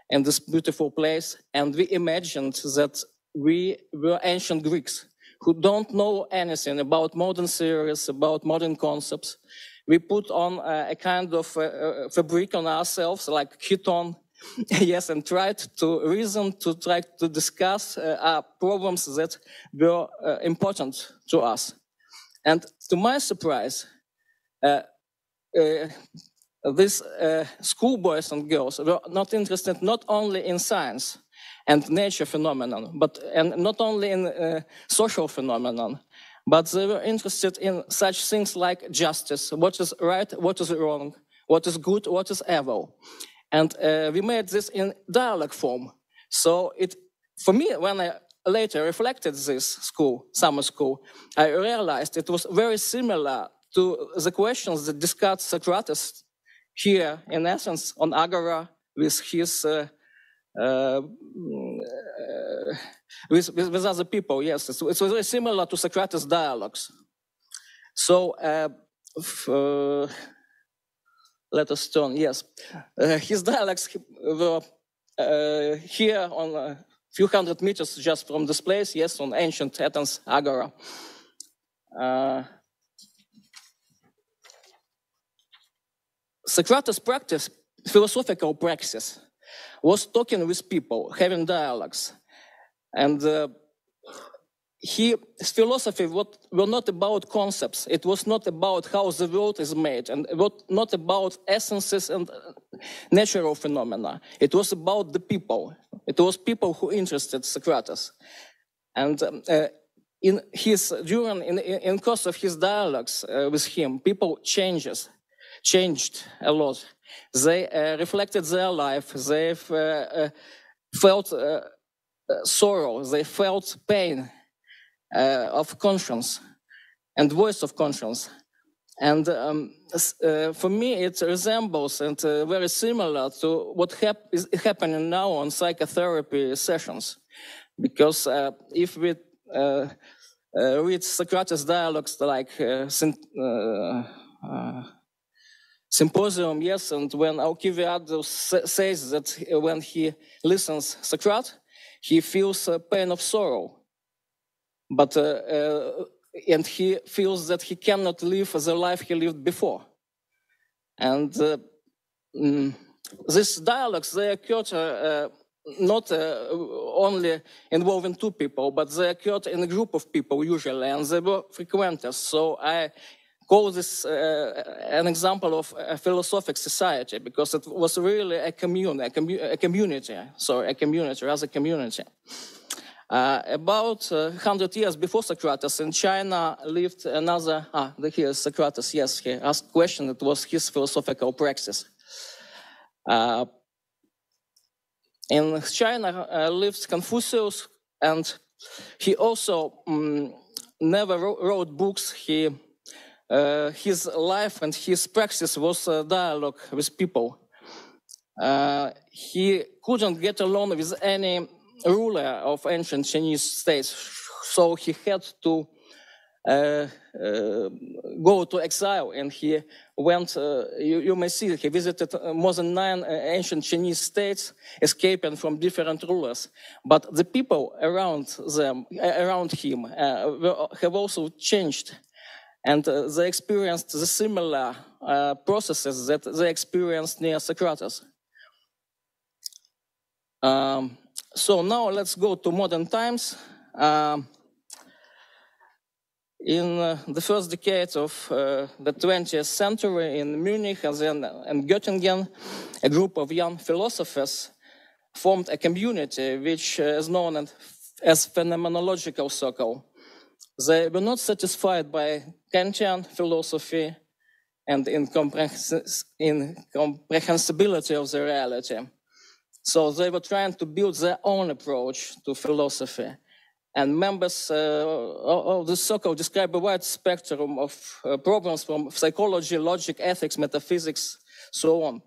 Speaker 2: in this beautiful place. And we imagined that we were ancient Greeks who don't know anything about modern theories, about modern concepts. We put on a kind of fabric on ourselves, like chiton, yes, and tried to reason, to try to discuss our problems that were important to us. And to my surprise, these schoolboys and girls were not interested not only in science and nature phenomenon, and not only in social phenomenon, but they were interested in such things like justice, what is right, what is wrong, what is good, what is evil. And we made this in dialogue form. So for me, when I later reflected this summer school, I realized it was very similar to the questions that discussed Socrates here in Athens on Agora with his with other people. Yes, it was very similar to Socrates' dialogues. So let us turn. Yes, his dialogues were here on a few hundred meters just from this place. Yes, on ancient Athens Agora. Socrates' practice, philosophical practice, was talking with people, having dialogues. And his philosophy were not about concepts. It was not about how the world is made, and not about essences and natural phenomena. It was about the people. It was people who interested Socrates. And in course of his dialogues with him, people changed a lot. They reflected their life. They felt sorrow. They felt pain of conscience and voice of conscience. And for me, it resembles and very similar to what is happening now on psychotherapy sessions. Because if we read Socrates' dialogues like Symposium, yes, and when Alcibiades says that when he listens Socrates, he feels pain of sorrow, but and he feels that he cannot live the life he lived before. And these dialogues, they occurred not only involving two people, but they occurred in a group of people usually, and they were frequenters. So I call this an example of a philosophic society, because it was really a community. About 100 years before Socrates, in China lived another, here is Socrates, yes, he asked a question, it was his philosophical praxis. In China lived Confucius, and he also never wrote books. His life and his praxis was a dialogue with people. He couldn't get along with any ruler of ancient Chinese states, so he had to go to exile, and he went, you may see, he visited more than 9 ancient Chinese states, escaping from different rulers. But the people around him have also changed, and they experienced the similar processes that they experienced near Socrates. So now let's go to modern times. In the first decade of the 20th century in Munich and then in Göttingen, a group of young philosophers formed a community which is known as phenomenological circle. They were not satisfied by Kantian philosophy and incomprehensibility of the reality. So they were trying to build their own approach to philosophy. And members of the circle describe a wide spectrum of problems from psychology, logic, ethics, metaphysics, so on.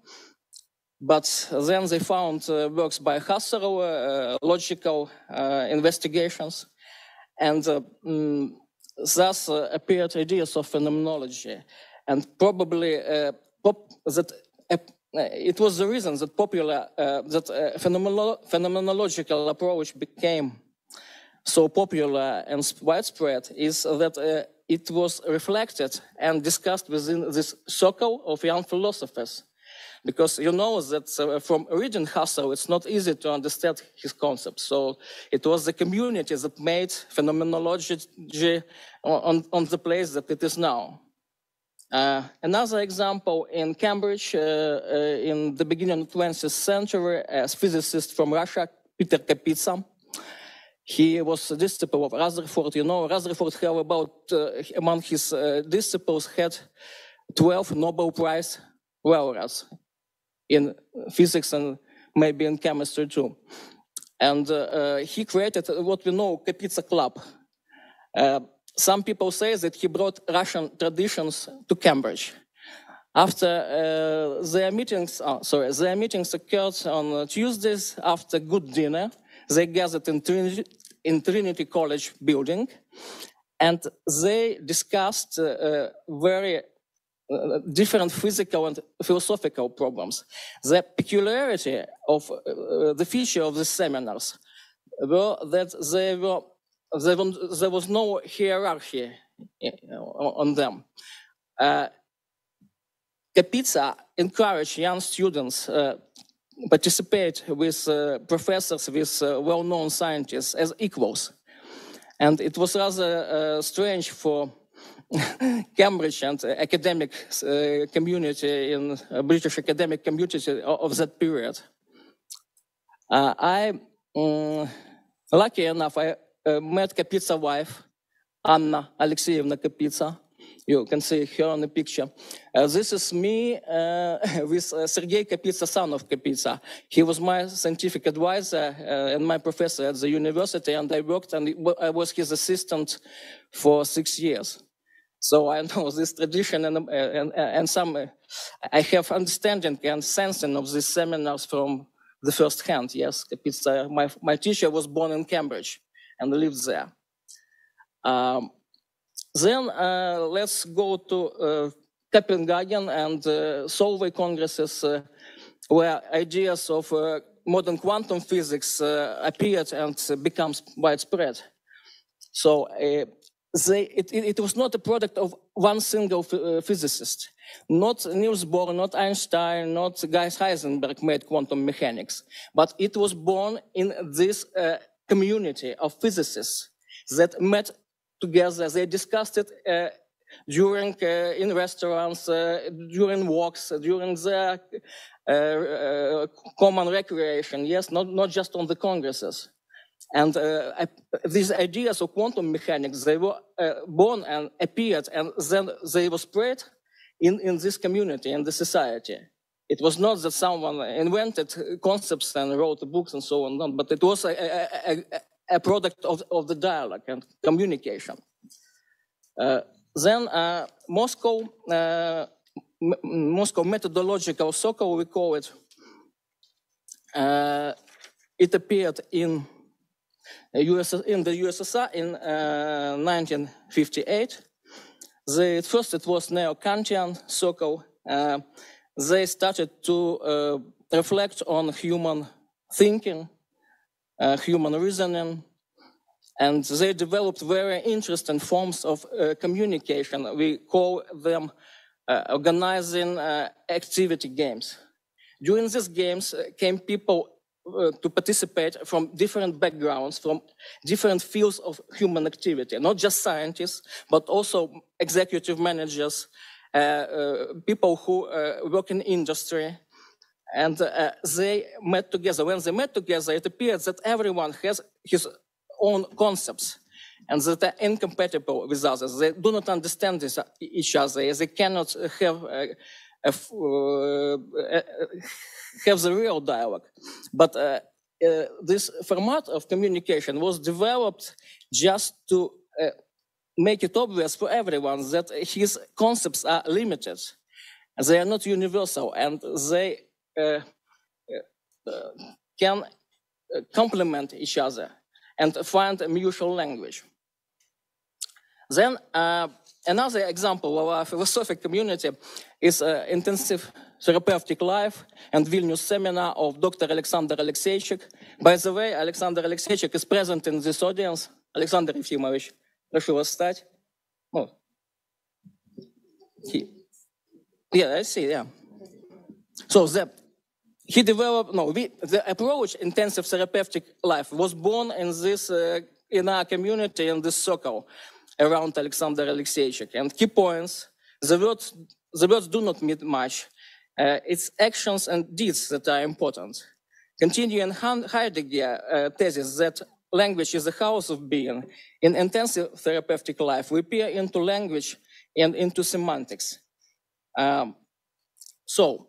Speaker 2: But then they found works by Husserl, logical investigations, and thus appeared ideas of phenomenology. And probably it was the reason that phenomenological approach became so popular and widespread is that it was reflected and discussed within this circle of young philosophers. Because you know that from reading Husserl, it's not easy to understand his concepts. So it was the community that made phenomenology on the place that it is now. Another example, in Cambridge, in the beginning of the 20th century, a physicist from Russia, Peter Kapitsa, he was a disciple of Rutherford. You know, Rutherford had among his disciples had 12 Nobel Prize laureates in physics and maybe in chemistry too. And he created what we know, Kapitsa Club. Some people say that he brought Russian traditions to Cambridge. After their meetings occurred on Tuesdays after good dinner. They gathered in Trinity College building, and they discussed very different physical and philosophical problems. The peculiarity of the feature of the seminars were that there was no hierarchy on them. Kapitsa encouraged young students participate with professors, with well-known scientists as equals. And it was rather strange for Cambridge and academic community in British academic community of that period. Lucky enough, I met Kapitsa's wife, Anna Alexeyevna Kapitsa. You can see her on the picture. This is me with Sergei Kapitsa, son of Kapitsa. He was my scientific advisor and my professor at the university, and I worked and I was his assistant for 6 years. So I know this tradition and some, I have understanding and sensing of these seminars from the first hand. Yes, Kapitsa, my teacher was born in Cambridge and lived there. Then let's go to Copenhagen and Solvay congresses, where ideas of modern quantum physics appeared and becomes widespread. So it was not a product of one single physicist. Not Niels Bohr, not Einstein, not Gauss Heisenberg made quantum mechanics, but it was born in this community of physicists that met together. They discussed it during in restaurants, during walks, during their common recreation. Yes, not just on the congresses. And these ideas of quantum mechanics, they were born and appeared, and then they were spread in this community, in the society. It was not that someone invented concepts and wrote books and so on, but it was a product of the dialogue and communication. Then Moscow methodological circle, we call it. It appeared in in the USSR in 1958. At first it was neo-Kantian circle. They started to reflect on human thinking, human reasoning, and they developed very interesting forms of communication. We call them organizing activity games. During these games came people to participate from different backgrounds, from different fields of human activity, not just scientists, but also executive managers, people who work in industry. And they met together. When they met together, it appears that everyone has his own concepts and that are incompatible with others. They do not understand each other. They cannot have the real dialogue. But this format of communication was developed just to make it obvious for everyone that his concepts are limited. They are not universal, and they can complement each other and find a mutual language. Then another example of our philosophic community is intensive therapeutic life and Vilnius seminar of Dr. Alexander Alexeychik. By the way, Alexander Alexeychik is present in this audience. Alexander Efimovich, прошу вас встать. Oh. Yeah, I see, yeah. So he developed, the approach intensive therapeutic life was born in this, in our community, in this circle around Alexander Alexeychik. And key points, the words do not mean much. It's actions and deeds that are important. Continuing Heidegger thesis that language is the house of being, in intensive therapeutic life, we peer into language and into semantics. So,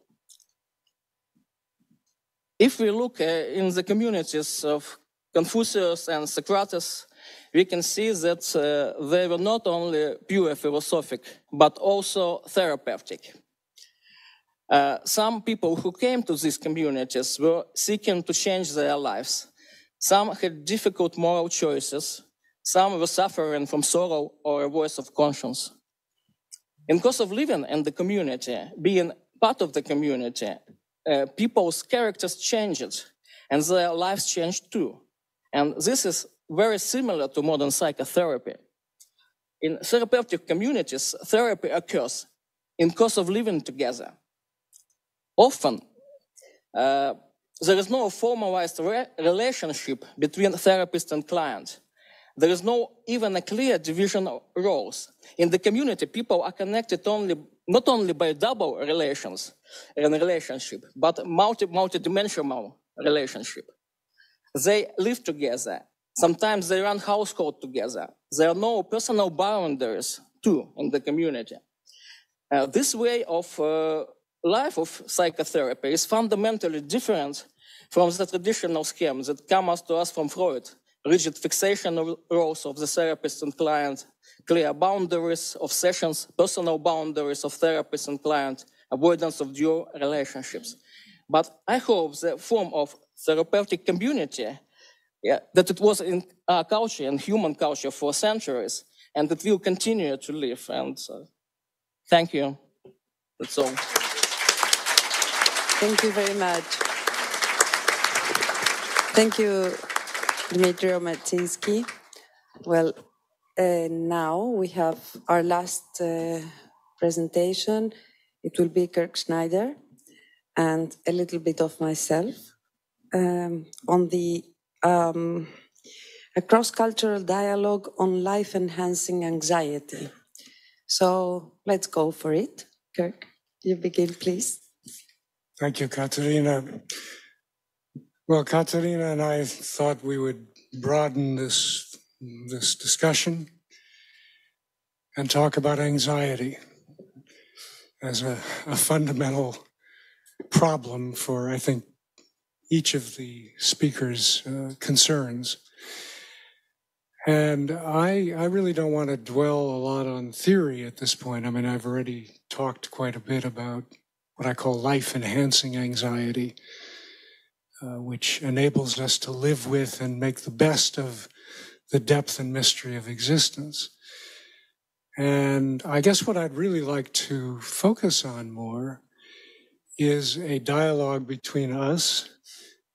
Speaker 2: if we look in the communities of Confucius and Socrates, we can see that they were not only pure philosophic, but also therapeutic. Some people who came to these communities were seeking to change their lives. Some had difficult moral choices. Some were suffering from sorrow or a voice of conscience. In course of living in the community, being part of the community, people's characters changed and their lives changed too. And this is very similar to modern psychotherapy. In therapeutic communities, therapy occurs in course of living together. Often, there is no formalized relationship between therapist and client. There is no even a clear division of roles. In the community, people are connected not only by double relationship, but multidimensional relationship. They live together. Sometimes they run household together. There are no personal boundaries too in the community. This way of life of psychotherapy is fundamentally different from the traditional schemes that come to us from Freud. Rigid fixation of roles of the therapist and client, clear boundaries of sessions, personal boundaries of therapist and client, avoidance of dual relationships. But I hope the form of therapeutic community, that it was in our culture and human culture for centuries, and it will continue to live. And thank you. That's all.
Speaker 3: Thank you very much. Thank you, Dmitry Omatsinsky. Well, now we have our last presentation. It will be Kirk Schneider and a little bit of myself on the a cross-cultural dialogue on life-enhancing anxiety. So let's go for it. Kirk, you begin, please.
Speaker 8: Thank you, Katerina. Well, Katerina and I thought we would broaden this discussion and talk about anxiety as a fundamental problem for, I think, each of the speakers' concerns. And I really don't want to dwell a lot on theory at this point. I mean, I've already talked quite a bit about what I call life-enhancing anxiety. which enables us to live with and make the best of the depth and mystery of existence. And I guess what I'd really like to focus on more is a dialogue between us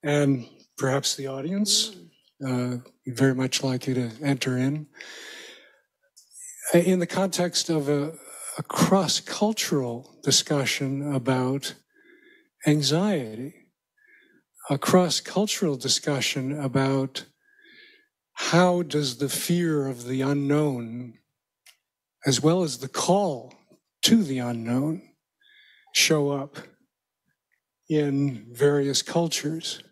Speaker 8: and perhaps the audience. We'd very much like you to enter in the context of a cross-cultural discussion about anxiety, a cross-cultural discussion about how does the fear of the unknown, as well as the call to the unknown, show up in various cultures.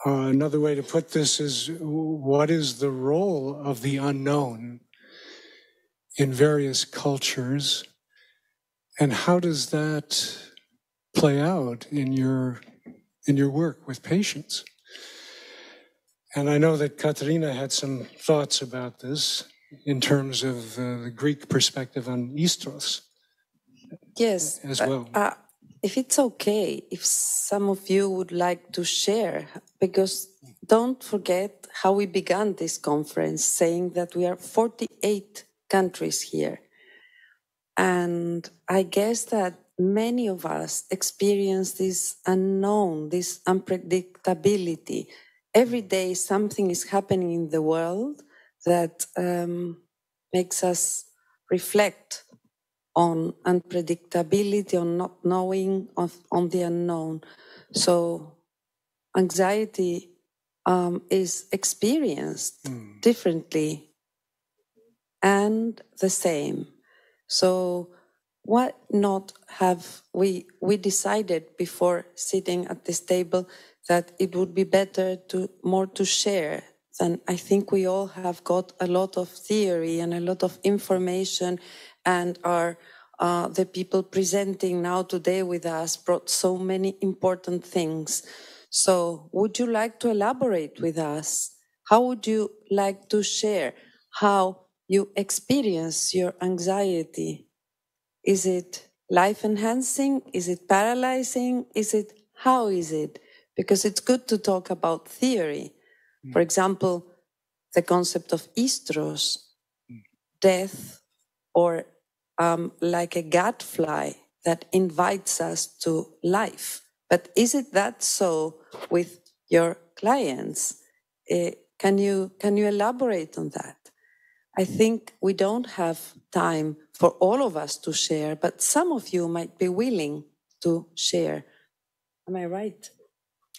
Speaker 8: Another way to put this is, what is the role of the unknown in various cultures, and how does that play out in your work with patients? And I know that Katerina had some thoughts about this in terms of the Greek perspective on istros.
Speaker 3: Yes,
Speaker 8: as well.
Speaker 3: If it's okay, if some of you would like to share, because don't forget how we began this conference, saying that we are 48 countries here. And I guess that many of us experience this unknown, this unpredictability. Every day something is happening in the world that makes us reflect on unpredictability, on not knowing, on the unknown. So anxiety is experienced differently and the same. So what not have we decided before sitting at this table that it would be better to share than, I think we all have got a lot of theory and a lot of information, and the people presenting now today with us brought so many important things. So would you like to elaborate with us? How would you like to share how you experience your anxiety? Is it life-enhancing? Is it paralyzing? How is it? Because it's good to talk about theory. For example, the concept of istros, death, or like a gadfly that invites us to life. But is it that so with your clients? Can you elaborate on that? I think we don't have time for all of us to share, but some of you might be willing to share. Am I right?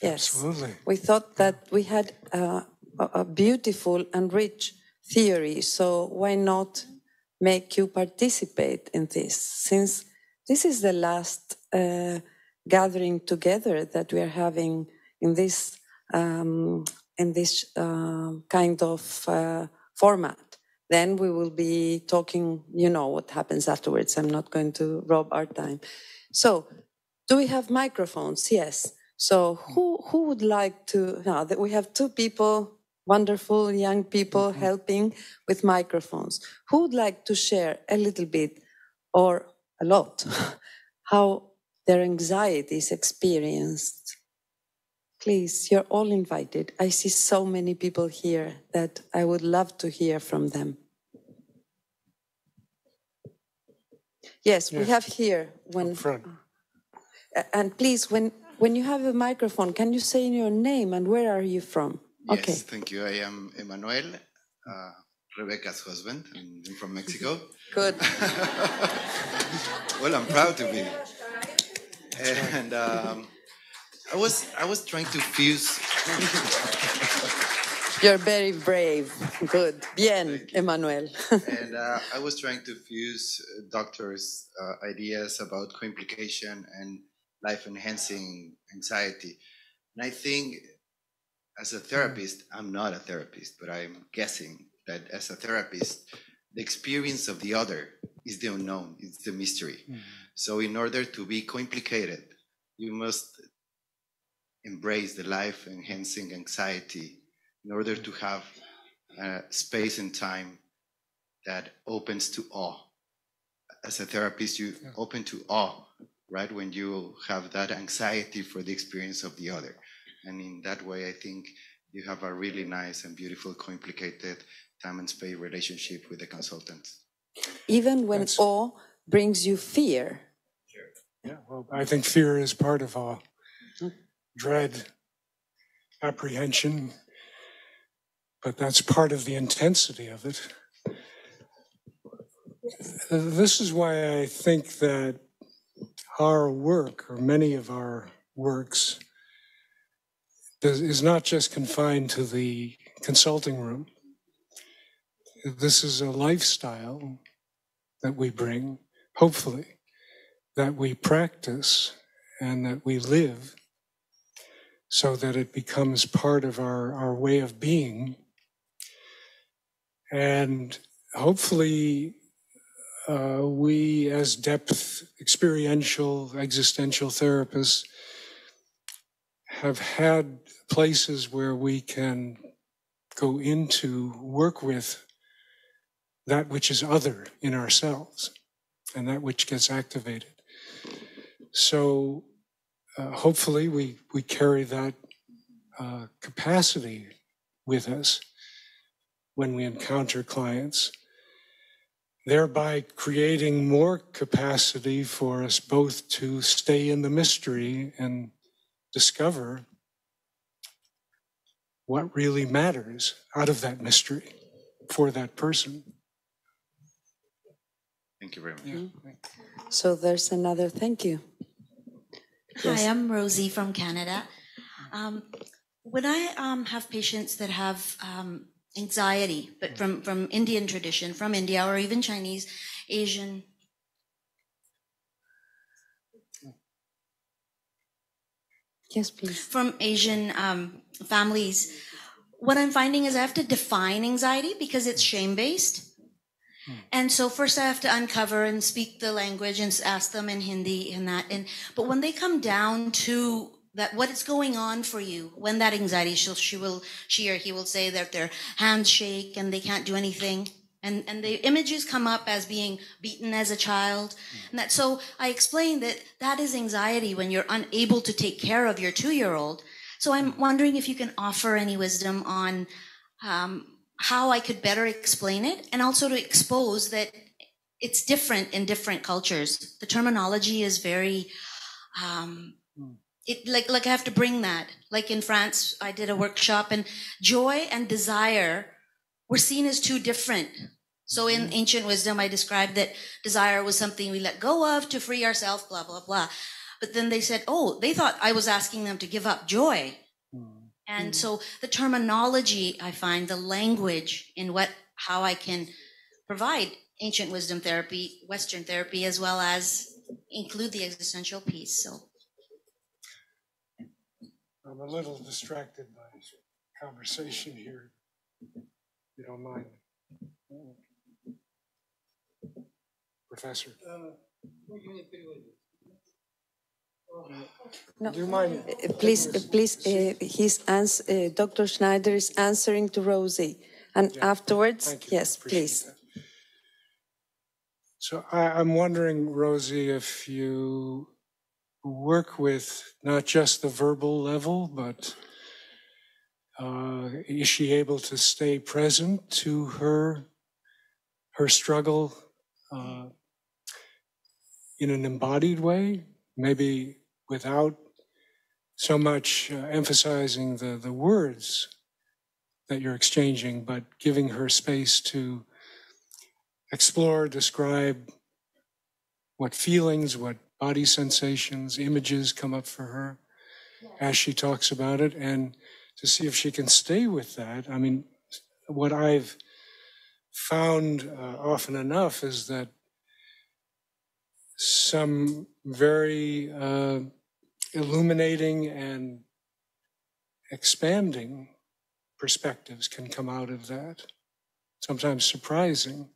Speaker 3: Yes.
Speaker 8: Absolutely.
Speaker 3: We thought that we had a beautiful and rich theory, so why not make you participate in this? Since this is the last gathering together that we are having in this kind of format. Then we will be talking, you know what happens afterwards. I'm not going to rob our time. So, do we have microphones? Yes. So who would like to, now that we have two people, wonderful young people helping with microphones. Who would like to share a little bit or a lot how their anxiety is experienced? Please, you're all invited. I see so many people here that I would love to hear from them. Yes, we have here one. And please, when you have a microphone, can you say your name and where are you from?
Speaker 1: Yes, thank you. I am Emmanuel, Rebecca's husband. I'm from Mexico.
Speaker 3: Good.
Speaker 1: Well, I'm proud to be. And I was trying to fuse.
Speaker 3: You're very brave. Good. Bien, Emmanuel.
Speaker 1: And I was trying to fuse doctors' ideas about co-implication and life-enhancing anxiety. And I think as a therapist, I'm not a therapist, but I'm guessing that as a therapist, the experience of the other is the unknown, it's the mystery. So in order to be co-implicated, you must embrace the life-enhancing anxiety in order to have space and time that opens to awe. As a therapist, you open to awe, right? When you have that anxiety for the experience of the other. And in that way, I think you have a really nice and beautiful, complicated time and space relationship with the consultants.
Speaker 3: Even when awe brings you fear.
Speaker 8: Yeah, well, I think fear is part of awe. Dread, apprehension, but that's part of the intensity of it. This is why I think that our work, or many of our works, is not just confined to the consulting room. This is a lifestyle that we bring, hopefully, that we practice and that we live so that it becomes part of our way of being. And hopefully, we as depth, experiential, existential therapists have had places where we can go into work with that which is other in ourselves and that which gets activated. So hopefully we carry that capacity with us when we encounter clients, thereby creating more capacity for us both to stay in the mystery and discover what really matters out of that mystery for that person.
Speaker 1: Thank you very much.
Speaker 3: Yeah. So there's another thank you. Yes.
Speaker 6: Hi, I'm Rosie from Canada. When I have patients that have anxiety, but from Indian tradition, from India or even Chinese, Asian.
Speaker 3: Yes, please.
Speaker 6: From Asian families, what I'm finding is I have to define anxiety because it's shame-based. And so first I have to uncover and speak the language and ask them in Hindi and that. But when they come down to that, what is going on for you when that anxiety, she or he will say that their hands shake and they can't do anything. And the images come up as being beaten as a child. And that, so I explained that is anxiety when you're unable to take care of your 2-year-old. So I'm wondering if you can offer any wisdom on how I could better explain it, and also to expose that it's different in different cultures. The terminology is very, like I have to bring that. Like in France, I did a workshop, and joy and desire were seen as two different. So in ancient wisdom, I described that desire was something we let go of to free ourselves, blah, blah, blah. But then they said, oh, they thought I was asking them to give up joy. And so the terminology, I find, the language in how I can provide ancient wisdom therapy, Western therapy, as well as include the existential piece. So
Speaker 8: I'm a little distracted by conversation here, if you don't mind. Professor.
Speaker 3: No,
Speaker 8: do you mind?
Speaker 3: Please, Dr. Schneider is answering to Rosie. And yeah, afterwards, yes, please.
Speaker 8: That. So I'm wondering, Rosie, if you work with not just the verbal level, but is she able to stay present to her struggle in an embodied way, maybe without so much emphasizing the words that you're exchanging, but giving her space to explore, describe what feelings, what body sensations, images come up for her as she talks about it, and to see if she can stay with that. I mean, what I've found often enough is that some very illuminating and expanding perspectives can come out of that, sometimes surprising.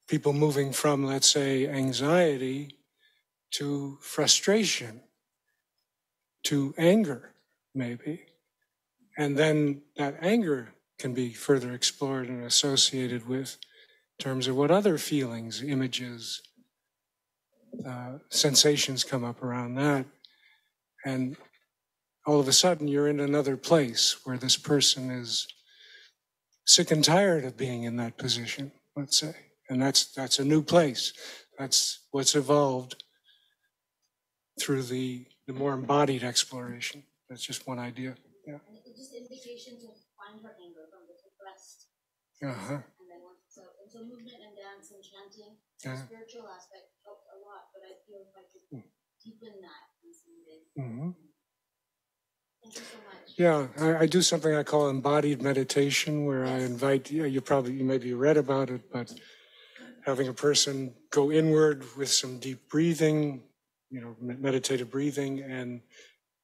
Speaker 8: People moving from, let's say, anxiety to frustration, to anger, maybe. And then that anger can be further explored and associated with in terms of what other feelings, images, sensations come up around that. And all of a sudden you're in another place where this person is sick and tired of being in that position, let's say. And that's a new place. That's what's evolved through the more embodied exploration. That's just one idea. Yeah.
Speaker 4: And it's just indication to find her anger from the suppressed.
Speaker 8: Uh-huh.
Speaker 4: And so movement and dance and chanting,
Speaker 8: Yeah.
Speaker 4: the spiritual aspect helped a lot, but I feel if I could deepen that in some way.
Speaker 8: Mm-hmm.
Speaker 4: Thank you so much.
Speaker 8: Yeah, I do something I call embodied meditation, where I invite, you maybe read about it, but having a person go inward with some deep breathing, meditative breathing, and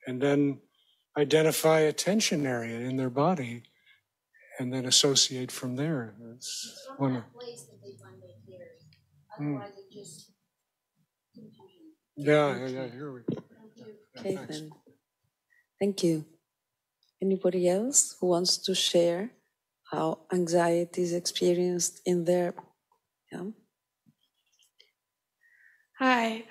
Speaker 8: then identify a tension area in their body, and then associate from there. That's
Speaker 4: from that place that they find their clear. Otherwise, it just confusion.
Speaker 8: Yeah, here we go.
Speaker 4: Thank you.
Speaker 3: Okay, then. Thank you. Anybody else who wants to share how anxiety is experienced in their... Yeah?
Speaker 7: Hi.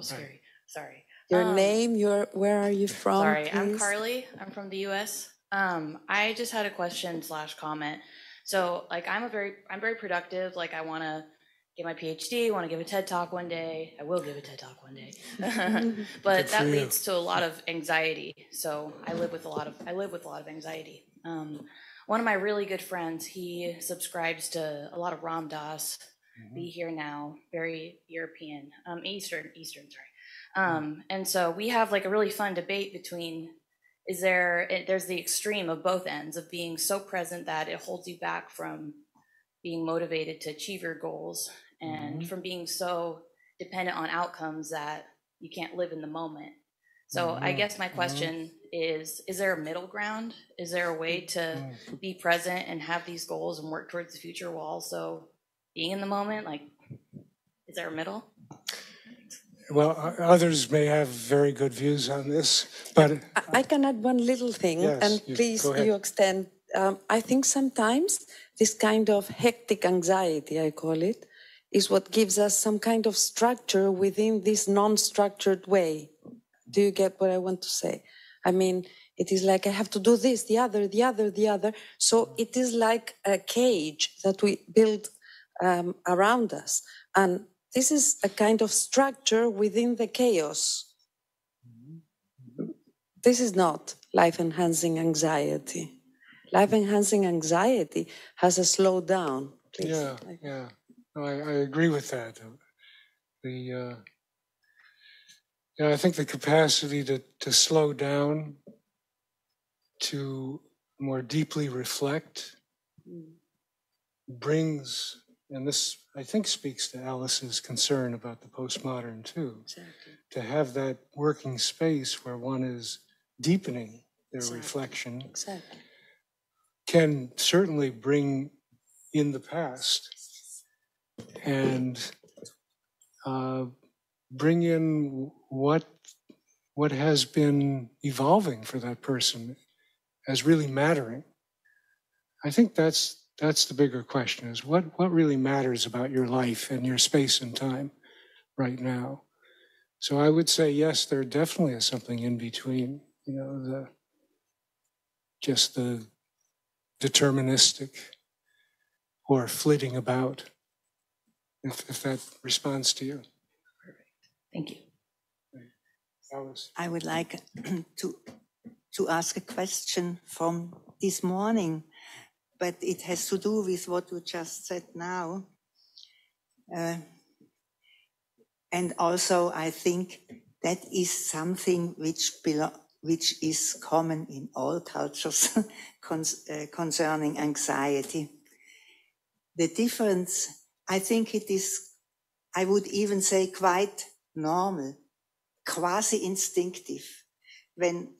Speaker 7: Scary. Sorry.
Speaker 3: Your name, where are you from?
Speaker 7: Sorry,
Speaker 3: please?
Speaker 7: I'm Carly. I'm from the US. I just had a question / comment. So like I'm very productive. Like I want to get my PhD, want to give a TED Talk one day. I will give a TED Talk one day. But that leads to a lot of anxiety. So I live with a lot of anxiety. One of my really good friends, he subscribes to a lot of Ram Dass, Be Here Now, very European, Eastern, sorry. And so we have like a really fun debate between, there's the extreme of both ends of being so present that it holds you back from being motivated to achieve your goals, and from being so dependent on outcomes that you can't live in the moment. So I guess my question is there a middle ground? Is there a way to be present and have these goals and work towards the future while also being in the moment? Like, is there a middle?
Speaker 8: Well, others may have very good views on this, but...
Speaker 3: I can add one little thing,
Speaker 8: yes,
Speaker 3: and please, you extend. I think sometimes this kind of hectic anxiety, I call it, is what gives us some kind of structure within this non-structured way. Do you get what I want to say? I mean, it is like I have to do this, the other. So it is like a cage that we build around us. And this is a kind of structure within the chaos. This is not life-enhancing anxiety. Life-enhancing anxiety has a slow down. Please.
Speaker 8: Yeah. No, I agree with that. I think the capacity to slow down, to more deeply reflect, brings, and this I think speaks to Alice's concern about the postmodern too, exactly. To have that working space where one is deepening their reflection, exactly. Can certainly bring in the past and bring in what has been evolving for that person as really mattering. I think that's the bigger question, is what really matters about your life and your space and time right now. So I would say, yes, there definitely is something in between, just the deterministic or flitting about, if that responds to you.
Speaker 7: Thank you.
Speaker 8: Alice.
Speaker 22: I would like to ask a question from this morning, but it has to do with what you just said now. And also, I think that is something which is common in all cultures concerning anxiety. The difference, I think it is, I would even say, quite normal, quasi-instinctive. When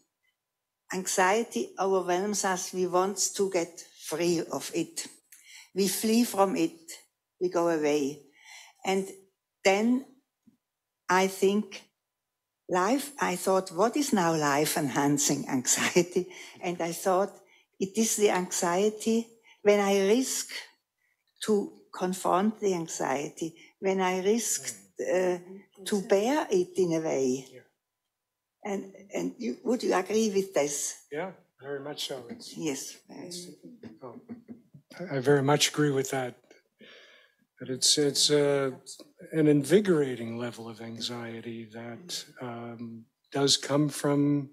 Speaker 22: anxiety overwhelms us, we want to get free of it. We flee from it, we go away. And then I think I thought, what is now life-enhancing anxiety? And I thought, it is the anxiety when I risk to confront the anxiety, when I risk to bear it in a way. And would you agree with this?
Speaker 8: Yeah, very much so.
Speaker 22: Yes.
Speaker 8: I very much agree with that. That it's an invigorating level of anxiety that does come from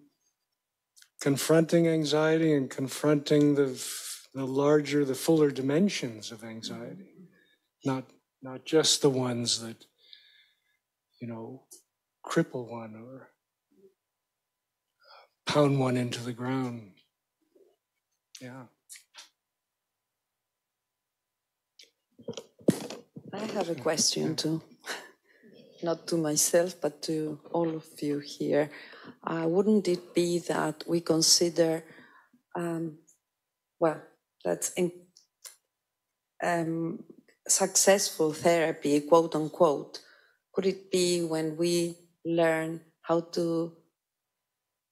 Speaker 8: confronting anxiety and confronting the larger, the fuller dimensions of anxiety, not just the ones that, cripple one or pound one into the ground. Yeah.
Speaker 3: I have a question too, not to myself, but to all of you here. Wouldn't it be that we consider, that's successful therapy, quote unquote, could it be when we learn how to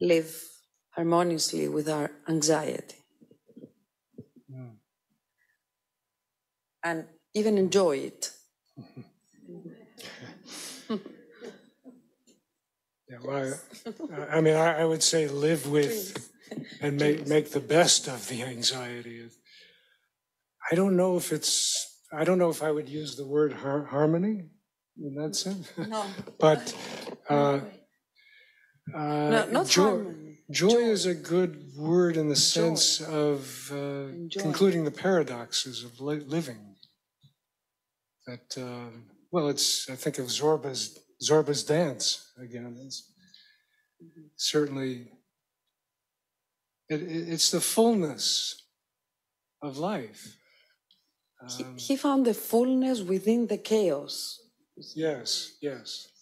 Speaker 3: live harmoniously with our anxiety? And even enjoy it.
Speaker 8: Yeah, well, I would say live with and make the best of the anxiety. I don't know if I would use the word harmony in that sense.
Speaker 3: No.
Speaker 8: But
Speaker 3: not harmony.
Speaker 8: Joy is a good word in the sense of concluding the paradoxes of living. That I think of Zorba's dance again. It's certainly it's the fullness of life.
Speaker 3: He found the fullness within the chaos.
Speaker 8: Yes.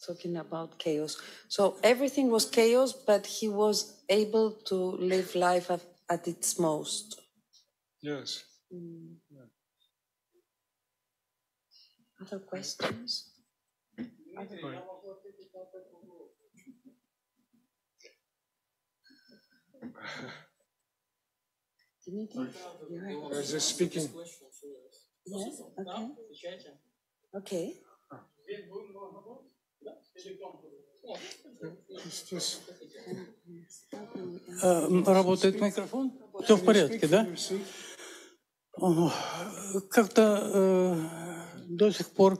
Speaker 3: Talking about chaos. So everything was chaos, but he was able to live life at its most.
Speaker 8: Yes.
Speaker 3: Yeah. Other questions?
Speaker 8: Is this speaking?
Speaker 3: Yes, okay.
Speaker 10: Работает микрофон? Все в порядке, да? Как-то до сих пор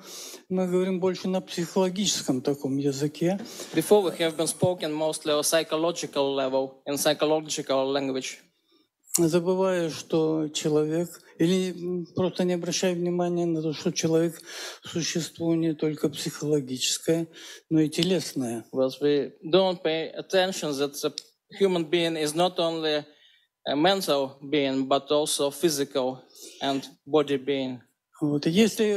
Speaker 10: мы говорим больше на психологическом таком языке.
Speaker 2: Before we have been spoken mostly on psychological level, in psychological language.
Speaker 10: Забывая, что человек, или просто не обращая внимания на то, что человек существо не только психологическое, но и телесное.
Speaker 2: Because we don't pay attention that the human being is not only a mental being, but also physical and body being.
Speaker 10: Вот. Если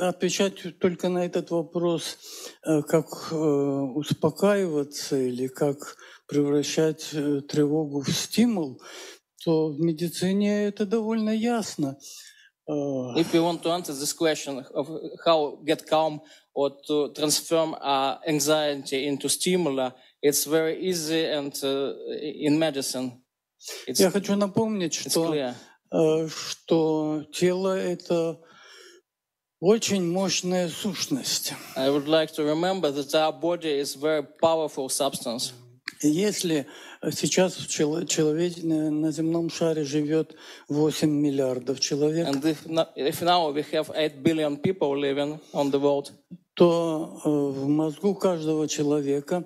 Speaker 10: отвечать только на этот вопрос, как успокаиваться или как превращать тревогу в стимул, то в медицине это довольно ясно.
Speaker 2: If you want to answer this question of how get calm or to transform anxiety into stimuli, it's very easy and in medicine.
Speaker 10: Я хочу напомнить, что тело — это очень мощная сущность.
Speaker 2: I would like to remember that our body is very powerful substance.
Speaker 10: Если сейчас на земном шаре живет 8 миллиардов человек,
Speaker 2: and if now we have 8 billion people living on the world,
Speaker 10: то в мозгу каждого человека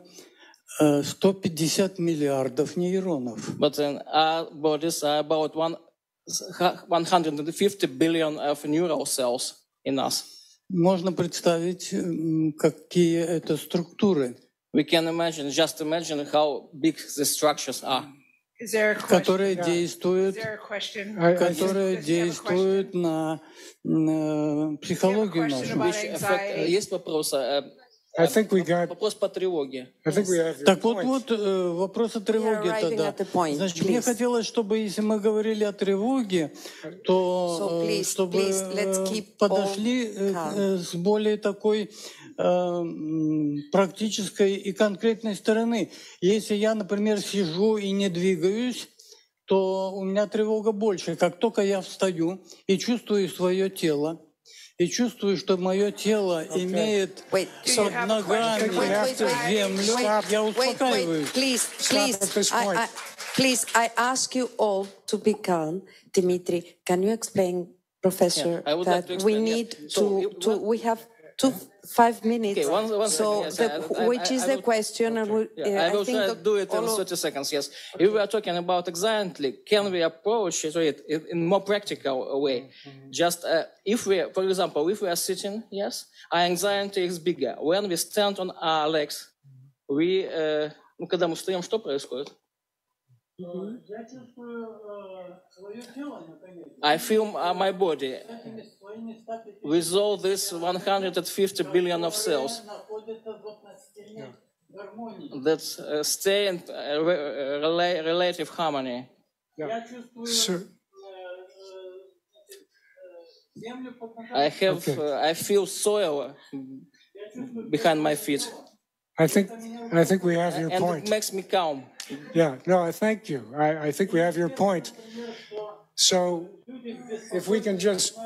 Speaker 10: 150 миллиардов нейронов.
Speaker 2: But in our bodies are about 150 billion of neural cells in us.
Speaker 10: Можно представить, какие это структуры.
Speaker 2: We can just imagine how big the structures are.
Speaker 10: Которые действуют на психологию нашу.
Speaker 2: Есть вопросы?
Speaker 10: Вопрос
Speaker 2: по тревоге.
Speaker 10: Так вот, вопрос о тревоге тогда. Значит, мне хотелось, чтобы, если мы говорили о тревоге, то чтобы подошли с более такой практической и конкретной стороны. Если я, например, сижу и не двигаюсь, то у меня тревога больше. Как только я встаю и чувствую свое тело, и чувствую, что мое тело имеет под ногами землю, я успокаиваюсь.
Speaker 3: Please, I ask you all to be calm. Dimitri, can you explain, Professor, that we need we have 5 minutes.
Speaker 2: Okay,
Speaker 3: which is the question? And
Speaker 2: I will try to do it in 30 seconds, yes. If we are talking about anxiety, can we approach it in a more practical way? Just if we, for example, if we are sitting, yes, our anxiety is bigger. When we stand on our legs, we, когда мы встаем, что происходит? I feel my body with all this 150 billion of cells that stay in relative harmony.
Speaker 8: Sir.
Speaker 2: I feel soil behind my feet.
Speaker 8: I think we have your point.
Speaker 2: And it makes me calm.
Speaker 8: Yeah, no, I thank you. I think we have your point. So if we can just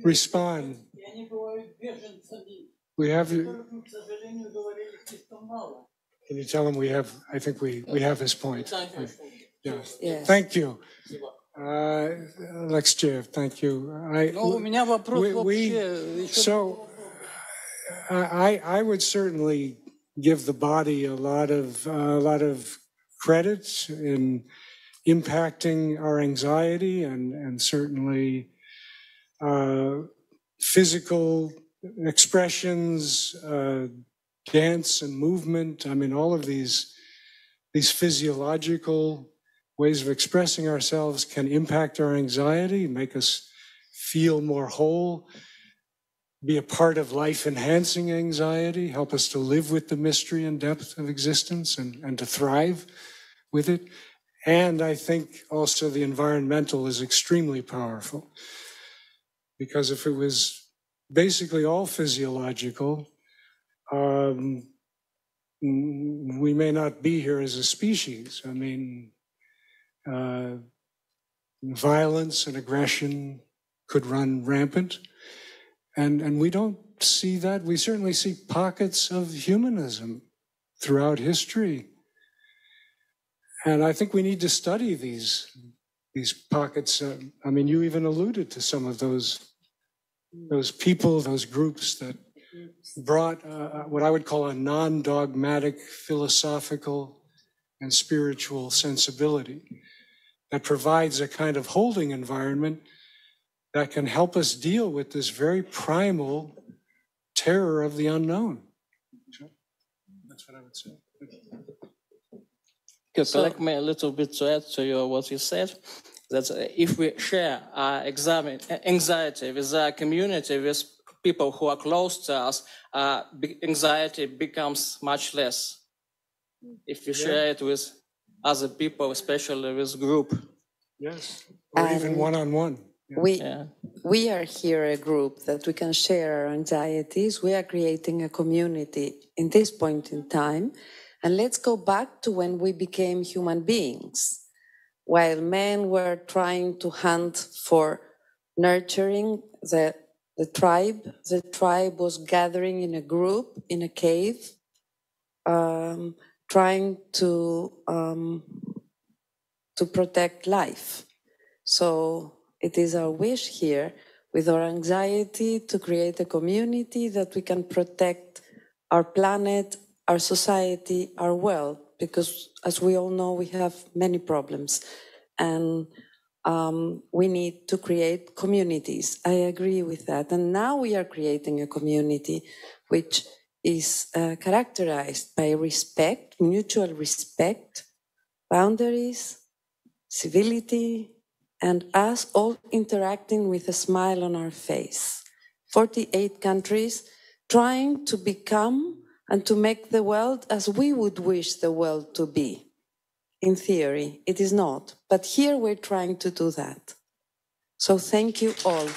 Speaker 8: respond. We have you. Can you tell him we have, I think we have his point. Yeah.
Speaker 3: Yes.
Speaker 8: Thank you. Alexeyev, thank you. I would certainly give the body a lot of credit in impacting our anxiety and certainly physical expressions, dance and movement. I mean, all of these physiological ways of expressing ourselves can impact our anxiety, make us feel more whole, be a part of life-enhancing anxiety, help us to live with the mystery and depth of existence and to thrive with it. And I think also the environmental is extremely powerful, because if it was basically all physiological, we may not be here as a species. I mean, violence and aggression could run rampant. And we don't see that. We certainly see pockets of humanism throughout history. And I think we need to study these pockets. I mean, you even alluded to some of those people, those groups that brought what I would call a non-dogmatic philosophical and spiritual sensibility that provides a kind of holding environment that can help us deal with this very primal terror of the unknown. That's what I would say.
Speaker 2: Correct me a little bit to add to what you said, that if we share our anxiety with our community, with people who are close to us, anxiety becomes much less. If we share it with other people, especially with group.
Speaker 8: Yes, or even one-on-one.
Speaker 3: We are here a group that we can share our anxieties. We are creating a community in this point in time. And let's go back to when we became human beings. While men were trying to hunt for nurturing the tribe was gathering in a group, in a cave, trying to protect life. So it is our wish here, with our anxiety, to create a community that we can protect our planet, our society, our world, because as we all know, we have many problems, and we need to create communities. I agree with that. And now we are creating a community which is characterized by respect, mutual respect, boundaries, civility, and us all interacting with a smile on our face. 48 countries trying to become and to make the world as we would wish the world to be. In theory, it is not, but here we're trying to do that. So thank you all.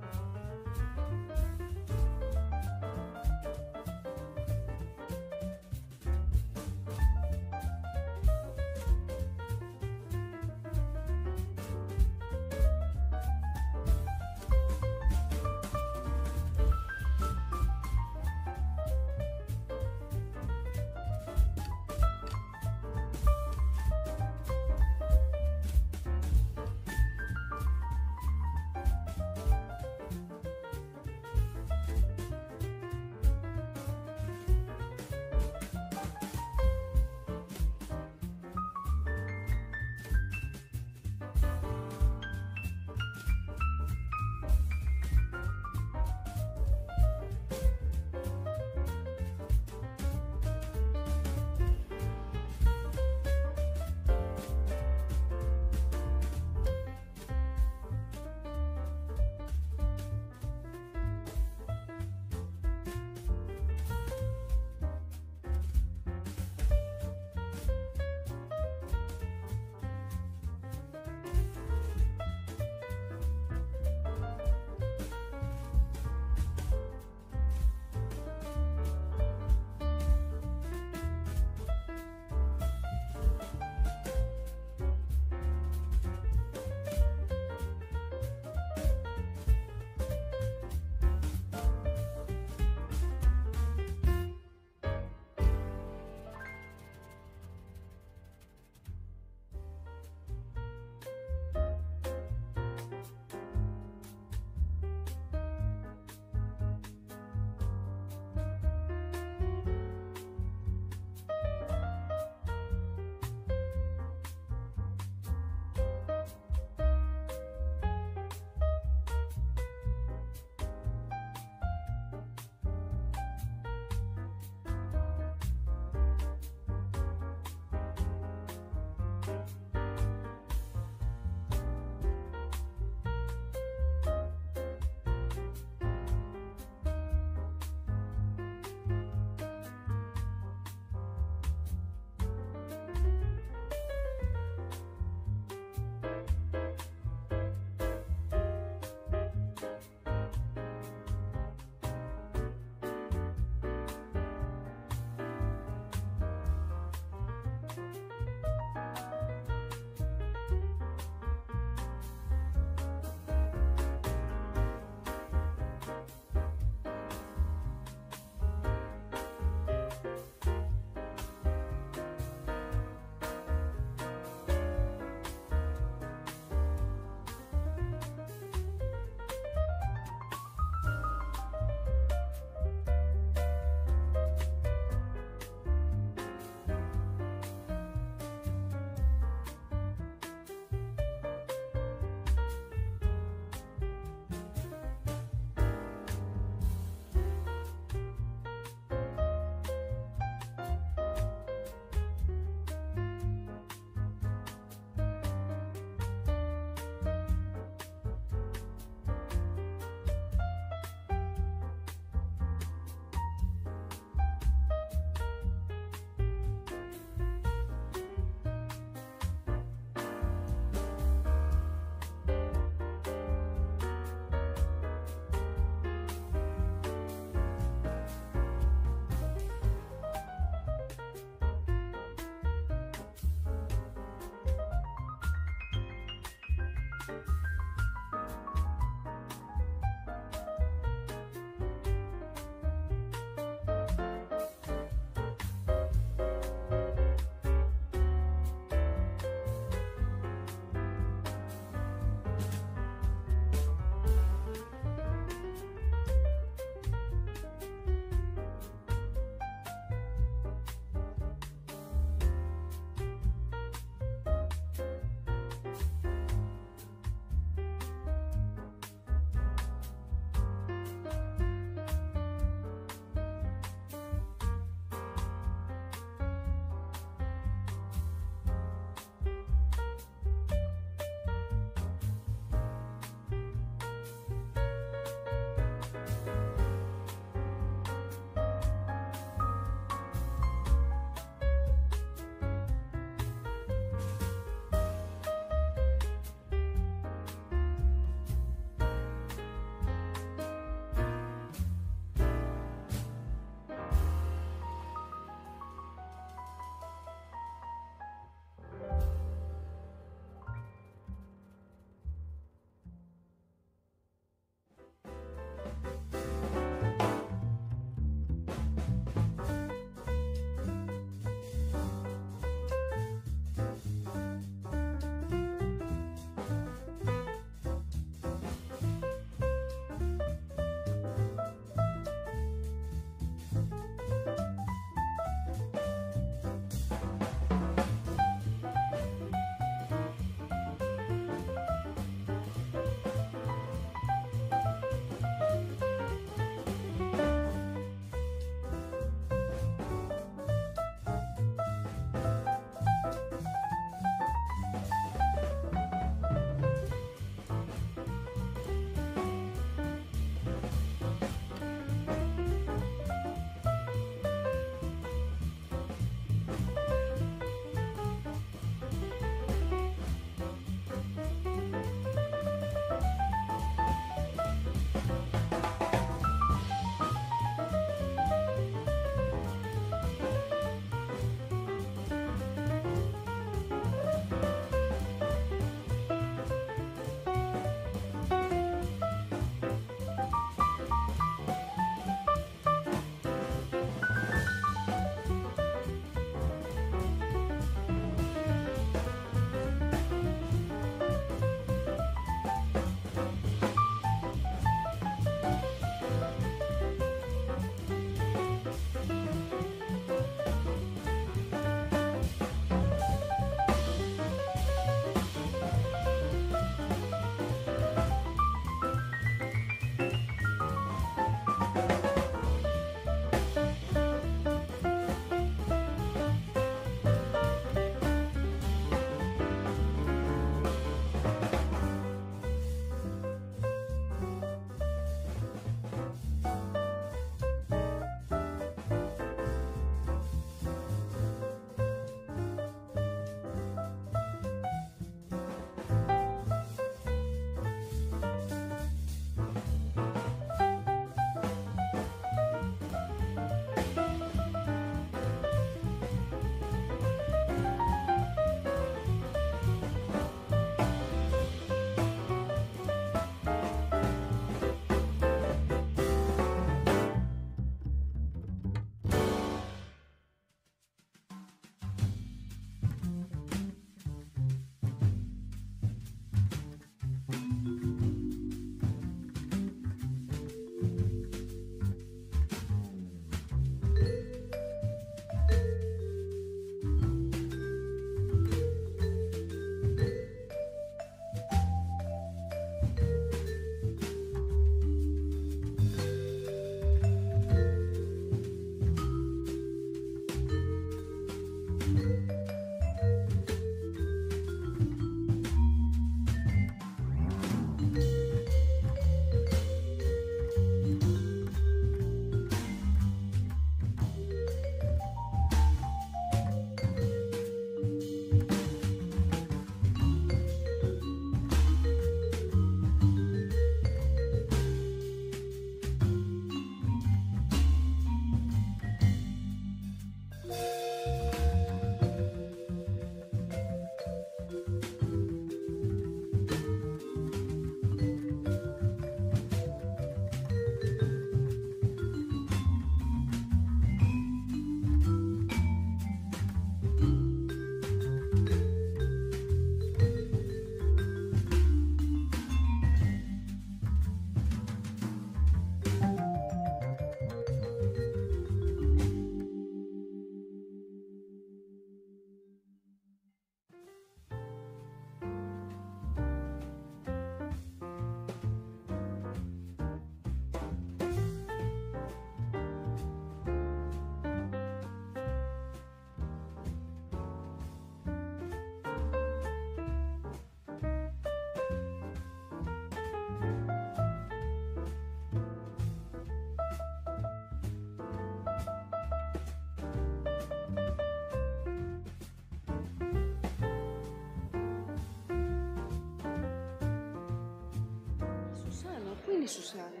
Speaker 16: είναι η Σουζάννα?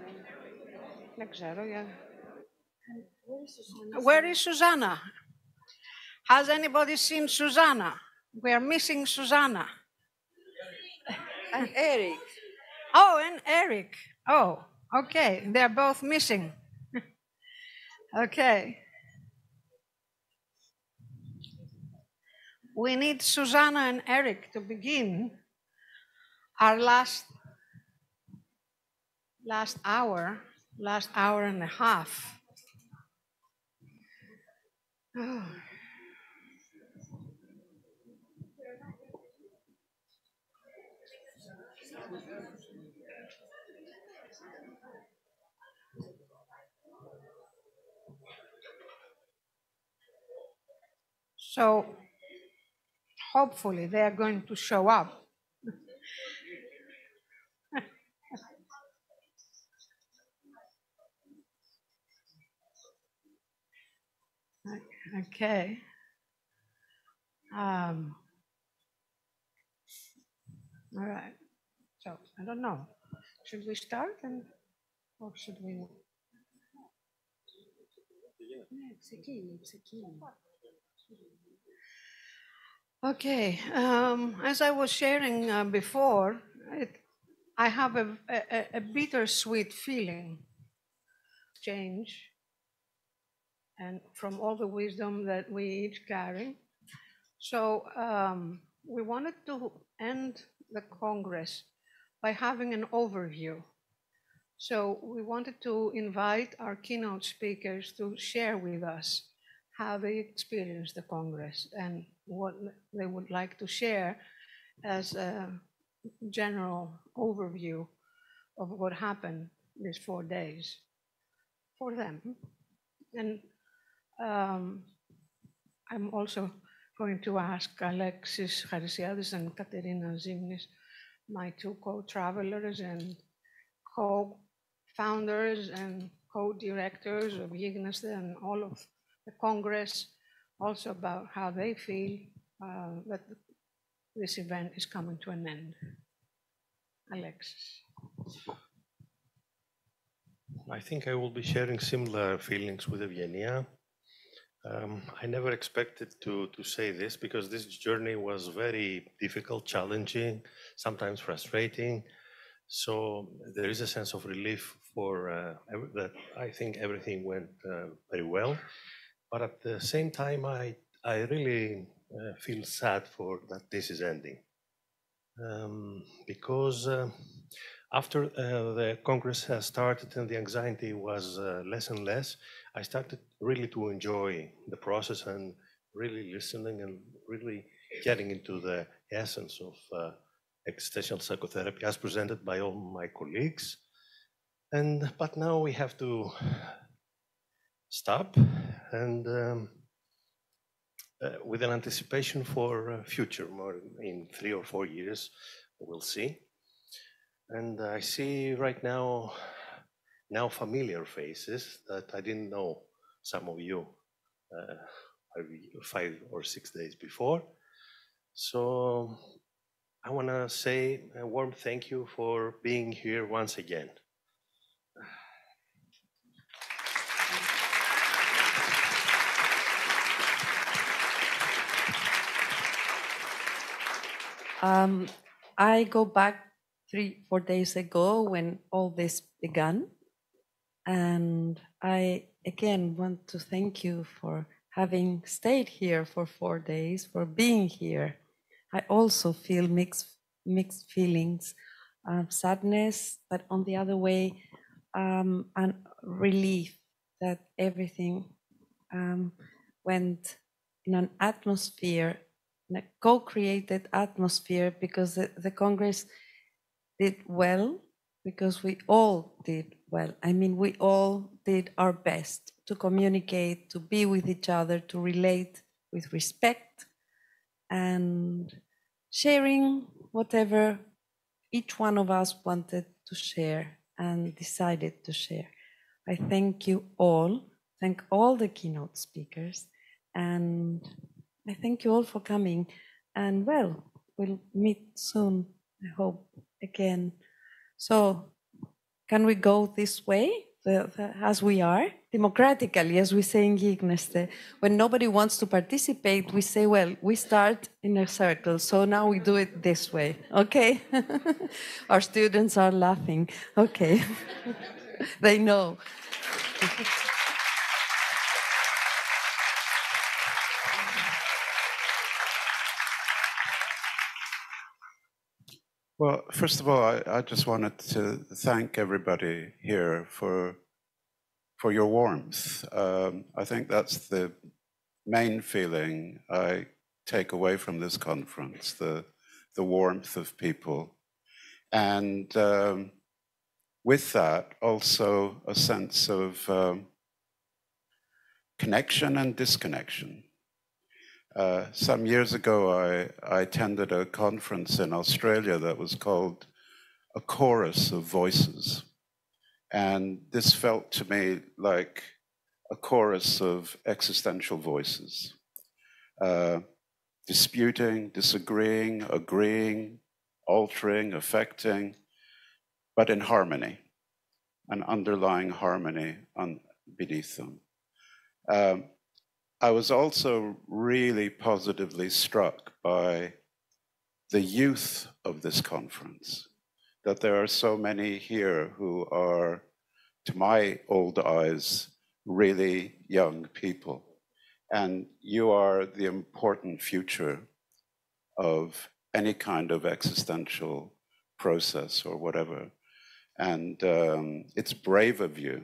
Speaker 16: Δεν ξέρω. Where is Susanna? Has anybody seen Susanna? We are missing Susanna.
Speaker 3: And Eric.
Speaker 16: Oh, and Eric. Oh, okay. They are both missing. Okay. We need Susanna and Eric to begin our last hour and a half. Oh. So hopefully they are going to show up. Okay. All right. So I don't know. Should we start or should we? Okay. As I was sharing before, I have a bittersweet feeling. Change. And from all the wisdom that we each carry. So we wanted to end the Congress by having an overview. So we wanted to invite our keynote speakers to share with us how they experienced the Congress and what they would like to share as a general overview of what happened these 4 days for them. And I'm also going to ask Alexis Harisiadis and Katerina Zimnis, my two co-travelers and co-founders and co-directors of Gignestai and all of the Congress, also about how they feel that this event is coming to an end. Alexis.
Speaker 11: I think I will be sharing similar feelings with Evgenia. I never expected to say this because this journey was very difficult, challenging, sometimes frustrating. So there is a sense of relief for that. I think everything went very well. But at the same time, I really feel sad for that this is ending. Because after the Congress has started and the anxiety was less and less, I started really to enjoy the process and really listening and really getting into the essence of existential psychotherapy as presented by all my colleagues. But now we have to stop and with an anticipation for future, more in 3 or 4 years, we'll see. And I see right now familiar faces that I didn't know some of you 5 or 6 days before. So I want to say a warm thank you for being here once again.
Speaker 3: I go back 3-4 days ago when all this began. And I, again, want to thank you for having stayed here for 4 days, for being here. I also feel mixed feelings, sadness, but on the other way, and relief that everything went in an atmosphere, in a co-created atmosphere, because the Congress did well, because we all did well. I mean, we all did our best to communicate, to be with each other, to relate with respect, and sharing whatever each one of us wanted to share and decided to share. I thank you all, thank all the keynote speakers, and I thank you all for coming. And well, we'll meet soon, I hope, again. So, can we go this way, as we are, democratically, as we say in Gignestai? When nobody wants to participate, we say, well, we start in a circle, so now we do it this way, okay? Our students are laughing, okay. They know.
Speaker 20: Well, first of all, I just wanted to thank everybody here for your warmth. I think that's the main feeling I take away from this conference, the warmth of people. And with that, also a sense of connection and disconnection. Some years ago, I attended a conference in Australia that was called A Chorus of Voices. And this felt to me like a chorus of existential voices, disputing, disagreeing, agreeing, altering, affecting, but in harmony, an underlying harmony beneath them. I was also really positively struck by the youth of this conference, that there are so many here who are, to my old eyes, really young people. And you are the important future of any kind of existential process or whatever. And it's brave of you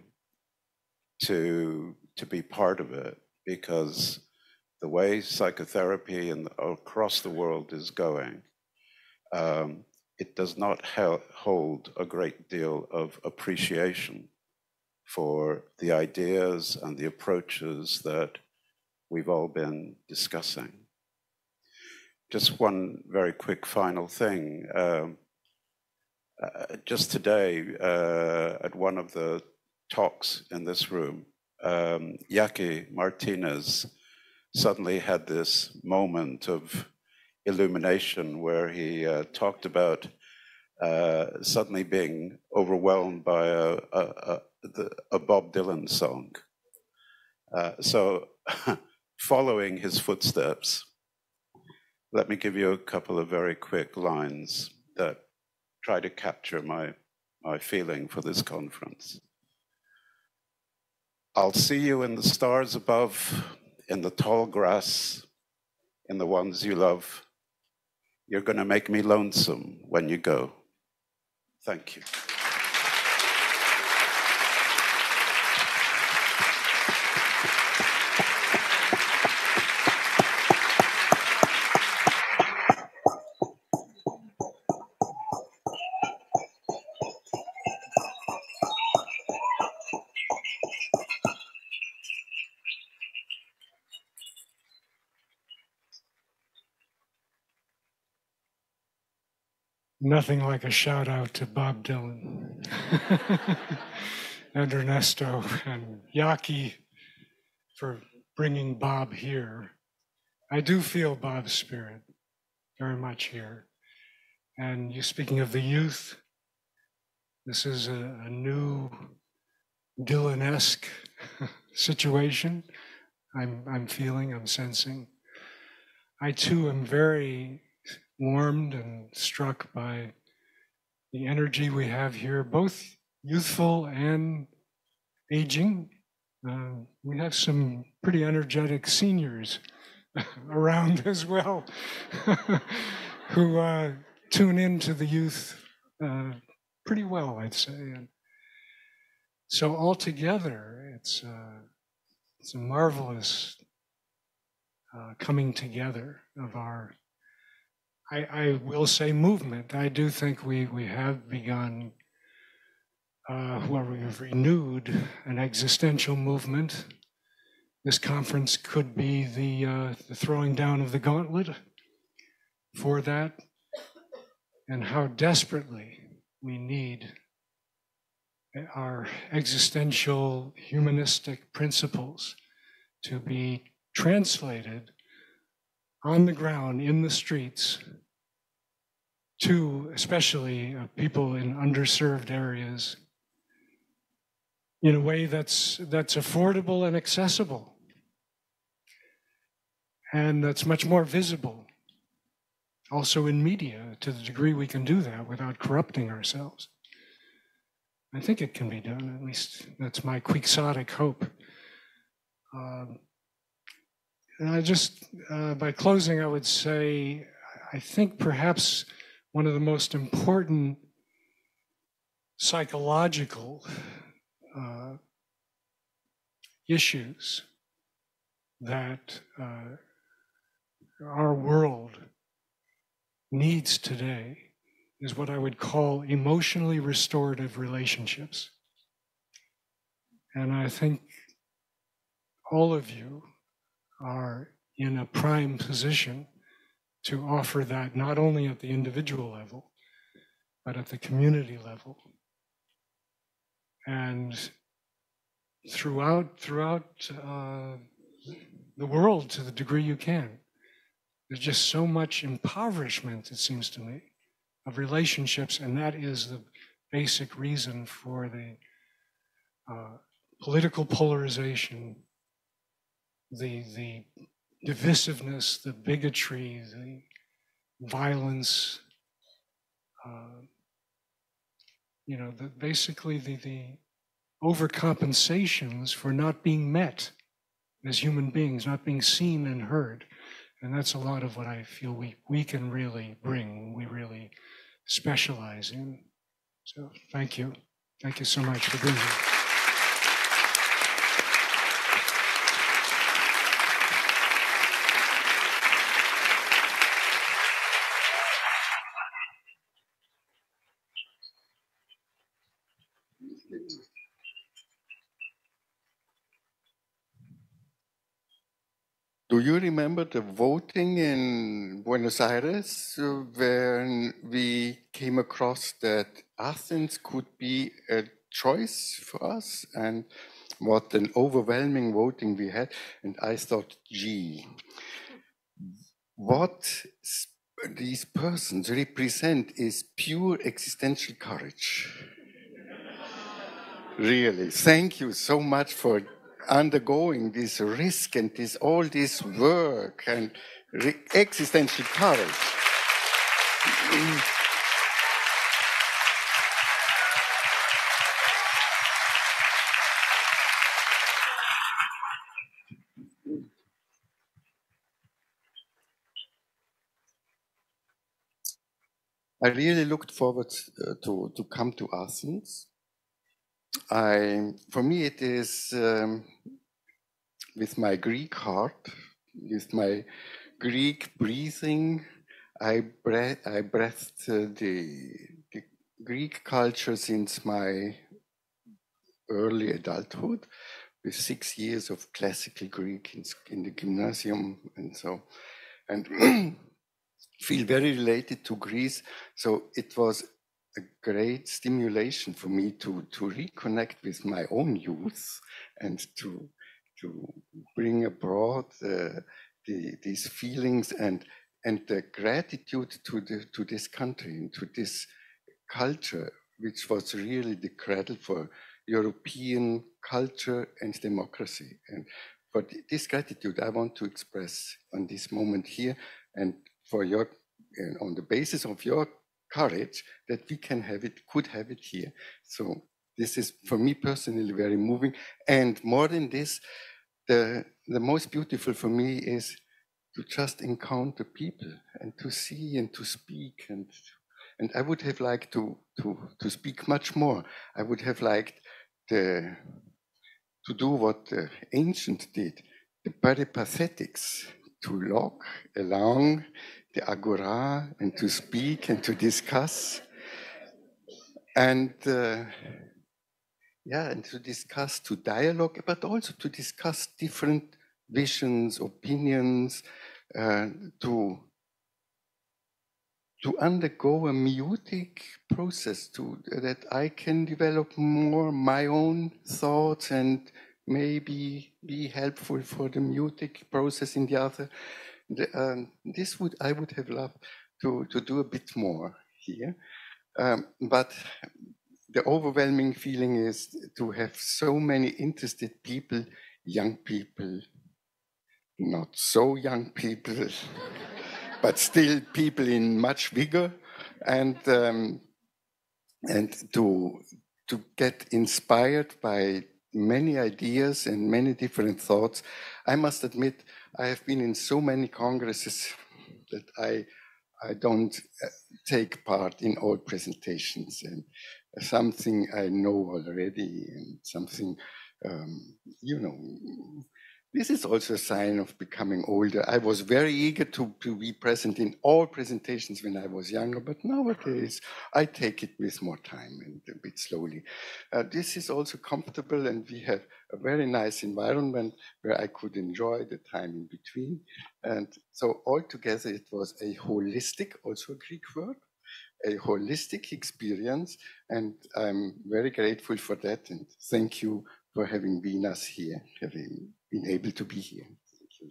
Speaker 20: to be part of it, because the way psychotherapy across the world is going, it does not hold a great deal of appreciation for the ideas and the approaches that we've all been discussing. Just one very quick final thing. Just today, at one of the talks in this room, Yaki Martinez suddenly had this moment of illumination where he talked about suddenly being overwhelmed by a Bob Dylan song. So following his footsteps, let me give you a couple of very quick lines that try to capture my feeling for this conference. I'll see you in the stars above, in the tall grass, in the ones you love. You're going to make me lonesome when you go. Thank you.
Speaker 8: Nothing like a shout out to Bob Dylan and Ernesto and Yaki for bringing Bob here. I do feel Bob's spirit very much here. And you speaking of the youth, this is a new Dylan-esque situation I'm feeling, I'm sensing. I too am very warmed and struck by the energy we have here, both youthful and aging. We have some pretty energetic seniors around as well who tune into the youth pretty well, I'd say. And so altogether, it's a marvelous coming together of our, I will say, movement. I do think we have begun, we've renewed an existential movement. This conference could be the throwing down of the gauntlet for that, and how desperately we need our existential humanistic principles to be translated on the ground, in the streets, to especially people in underserved areas in a way that's affordable and accessible, and that's much more visible. Also in media, to the degree we can do that without corrupting ourselves. I think it can be done, at least that's my quixotic hope. And I just, by closing, I would say, I think perhaps one of the most important psychological issues that our world needs today is what I would call emotionally restorative relationships. And I think all of you are in a prime position to offer that not only at the individual level, but at the community level. And throughout the world, to the degree you can. There's just so much impoverishment, it seems to me, of relationships, and that is the basic reason for the political polarization, the divisiveness, the bigotry, the violence, basically the overcompensations for not being met as human beings, not being seen and heard. And that's a lot of what I feel we can really bring, we really specialize in. So thank you. Thank you so much for being here.
Speaker 12: Do you remember the voting in Buenos Aires when we came across that Athens could be a choice for us, and what an overwhelming voting we had? And I thought, gee, what these persons represent is pure existential courage. Really, thank you so much for undergoing this risk and all this work and existential courage. I really looked forward to come to Athens. For me, it is with my Greek heart, with my Greek breathing, I breathed the Greek culture since my early adulthood, with 6 years of classical Greek in the gymnasium and so, and feel very related to Greece. So it was a great stimulation for me to reconnect with my own youth and to bring abroad these feelings and the gratitude to this country and to this culture, which was really the cradle for European culture and democracy. And for this gratitude, I want to express on this moment here, and for your, on the basis of your courage, that we can have it, could have it here. So this is, for me personally, very moving. And more than this, the most beautiful for me is to just encounter people and to see and to speak. And I would have liked to speak much more. I would have liked to do what the ancient did, the peripathetics, to walk along the agora and to speak and to discuss. And and to discuss, to dialogue, but also to discuss different visions, opinions, to undergo a mutic process, that I can develop more my own thoughts and maybe be helpful for the mutic process in the other. I would have loved to do a bit more here. But the overwhelming feeling is to have so many interested people, young people, not so young people, but still people in much vigor, and to get inspired by many ideas and many different thoughts. I must admit, I have been in so many congresses that I don't take part in all presentations, and something I know already and something, you know, this is also a sign of becoming older. I was very eager to be present in all presentations when I was younger, but nowadays I take it with more time and a bit slowly. This is also comfortable, and we have a very nice environment where I could enjoy the time in between. And so altogether it was a holistic, also a Greek word, a holistic experience, and I'm very grateful for that, and thank you for having been us here, having been able to be here. Thank you.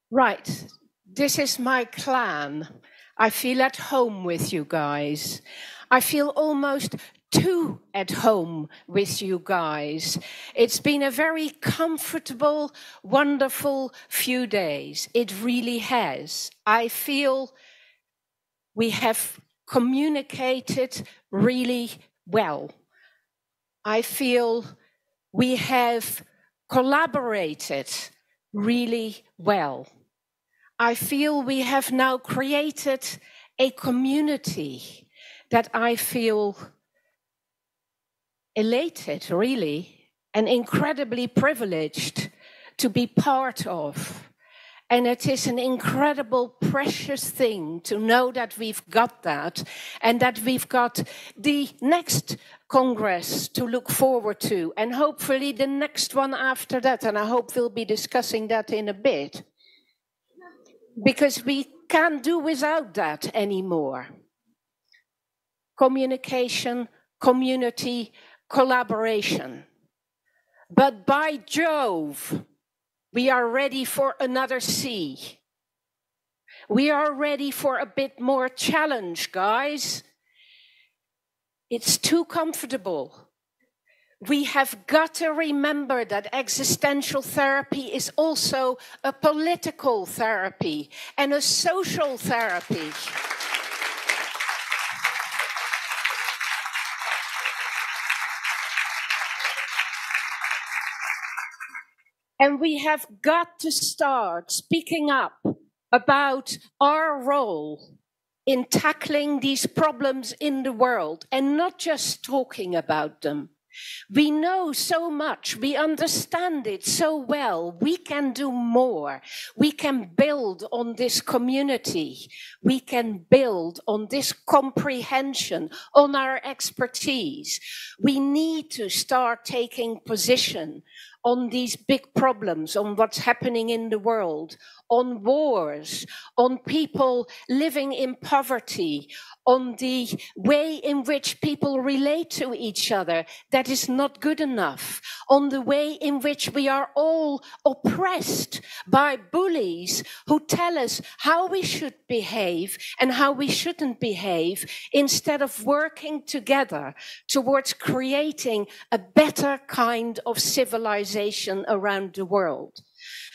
Speaker 13: Right, this is my clan. I feel at home with you guys. I feel almost too at home with you guys. It's been a very comfortable, wonderful few days. It really has. I feel we have communicated really well. I feel we have collaborated really well. I feel we have now created a community that I feel elated, really, and incredibly privileged to be part of. And it is an incredible, precious thing to know that we've got that, and that we've got the next Congress to look forward to, and hopefully the next one after that, and I hope we'll be discussing that in a bit. Because we can't do without that anymore. Communication, community, collaboration. But by Jove, we are ready for another C. We are ready for a bit more challenge, guys. It's too comfortable. We have got to remember that existential therapy is also a political therapy and a social therapy. And we have got to start speaking up about our role in tackling these problems in the world and not just talking about them. We know so much, we understand it so well, we can do more. We can build on this community, we can build on this comprehension, on our expertise. We need to start taking position on these big problems, on what's happening in the world, on wars, on people living in poverty, on the way in which people relate to each other that is not good enough, on the way in which we are all oppressed by bullies who tell us how we should behave and how we shouldn't behave, instead of working together towards creating a better kind of civilization around the world.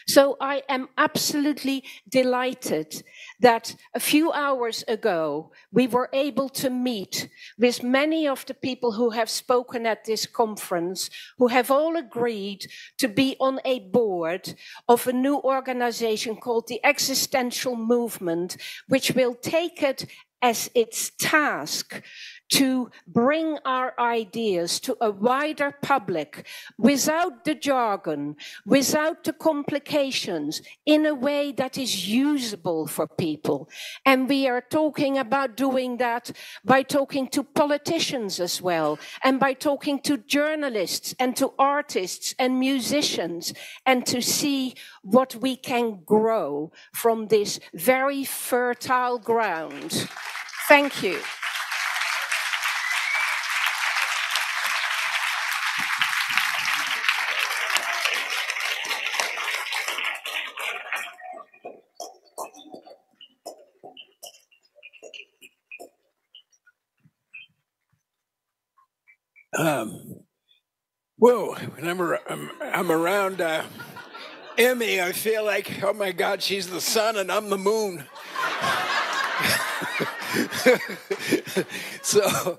Speaker 13: So I am absolutely delighted that a few hours ago we were able to meet with many of the people who have spoken at this conference, who have all agreed to be on a board of a new organization called the Existential Movement, which will take it as its task to bring our ideas to a wider public without the jargon, without the complications, in a way that is usable for people. And we are talking about doing that by talking to politicians as well, and by talking to journalists and to artists and musicians, and to see what we can grow from this very fertile ground. Thank you.
Speaker 9: Whoa, when I'm around Emmy, I feel like, oh my God, she's the sun and I'm the moon. So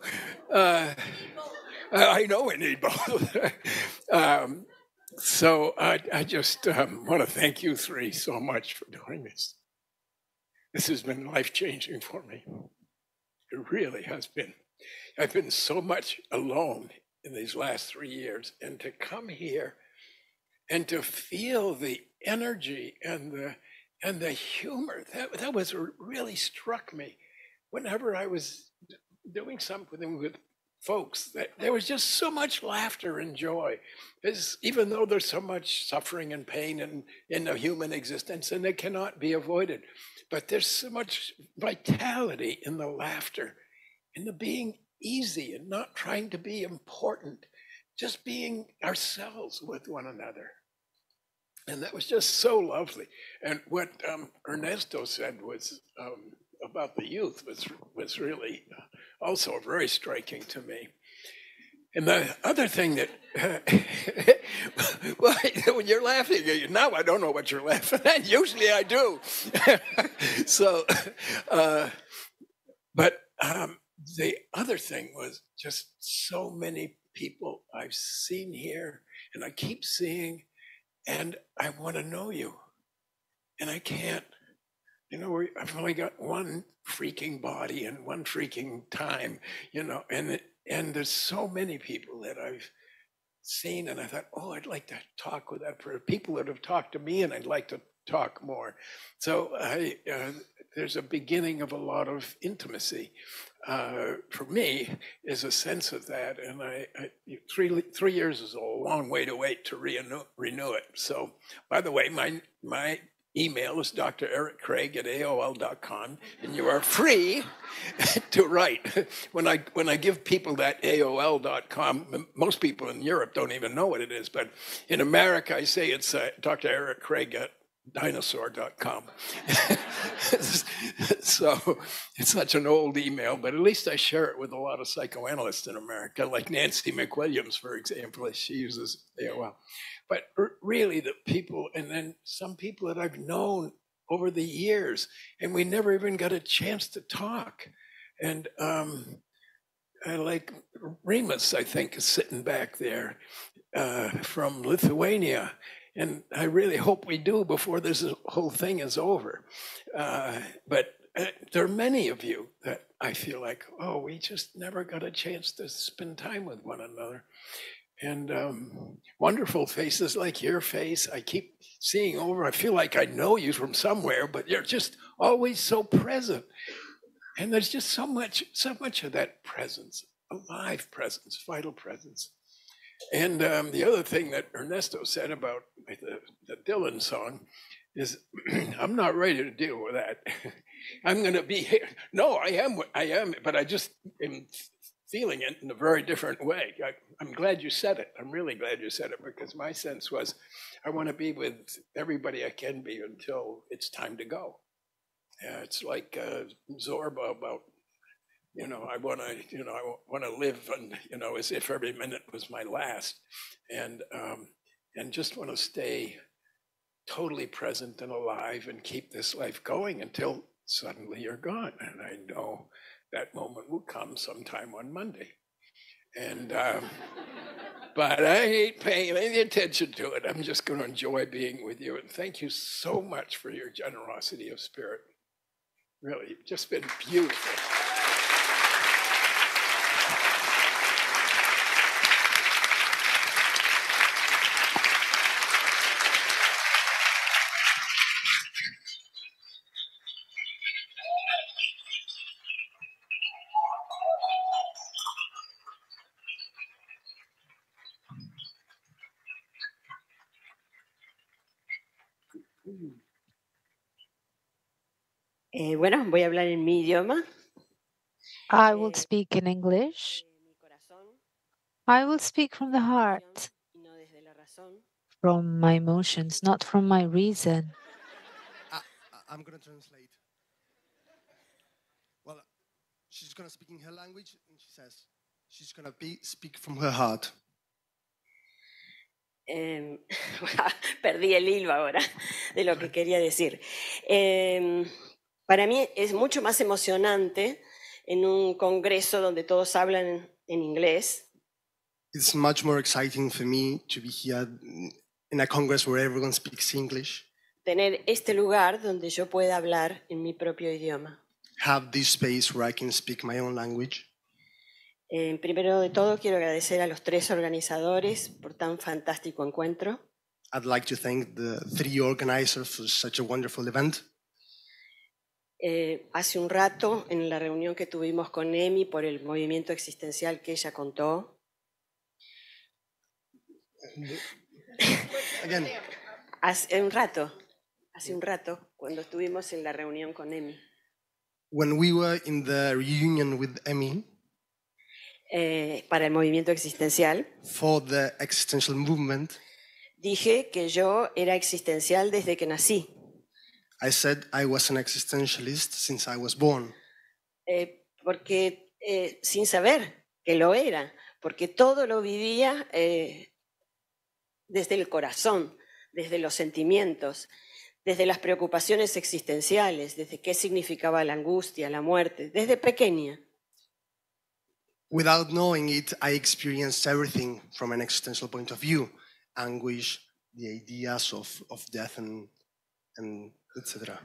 Speaker 9: I know we need both. So I just want to thank you three so much for doing this. This has been life-changing for me. It really has been. I've been so much alone in these last 3 years, and to come here and to feel the energy and the humor, that was really struck me. Whenever I was doing something with folks, there was just so much laughter and joy. Even though there's so much suffering and pain in the human existence, and it cannot be avoided, but there's so much vitality in the laughter, in the being easy and not trying to be important, just being ourselves with one another. And that was just so lovely. And what Ernesto said was about the youth was really also very striking to me. And the other thing that, well, when you're laughing, now I don't know what you're laughing at. Usually I do. So, but the other thing was just so many people I've seen here and I keep seeing, and I want to know you. And I can't. You know, I've only got one freaking body and one freaking time, you know, and there's so many people that I've seen, and I thought, oh, I'd like to talk with that person. People that have talked to me, and I'd like to talk more. So there's a beginning of a lot of intimacy. For me, is a sense of that, and 3 years is a long way to wait to renew it. So, by the way, my email is drerickraig@aol.com, and you are free to write. When I give people that AOL.com, most people in Europe don't even know what it is, but in America, I say it's drerickraig@dinosaur.com. So it's such an old email, but at least I share it with a lot of psychoanalysts in America, like Nancy McWilliams, for example. She uses AOL. But really the people, and then some people that I've known over the years, and we never even got a chance to talk. And I like Remus, I think, is sitting back there from Lithuania. And I really hope we do before this whole thing is over. But there are many of you that I feel like, oh, we just never got a chance to spend time with one another. And wonderful faces like your face, I keep seeing over. I feel like I know you from somewhere, but you're just always so present. And there's just so much of that presence, alive presence, vital presence. And the other thing that Ernesto said about the Dylan song is, I'm not ready to deal with that. I'm going to be here. No, I am, but I just am feeling it in a very different way. I'm glad you said it. I'm really glad you said it, because my sense was I want to be with everybody I can be until it's time to go. It's like Zorba about, I want to live, and as if every minute was my last, and just want to stay totally present and alive and keep this life going until suddenly you're gone. And I know that moment will come sometime on Monday. And but I ain't paying any attention to it. I'm just going to enjoy being with you. And thank you so much for your generosity of spirit. Really, it's just been beautiful.
Speaker 14: Bueno, voy a hablar en mi idioma.
Speaker 23: I will speak in English. I will speak from the heart, from my emotions, not from my reason.
Speaker 24: I'm going to translate. Well, she's going to speak in her language, and she says She's going to speak from her heart.
Speaker 14: Perdí el hilo ahora de lo que quería decir. Para mí es mucho más emocionante en un congreso donde todos hablan en inglés.
Speaker 24: It's much more exciting for me to be here in a congress where everyone speaks English.
Speaker 14: Tener este lugar donde yo pueda hablar en mi propio idioma.
Speaker 24: Have this space where I can speak my own language.
Speaker 14: Primero de todo, quiero agradecer a los 3 organizadores por tan fantástico encuentro.
Speaker 24: I'd like to thank the 3 organizers for such a wonderful event.
Speaker 14: Hace un rato, en la reunión que tuvimos con Emi por el movimiento existencial que ella contó,
Speaker 24: Again.
Speaker 14: hace un rato, cuando estuvimos en la reunión con Emi.
Speaker 24: When we were in the reunion with Emi,
Speaker 14: para el movimiento existencial,
Speaker 24: for the existential movement,
Speaker 14: dije que yo era existencial desde que nací.
Speaker 24: I said I was an existentialist since I was born.
Speaker 14: Porque sin saber que lo era, porque todo lo vivía desde el corazón, desde los sentimientos, desde las preocupaciones existenciales, desde qué significaba la angustia, la muerte, desde pequeña.
Speaker 24: Without knowing it, I experienced everything from an existential point of view. Anguish, the ideas of death and etc.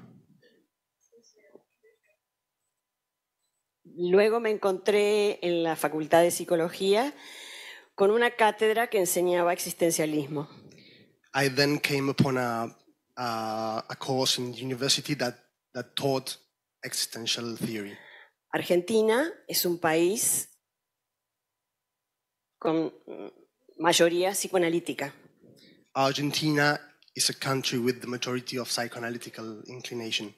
Speaker 14: Luego me encontré en la Facultad de Psicología con una cátedra que enseñaba existencialismo.
Speaker 24: I then came upon a course in university that taught existential theory.
Speaker 14: Argentina es un país con mayoría psicoanalítica.
Speaker 24: Argentina is a country with the majority of psychoanalytical inclination.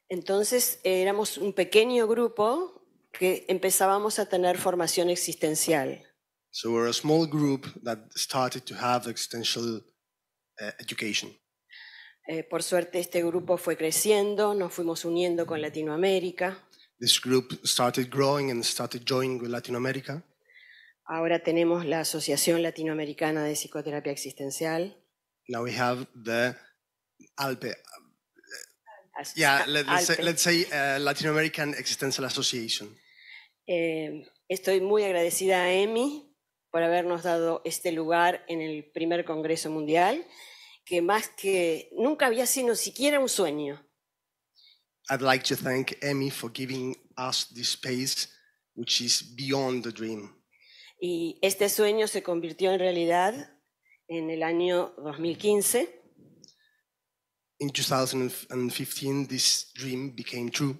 Speaker 14: Entonces éramos un pequeño grupo que empezábamos a tener formación existencial.
Speaker 24: So we're a small group that started to have existential education.
Speaker 14: Por suerte este grupo fue creciendo, nos fuimos uniendo con Latinoamérica.
Speaker 24: This group started growing and started joining with Latin America.
Speaker 14: Ahora tenemos la Asociación Latinoamericana de Psicoterapia Existencial.
Speaker 24: Now we have the ALPE. Let's say Latin American Existential Association.
Speaker 14: Estoy muy agradecida a Emi por habernos dado este lugar en el primer Congreso Mundial, que más que nunca había sido siquiera un sueño.
Speaker 24: I'd like to thank Emi for giving us this space, which is beyond the dream.
Speaker 14: Y este sueño se convirtió en realidad en el año 2015.
Speaker 24: In 2015, this dream became true.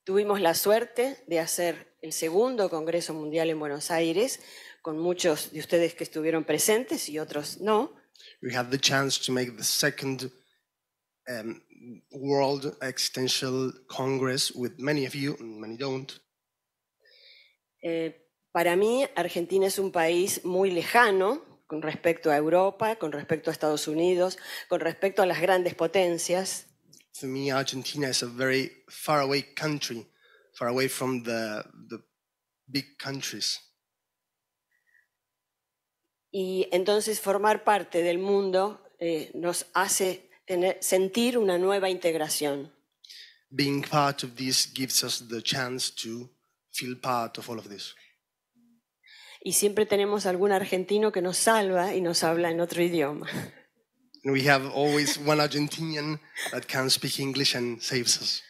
Speaker 14: Tuvimos la suerte de hacer el segundo Congreso Mundial en Buenos Aires, con muchos de ustedes que estuvieron presentes y otros no.
Speaker 24: We had the chance to make the second World Existential Congress with many of you, and many don't.
Speaker 14: Para mí, Argentina es un país muy lejano con respecto a Europa, con respecto a Estados Unidos, con respecto a las grandes potencias.
Speaker 24: For me, Argentina is a very far away country, far away from the big countries.
Speaker 14: Y entonces formar parte del mundo nos hace sentir una nueva integración.
Speaker 24: Being part of this gives us the chance to feel part of all of this.
Speaker 14: Y siempre tenemos algún argentino que nos salva y nos habla en otro idioma.
Speaker 24: And we have always one Argentinian that can speak English and saves us.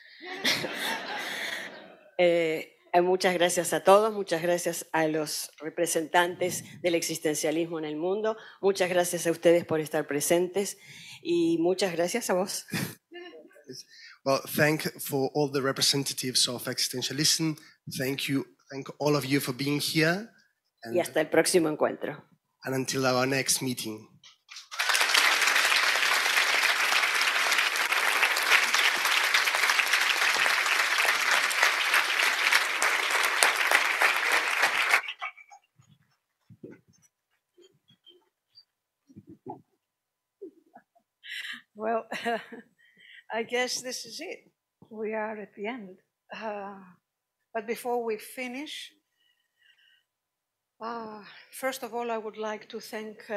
Speaker 14: Muchas gracias a todos, muchas gracias a los representantes del existencialismo en el mundo, muchas gracias a ustedes por estar presentes y muchas gracias a vos.
Speaker 24: Well, thank for all the representatives of existentialism. Thank all of you for being here.
Speaker 14: Y hasta el próximo encuentro.
Speaker 24: And until our next meeting.
Speaker 16: Well, I guess this is it. We are at the end. But before we finish, First of all, I would like to thank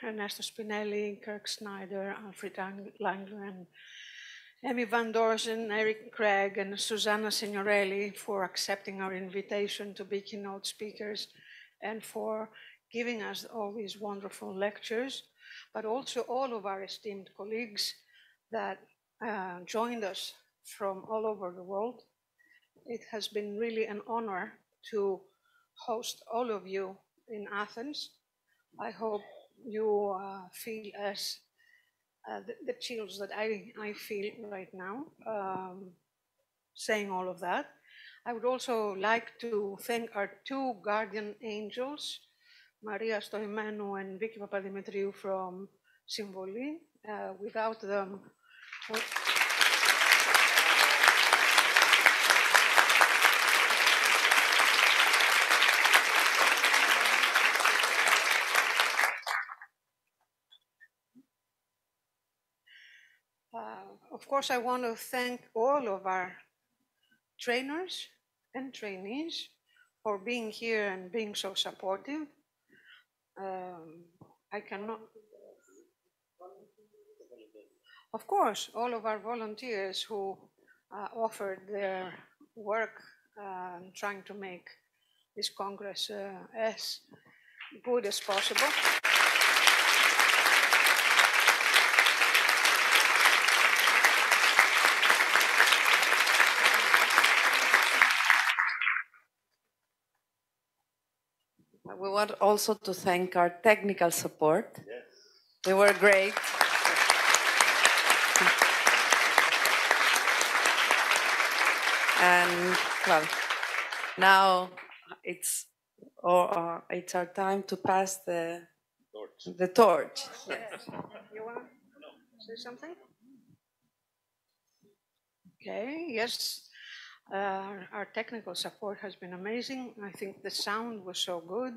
Speaker 16: Ernesto Spinelli, Kirk Snyder, Alfred Langren, Emmy Van Dorsen, Eric Craig, and Susanna Signorelli for accepting our invitation to be keynote speakers and for giving us all these wonderful lectures, but also all of our esteemed colleagues that joined us from all over the world. It has been really an honor to host all of you in Athens. I hope you feel as the chills that I feel right now, saying all of that. I would also like to thank our two guardian angels, Maria Stoimenu and Vicky Papadimitriou from Symboli. Without them, of course, I want to thank all of our trainers and trainees for being here and being so supportive. I cannot... Of course, all of our volunteers who offered their work trying to make this Congress as good as possible.
Speaker 17: We want also to thank our technical support. Yes. They were great. And well, now it's our time to pass the torch.
Speaker 16: Yes. You want to say something? Okay, yes. Our technical support has been amazing. I think the sound was so good.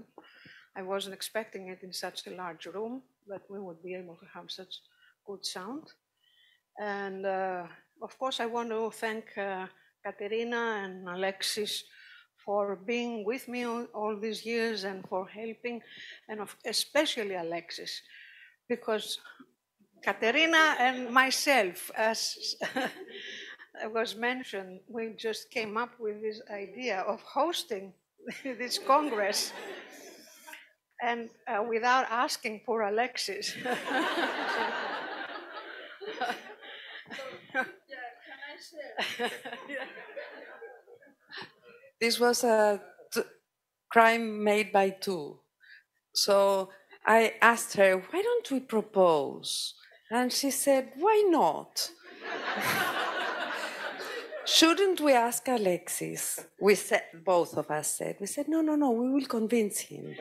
Speaker 16: I wasn't expecting it in such a large room, that we would be able to have such good sound. And of course, I want to thank Katerina and Alexis for being with me all these years and for helping, and especially Alexis, because Katerina and myself, as was mentioned, we just came up with this idea of hosting this Congress, and without asking for Alexis.
Speaker 17: This was a crime made by two. So I asked her, why don't we propose? And she said, why not? Shouldn't we ask Alexis? We said, both of us said, we said, no, we will convince him.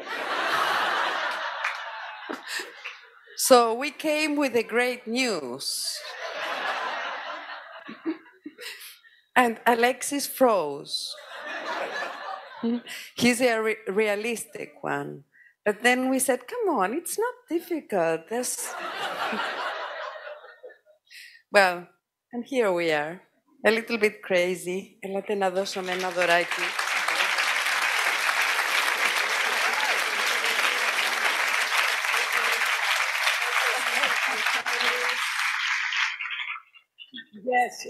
Speaker 17: So we came with the great news. And Alexis froze. He's a realistic one. But then we said, come on, it's not difficult. Well, and here we are. A little bit crazy. Ελάτε να δώσουμε ένα δωράκι.
Speaker 16: Yes,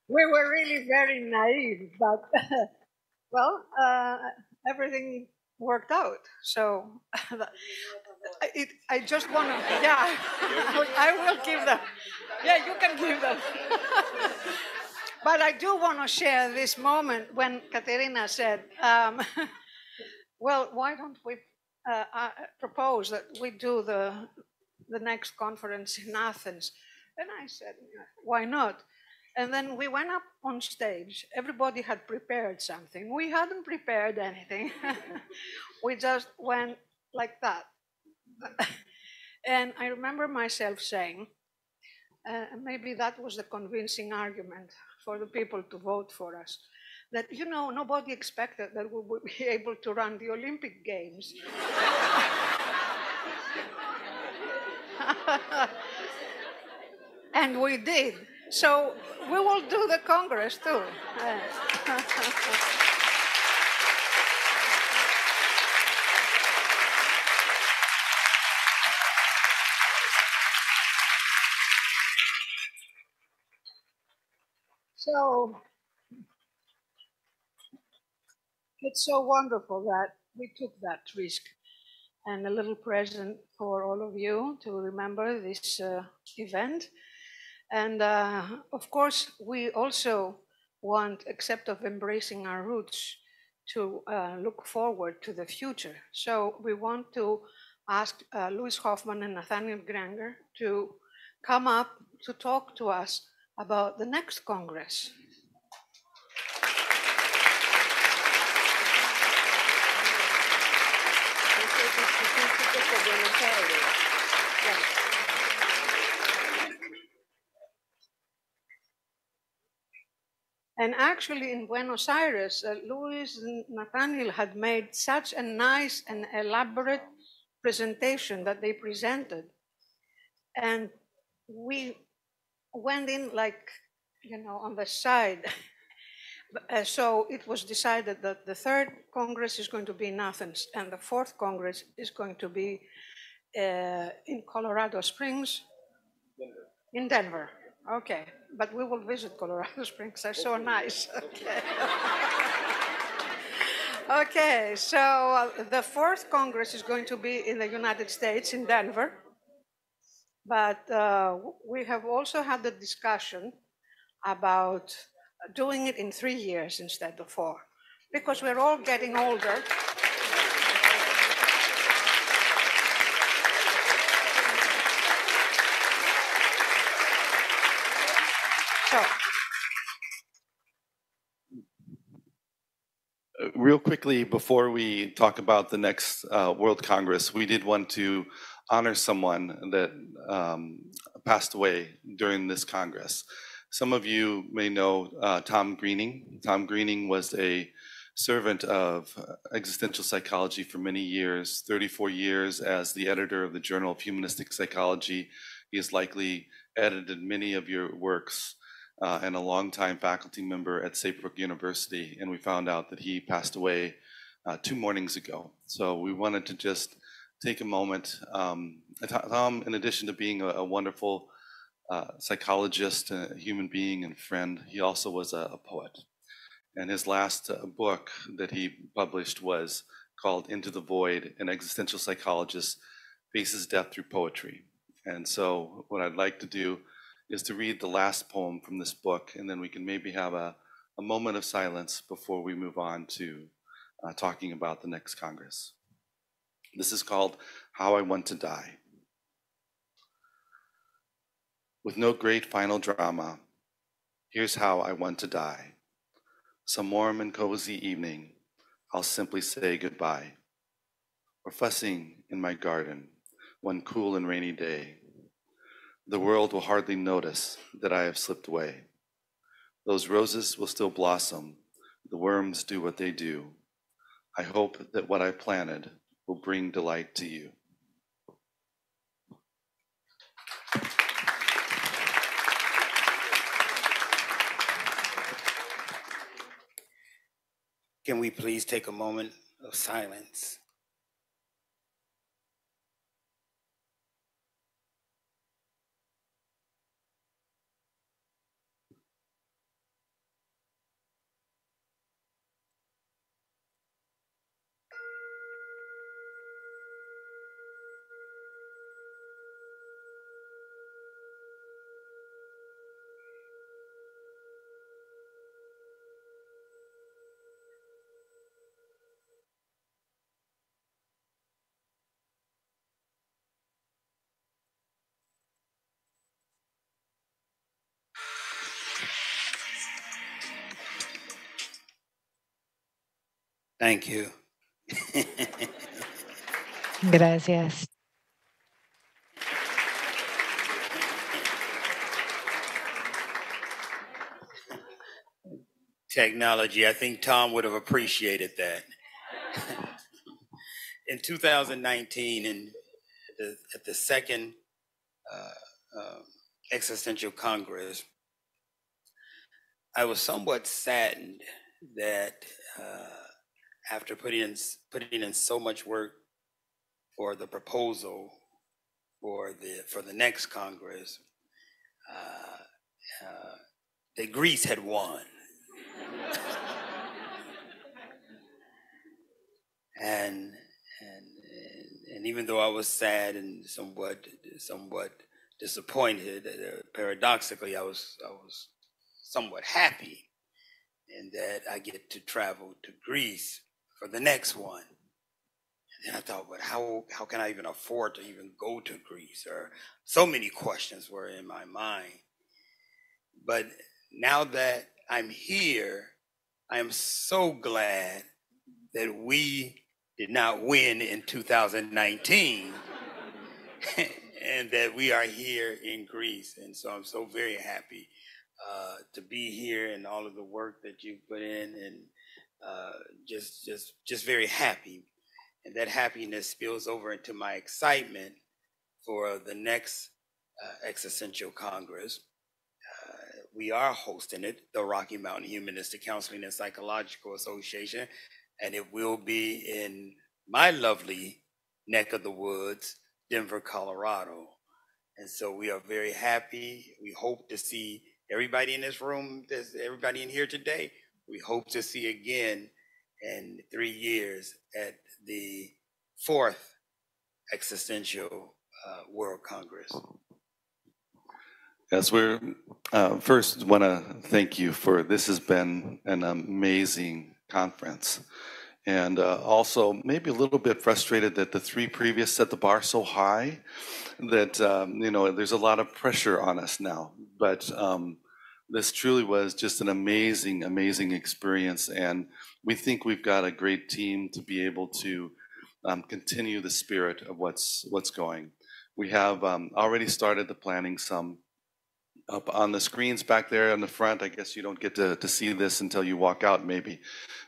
Speaker 16: we were really very naive, but well, everything worked out. So I just want to, yeah, I will give them. Yeah, you can give them. But I do want to share this moment when Katerina said, well, why don't we propose that we do the next conference in Athens? And I said, why not? And then we went up on stage. Everybody had prepared something. We hadn't prepared anything. We just went like that. And I remember myself saying, maybe that was the convincing argument for the people to vote for us, that, you know, nobody expected that we would be able to run the Olympic Games. And we did. So we will do the Congress too. So it's so wonderful that we took that risk, and a little present for all of you to remember this event. And of course, we also want, except of embracing our roots, to look forward to the future. So we want to ask Louis Hoffman and Nathaniel Granger to come up to talk to us about the next Congress. And actually in Buenos Aires, Luis and Nathaniel had made such a nice and elaborate presentation that they presented. And we went in like, on the side. So it was decided that the third Congress is going to be in Athens and the fourth Congress is going to be in Colorado Springs, in Denver. Okay, but we will visit Colorado Springs. They're so nice. Okay. Okay, so the fourth Congress is going to be in the United States, in Denver. But we have also had the discussion about doing it in 3 years instead of 4, because we're all getting older. So,
Speaker 15: real quickly, before we talk about the next World Congress, we did want to honor someone that passed away during this Congress. Some of you may know Tom Greening. Tom Greening was a servant of Existential Psychology for many years, 34 years as the editor of the Journal of Humanistic Psychology. He has likely edited many of your works, and a longtime faculty member at Saybrook University. And we found out that he passed away 2 mornings ago. So we wanted to just take a moment. Tom, in addition to being a wonderful psychologist, a human being and friend, he also was a poet. And his last book that he published was called Into the Void, An Existential Psychologist Faces Death Through Poetry. And so what I'd like to do is to read the last poem from this book, and then we can maybe have a moment of silence before we move on to talking about the next Congress. This is called How I Want to Die. With no great final drama, here's how I want to die. Some warm and cozy evening, I'll simply say goodbye. Or fussing in my garden, one cool and rainy day. The world will hardly notice that I have slipped away. Those roses will still blossom, the worms do what they do. I hope that what I planted will bring delight to you.
Speaker 18: Can we please take a moment of silence? Thank you.
Speaker 23: Gracias.
Speaker 18: Technology, I think Tom would have appreciated that. In 2019, at the second Existential Congress, I was somewhat saddened that after putting in so much work for the proposal for the next Congress, that Greece had won. and even though I was sad and somewhat disappointed, paradoxically, I was somewhat happy in that I get to travel to Greece for the next one. And I thought, but how can I even afford to even go to Greece? Or so many questions were in my mind. But now that I'm here, I am so glad that we did not win in 2019 and that we are here in Greece. And so I'm so very happy to be here and all of the work that you put in, and just very happy. And that happiness spills over into my excitement for the next Existential Congress. We are hosting it, the Rocky Mountain Humanistic Counseling and Psychological Association, and it will be in my lovely neck of the woods, Denver, Colorado. And so we are very happy. We hope to see everybody in this room, everybody in here today, we hope to see again in 3 years at the 4th Existential World Congress.
Speaker 15: Yes, we're first want to thank you for this has been an amazing conference, and also maybe a little bit frustrated that the 3 previous set the bar so high that there's a lot of pressure on us now. But this truly was just an amazing experience, and we think we've got a great team to be able to continue the spirit of what's going. We have already started the planning some. Up on the screens back there in the front, I guess you don't get to see this until you walk out maybe,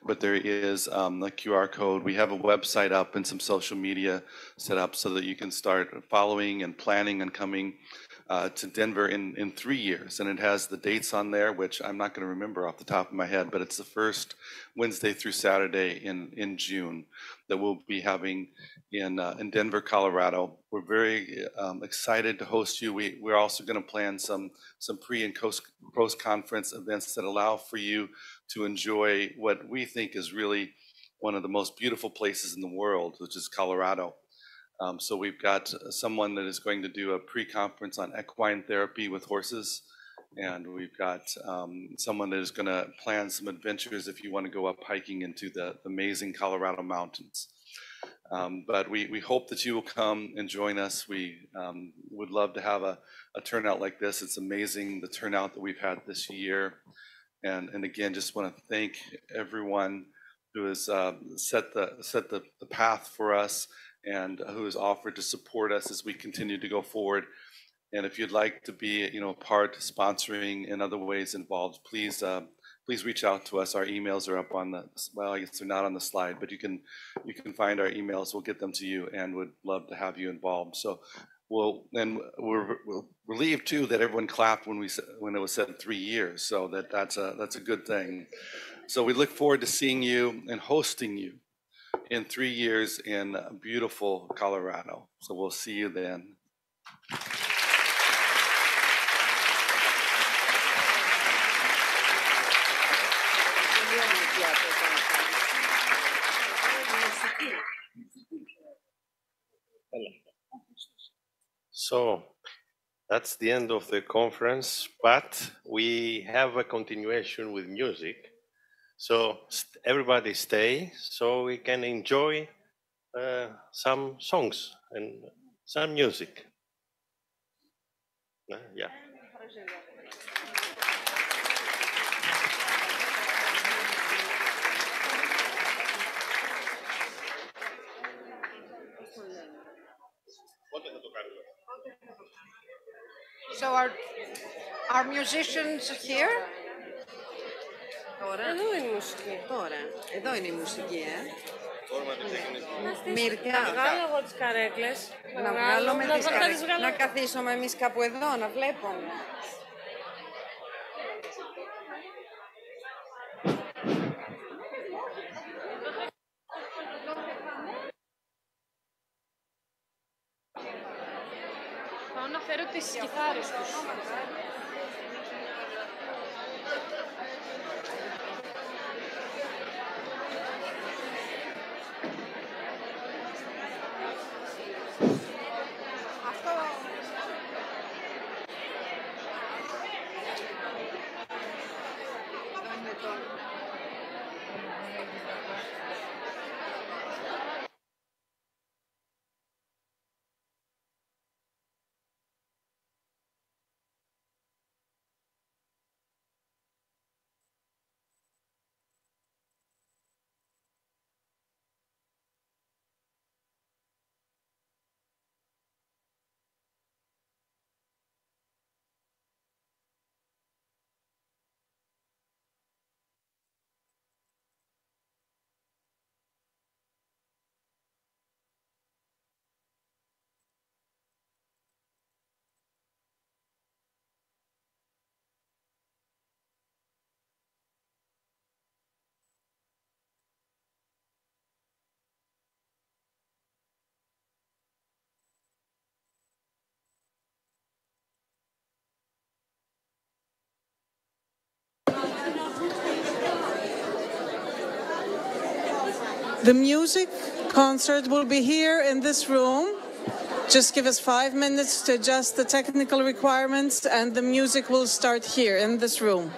Speaker 15: but there is a QR code. We have a website up and some social media set up so that you can start following and planning and coming to Denver in 3 years. And it has the dates on there, which I'm not going to remember off the top of my head, but it's the first Wednesday through Saturday in June that we'll be having in Denver, Colorado. We're very excited to host you. We're also going to plan some pre and post conference events that allow for you to enjoy what we think is really one of the most beautiful places in the world, which is Colorado. So we've got someone that is going to do a pre-conference on equine therapy with horses, and we've got someone that is going to plan some adventures if you want to go up hiking into the amazing Colorado mountains. But we hope that you will come and join us. We would love to have a turnout like this. It's amazing the turnout that we've had this year. And again, just want to thank everyone who has set the path for us and who has offered to support us as we continue to go forward. And if you'd like to be, part sponsoring in other ways involved, please reach out to us. Our emails are up on I guess they're not on the slide, but you can find our emails. We'll get them to you, and would love to have you involved. So we're relieved too that everyone clapped when it was said 3 years. So that's a good thing. So we look forward to seeing you and hosting you in 3 years in beautiful Colorado. So we'll see you then.
Speaker 11: So that's the end of the conference, but we have a continuation with music. So everybody stay so we can enjoy some songs and some music. Yeah.
Speaker 16: So our musicians here?
Speaker 17: Εδώ είναι η μουσική, τώρα. Εδώ είναι η μουσική,
Speaker 1: Να βγάλω εγώ τις καρέκλες.
Speaker 17: Να βγάλω με τις καρέκλες. Να καθίσουμε εμείς κάπου εδώ, να βλέπουμε.
Speaker 1: Πάω να φέρω τις κιθάρες τους.
Speaker 5: The music concert will be here in this room. Just give us 5 minutes to adjust the technical requirements, and the music will start here in this room.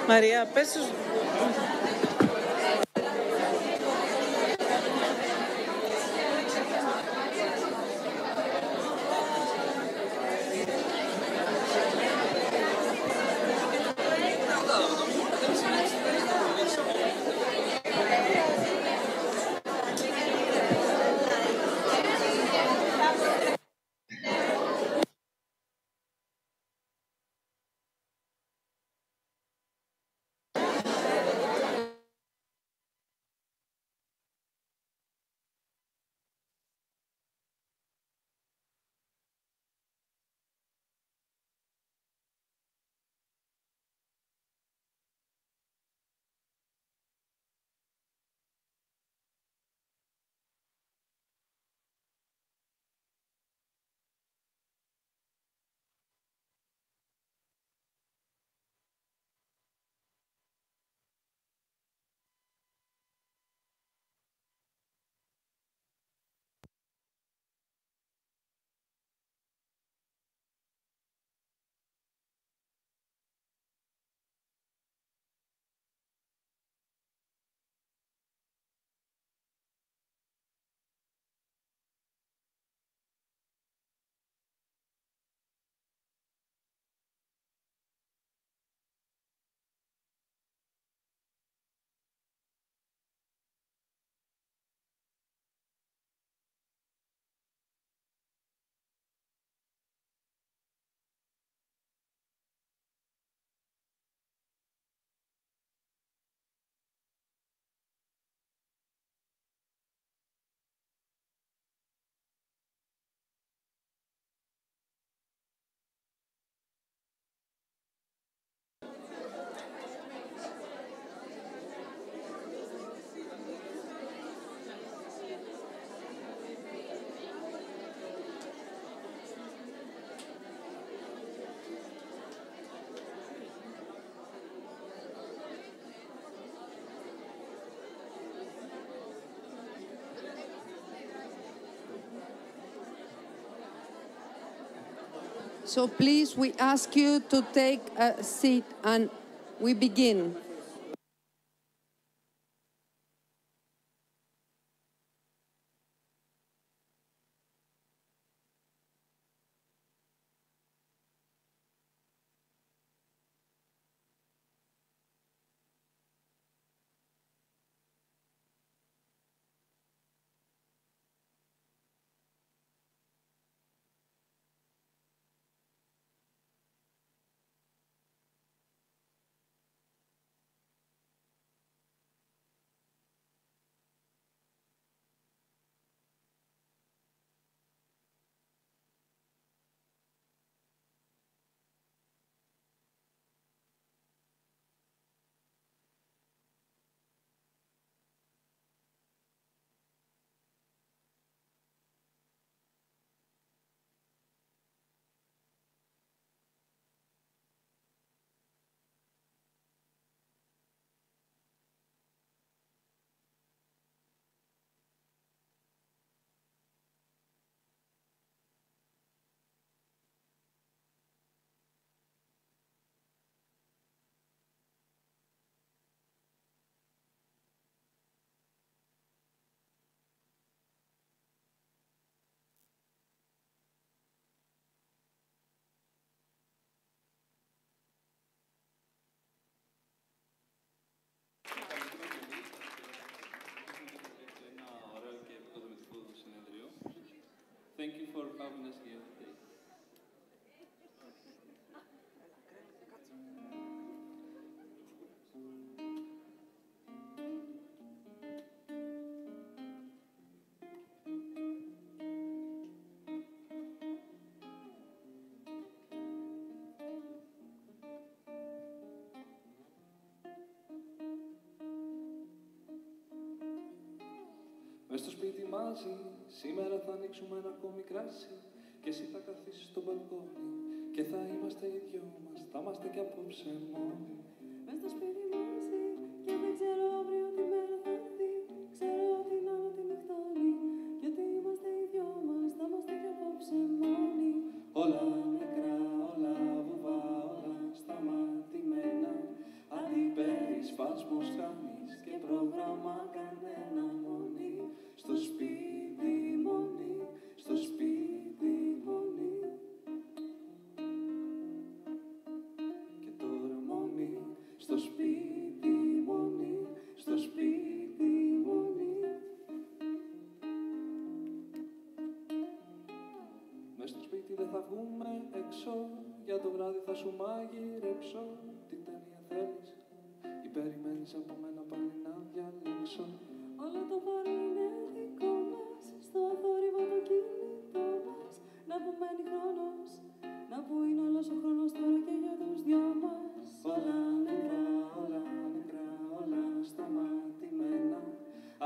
Speaker 5: Maria, πες τους...
Speaker 6: So please, we ask you to take a seat and we begin.
Speaker 4: Thank you for having us here today. Μες στο σπίτι μαζί, σήμερα θα ανοίξουμε ένα ακόμη κράσι και εσύ θα καθίσεις στο μπαλκόνι και θα είμαστε οι δυο μας, θα είμαστε κι απόψε μόνοι.
Speaker 7: Μες στο σπίτι μαζί και δεν ξέρω αύριο τι μέρα θα έρθει. Ξέρω ότι να με τη νυχτώνει, γιατί είμαστε οι δυο μας, θα είμαστε κι απόψε μόνοι.
Speaker 4: Όλα νεκρά, όλα βουβά, όλα σταματημένα. Αντιπερισπάσμος χάνεις και πρόγραμμα κανένα. Μόνοι στο σπίτι, μόνοι στο σπίτι, μόνοι. Και τώρα μόνοι στο σπίτι, μόνοι στο σπίτι, μόνοι. Μες στο σπίτι δεν θα βγούμε έξω, για το βράδυ θα σου μαγειρέψω. Τι ταινία θέλεις ή περιμένεις από μένα πάλι να διαλέξω?
Speaker 7: Όλο το βάρη είναι δικό μας, στο αθόρυβο το κινητό μας. Να που μένει χρόνος, να που είναι όλος ο χρόνος τώρα και για τους δυο μας.
Speaker 4: Όλα νεκρά, όλα νεκρά, όλα σταματημένα.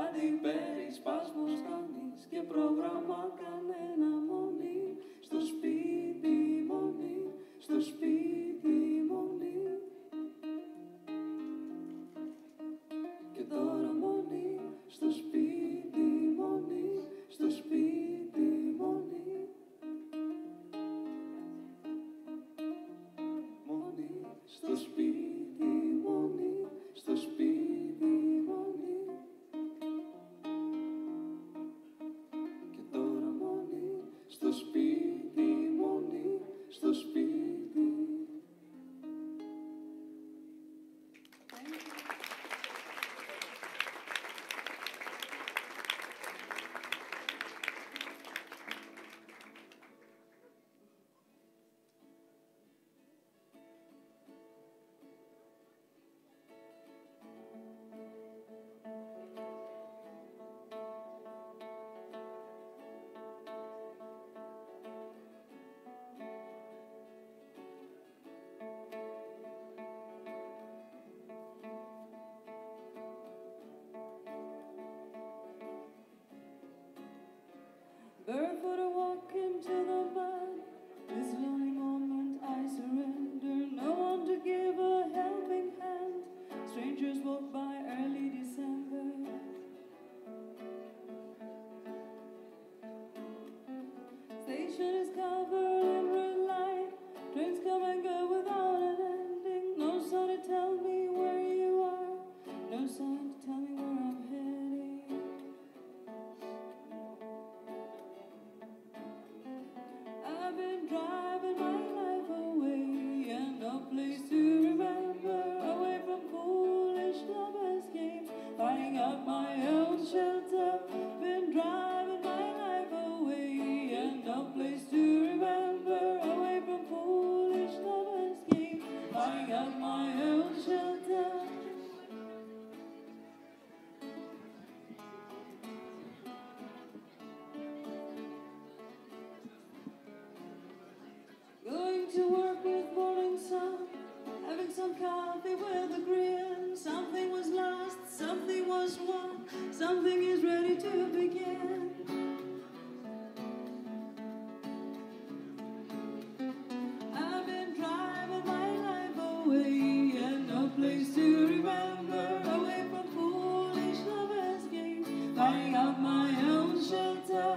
Speaker 4: Αντιπερισπάσμος χάνεις και πρόγραμμα κανένα. Μόνοι στο σπίτι, μόνοι στο σπίτι, μόνοι. Και τώρα μόνοι στο σπίτι, μόνοι στο σπίτι, μόνοι. Μόνοι στο σπίτι, μόνοι στο σπίτι, μόνοι. Και τώρα μόνοι στο σπίτι, μόνοι στο σπίτι.
Speaker 7: Barefoot I walk into the mud. This lonely moment I surrender. No one to give a helping hand. Strangers walk by early December. Station is covered in red light. Trains come and go without an ending. No sign to tell me where you are. No sign to tell me where I'm heading. I've been driving my life away and no place to remember. Away from foolish lovers' games, finding out my own shelter. Been driving my life away and no place to remember. Away from foolish lovers' games, finding out my own shelter. Going to work with morning sun, having some coffee with a grin. Something was lost, something was won, something is ready to begin. I've been driving my life away and no place to remember. Away from foolish lovers' games, finding out my own shelter.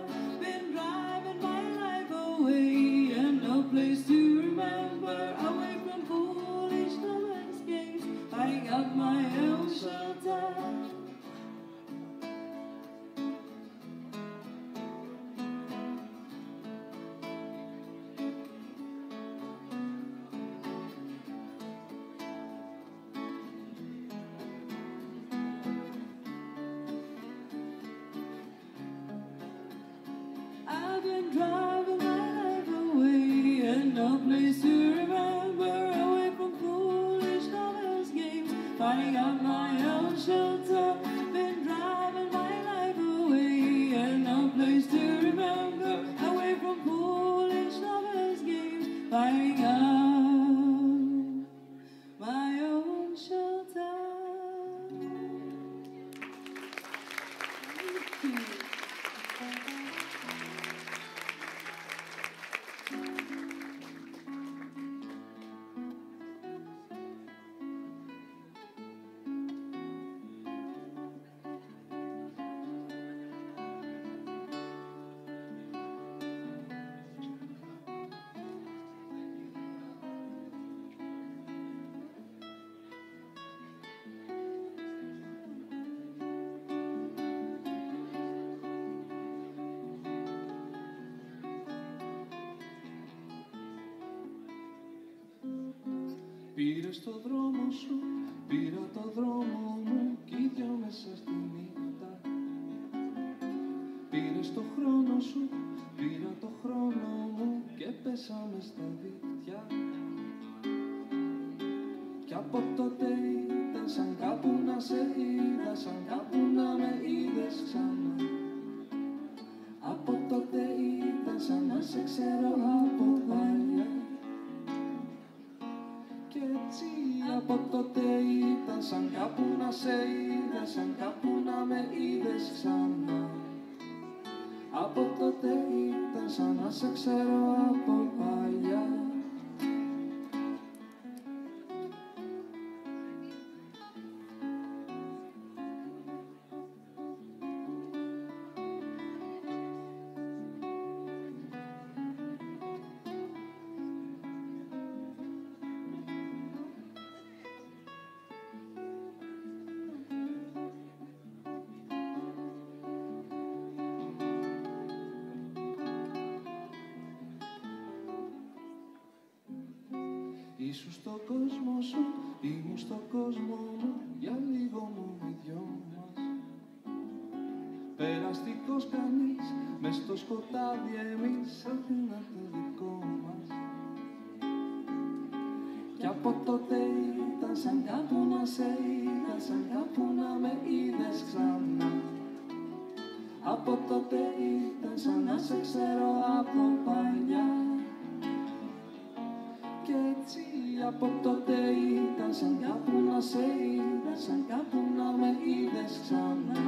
Speaker 7: Been driving my life away and no place to remember. Away from foolish lovers' games, finding out my own shelter. I've been driving my life away and no place to remember, away from foolish lovers' games, finding out my own shelter. Been driving my life away and no place to remember, away from foolish lovers' games, finding out my own shelter.
Speaker 4: Πήρες το δρόμο σου, πήρα το δρόμο μου κι οι δυο μέσα στη νύχτα. Πήρες το χρόνο σου, πήρα το χρόνο μου και πέσαμε στα δίχτυα. Κι από τότε ήταν σαν κάπου να σε είδα, σαν κάπου να με είδες ξανά. Από τότε ήταν σαν να σε ξέρω από παλιά. Κι έτσι από τότε ήταν σαν κάπου να σε είδα, σαν κάπου να με είδες ξανά. Από τότε ήταν σαν να σε ξέρω από παλιά. Ήσου στον κόσμο σου, ήμουν στον κόσμο μου, για λίγο μου οι δυο μας. Περαστικός κανείς, μες στο σκοτάδι εμείς, άφηνα το δικό μας. Κι από τότε ήταν σαν κάπου να σε είδα, σαν κάπου να με είδες ξανά. Από τότε ήταν σαν να σε ξέρω από παλιά. Κι έτσι από τότε ήταν σαν κάπου να σε είδα, σαν κάπου να με είδες ξανά.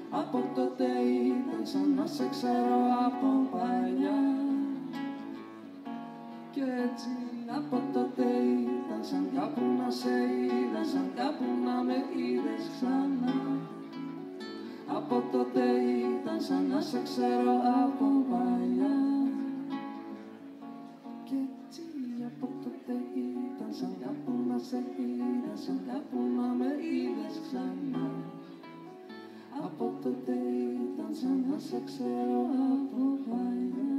Speaker 4: Από τότε ήταν σαν να σε ξέρω από παλιά. Κι έτσι από τότε ήταν σαν κάπου να σε είδα, σαν κάπου να με είδες ξανά. Από τότε ήταν σαν να σε ξέρω από παλιά. Κι έτσι από τότε ήταν σαν κάπου να σε είδα, σαν κάπου να με είδες ξανά. Από τότε ήταν σαν να σε ξέρω από παλιά.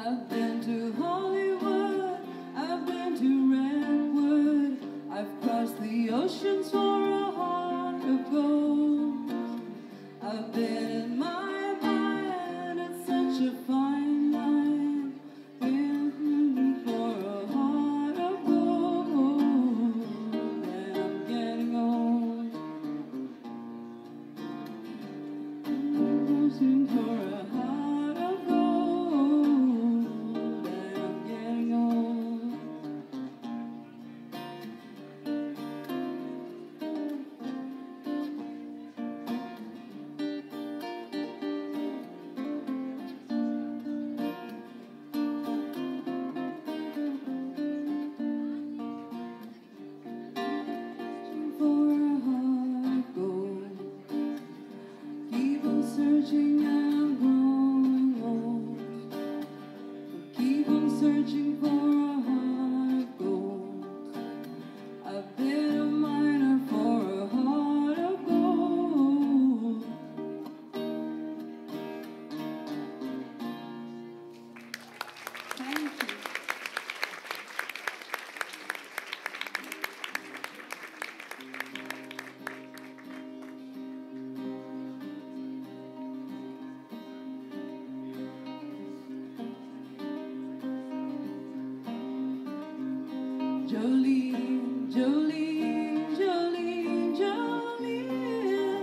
Speaker 7: I've been to Hollywood, I've been to Redwood, I've crossed the oceans for a heart of gold. I've been in my mind, it's such a fine line, been for a heart of gold, and I'm getting old. Looking for a heart of gold, and I'm getting old. For a heart of gold, keep on searching and I'm growing old. Keep on searching for a heart of gold. I've been a miner for a heart of gold. Thank you. Jolene, Jolene, Jolene, Jolene,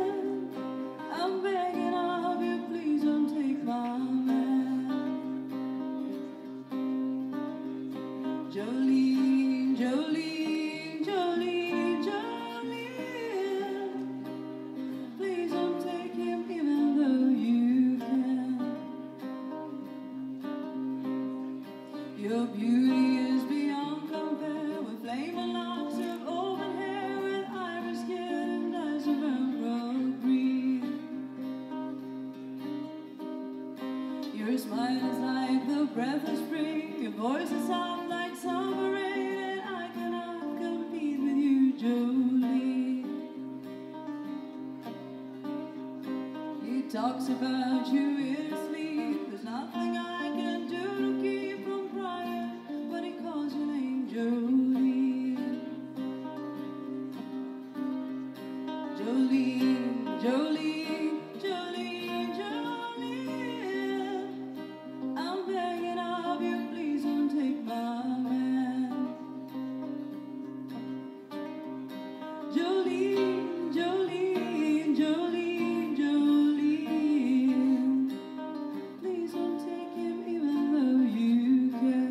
Speaker 7: I'm begging of you, please don't take my man. Jolene, Jolene, Jolene, Jolene, please don't take him even though you can. Your beauty is beyond compare, with flaming locks of auburn hair, with ivory skin and eyes of emerald green. Your smile is like the breath of spring, your voice is soft like summer rain, and I cannot compete with you, Jolie. He talks about you in his sleep, there's nothing I can do to keep from crying when he calls your name, Jolie. Jolene, Jolene, Jolene, Jolene, I'm begging of you, please don't take my man. Jolene, Jolene, Jolene, Jolene, please don't take him even though you can.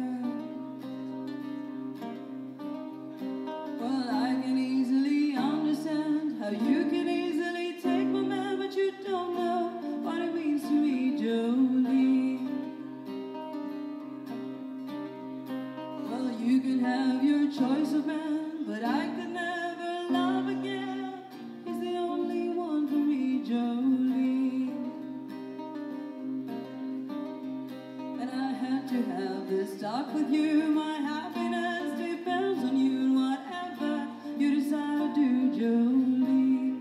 Speaker 7: Well, I can easily understand how you can easily take my man, but you don't know what it means to me, Jolene. Well, you can have your choice of man, but I could never love again. He's the only one for me, Jolene. And I had to have this talk with you. My happiness depends on you, and whatever you decide to do, Jolene.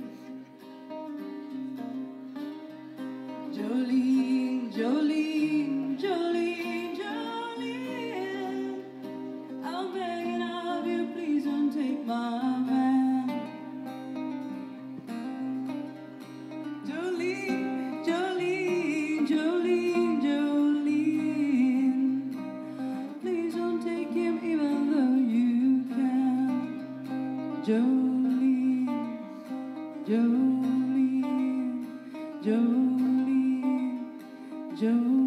Speaker 7: Jolene, Jolene, Jolene, Jolene, I'm begging of you, please don't take my man. Jolene, Jolene, Jolene, Jolene, please don't take him even though you can. Jolene, Jolene, Jolene, Jolene.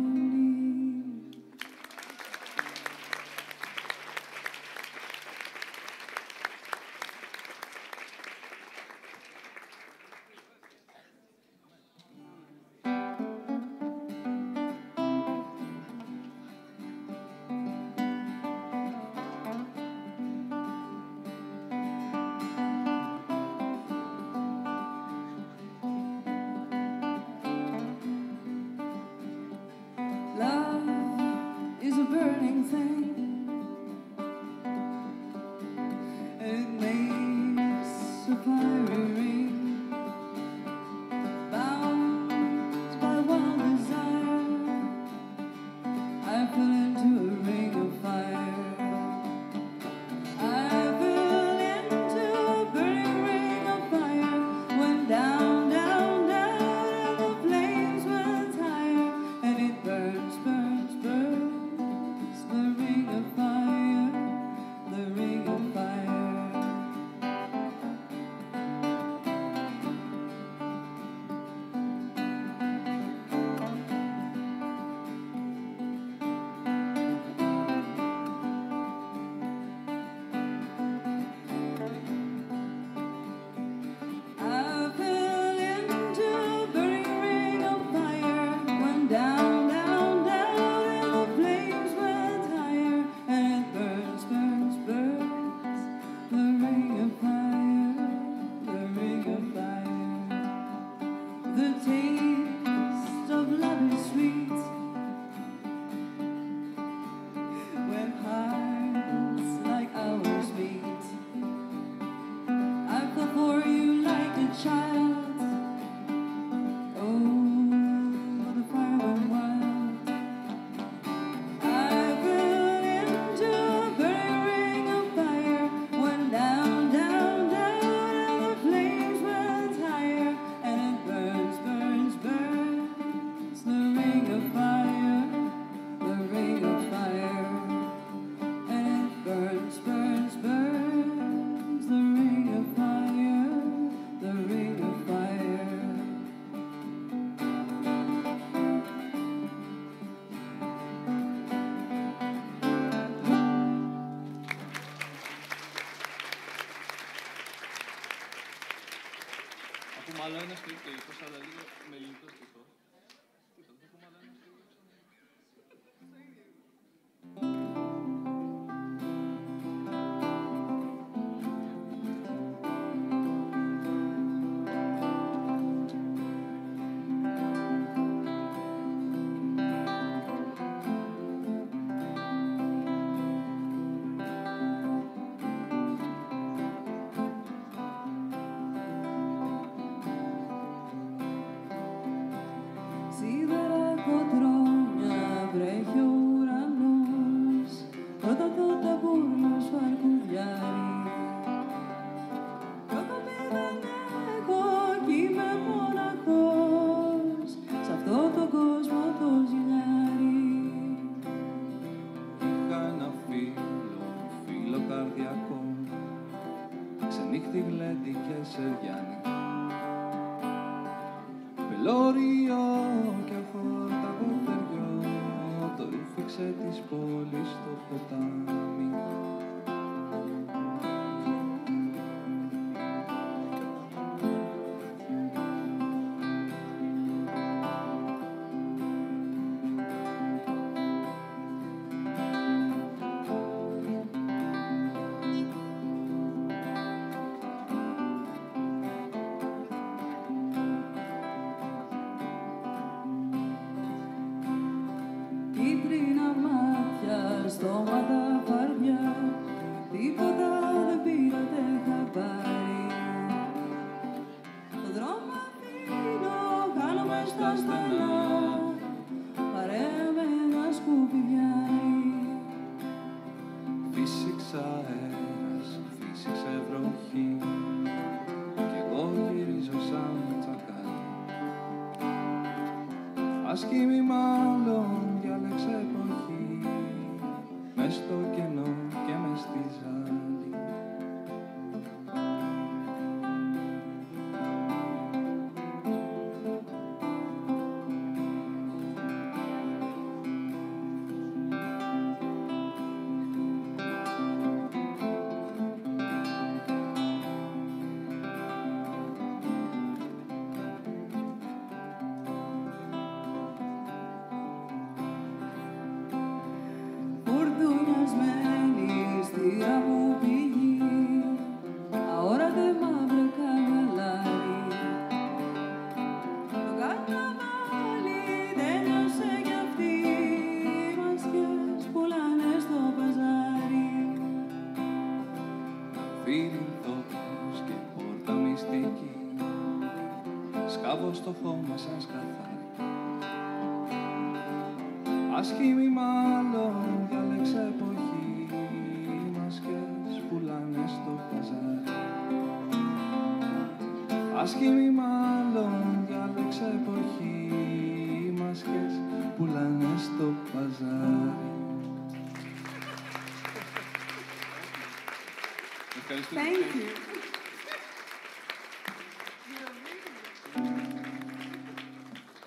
Speaker 4: Thank you.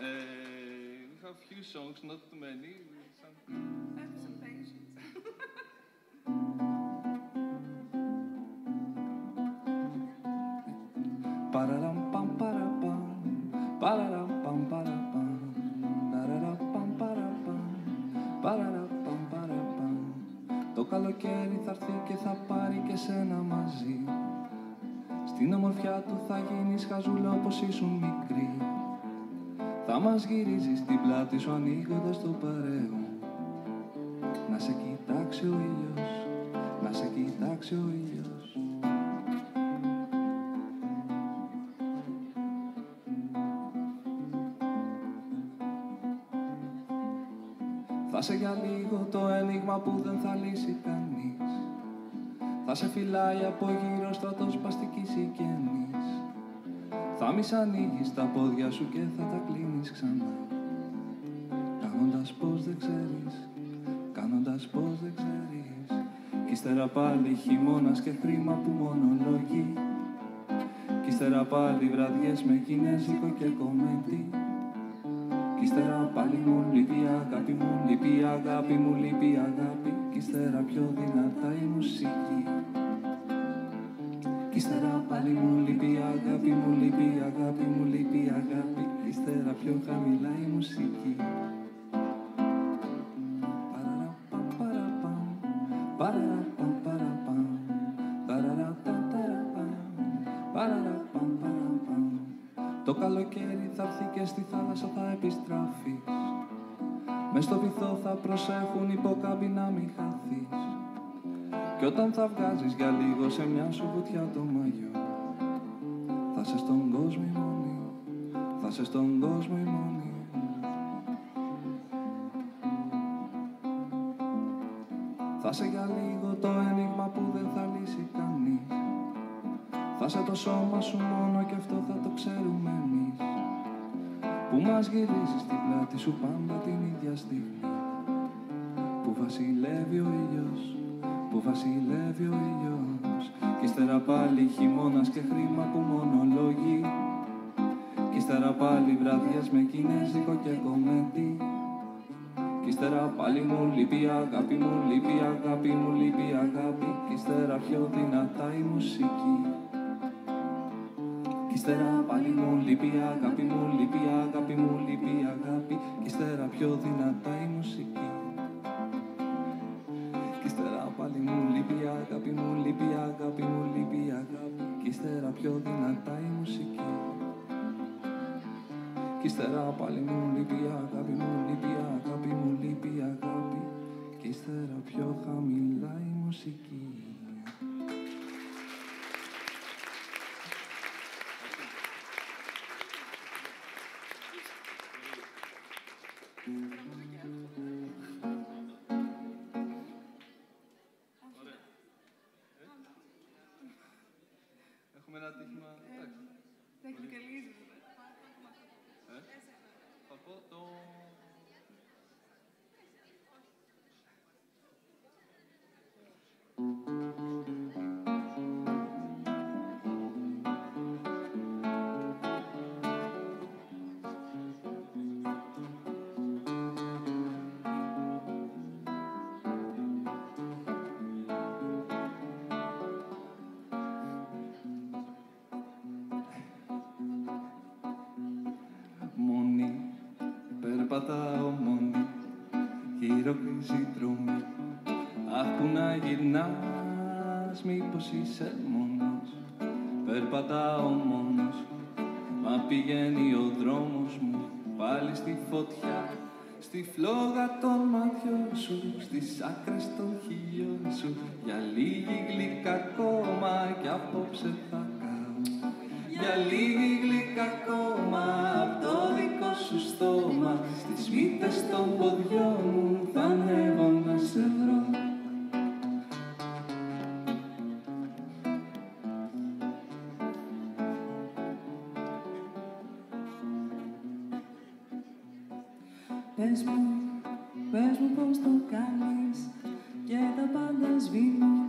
Speaker 10: We have few songs, not too many.
Speaker 4: Have some patience.
Speaker 10: Pararam pam parapam, pararam pam parapam, pararam pam parapam, pararam pam parapam. Το καλοκαίρι θα έρθει και θα πάρει και σένα μαζί. Στην ομορφιά του θα γίνεις χαζούλα όπως ήσουν μικρή. Θα μας γυρίζεις την πλάτη σου ανοίγοντας το παρέο. Να σε κοιτάξει ο ήλιος, να σε κοιτάξει ο ήλιος. Θα σε για λίγο το ένιγμα που δεν θα λύσει κανείς. Θα σε φυλάει από γύρω στρατοσπαστική συγγενής. Θα μη σ' ανοίγεις τα πόδια σου και θα τα κλείνεις ξανά. Κάνοντας πως δεν ξέρεις, κάνοντας πως δεν ξέρεις. Κι ύστερα πάλι χειμώνας και χρήμα που μονολογεί. Κι ύστερα πάλι βραδιές με κινέζικο και κομμέτι. Κι ύστερα πάλι μου λείπει αγάπη μου, λείπει αγάπη μου, λείπει αγάπη. Κι ύστερα πιο δυνατά η μουσική. Κι ύστερα πάλι μου λείπει αγάπη μου, λείπει αγάπη μου, λείπει αγάπη. Κι ύστερα πιο χαμηλά η μουσική. Το καλοκαίρι θα έρθει και στη θάλασσα θα επιστραφείς. Μες στο βυθό θα προσέχουν υποκάμπι να μην χαθείς. Κι όταν θα βγάζεις για λίγο σε μια σου βουτιά το μαγιό, θα σε στον κόσμο η μόνη, θα σε στον κόσμο η μόνη. Θα σε για λίγο το ένιγμα που δεν θα λύσει κανείς. Θα σε το σώμα σου μόνο και αυτό θα το ξέρουμε εμείς. Που μας γυρίζει στην πλάτη σου πάντα την ίδια στιγμή. Που βασιλεύει ο ήλιος, που βασιλεύει ο ήλιος. Κι ύστερα πάλι χειμώνας και χρήμα που μονολογεί. Κι ύστερα πάλι βραδιές με κινέζικο και κομμέτι. Κι ύστερα πάλι μου λείπει αγάπη μου, λείπει αγάπη μου, λείπει αγάπη. Κι ύστερα πιο δυνατά η μουσική. Κι ύστερα πάλι μου λείπει αγάπη μου, λείπει αγάπη μου, λείπει αγάπη. Κι ύστερα πιο δυνατά η μουσική. Κι ύστερα πάλι μου λείπει αγάπη μου, λείπει αγάπη μου, λείπει αγάπη. Κι ύστερα πιο δυνατά η μουσική. Κι ύστερα πάλι μου λείπει αγάπη μου, λείπει αγάπη μου, λείπει αγάπη. Κι ύστερα πιο χαμηλά η μουσική. Έχουμε ένα τύχημα, εντάξει.
Speaker 2: Τεχνικαλίζεις.
Speaker 10: Θα πω το... Μόνη, περπατάω μόνη, χειροκρίζει δρόμη. Αχ, που να γυρνάς, μήπως είσαι μόνος. Περπατάω μόνος, μα πηγαίνει ο δρόμος μου πάλι στη φωτιά. Στη φλόγα των ματιών σου, στις άκρες των χιλιών σου. Για λίγη γλυκά ακόμα κι απόψε θα κάω. Για λίγη γλυκά ακόμα απ' το δικό σου στόμα. Στις μύτες των ποδιών μου θα ανέβω να σε βρω.
Speaker 2: Πες μου πώς το κάνεις και τα πάντα σβήνουν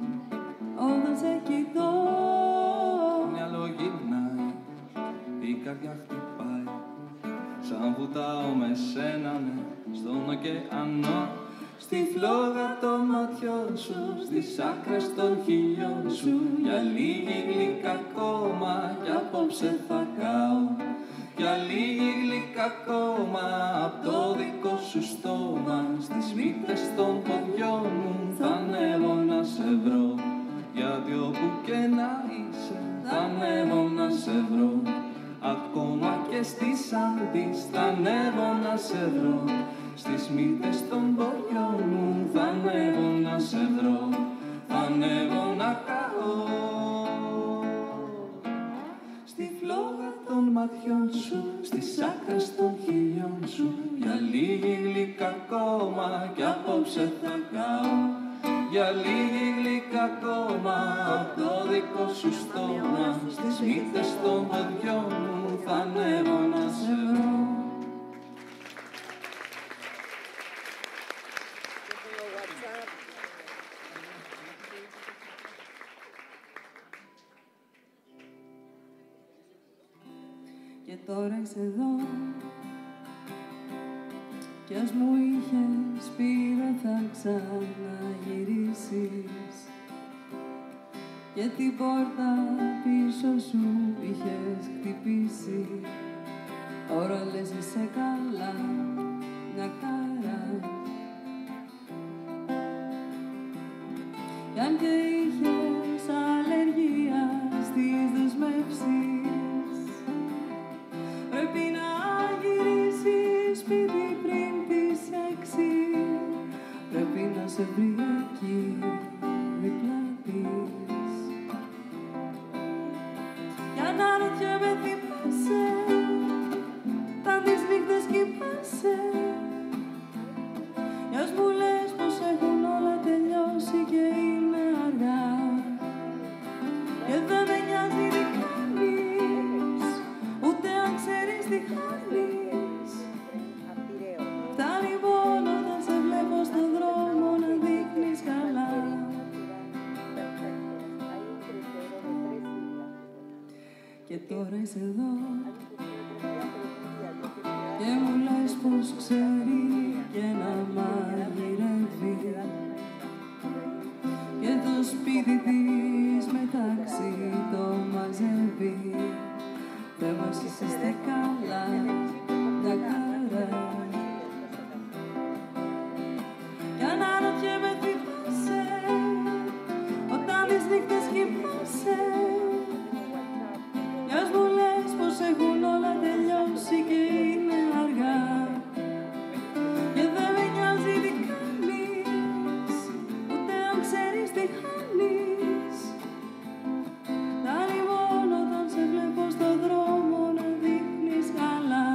Speaker 2: όταν σε κοιτώ.
Speaker 10: Το μυαλό γυρνάει, η καρδιά χτυπάει. Σαν βουτάω με σένα, ναι, στον ωκεανό. Στη φλόγα των ματιών σου, στις άκρες των χιλιών σου. Για λίγη γλυκά ακόμα κι απόψε θα κάω. Για λίγη γλυκά ακόμα απ' το δικό σου στόμα. Στις μύτες των ποδιών μου θα ανέβω να σε βρω. Γιατί όπου και να είσαι θα ανέβω να σε βρω. Ακόμα και στις Άντις θα ανέβω να σε βρω. Στις μύτες των ποδιών μου θα ανέβω να σε βρω. Θα ανέβω να καώ. Στη φλόγα των ματιών ματιών σου, στις άκρες των χιλιών σου, για λίγη γλυκά ακόμα κι απόψε θα καώ. Για λίγη γλυκά ακόμα απ' το δικό σου στόμα, στις μύτες των ποδιών μου θα ανέβω να σε βρω.
Speaker 2: Και τώρα είσαι εδώ κι ας μου είχες πει δεν θα ξαναγυρίσεις και την πόρτα πίσω σου είχες χτυπήσει. Τώρα λες είσαι καλά, μια χαρά, κι αν και είχες αλλεργία στις δεσμεύσεις, πρέπει να γυρίσεις σπίτι πριν τις 6. Πρέπει να σε βρει εκεί δίπλα της. Για να ρωτιέμαι θυμάσαι, τα τις νύχτες κοιμάσαι, κι ας μου λες πως έχουν όλα τελειώσει και είναι αργά, και δεν με νοιάζει τι κάνεις, ούτε αν ξέρεις τι χάνεις. Φτάνει μόνο όταν σε βλέπω στον δρόμο να δείχνεις καλά. Και τώρα είσαι εδώ και μου λες πως ξέρει και να μαγειρεύει, και το σπίτι της μεταξύ το μαζεύει. Φεύγος είσαστε καλά, μια χαρά, κι αν αναρωτιέμαι θυμάσαι, όταν τις νύχτες κοιμάσαι, κι ας μου λες πως έχουν όλα τελειώσει και είναι αργά, και δεν με νοιάζει τι κάνεις, ούτε αν ξέρεις τι χάνεις. Φτάνει μόνο όταν σε βλέπω στον δρόμο να δείχνεις καλά.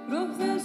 Speaker 2: Προχθές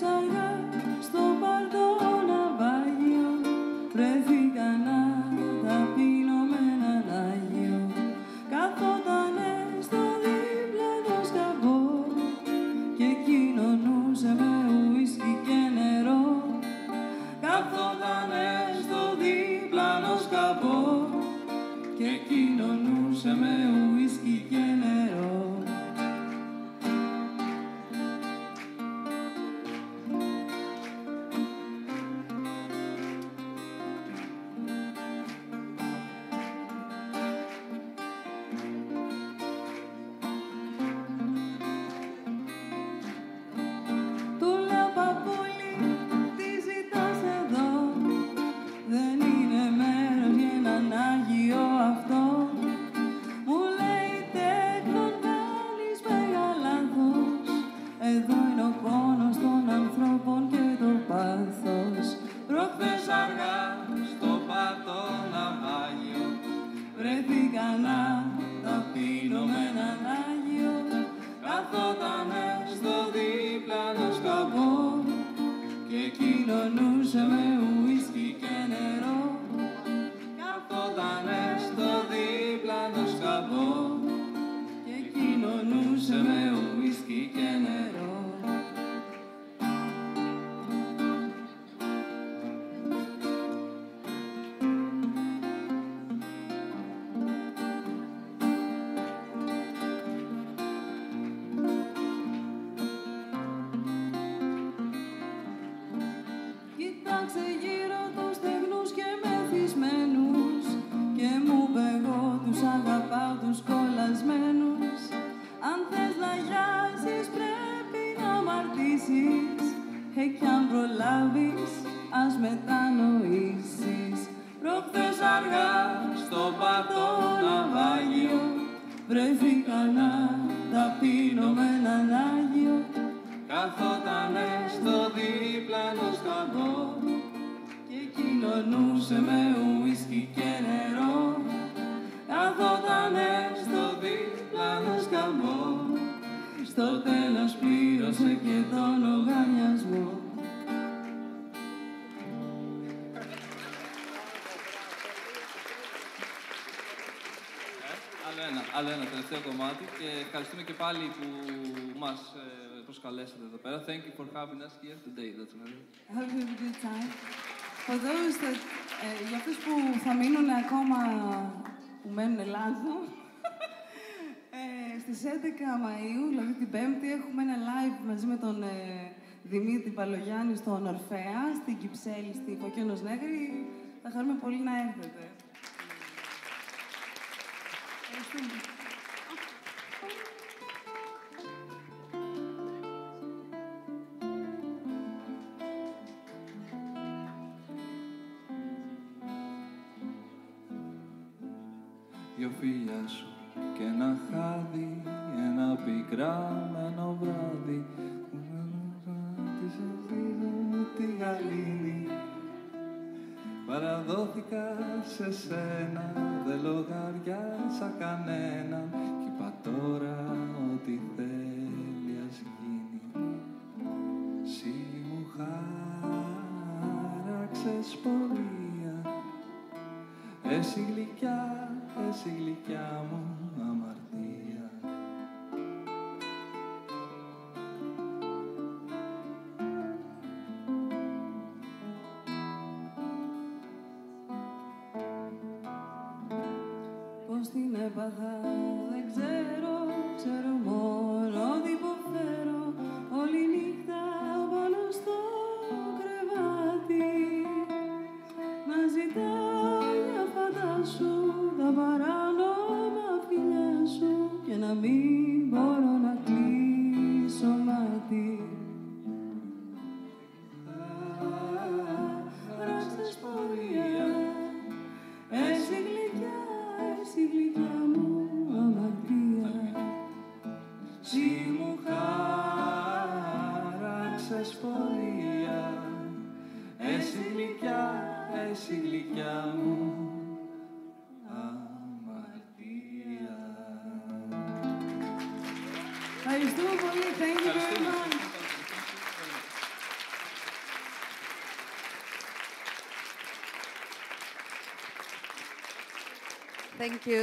Speaker 2: αργά στο παλτό ναυάγιο βρέθηκα να τα πίνω με έναν Άγιο. Καθότανε στο δίπλανο σκαμπό και κοινωνούσε με ουίσκι και νερό. Καθότανε στο δίπλανο σκαμπό και κοινωνούσε με ουίσκι και νερό. Κοίταξε γύρω τους στεγνούς και μεθυσμένους αργά στο πατώ ναυάγιο. Βρέθηκα να ταπείνω με έναν Άγιο. Καθότανε στο δίπλανο σκαμπό και κοινωνούσε με ουίσκι και νερό. Καθότανε στο δίπλανο σκαμπό, στο τέλος πλήρωσε και τον λογαριασμό.
Speaker 10: Άλλο ένα τελευταίο κομμάτι και ευχαριστούμε και πάλι που μας προσκαλέσατε εδώ πέρα. Thank you for having us here today. That's right.
Speaker 2: I hope you have a good time. For those that, για αυτούς που θα μείνουν ακόμα, που μένουν Ελλάδα, στις 11 Μαΐου, δηλαδή την Πέμπτη, έχουμε ένα live μαζί με τον Δημήτρη Παλογιάννη στον Ορφέα, στην Κυψέλη, στη Φωκίωνος Νέγρη. Θα χαρούμε πολύ να έρθετε.
Speaker 10: Δυο φιλιά σου και ένα χάδι, ένα πικραμένο βράδυ. Τη γαλήνη παραδόθηκα σε σένα, δεν λογαριάσα κανέναν κι είπα τώρα ό,τι θέλει ας γίνει. Συ μου χάραξες πορεία, εσύ γλυκιά μου αμαρτία.
Speaker 2: Πώς την έπαθα δεν ξέρω, ξέρω μόνο ότι υποφέρω όλη νύχτα πάνω στο κρεβάτι. Να ζητάω για φαντάσου τα παράνομα φιλιά σου και να μην μπορώ να κλείσω μάτι. Ράξες πορεία, εσύ γλυκιά μου αμαρτία. Συ μου χάραξες πορεία, εσύ γλυκιά μου αμαρτία. Ευχαριστούμε πολύ. Thank you very much.
Speaker 6: Thank you.